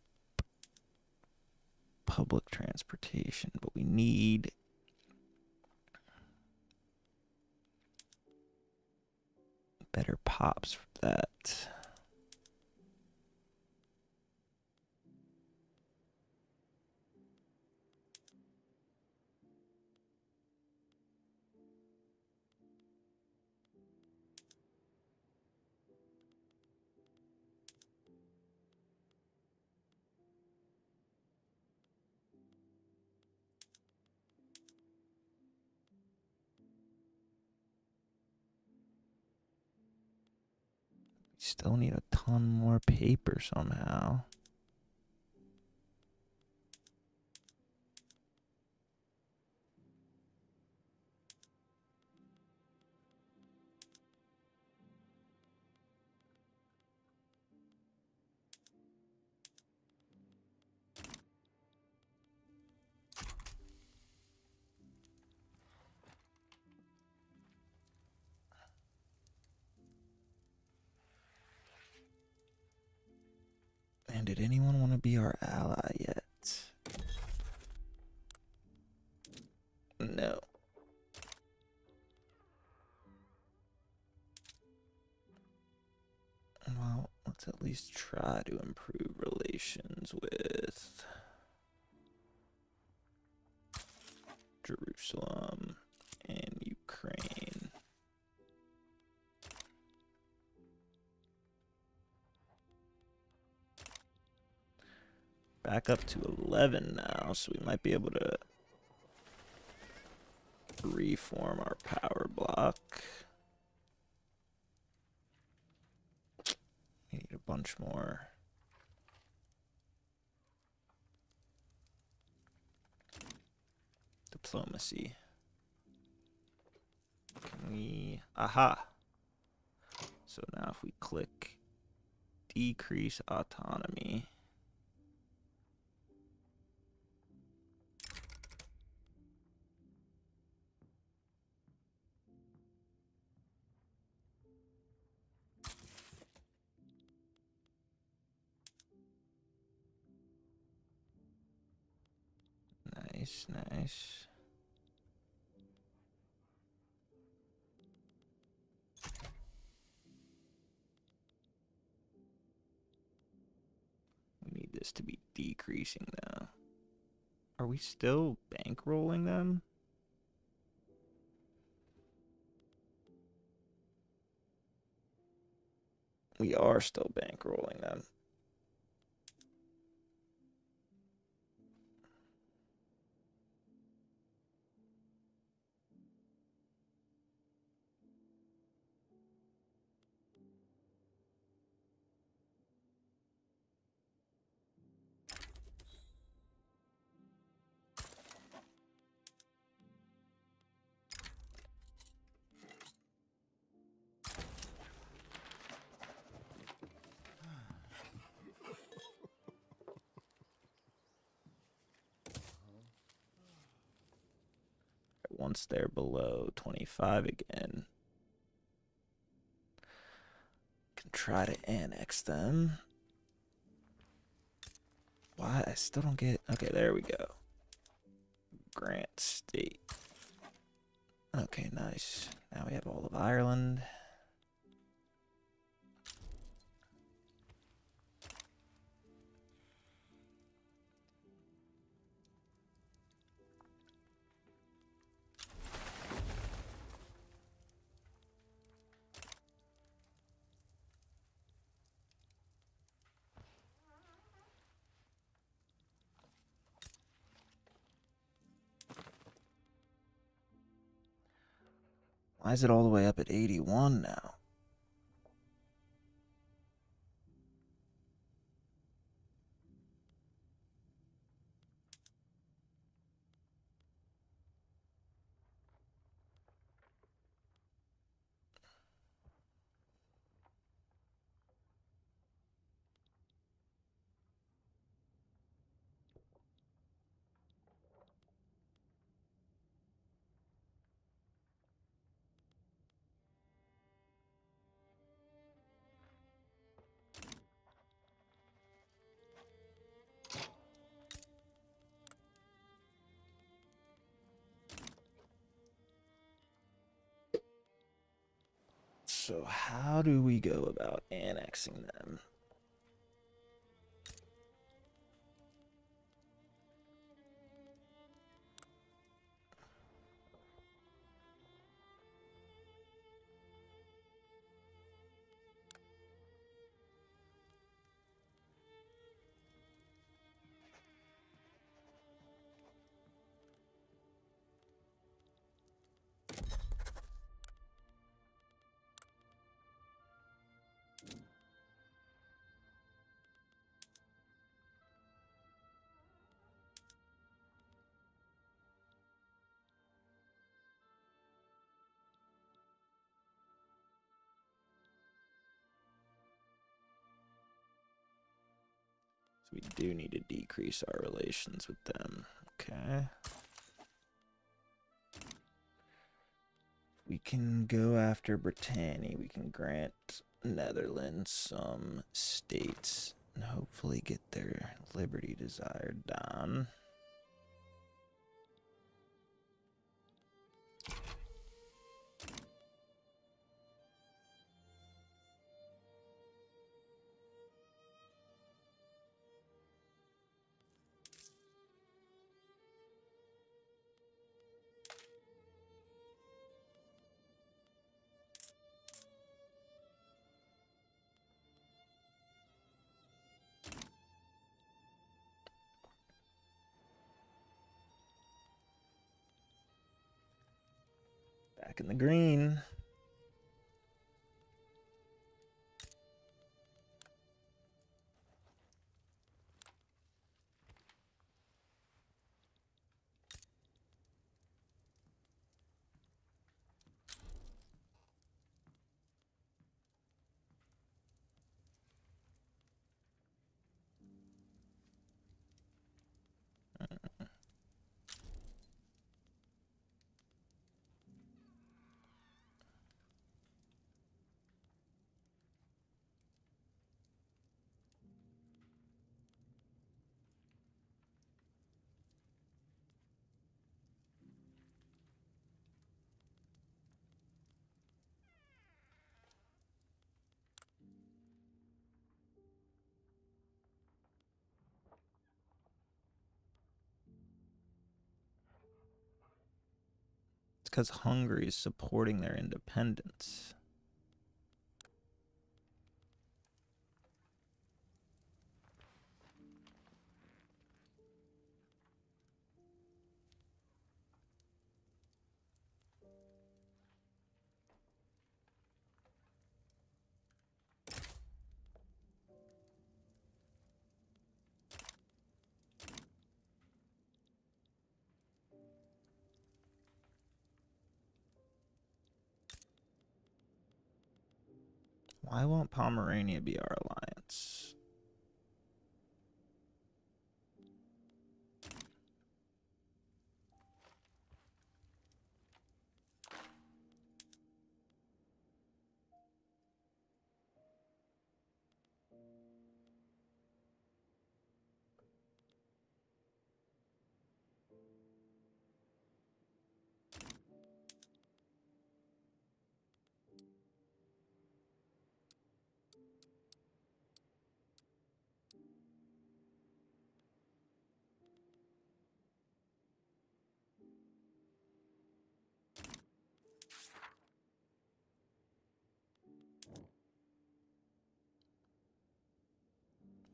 [SPEAKER 1] Public transportation, but we need better pops for that. Still need a ton more paper somehow. And did anyone want to be our ally yet? No. Well, let's at least try to improve relations with Jerusalem and Ukraine. Back up to 11 now, so we might be able to reform our power block. We need a bunch more. Diplomacy. Can we... Aha! So now if we click decrease autonomy... Nice, nice. We need this to be decreasing now. Are we still bankrolling them? We are still bankrolling them. Once they're below 25 again, can try to annex them. Why? I still don't get... Okay, there we go. Grant state. Okay, nice. Now we have all of Ireland. Why is it all the way up at 81 now?
[SPEAKER 2] So how do we go about annexing them? So we do need to decrease our relations with them. Okay. We can go after Britannia. We can grant Netherlands some states and hopefully get their liberty desired done. Back in the green. It's because Hungary is supporting their independence. Why won't Pomerania be our alliance?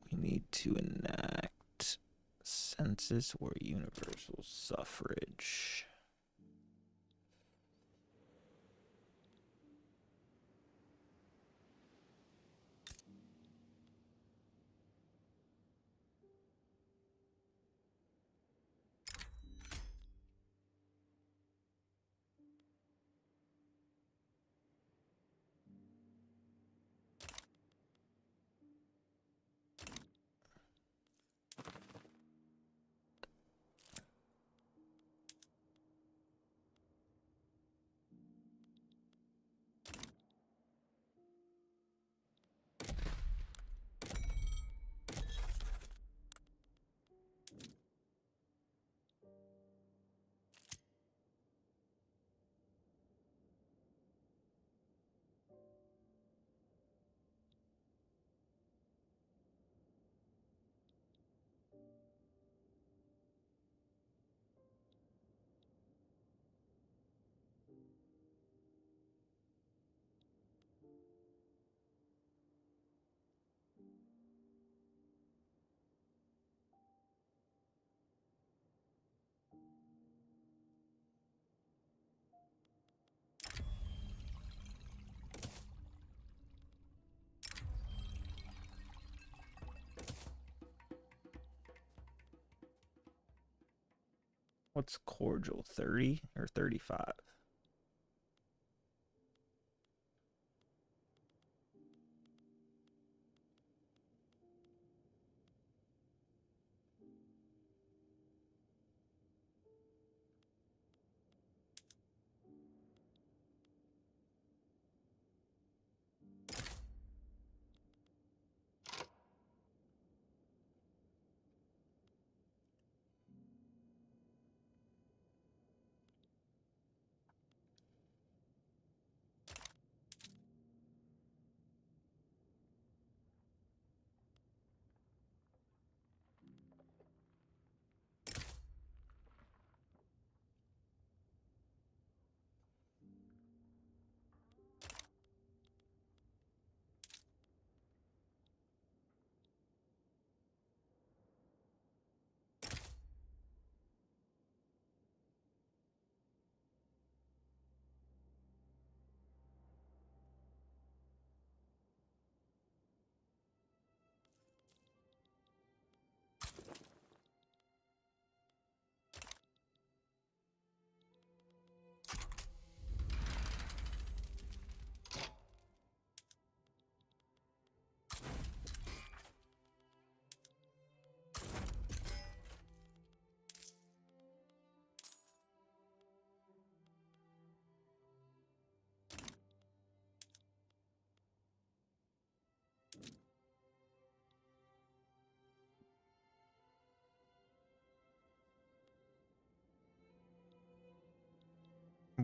[SPEAKER 2] We need to enact census or universal suffrage. What's cordial? 30 or 35?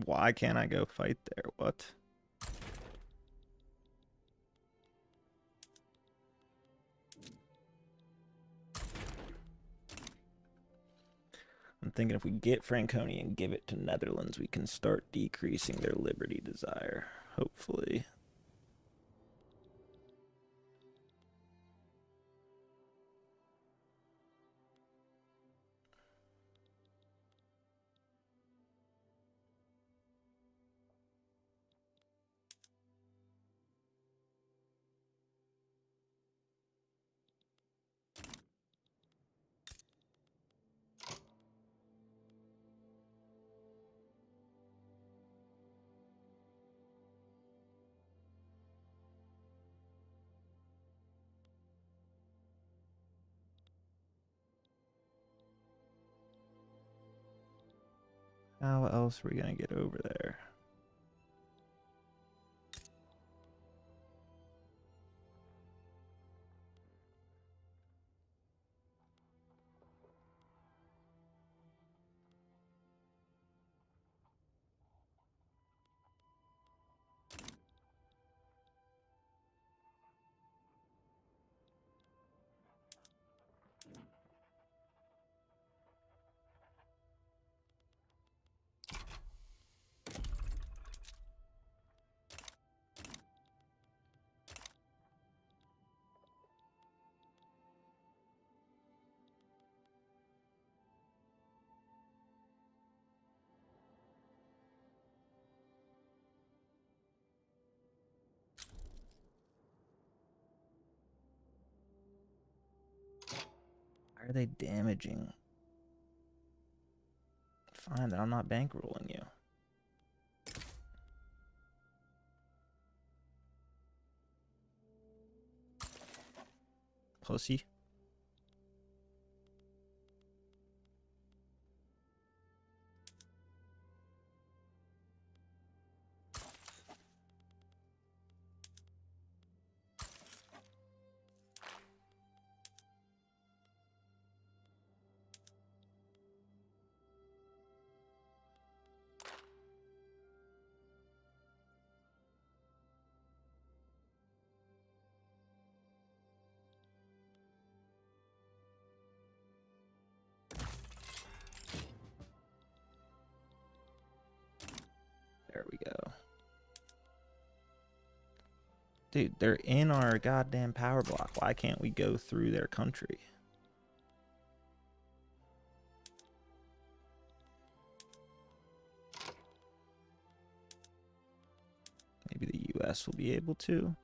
[SPEAKER 2] Why can't I go fight there? What? I'm thinking if we get Franconia and give it to Netherlands, we can start decreasing their liberty desire. Hopefully. How else are we going to get over there? Why are they damaging? Fine, then I'm not bankrolling you. Pussy. There we go. Dude, they're in our goddamn power block. Why can't we go through their country? Maybe the US will be able to.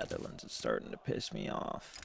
[SPEAKER 2] Netherlands is starting to piss me off.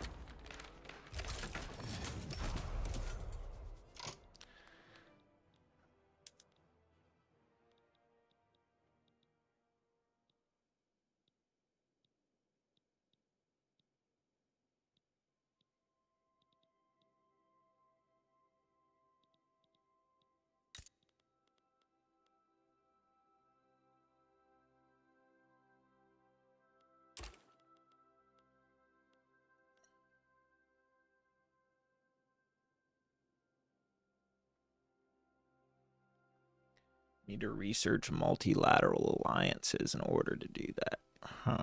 [SPEAKER 2] Need to research multilateral alliances in order to do that. Huh.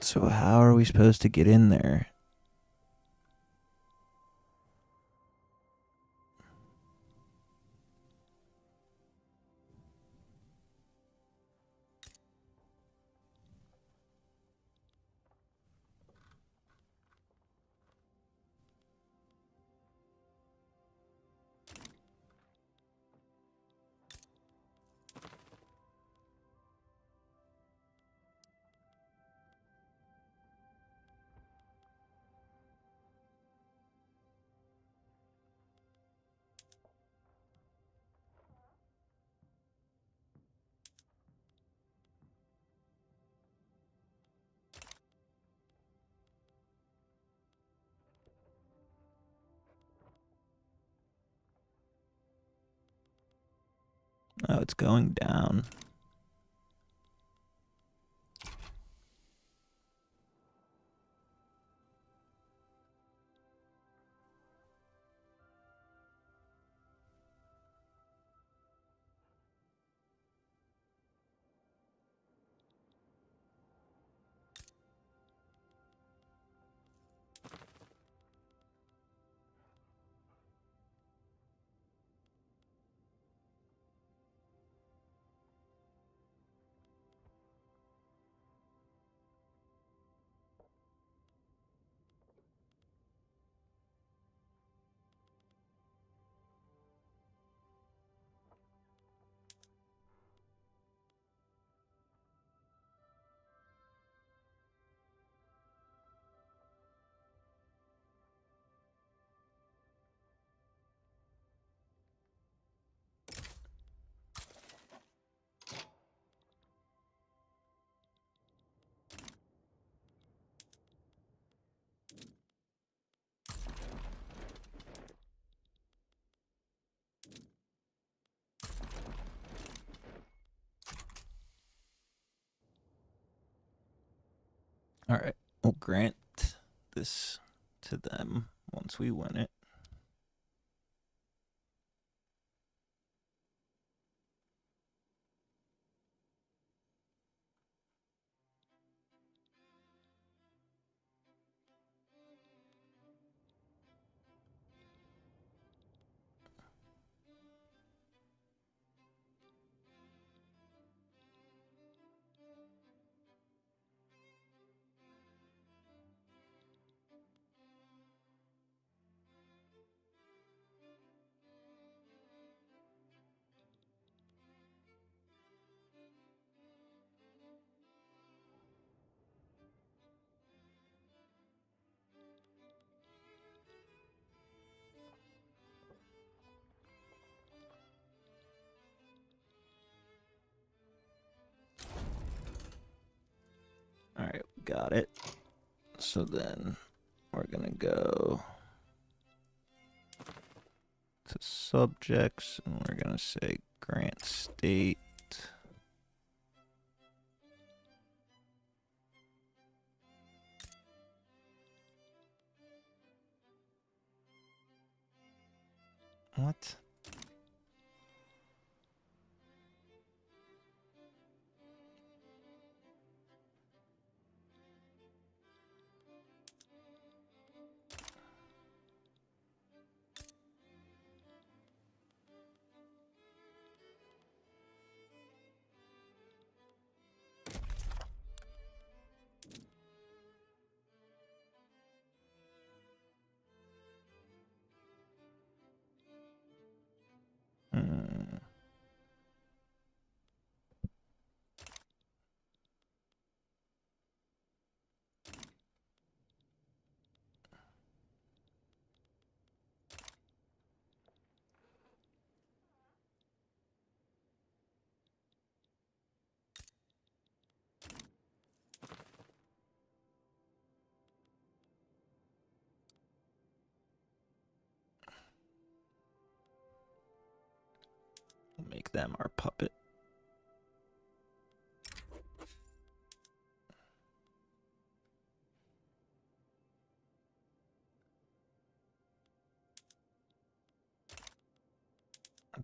[SPEAKER 2] So how are we supposed to get in there? Oh, it's going down. All right, we'll grant this to them once we win it. All right, got it. So then we're gonna go to subjects and we're gonna say grant state What? Hmm. We'll make them our puppet.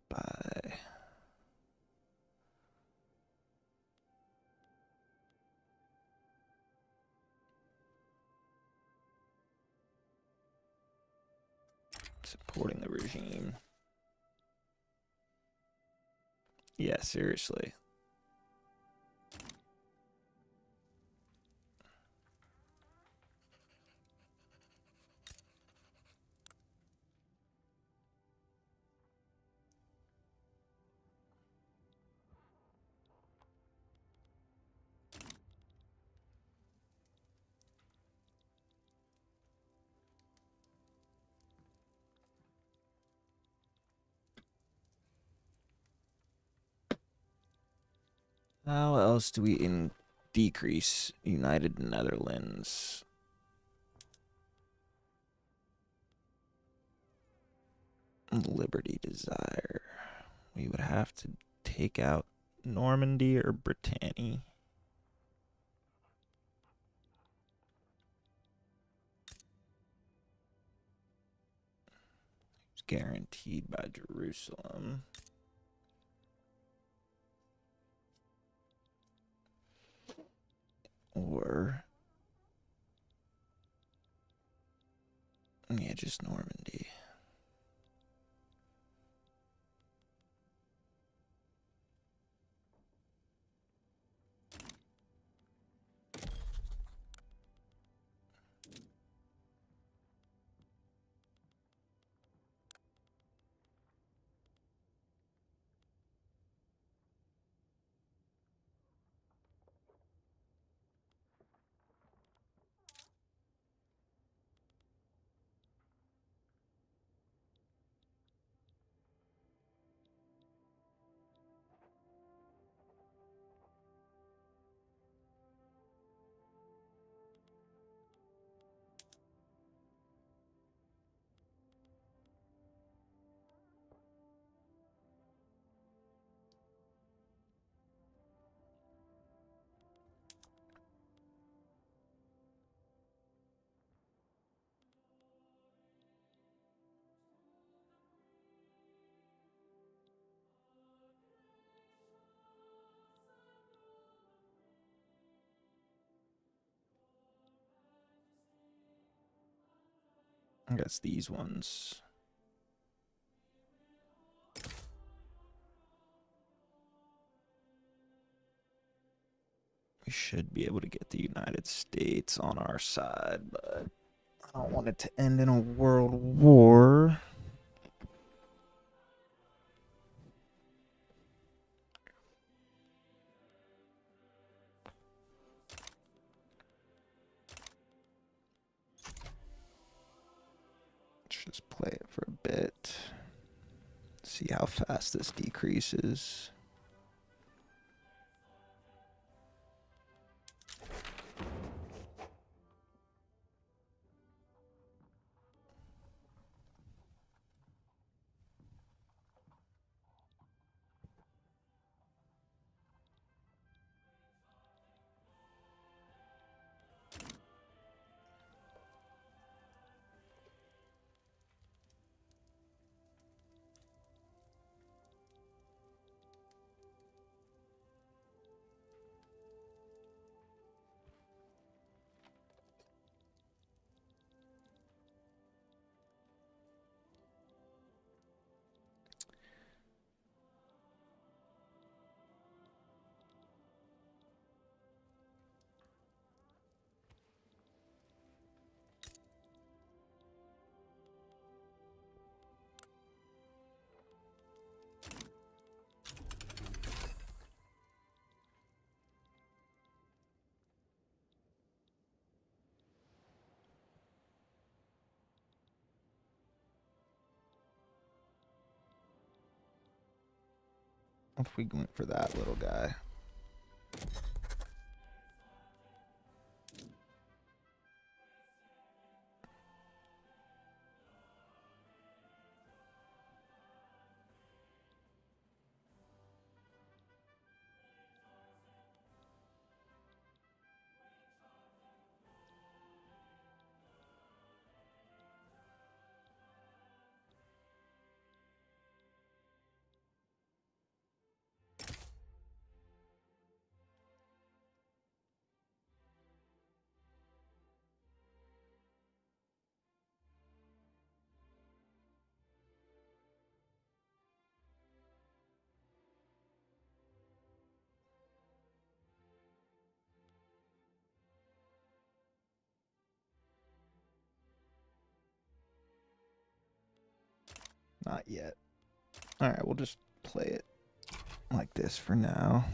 [SPEAKER 2] By supporting the regime. Yeah, seriously. How else do we decrease United Netherlands? Liberty desire. We would have to take out Normandy or Brittany. It's guaranteed by Jerusalem. Or yeah, just Normandy. I guess these ones. We should be able to get the United States on our side, but I don't want it to end in a world war. Let's just play it for a bit. See how fast this decreases. What if we went for that little guy? Not yet. All right, we'll just play it like this for now.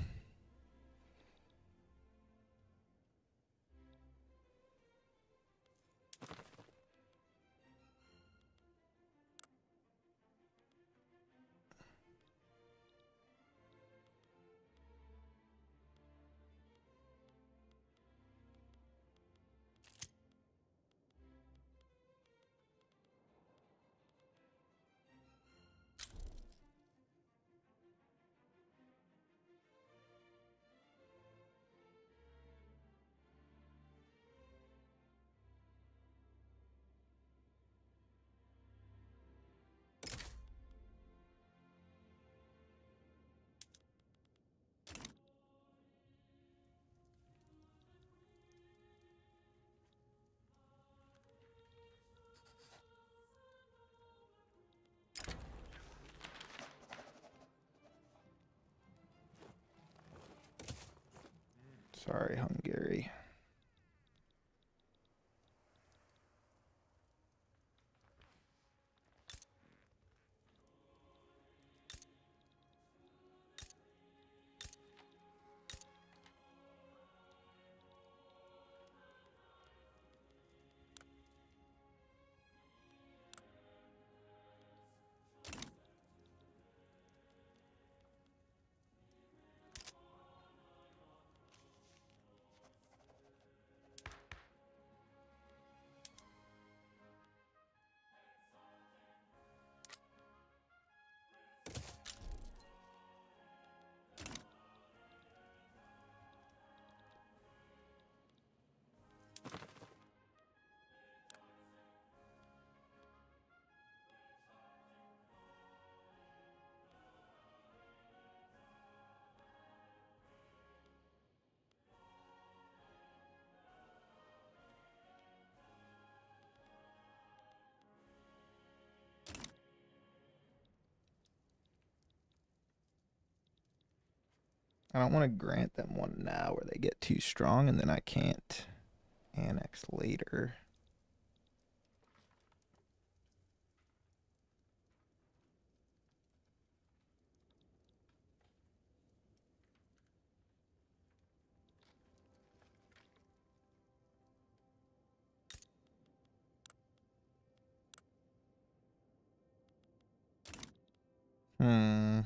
[SPEAKER 2] Sorry, Hungary. I don't want to grant them one now where they get too strong and then I can't annex later. Hmm.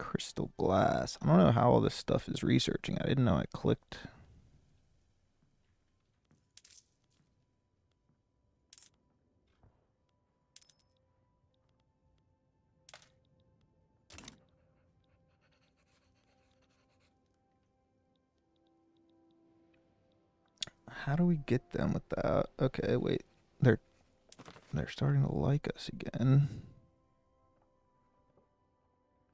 [SPEAKER 2] Crystal glass. I don't know how all this stuff is researching. I didn't know I clicked. How do we get them without? Okay, wait. They're they're starting to like us again.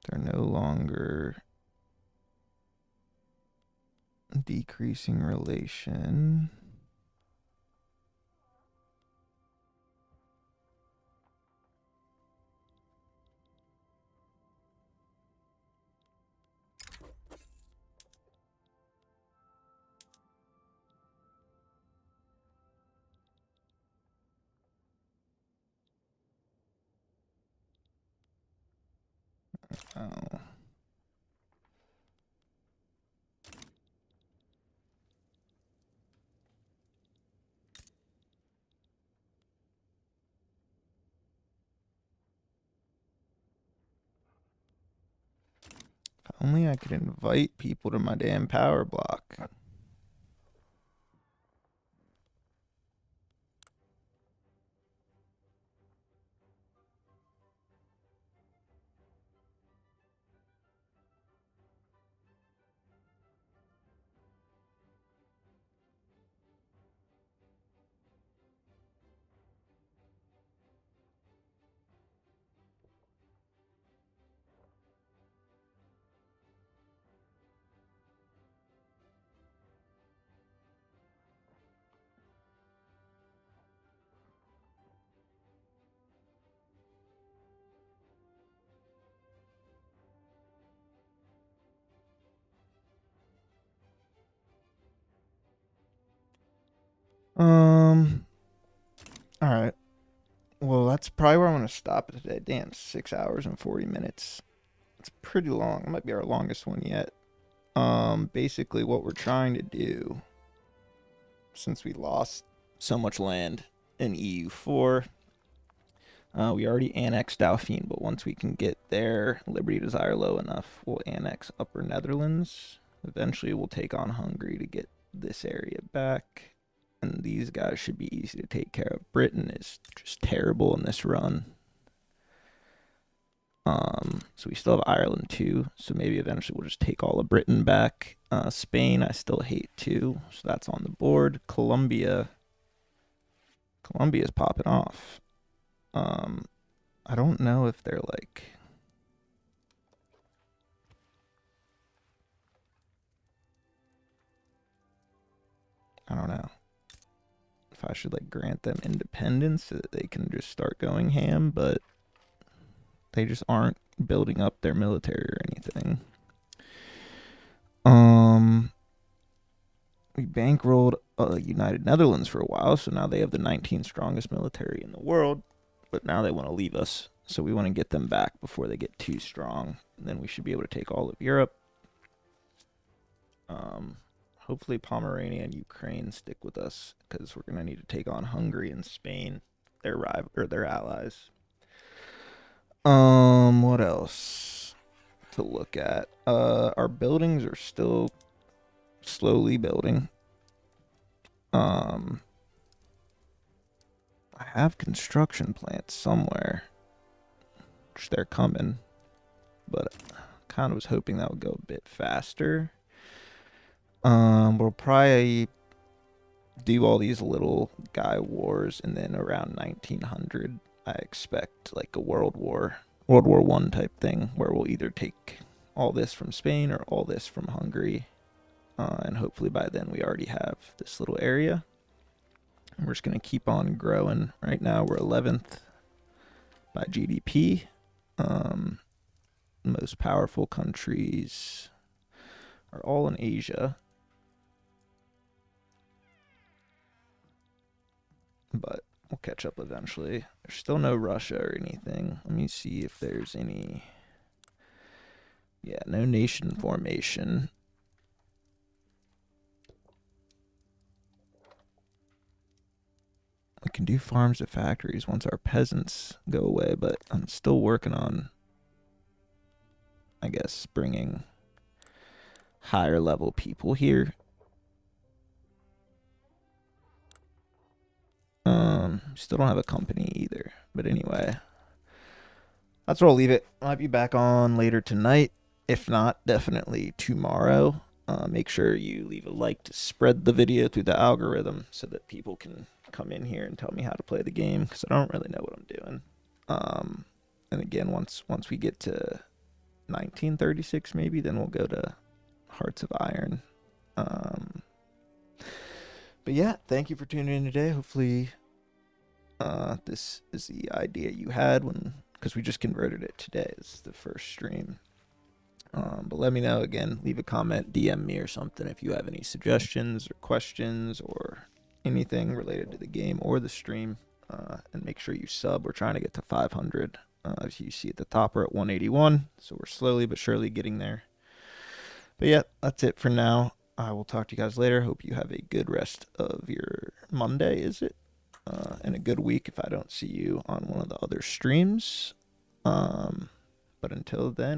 [SPEAKER 2] They're no longer decreasing relation. Oh. If only I could invite people to my damn power block. All right. Well, that's probably where I'm gonna stop it today. Damn, 6 hours and 40 minutes. It's pretty long. It might be our longest one yet. Basically, what we're trying to do, since we lost so much land in EU4, we already annexed Dauphine, but once we can get their Liberty Desire low enough, we'll annex Upper Netherlands. Eventually, we'll take on Hungary to get this area back. And these guys should be easy to take care of. Britain is just terrible in this run. So we still have Ireland too. So maybe eventually we'll just take all of Britain back. Spain, I still hate too. So that's on the board. Colombia's popping off. I don't know if they're like. I don't know if I should like grant them independence so that they can just start going ham, but they just aren't building up their military or anything. We bankrolled United Netherlands for a while, so now they have the 19th strongest military in the world, but now they want to leave us, so we want to get them back before they get too strong, and then we should be able to take all of Europe. Hopefully Pomerania and Ukraine stick with us, because we're going to need to take on Hungary and Spain, their rival or their allies. What else to look at? Our buildings are still slowly building. I have construction plants somewhere, which they're coming, but I kind of was hoping that would go a bit faster. We'll probably do all these little guy wars, and then around 1900, I expect like a World War One type thing, where we'll either take all this from Spain or all this from Hungary, and hopefully by then we already have this little area. And we're just gonna keep on growing. Right now we're 11th by GDP. Most powerful countries are all in Asia. But we'll catch up eventually. There's still no Russia or anything. Let me see if there's any. Yeah, no nation formation. We can do farms to factories once our peasants go away, but I'm still working on I guess, bringing higher level people here. Still don't have a company either. But anyway, that's where I'll leave it. I might be back on later tonight. If not, definitely tomorrow. Make sure you leave a like to spread the video through the algorithm so that people can come in here and tell me how to play the game, because I don't really know what I'm doing. And again, once we get to 1936 maybe, then we'll go to Hearts of Iron. But yeah, thank you for tuning in today. Hopefully this is the idea you had when, because we just converted it today. This is the first stream. But let me know again. Leave a comment, DM me or something if you have any suggestions or questions or anything related to the game or the stream. And make sure you sub. We're trying to get to 500. As you see at the top, we're at 181. So we're slowly but surely getting there. But yeah, that's it for now. I will talk to you guys later. Hope you have a good rest of your Monday, is it? And a good week if I don't see you on one of the other streams. But until then.